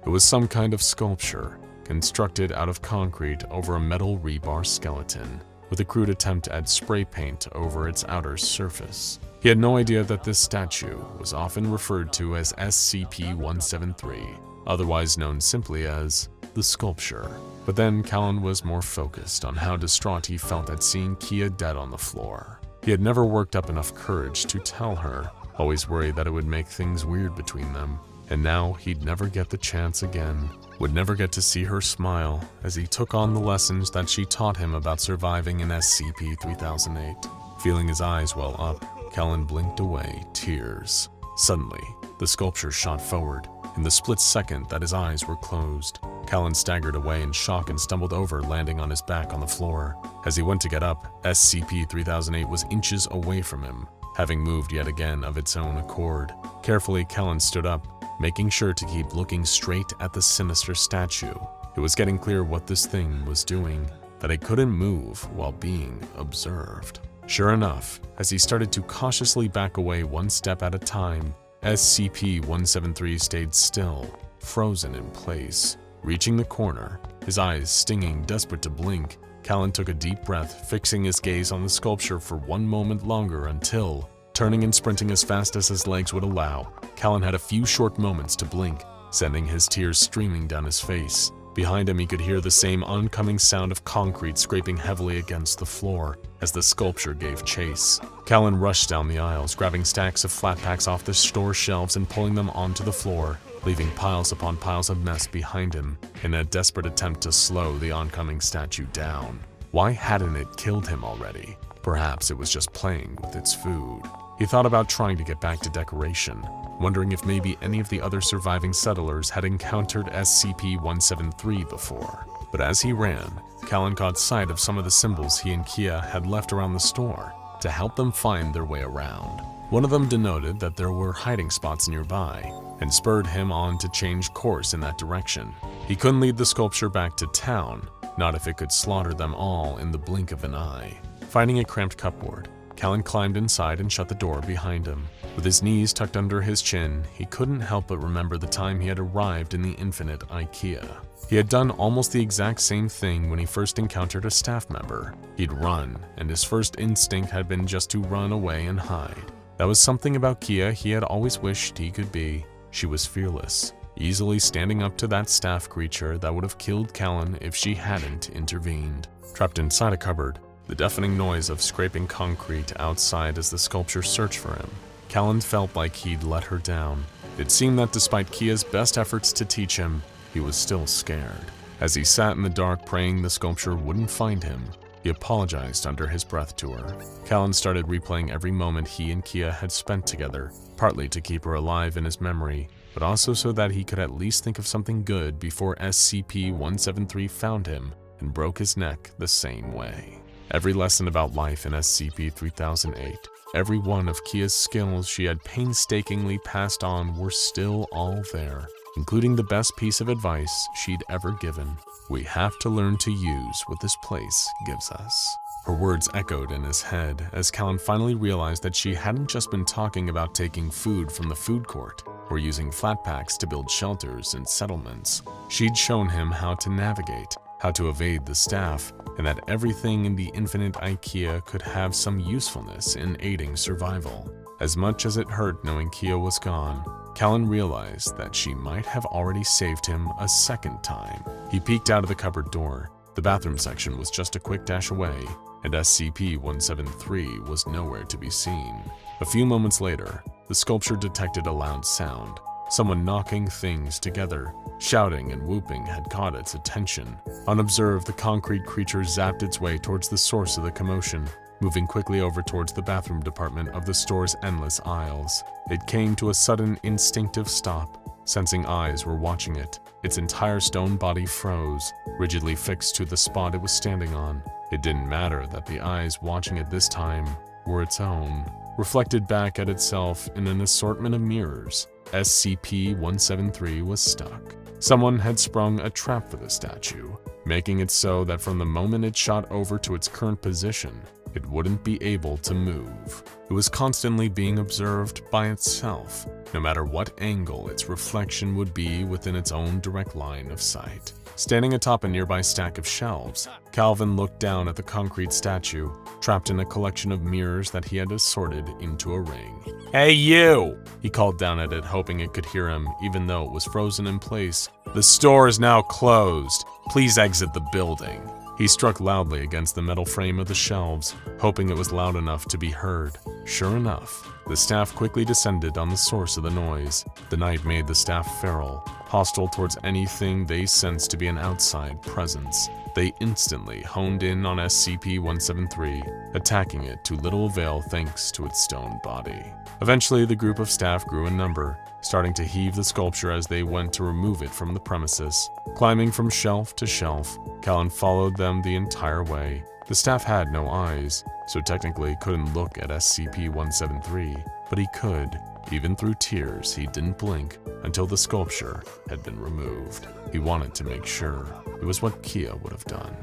It was some kind of sculpture, constructed out of concrete over a metal rebar skeleton, with a crude attempt at spray paint over its outer surface. He had no idea that this statue was often referred to as SCP-173, otherwise known simply as the sculpture. But then Callan was more focused on how distraught he felt at seeing Kia dead on the floor. He had never worked up enough courage to tell her, always worried that it would make things weird between them. And now he'd never get the chance again, would never get to see her smile as he took on the lessons that she taught him about surviving in SCP-3008. Feeling his eyes well up, Callan blinked away, tears. Suddenly, the sculpture shot forward. In the split second that his eyes were closed, Callan staggered away in shock and stumbled over, landing on his back on the floor. As he went to get up, SCP-3008 was inches away from him, having moved yet again of its own accord. Carefully, Callan stood up, making sure to keep looking straight at the sinister statue. It was getting clear what this thing was doing, that it couldn't move while being observed. Sure enough, as he started to cautiously back away one step at a time, SCP-173 stayed still, frozen in place. Reaching the corner, his eyes stinging, desperate to blink, Callan took a deep breath, fixing his gaze on the sculpture for one moment longer until, turning and sprinting as fast as his legs would allow, Callan had a few short moments to blink, sending his tears streaming down his face. Behind him, he could hear the same oncoming sound of concrete scraping heavily against the floor as the sculpture gave chase. Callan rushed down the aisles, grabbing stacks of flat packs off the store shelves and pulling them onto the floor, leaving piles upon piles of mess behind him in a desperate attempt to slow the oncoming statue down. Why hadn't it killed him already? Perhaps it was just playing with its food. He thought about trying to get back to decoration, wondering if maybe any of the other surviving settlers had encountered SCP-173 before. But as he ran, Callan caught sight of some of the symbols he and Kia had left around the store to help them find their way around. One of them denoted that there were hiding spots nearby and spurred him on to change course in that direction. He couldn't lead the sculpture back to town, not if it could slaughter them all in the blink of an eye. Finding a cramped cupboard, Callan climbed inside and shut the door behind him. With his knees tucked under his chin, he couldn't help but remember the time he had arrived in the infinite Ikea. He had done almost the exact same thing when he first encountered a staff member. He'd run, and his first instinct had been just to run away and hide. That was something about Kia he had always wished he could be. She was fearless, easily standing up to that staff creature that would have killed Callan if she hadn't intervened. Trapped inside a cupboard, the deafening noise of scraping concrete outside as the sculpture searched for him, Callan felt like he'd let her down. It seemed that despite Kia's best efforts to teach him, he was still scared. As he sat in the dark praying the sculpture wouldn't find him, he apologized under his breath to her. Callan started replaying every moment he and Kia had spent together, partly to keep her alive in his memory, but also so that he could at least think of something good before SCP-173 found him and broke his neck the same way. Every lesson about life in SCP-3008, every one of Kia's skills she had painstakingly passed on were still all there, including the best piece of advice she'd ever given. We have to learn to use what this place gives us. Her words echoed in his head as Callan finally realized that she hadn't just been talking about taking food from the food court or using flat packs to build shelters and settlements. She'd shown him how to navigate, how to evade the staff, and that everything in the infinite Ikea could have some usefulness in aiding survival. As much as it hurt knowing Kia was gone, Callan realized that she might have already saved him a second time. He peeked out of the cupboard door. The bathroom section was just a quick dash away, and SCP-173 was nowhere to be seen. A few moments later, the sculpture detected a loud sound. Someone knocking things together, shouting and whooping had caught its attention. Unobserved, the concrete creature zapped its way towards the source of the commotion, moving quickly over towards the bathroom department of the store's endless aisles. It came to a sudden, instinctive stop, sensing eyes were watching it. Its entire stone body froze, rigidly fixed to the spot it was standing on. It didn't matter that the eyes watching it this time were its own, reflected back at itself in an assortment of mirrors. SCP-173 was stuck. Someone had sprung a trap for the statue, making it so that from the moment it shot over to its current position, it wouldn't be able to move. It was constantly being observed by itself, no matter what angle its reflection would be within its own direct line of sight. Standing atop a nearby stack of shelves, Calvin looked down at the concrete statue, trapped in a collection of mirrors that he had assorted into a ring. "Hey you!" He called down at it, hoping it could hear him, even though it was frozen in place. "The store is now closed. Please exit the building." He struck loudly against the metal frame of the shelves, hoping it was loud enough to be heard. Sure enough, the staff quickly descended on the source of the noise. The night made the staff feral, hostile towards anything they sensed to be an outside presence. They instantly honed in on SCP-173, attacking it to little avail thanks to its stone body. Eventually, the group of staff grew in number, starting to heave the sculpture as they went to remove it from the premises. Climbing from shelf to shelf, Callan followed them the entire way. The staff had no eyes, so technically couldn't look at SCP-173, but he could. Even through tears, he didn't blink until the sculpture had been removed. He wanted to make sure. It was what Kia would have done.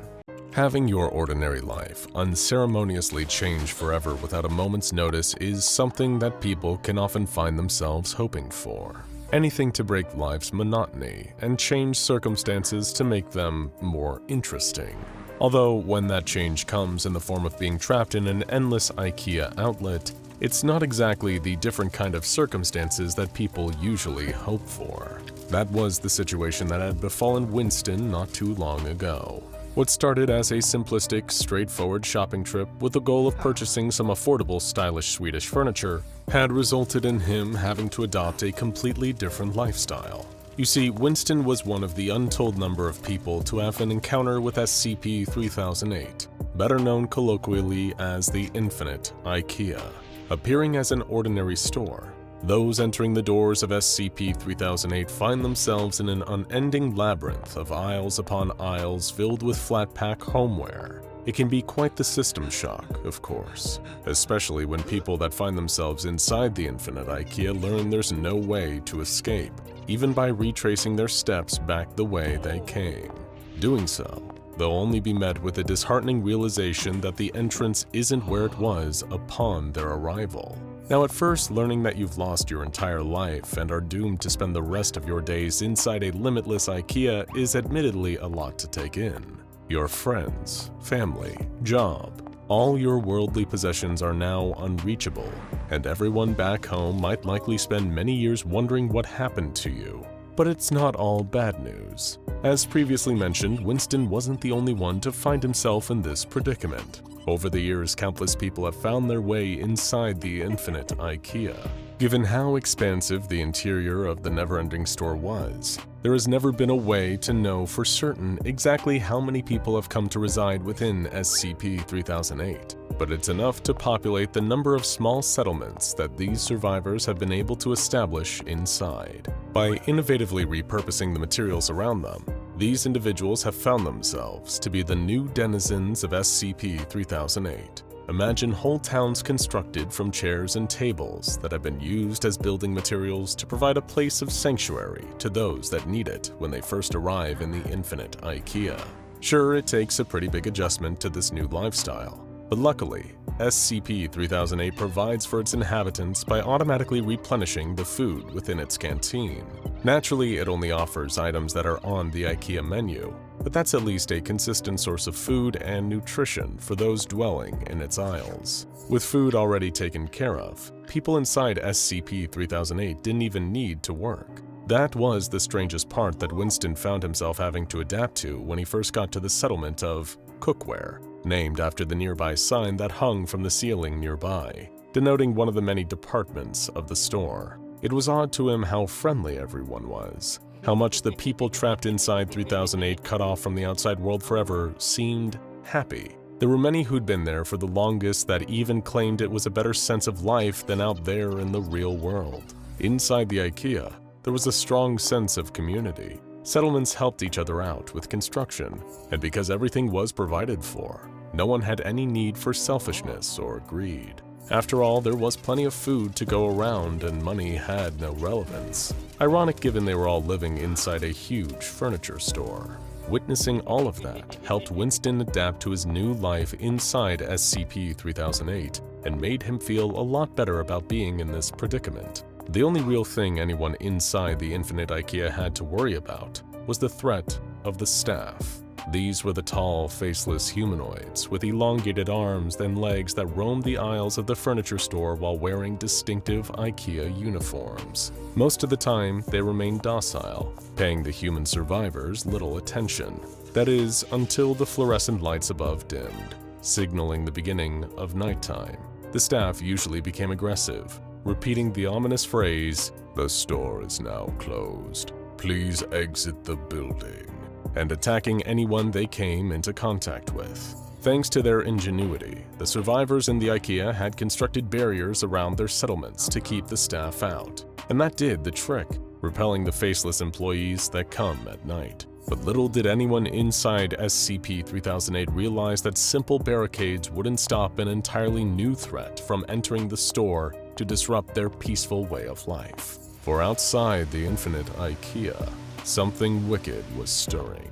Having your ordinary life unceremoniously change forever without a moment's notice is something that people can often find themselves hoping for. Anything to break life's monotony and change circumstances to make them more interesting. Although when that change comes in the form of being trapped in an endless IKEA outlet, it's not exactly the different kind of circumstances that people usually hope for. That was the situation that had befallen Winston not too long ago. What started as a simplistic, straightforward shopping trip with the goal of purchasing some affordable, stylish Swedish furniture had resulted in him having to adopt a completely different lifestyle. You see, Winston was one of the untold number of people to have an encounter with SCP-3008, better known colloquially as the Infinite IKEA. Appearing as an ordinary store, those entering the doors of SCP-3008 find themselves in an unending labyrinth of aisles upon aisles filled with flat-pack homeware. It can be quite the system shock, of course, especially when people that find themselves inside the Infinite IKEA learn there's no way to escape, even by retracing their steps back the way they came. Doing so, they'll only be met with a disheartening realization that the entrance isn't where it was upon their arrival. Now, at first, learning that you've lost your entire life and are doomed to spend the rest of your days inside a limitless IKEA is admittedly a lot to take in. Your friends, family, job, all your worldly possessions are now unreachable, and everyone back home might likely spend many years wondering what happened to you. But it's not all bad news. As previously mentioned, Winston wasn't the only one to find himself in this predicament. Over the years, countless people have found their way inside the Infinite IKEA. Given how expansive the interior of the never-ending store was, there has never been a way to know for certain exactly how many people have come to reside within SCP-3008, but it's enough to populate the number of small settlements that these survivors have been able to establish inside. By innovatively repurposing the materials around them, these individuals have found themselves to be the new denizens of SCP-3008. Imagine whole towns constructed from chairs and tables that have been used as building materials to provide a place of sanctuary to those that need it when they first arrive in the Infinite IKEA. Sure, it takes a pretty big adjustment to this new lifestyle, but luckily, SCP-3008 provides for its inhabitants by automatically replenishing the food within its canteen. Naturally, it only offers items that are on the IKEA menu, but that's at least a consistent source of food and nutrition for those dwelling in its aisles. With food already taken care of, people inside SCP-3008 didn't even need to work. That was the strangest part that Winston found himself having to adapt to when he first got to the settlement of Cookware, named after the nearby sign that hung from the ceiling nearby, denoting one of the many departments of the store. It was odd to him how friendly everyone was, how much the people trapped inside 3008 cut off from the outside world forever seemed happy. There were many who'd been there for the longest that even claimed it was a better sense of life than out there in the real world. Inside the IKEA, there was a strong sense of community. Settlements helped each other out with construction, and because everything was provided for, no one had any need for selfishness or greed. After all, there was plenty of food to go around and money had no relevance. Ironic given they were all living inside a huge furniture store. Witnessing all of that helped Winston adapt to his new life inside SCP-3008 and made him feel a lot better about being in this predicament. The only real thing anyone inside the Infinite IKEA had to worry about was the threat of the staff. These were the tall, faceless humanoids with elongated arms and legs that roamed the aisles of the furniture store while wearing distinctive IKEA uniforms. Most of the time, they remained docile, paying the human survivors little attention. That is, until the fluorescent lights above dimmed, signaling the beginning of nighttime. The staff usually became aggressive, repeating the ominous phrase, "The store is now closed. Please exit the building," and attacking anyone they came into contact with. Thanks to their ingenuity, the survivors in the IKEA had constructed barriers around their settlements to keep the staff out. And that did the trick, repelling the faceless employees that come at night. But little did anyone inside SCP-3008 realize that simple barricades wouldn't stop an entirely new threat from entering the store to disrupt their peaceful way of life. For outside the Infinite IKEA, something wicked was stirring.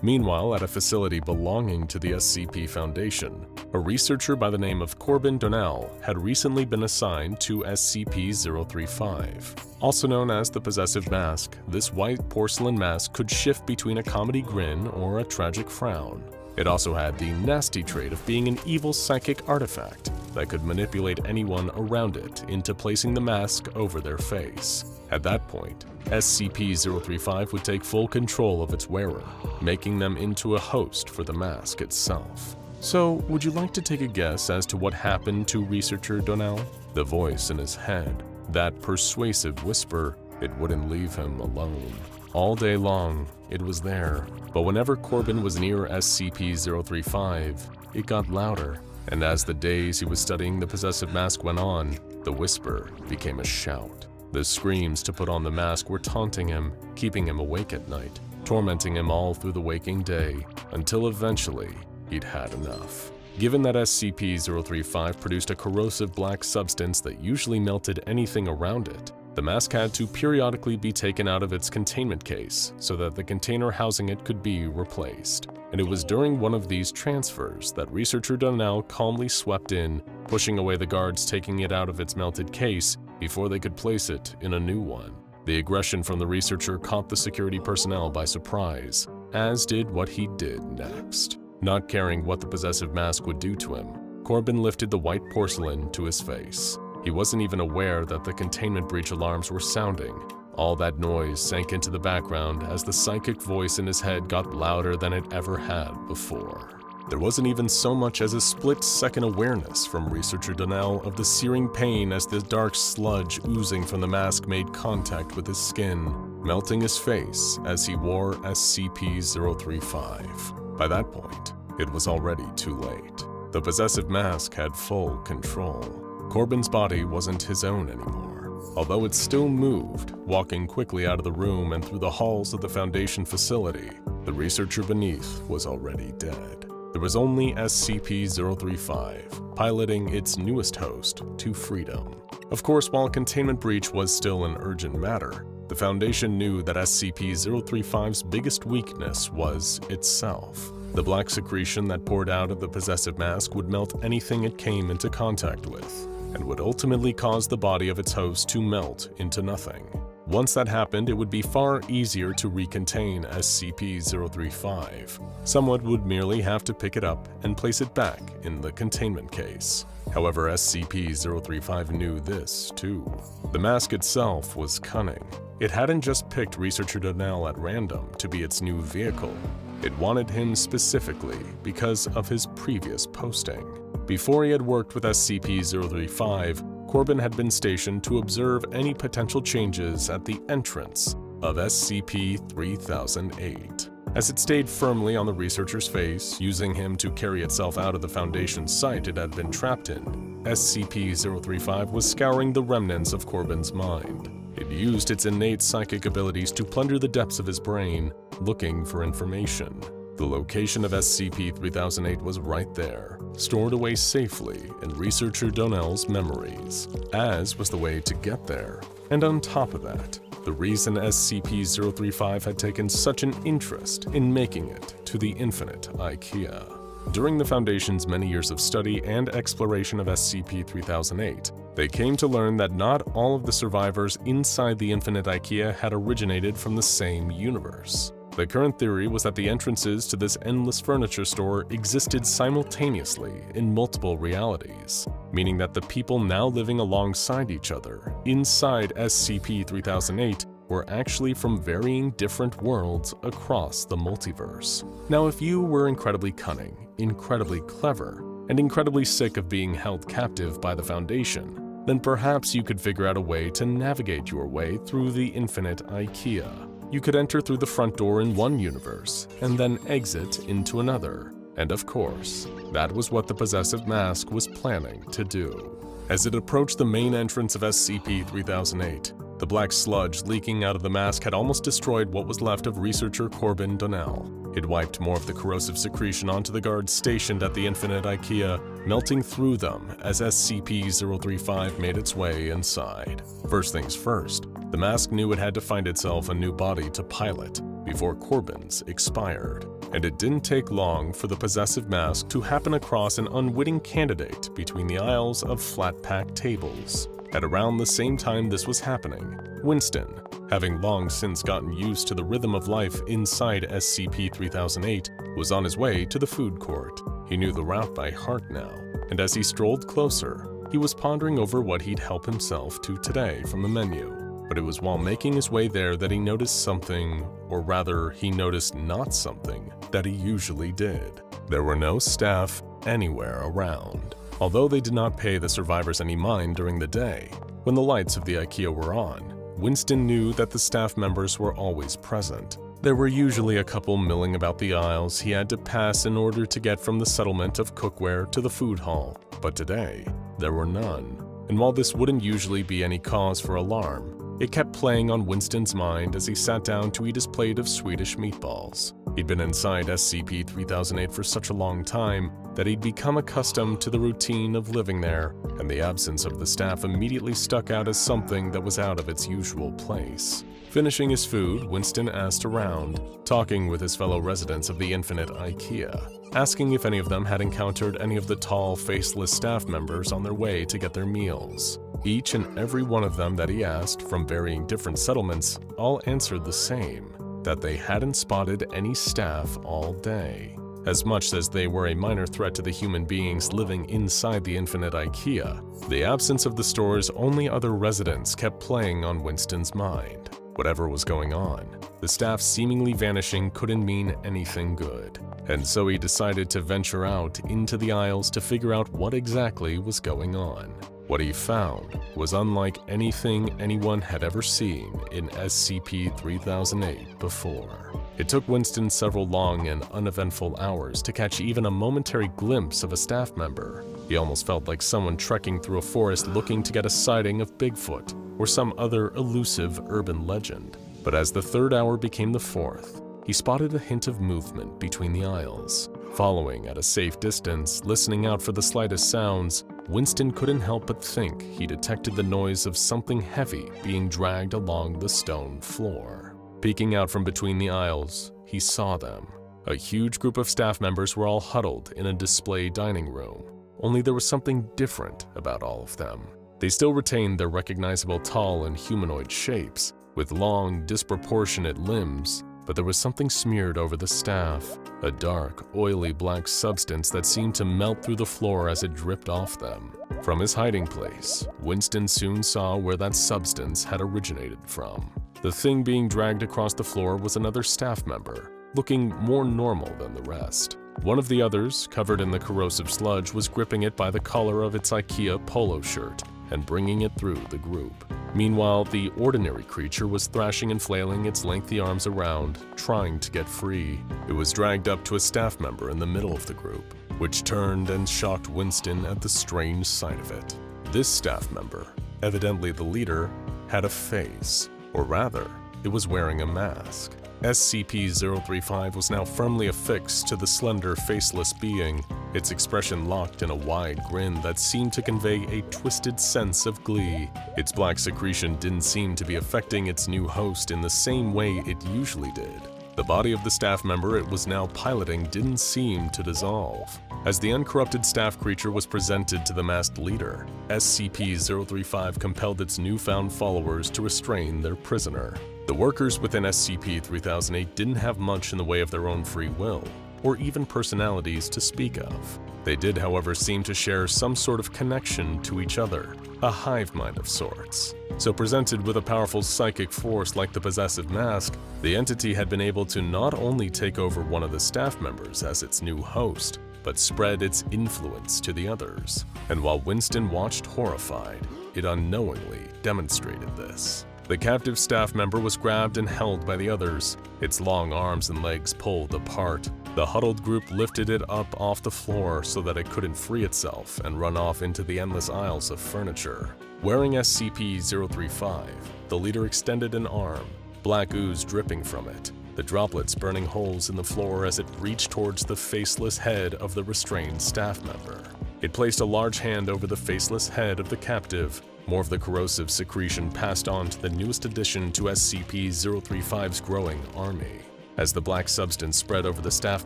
Meanwhile, at a facility belonging to the SCP Foundation, a researcher by the name of Corbin Donnell had recently been assigned to SCP-035. Also known as the Possessive Mask, this white porcelain mask could shift between a comedy grin or a tragic frown. It also had the nasty trait of being an evil psychic artifact that could manipulate anyone around it into placing the mask over their face. At that point, SCP-035 would take full control of its wearer, making them into a host for the mask itself. So, would you like to take a guess as to what happened to researcher Donnell? The voice in his head, that persuasive whisper, it wouldn't leave him alone. All day long, it was there, but whenever Corbin was near SCP-035, it got louder, and as the days he was studying the possessive mask went on, the whisper became a shout. The screams to put on the mask were taunting him, keeping him awake at night, tormenting him all through the waking day, until eventually he'd had enough. Given that SCP-035 produced a corrosive black substance that usually melted anything around it, the mask had to periodically be taken out of its containment case so that the container housing it could be replaced. And it was during one of these transfers that researcher Donnell calmly swept in, pushing away the guards taking it out of its melted case before they could place it in a new one. The aggression from the researcher caught the security personnel by surprise, as did what he did next. Not caring what the possessive mask would do to him, Corbin lifted the white porcelain to his face. He wasn't even aware that the containment breach alarms were sounding. All that noise sank into the background as the psychic voice in his head got louder than it ever had before. There wasn't even so much as a split-second awareness from researcher Donnell of the searing pain as the dark sludge oozing from the mask made contact with his skin, melting his face as he wore SCP-035. By that point, it was already too late. The possessive mask had full control. Corbin's body wasn't his own anymore, although it still moved, walking quickly out of the room and through the halls of the Foundation facility. The researcher beneath was already dead. There was only SCP-035, piloting its newest host to freedom. Of course, while containment breach was still an urgent matter, the Foundation knew that SCP-035's biggest weakness was itself. The black secretion that poured out of the possessive mask would melt anything it came into contact with, and would ultimately cause the body of its host to melt into nothing. Once that happened, it would be far easier to recontain SCP-035. Someone would merely have to pick it up and place it back in the containment case. However, SCP-035 knew this, too. The mask itself was cunning. It hadn't just picked researcher Donnell at random to be its new vehicle. It wanted him specifically because of his previous posting. Before he had worked with SCP-035, Corbin had been stationed to observe any potential changes at the entrance of SCP-3008. As it stayed firmly on the researcher's face, using him to carry itself out of the Foundation site it had been trapped in, SCP-035 was scouring the remnants of Corbin's mind. It used its innate psychic abilities to plunder the depths of his brain, looking for information. The location of SCP-3008 was right there, stored away safely in researcher Donnell's memories, as was the way to get there. And on top of that, the reason SCP-035 had taken such an interest in making it to the infinite Ikea. During the Foundation's many years of study and exploration of SCP-3008, they came to learn that not all of the survivors inside the infinite Ikea had originated from the same universe. The current theory was that the entrances to this endless furniture store existed simultaneously in multiple realities, meaning that the people now living alongside each other inside SCP-3008 were actually from varying different worlds across the multiverse. Now, if you were incredibly cunning, incredibly clever, and incredibly sick of being held captive by the Foundation, then perhaps you could figure out a way to navigate your way through the infinite Ikea. You could enter through the front door in one universe, and then exit into another. And of course, that was what the possessive mask was planning to do. As it approached the main entrance of SCP-3008, the black sludge leaking out of the mask had almost destroyed what was left of researcher Corbin Donnell. It wiped more of the corrosive secretion onto the guards stationed at the infinite Ikea, melting through them as SCP-035 made its way inside. First things first, the mask knew it had to find itself a new body to pilot before Corbin's expired. and it didn't take long for the possessive mask to happen across an unwitting candidate between the aisles of flat-pack tables. At around the same time this was happening, Winston, having long since gotten used to the rhythm of life inside SCP-3008, was on his way to the food court. He knew the route by heart now, and as he strolled closer, he was pondering over what he'd help himself to today from the menu. But it was while making his way there that he noticed something, or rather, he noticed not something, that he usually did. There were no staff anywhere around. Although they did not pay the survivors any mind during the day, when the lights of the Ikea were on, Winston knew that the staff members were always present. There were usually a couple milling about the aisles he had to pass in order to get from the settlement of cookware to the food hall, but today, there were none. And while this wouldn't usually be any cause for alarm, it kept playing on Winston's mind as he sat down to eat his plate of Swedish meatballs. He'd been inside SCP-3008 for such a long time that he'd become accustomed to the routine of living there, and the absence of the staff immediately stuck out as something that was out of its usual place. Finishing his food, Winston asked around, talking with his fellow residents of the infinite Ikea, asking if any of them had encountered any of the tall, faceless staff members on their way to get their meals. Each and every one of them that he asked, from varying different settlements, all answered the same, that they hadn't spotted any staff all day. As much as they were a minor threat to the human beings living inside the infinite Ikea, the absence of the store's only other residents kept playing on Winston's mind. Whatever was going on, the staff seemingly vanishing couldn't mean anything good, and so he decided to venture out into the aisles to figure out what exactly was going on. What he found was unlike anything anyone had ever seen in SCP-3008 before. It took Winston several long and uneventful hours to catch even a momentary glimpse of a staff member. He almost felt like someone trekking through a forest looking to get a sighting of Bigfoot or some other elusive urban legend. But as the third hour became the fourth, he spotted a hint of movement between the aisles. Following at a safe distance, listening out for the slightest sounds, Winston couldn't help but think he detected the noise of something heavy being dragged along the stone floor. Peeking out from between the aisles, he saw them. A huge group of staff members were all huddled in a display dining room, only there was something different about all of them. They still retained their recognizable tall and humanoid shapes, with long, disproportionate limbs, but there was something smeared over the staff, a dark, oily black substance that seemed to melt through the floor as it dripped off them. From his hiding place, Winston soon saw where that substance had originated from. The thing being dragged across the floor was another staff member, looking more normal than the rest. One of the others, covered in the corrosive sludge, was gripping it by the collar of its Ikea polo shirt and bringing it through the group. Meanwhile, the ordinary creature was thrashing and flailing its lengthy arms around, trying to get free. It was dragged up to a staff member in the middle of the group, which turned and shocked Winston at the strange sight of it. This staff member, evidently the leader, had a face, or rather, it was wearing a mask. SCP-035 was now firmly affixed to the slender, faceless being, its expression locked in a wide grin that seemed to convey a twisted sense of glee. Its black secretion didn't seem to be affecting its new host in the same way it usually did. The body of the staff member it was now piloting didn't seem to dissolve. As the uncorrupted staff creature was presented to the masked leader, SCP-035 compelled its newfound followers to restrain their prisoner. The workers within SCP-3008 didn't have much in the way of their own free will, or even personalities to speak of. They did, however, seem to share some sort of connection to each other, a hive mind of sorts. So presented with a powerful psychic force like the possessive mask, the entity had been able to not only take over one of the staff members as its new host, but spread its influence to the others. And while Winston watched horrified, it unknowingly demonstrated this. The captive staff member was grabbed and held by the others, its long arms and legs pulled apart. The huddled group lifted it up off the floor so that it couldn't free itself and run off into the endless aisles of furniture. Wearing SCP-035, the leader extended an arm, black ooze dripping from it, the droplets burning holes in the floor as it reached towards the faceless head of the restrained staff member. It placed a large hand over the faceless head of the captive. More of the corrosive secretion passed on to the newest addition to SCP-035's growing army. As the black substance spread over the staff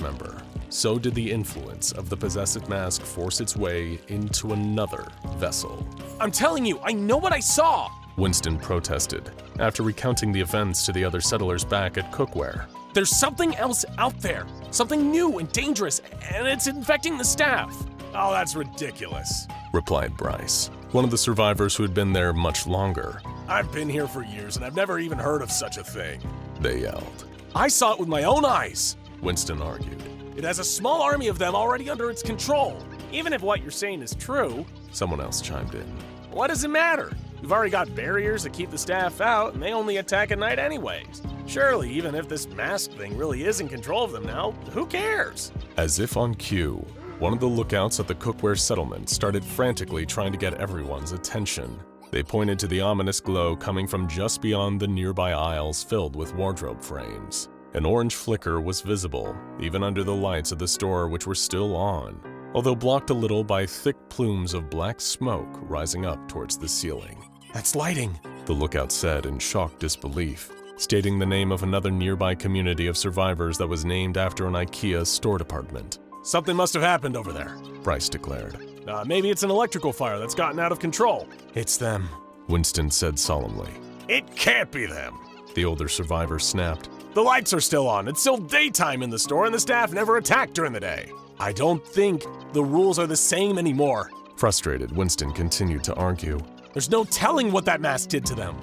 member, so did the influence of the possessive mask force its way into another vessel. I'm telling you, I know what I saw! Winston protested, after recounting the events to the other settlers back at Cookware. There's something else out there, something new and dangerous, and it's infecting the staff. Oh, that's ridiculous, replied Bryce, one of the survivors who had been there much longer. I've been here for years and I've never even heard of such a thing. They yelled. I saw it with my own eyes, Winston argued. It has a small army of them already under its control. Even if what you're saying is true, Someone else chimed in. what does it matter? We've already got barriers that keep the staff out, and they only attack at night anyways. Surely, even if this mask thing really is in control of them now, who cares? As if on cue, one of the lookouts at the Cookware settlement started frantically trying to get everyone's attention. They pointed to the ominous glow coming from just beyond the nearby aisles filled with wardrobe frames. An orange flicker was visible, even under the lights of the store which were still on, although blocked a little by thick plumes of black smoke rising up towards the ceiling. That's lighting, The lookout said in shocked disbelief, stating the name of another nearby community of survivors that was named after an Ikea store department. Something must have happened over there. Bryce declared. Maybe it's an electrical fire that's gotten out of control. It's them, Winston said solemnly. It can't be them. The older survivor snapped. The lights are still on. It's still daytime in the store, and the staff never attacked during the day. I don't think the rules are the same anymore. Frustrated, Winston continued to argue. There's no telling what that mask did to them.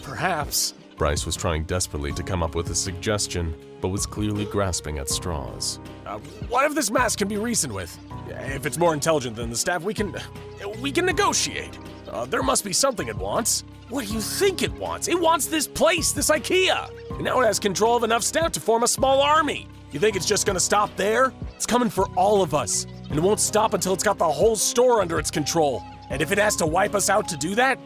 Perhaps. Bryce was trying desperately to come up with a suggestion, but was clearly grasping at straws. What if this mask can be reasoned with? If it's more intelligent than the staff, we can negotiate. There must be something it wants. What do you think it wants? It wants this place, this Ikea. And now it has control of enough staff to form a small army. You think it's just gonna stop there? It's coming for all of us. And it won't stop until it's got the whole store under its control. And if it has to wipe us out to do that,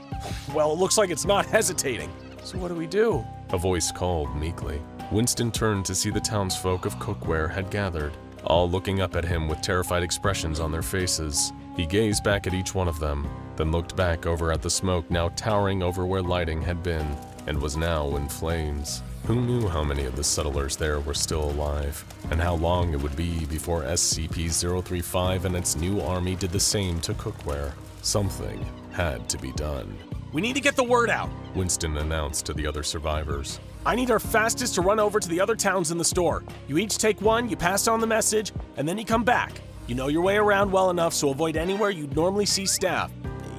well, it looks like it's not hesitating. So what do we do? A voice called meekly. Winston turned to see the townsfolk of Cookware had gathered, all looking up at him with terrified expressions on their faces. He gazed back at each one of them, then looked back over at the smoke now towering over where lighting had been, and was now in flames. Who knew how many of the settlers there were still alive, and how long it would be before SCP-035 and its new army did the same to Cookware? Something had to be done. We need to get the word out, Winston announced to the other survivors. I need our fastest to run over to the other towns in the store. You each take one, you pass on the message, and then you come back. You know your way around well enough, so avoid anywhere you'd normally see staff.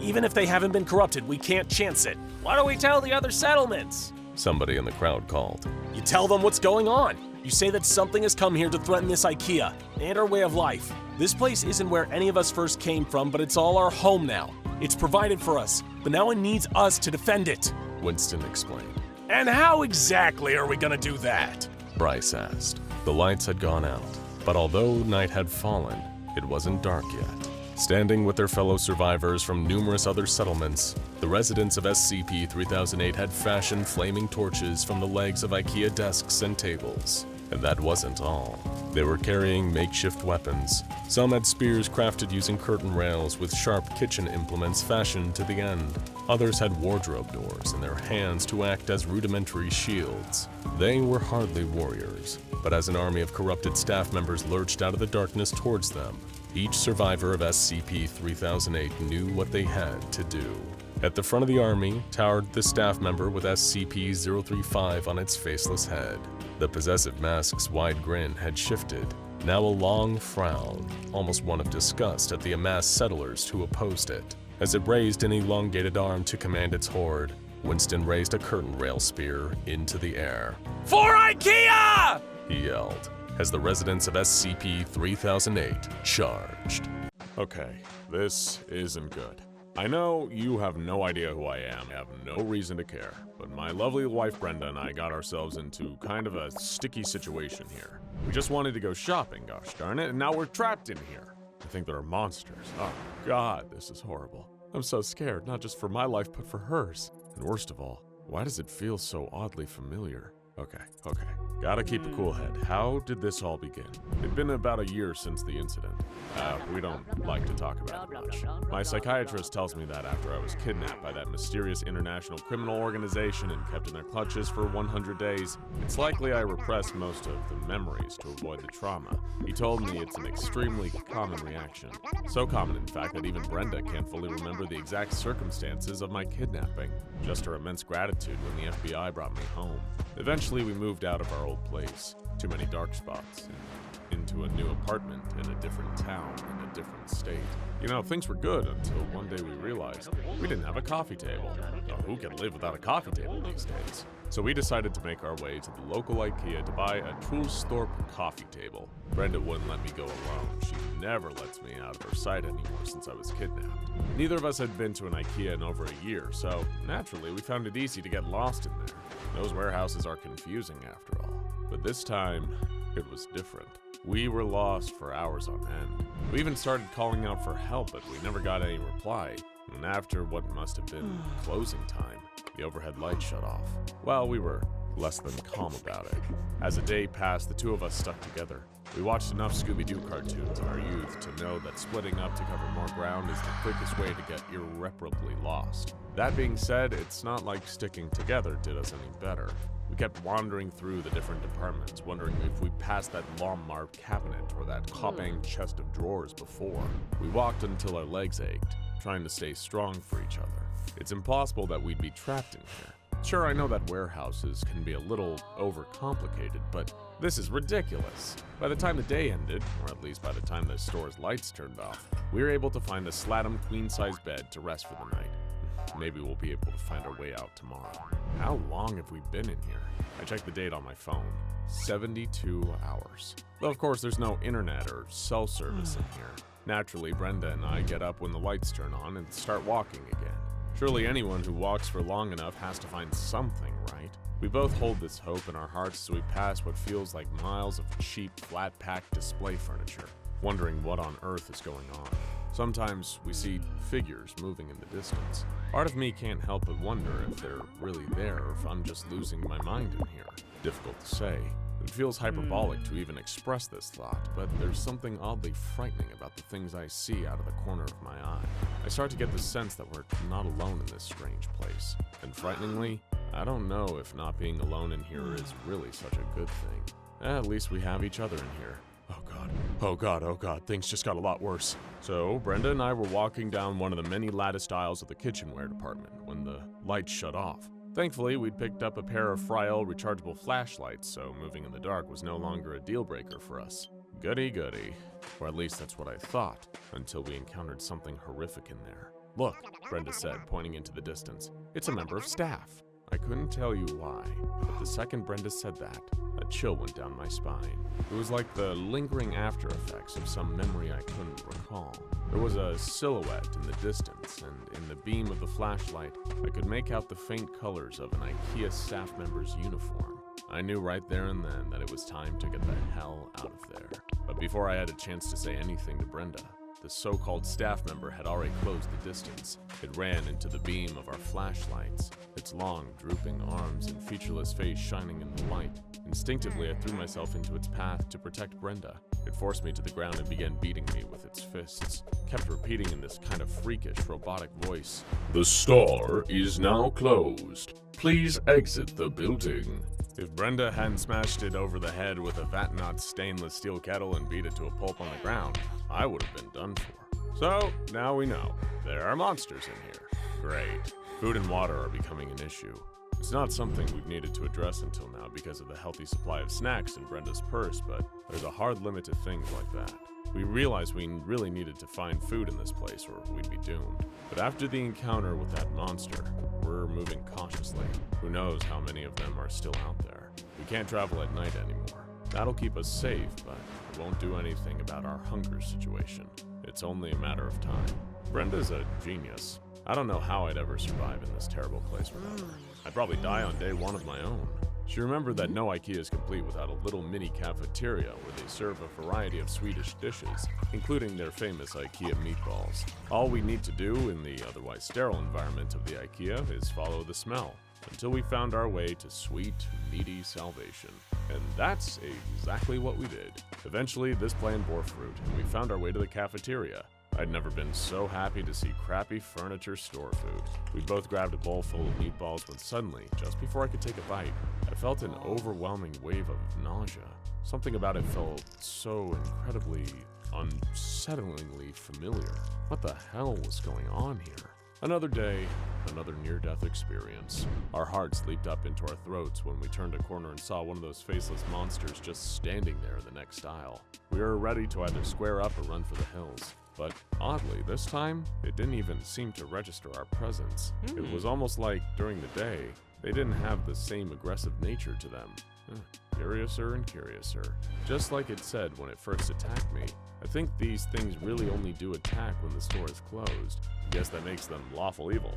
Even if they haven't been corrupted, we can't chance it. Why don't we tell the other settlements? Somebody in the crowd called. You tell them what's going on. You say that something has come here to threaten this Ikea and our way of life. This place isn't where any of us first came from, but it's all our home now. It's provided for us, but now it needs us to defend it. Winston explained. And how exactly are we gonna do that? Bryce asked. The lights had gone out, but although night had fallen, it wasn't dark yet. Standing with their fellow survivors from numerous other settlements, the residents of SCP-3008 had fashioned flaming torches from the legs of Ikea desks and tables. And that wasn't all. They were carrying makeshift weapons. Some had spears crafted using curtain rails with sharp kitchen implements fashioned to the end. Others had wardrobe doors in their hands to act as rudimentary shields. They were hardly warriors, but as an army of corrupted staff members lurched out of the darkness towards them, each survivor of SCP-3008 knew what they had to do. At the front of the army towered the staff member with SCP-035 on its faceless head. The possessive mask's wide grin had shifted, now a long frown, almost one of disgust at the amassed settlers who opposed it. As it raised an elongated arm to command its horde, Winston raised a curtain rail spear into the air. For Ikea! He yelled, as the residents of SCP-3008 charged. Okay, this isn't good. I know you have no idea who I am, have no reason to care, but my lovely wife Brenda and I got ourselves into kind of a sticky situation here. We just wanted to go shopping, gosh darn it, and now we're trapped in here. I think there are monsters. Oh God, this is horrible. I'm so scared, not just for my life, but for hers. And worst of all, why does it feel so oddly familiar? Okay. Gotta keep a cool head. How did this all begin? It'd been about a year since the incident. We don't like to talk about it much. My psychiatrist tells me that after I was kidnapped by that mysterious international criminal organization and kept in their clutches for 100 days, it's likely I repressed most of the memories to avoid the trauma. He told me it's an extremely common reaction. So common, in fact, that even Brenda can't fully remember the exact circumstances of my kidnapping. Just her immense gratitude when the FBI brought me home. Eventually, we moved out of our old place. Too many dark spots. Into a new apartment in a different town, in a different state. You know, things were good until one day we realized we didn't have a coffee table. Now, who can live without a coffee table these days? So we decided to make our way to the local Ikea to buy a Truhlstorp coffee table. Brenda wouldn't let me go alone. She never lets me out of her sight anymore since I was kidnapped. Neither of us had been to an Ikea in over a year, so naturally we found it easy to get lost in there. Those warehouses are confusing after all. But this time, it was different. We were lost for hours on end. We even started calling out for help, but we never got any reply. And after what must have been closing time, the overhead light shut off. Well, we were less than calm about it. As the day passed, the two of us stuck together. We watched enough Scooby-Doo cartoons in our youth to know that splitting up to cover more ground is the quickest way to get irreparably lost. That being said, it's not like sticking together did us any better. We kept wandering through the different departments, wondering if we passed that long-marked cabinet or that copang chest of drawers before. We walked until our legs ached, trying to stay strong for each other. It's impossible that we'd be trapped in here. Sure, I know that warehouses can be a little overcomplicated, but this is ridiculous. By the time the day ended, or at least by the time the store's lights turned off, we were able to find a Slatum queen-size bed to rest for the night. Maybe we'll be able to find our way out tomorrow. How long have we been in here? I checked the date on my phone. 72 hours. Though of course there's no internet or cell service in here. Naturally, Brenda and I get up when the lights turn on and start walking again. Surely anyone who walks for long enough has to find something, right? We both hold this hope in our hearts as we pass what feels like miles of cheap, flat-pack display furniture, wondering what on earth is going on. Sometimes we see figures moving in the distance. Part of me can't help but wonder if they're really there or if I'm just losing my mind in here. Difficult to say. It feels hyperbolic to even express this thought, but there's something oddly frightening about the things I see out of the corner of my eye. I start to get the sense that we're not alone in this strange place. And frighteningly, I don't know if not being alone in here is really such a good thing. At least we have each other in here. Oh god, things just got a lot worse. So, Brenda and I were walking down one of the many latticed aisles of the kitchenware department when the lights shut off. Thankfully, we'd picked up a pair of Friel rechargeable flashlights, so moving in the dark was no longer a deal breaker for us. Goody. Or at least that's what I thought, until we encountered something horrific in there. Look, Brenda said, pointing into the distance. It's a member of staff. I couldn't tell you why, but the second Brenda said that, a chill went down my spine. It was like the lingering after effects of some memory I couldn't recall. There was a silhouette in the distance, and in the beam of the flashlight, I could make out the faint colors of an IKEA staff member's uniform. I knew right there and then that it was time to get the hell out of there. But before I had a chance to say anything to Brenda, the so-called staff member had already closed the distance. It ran into the beam of our flashlights, its long, drooping arms and featureless face shining in the light. Instinctively, I threw myself into its path to protect Brenda. It forced me to the ground and began beating me with its fists, kept repeating in this kind of freakish, robotic voice. The store is now closed. Please exit the building. If Brenda hadn't smashed it over the head with a Vatnot stainless steel kettle and beat it to a pulp on the ground, I would have been done for. So, now we know. There are monsters in here. Great. Food and water are becoming an issue. It's not something we've needed to address until now because of the healthy supply of snacks in Brenda's purse, but there's a hard limit to things like that. We realized we really needed to find food in this place or we'd be doomed. But after the encounter with that monster, we're moving cautiously. Who knows how many of them are still out there. We can't travel at night anymore. That'll keep us safe, but it won't do anything about our hunger situation. It's only a matter of time. Brenda's a genius. I don't know how I'd ever survive in this terrible place without her. I'd probably die on day one of my own. She remembered that no IKEA is complete without a little mini cafeteria where they serve a variety of Swedish dishes, including their famous IKEA meatballs. All we need to do in the otherwise sterile environment of the IKEA is follow the smell. until we found our way to sweet, meaty salvation. And that's exactly what we did. Eventually, this plan bore fruit, and we found our way to the cafeteria. I'd never been so happy to see crappy furniture store food. We both grabbed a bowl full of meatballs when suddenly, just before I could take a bite, I felt an overwhelming wave of nausea. Something about it felt so incredibly, unsettlingly familiar. What the hell was going on here? Another day, another near-death experience. Our hearts leaped up into our throats when we turned a corner and saw one of those faceless monsters just standing there in the next aisle. We were ready to either square up or run for the hills. But oddly, this time, it didn't even seem to register our presence. It was almost like, during the day, they didn't have the same aggressive nature to them. Curiouser and curiouser. Just like it said when it first attacked me, I think these things really only do attack when the store is closed. I guess that makes them lawful evil.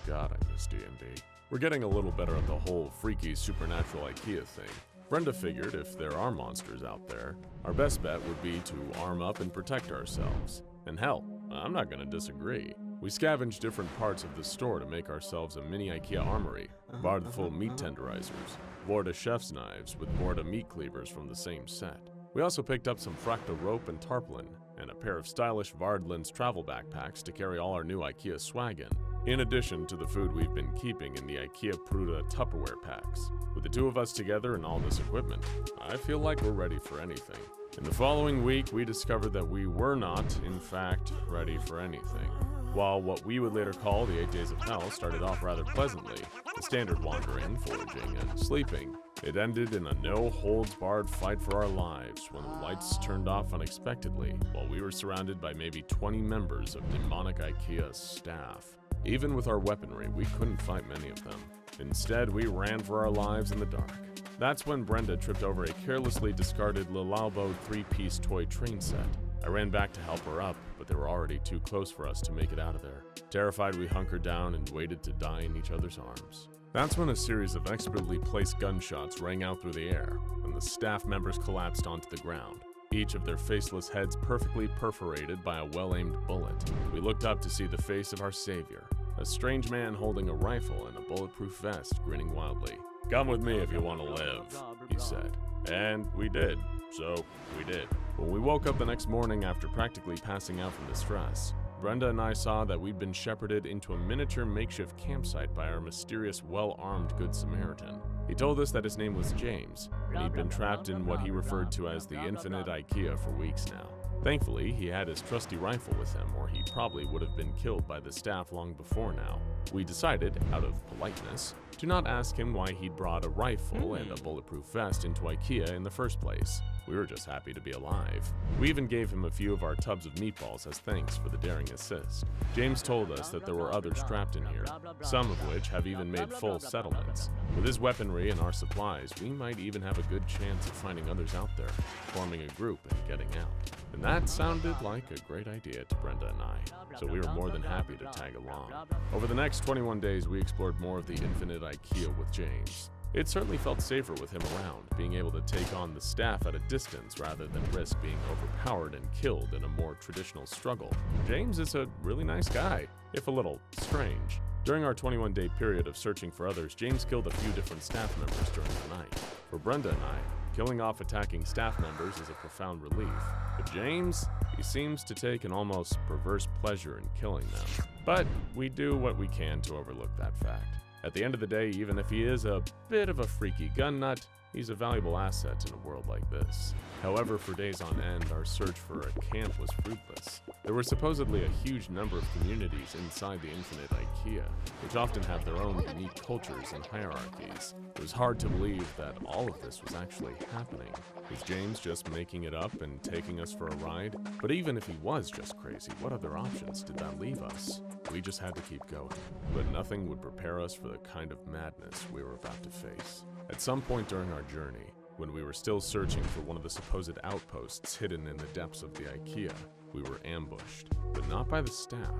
God, I miss D&D. We're getting a little better at the whole freaky supernatural Ikea thing. Brenda figured if there are monsters out there, our best bet would be to arm up and protect ourselves. And hell, I'm not gonna disagree. We scavenged different parts of the store to make ourselves a mini Ikea armory, barred full of meat tenderizers, Vorta chef's knives with Vorta meat cleavers from the same set. We also picked up some fracta rope and tarpaulin, and a pair of stylish Vardlands travel backpacks to carry all our new Ikea swag in addition to the food we've been keeping in the Ikea Pruta Tupperware packs. With the two of us together and all this equipment, I feel like we're ready for anything. In the following week, we discovered that we were not, in fact, ready for anything. While what we would later call the 8 Days of Hell started off rather pleasantly, the standard wandering, foraging, and sleeping, it ended in a no-holds-barred fight for our lives when the lights turned off unexpectedly while we were surrounded by maybe 20 members of demonic Ikea staff. Even with our weaponry, we couldn't fight many of them. Instead, we ran for our lives in the dark. That's when Brenda tripped over a carelessly discarded Lalabo 3-piece toy train set. I ran back to help her up, but they were already too close for us to make it out of there. Terrified, we hunkered down and waited to die in each other's arms. That's when a series of expertly placed gunshots rang out through the air, and the staff members collapsed onto the ground, each of their faceless heads perfectly perforated by a well-aimed bullet. We looked up to see the face of our savior, a strange man holding a rifle and a bulletproof vest, grinning wildly. "Come with me if you want to live," he said. And we did. So, we did. When we woke up the next morning after practically passing out from the stress, Brenda and I saw that we'd been shepherded into a miniature makeshift campsite by our mysterious, well-armed Good Samaritan. He told us that his name was James, and he'd been trapped in what he referred to as the infinite Ikea for weeks now. Thankfully, he had his trusty rifle with him, or he probably would have been killed by the staff long before now. We decided, out of politeness, to not ask him why he'd brought a rifle and a bulletproof vest into Ikea in the first place. We were just happy to be alive. We even gave him a few of our tubs of meatballs as thanks for the daring assist. James told us that there were others trapped in here, some of which have even made full settlements. With his weaponry and our supplies, we might even have a good chance of finding others out there, forming a group and getting out. And that sounded like a great idea to Brenda and I, so we were more than happy to tag along. Over the next 21 days, we explored more of the infinite Ikea with James. It certainly felt safer with him around, being able to take on the staff at a distance rather than risk being overpowered and killed in a more traditional struggle. James is a really nice guy, if a little strange. During our 21-day period of searching for others, James killed a few different staff members during the night. For Brenda and I, killing off attacking staff members is a profound relief. But James, he seems to take an almost perverse pleasure in killing them. But we do what we can to overlook that fact. At the end of the day, even if he is a bit of a freaky gun nut, he's a valuable asset in a world like this. However, for days on end, our search for a camp was fruitless. There were supposedly a huge number of communities inside the infinite Ikea, which often have their own unique cultures and hierarchies. It was hard to believe that all of this was actually happening. Was James just making it up and taking us for a ride? But even if he was just crazy, what other options did that leave us? We just had to keep going. But nothing would prepare us for the kind of madness we were about to face. At some point during our journey, when we were still searching for one of the supposed outposts hidden in the depths of the Ikea, we were ambushed, but not by the staff.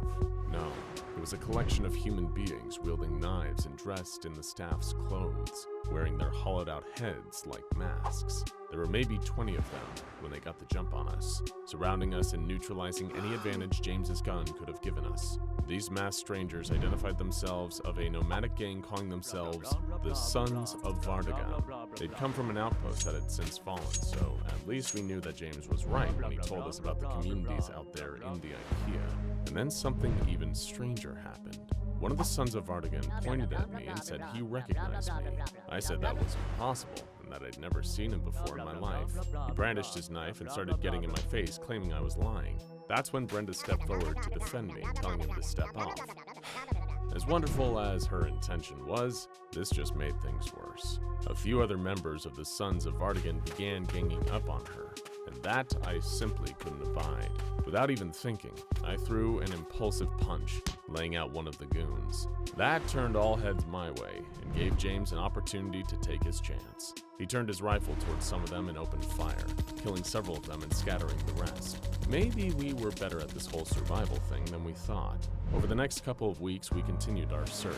No, it was a collection of human beings wielding knives and dressed in the staff's clothes, wearing their hollowed-out heads like masks. There were maybe 20 of them when they got the jump on us, surrounding us and neutralizing any advantage James's gun could have given us. These masked strangers identified themselves of a nomadic gang calling themselves the Sons of Vardagan. They'd come from an outpost that had since fallen, so at least we knew that James was right when he told us about the communities out there in the Ikea. And then something even stranger happened. One of the Sons of Vardagan pointed at me and said he recognized me. I said that was impossible, and that I'd never seen him before in my life. He brandished his knife and started getting in my face, claiming I was lying. That's when Brenda stepped forward to defend me, telling him to step off. As wonderful as her intention was, this just made things worse. A few other members of the Sons of Vardagan began ganging up on her, and that I simply couldn't abide. Without even thinking, I threw an impulsive punch, laying out one of the goons. That turned all heads my way and gave James an opportunity to take his chance. He turned his rifle towards some of them and opened fire, killing several of them and scattering the rest. Maybe we were better at this whole survival thing than we thought. Over the next couple of weeks, we continued our search,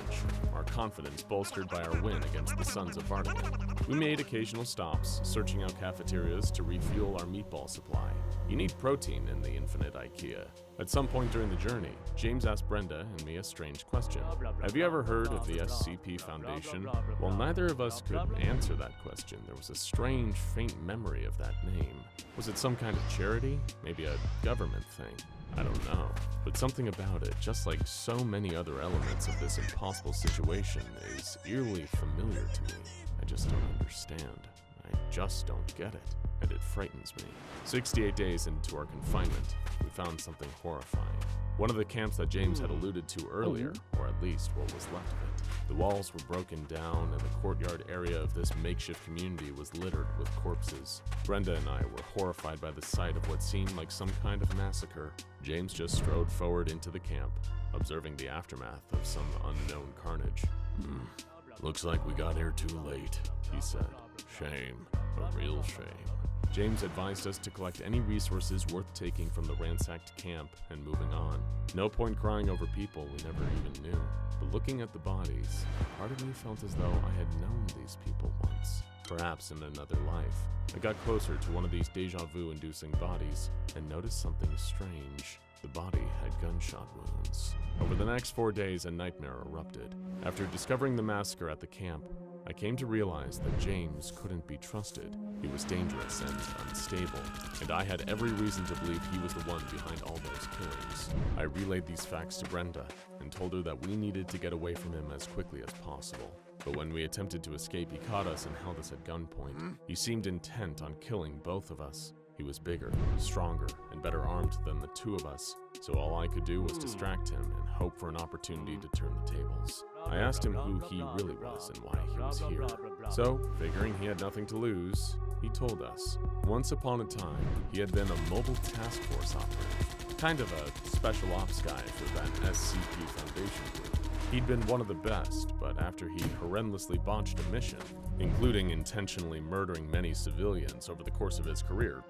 our confidence bolstered by our win against the Sons of Vardagan. We made occasional stops, searching out cafeterias to refuel our meatball supply. You need protein in the infinite Ikea. At some point during the journey, James asked Brenda and me a strange question. Have you ever heard of the SCP Foundation? While neither of us could answer that question, there was a strange, faint memory of that name. Was it some kind of charity? Maybe a government thing? I don't know. But something about it, just like so many other elements of this impossible situation, is eerily familiar to me. I just don't understand. I just don't get it, and it frightens me. 68 days into our confinement, we found something horrifying. One of the camps that James had alluded to earlier, or at least what was left of it. The walls were broken down, and the courtyard area of this makeshift community was littered with corpses. Brenda and I were horrified by the sight of what seemed like some kind of massacre. James just strode forward into the camp, observing the aftermath of some unknown carnage. Looks like we got here too late, he said. Shame, a real shame. James advised us to collect any resources worth taking from the ransacked camp and moving on. No point crying over people we never even knew. But looking at the bodies, part of me felt as though I had known these people once. Perhaps in another life. I got closer to one of these deja vu-inducing bodies and noticed something strange. The body had gunshot wounds. Over the next 4 days, a nightmare erupted. After discovering the massacre at the camp, I came to realize that James couldn't be trusted. He was dangerous and unstable, and I had every reason to believe he was the one behind all those killings. I relayed these facts to Brenda and told her that we needed to get away from him as quickly as possible. But when we attempted to escape, he caught us and held us at gunpoint. He seemed intent on killing both of us. He was bigger, stronger, and better armed than the two of us, so all I could do was distract him and hope for an opportunity to turn the tables. I asked him who he really was and why he was here. So, figuring he had nothing to lose, he told us. Once upon a time, he had been a mobile task force operative, kind of a special ops guy for that SCP Foundation group. He'd been one of the best, but after he horrendously botched a mission, including intentionally murdering many civilians over the course of his career,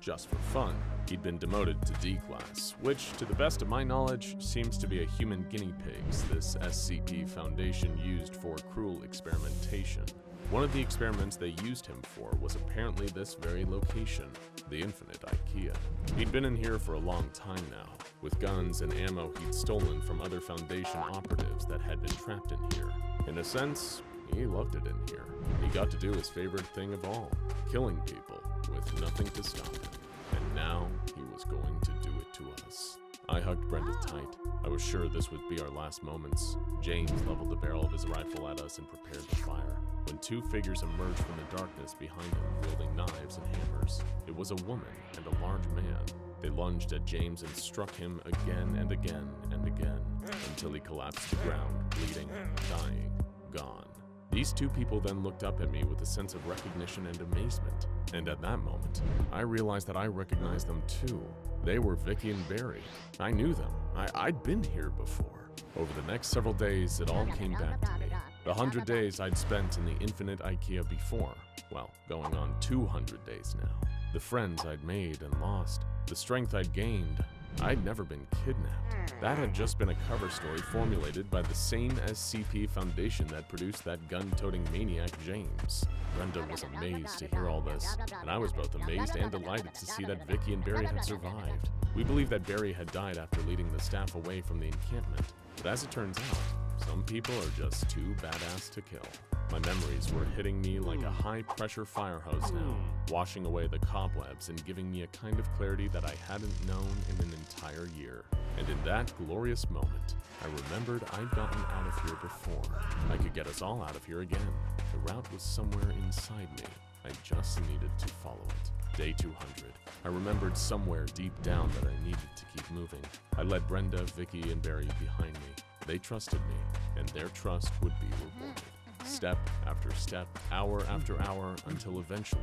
just for fun, he'd been demoted to D-Class, which, to the best of my knowledge, seems to be a human guinea pigs this SCP Foundation used for cruel experimentation. One of the experiments they used him for was apparently this very location, the Infinite Ikea. He'd been in here for a long time now, with guns and ammo he'd stolen from other Foundation operatives that had been trapped in here. In a sense, he loved it in here. He got to do his favorite thing of all, killing people with nothing to stop him. And now he was going to do it to us. I hugged Brenda tight. I was sure this would be our last moments. James leveled the barrel of his rifle at us and prepared to fire, when two figures emerged from the darkness behind him, wielding knives and hammers. It was a woman and a large man. They lunged at James and struck him again and again and again, until he collapsed to the ground, bleeding, dying, gone. These two people then looked up at me with a sense of recognition and amazement, and at that moment, I realized that I recognized them too. They were Vicky and Barry. I knew them. I'd been here before. Over the next several days, it all came back to me. The 100 days I'd spent in the Infinite Ikea before. Well, going on 200 days now. The friends I'd made and lost. The strength I'd gained. I'd never been kidnapped. That had just been a cover story formulated by the same SCP Foundation that produced that gun-toting maniac James. Brenda was amazed to hear all this, and I was both amazed and delighted to see that Vicky and Barry had survived. We believed that Barry had died after leading the staff away from the encampment, but as it turns out, some people are just too badass to kill. My memories were hitting me like a high-pressure fire hose now, washing away the cobwebs and giving me a kind of clarity that I hadn't known in an entire year. And in that glorious moment, I remembered I'd gotten out of here before. I could get us all out of here again. The route was somewhere inside me. I just needed to follow it. Day 200. I remembered somewhere deep down that I needed to keep moving. I led Brenda, Vicky, and Barry behind me. They trusted me, and their trust would be rewarded. Step after step, hour after hour, until eventually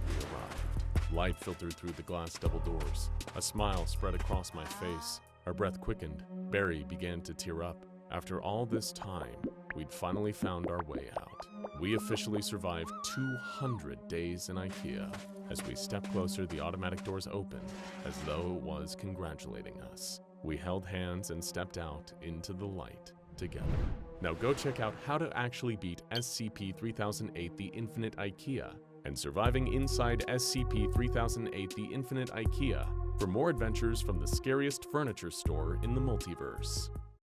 we arrived. Light filtered through the glass double doors. A smile spread across my face. Our breath quickened. Barry began to tear up. After all this time, we'd finally found our way out. We officially survived 200 days in Ikea. As we stepped closer, the automatic doors opened, as though it was congratulating us. We held hands and stepped out into the light together. Now go check out how to actually beat SCP-3008 The Infinite Ikea and surviving inside SCP-3008 The Infinite Ikea for more adventures from the scariest furniture store in the multiverse.